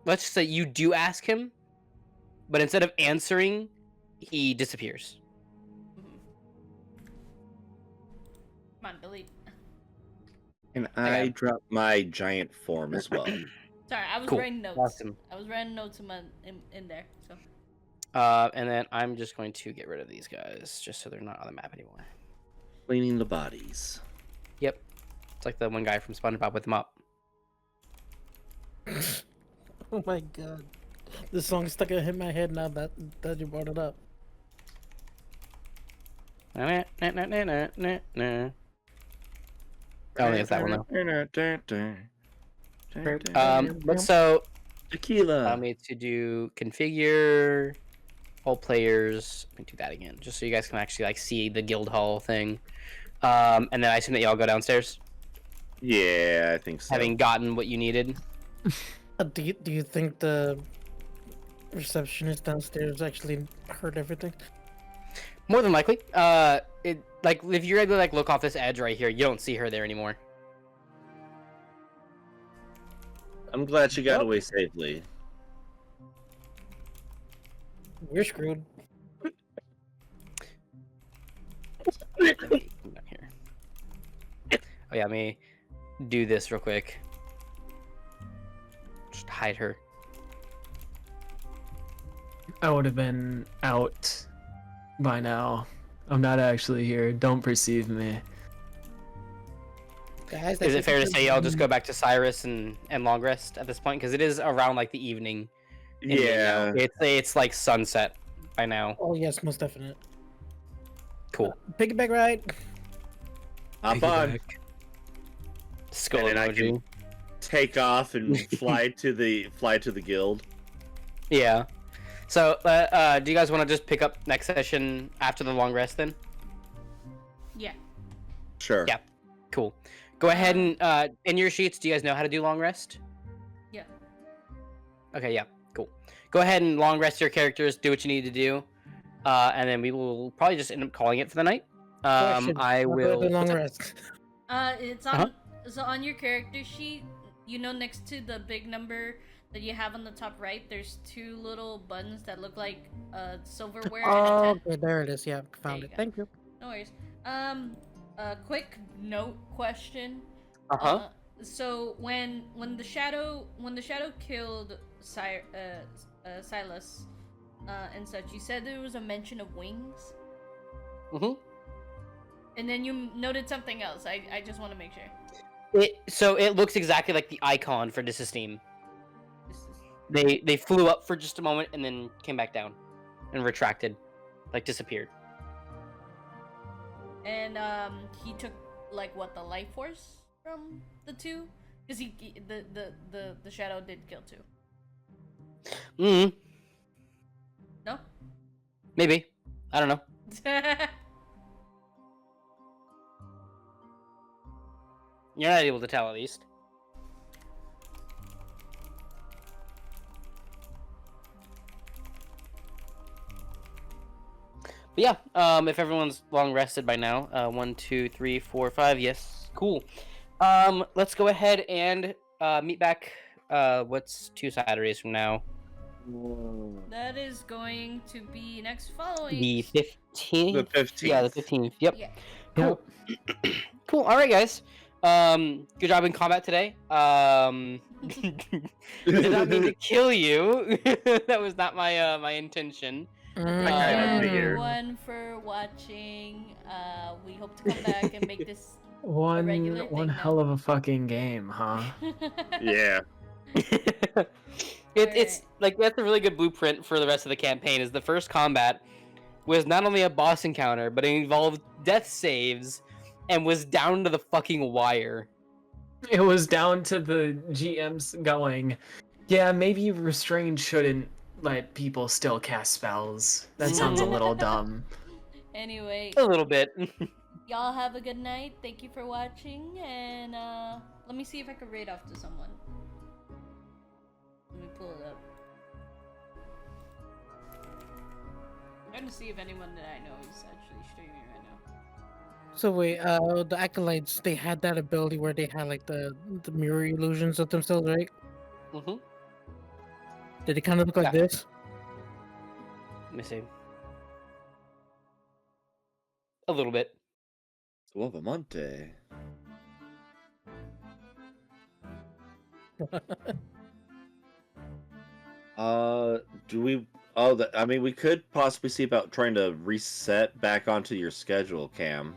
[SPEAKER 1] Let's just say you do ask him, but instead of answering, he disappears.
[SPEAKER 2] Come on, delete.
[SPEAKER 4] And I drop my giant form as well.
[SPEAKER 2] Sorry, I was
[SPEAKER 1] Cool.
[SPEAKER 2] writing notes.
[SPEAKER 1] Awesome.
[SPEAKER 2] I was writing notes in there. So.
[SPEAKER 1] And then I'm just going to get rid of these guys, just so they're not on the map anymore.
[SPEAKER 4] Cleaning the bodies.
[SPEAKER 1] Yep. It's like the one guy from SpongeBob with them up.
[SPEAKER 6] Oh my god. This song's stuck in my head now that you brought it up.
[SPEAKER 1] Oh, yeah, it's that one though. But so
[SPEAKER 4] Tequila.
[SPEAKER 1] allow me to do configure all players. Let me do that again, just so you guys can actually see the guild hall thing. And then I assume that y'all go downstairs,
[SPEAKER 4] Yeah, I think so.
[SPEAKER 1] having gotten what you needed.
[SPEAKER 6] Do you think the receptionist downstairs actually heard everything?
[SPEAKER 1] More than likely. If you're able to look off this edge right here, you don't see her there anymore.
[SPEAKER 4] I'm glad she got away safely.
[SPEAKER 6] We're screwed.
[SPEAKER 1] Let me come down here. Oh yeah, let me do this real quick. Just hide her.
[SPEAKER 5] I would have been out by now. I'm not actually here. Don't perceive me.
[SPEAKER 6] Guys,
[SPEAKER 1] Is it fair to say I'll just go back to Cyrus and long rest at this point? Because it is around like the evening.
[SPEAKER 4] Yeah.
[SPEAKER 1] It's like sunset by now.
[SPEAKER 6] Oh yes, most definite.
[SPEAKER 1] Cool.
[SPEAKER 6] Piggyback ride.
[SPEAKER 4] Hop on.
[SPEAKER 1] Skull
[SPEAKER 4] And then I
[SPEAKER 1] emoji.
[SPEAKER 4] can take off and fly to the guild.
[SPEAKER 1] Yeah. So, do you guys want to just pick up next session after the long rest then?
[SPEAKER 2] Yeah.
[SPEAKER 4] Sure.
[SPEAKER 1] Yeah. Cool. Go ahead and in your sheets, do you guys know how to do long rest?
[SPEAKER 2] Yeah.
[SPEAKER 1] Okay, yeah, cool. Go ahead and long rest your characters, do what you need to do, and then we will probably just end up calling it for the night.
[SPEAKER 6] Question,
[SPEAKER 1] I
[SPEAKER 6] how do
[SPEAKER 1] will.
[SPEAKER 6] do long rest.
[SPEAKER 2] It's on
[SPEAKER 1] Uh-huh.
[SPEAKER 2] so on your character sheet, you know, next to the big number that you have on the top right, there's two little buttons that look like silverware.
[SPEAKER 6] Oh,
[SPEAKER 2] and a
[SPEAKER 6] okay, there it is. Yeah, found
[SPEAKER 2] you
[SPEAKER 6] it.
[SPEAKER 2] go.
[SPEAKER 6] Thank you.
[SPEAKER 2] No worries. A quick note question.
[SPEAKER 1] Uh-huh.
[SPEAKER 2] So when the shadow killed Silas and such, you said there was a mention of wings,
[SPEAKER 1] Mm-hmm.
[SPEAKER 2] and then you noted something else. I just want to make sure.
[SPEAKER 1] So it looks exactly like the icon for Disesteem.
[SPEAKER 2] This is...
[SPEAKER 1] They flew up for just a moment and then came back down, and retracted, like disappeared.
[SPEAKER 2] And he took like what, the life force from the two, because the shadow did kill two.
[SPEAKER 1] Hmm.
[SPEAKER 2] No.
[SPEAKER 1] Maybe. I don't know. You're not able to tell at least. But yeah, if everyone's long rested by now, 1, 2, 3, 4, 5, yes, cool. Let's go ahead and meet back. What's 2 Saturdays from now?
[SPEAKER 2] That is going to be next following.
[SPEAKER 1] The 15th.
[SPEAKER 4] The 15th.
[SPEAKER 1] Yeah, the 15th. Yep.
[SPEAKER 2] Yeah.
[SPEAKER 1] Cool. Cool. All right, guys. Good job in combat today. Did not mean to kill you. That was not my my intention.
[SPEAKER 4] kinda
[SPEAKER 2] Thank you
[SPEAKER 4] figured.
[SPEAKER 2] everyone for watching. We hope to come back and make this
[SPEAKER 5] One
[SPEAKER 2] regular thing now.
[SPEAKER 5] hell of a fucking game, huh?
[SPEAKER 4] Yeah.
[SPEAKER 1] It's like that's a really good blueprint for the rest of the campaign. Is the first combat was not only a boss encounter, but it involved death saves and was down to the fucking wire.
[SPEAKER 5] It was down to the GMs going, yeah, maybe restrained shouldn't let people still cast spells. That sounds a little dumb.
[SPEAKER 2] Anyway,
[SPEAKER 1] A little bit.
[SPEAKER 2] y'all have a good night. Thank you for watching, and let me see if I can raid off to someone. Let me pull it up. I'm trying to see if anyone that I know is actually streaming right now.
[SPEAKER 6] So wait, the acolytes, they had that ability where they had like the mirror illusions of themselves, right?
[SPEAKER 1] Mm-hmm.
[SPEAKER 6] Did it kind of look like
[SPEAKER 1] Yeah.
[SPEAKER 6] this?
[SPEAKER 1] Let me see. A little bit.
[SPEAKER 4] Suavemente. Do we? Oh, I mean, we could possibly see about trying to reset back onto your schedule, Cam.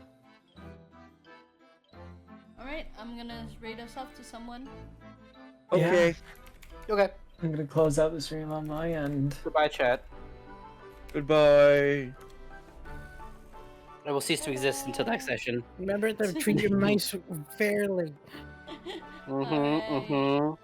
[SPEAKER 2] Alright, I'm gonna raid us off to someone.
[SPEAKER 4] Okay.
[SPEAKER 1] Okay.
[SPEAKER 5] I'm gonna close out the stream on my end.
[SPEAKER 1] Goodbye, chat.
[SPEAKER 4] Goodbye.
[SPEAKER 1] I will cease to exist until next session.
[SPEAKER 6] Remember to treat your mice fairly.
[SPEAKER 1] Mm-hmm.
[SPEAKER 2] Alright.
[SPEAKER 1] Mm-hmm.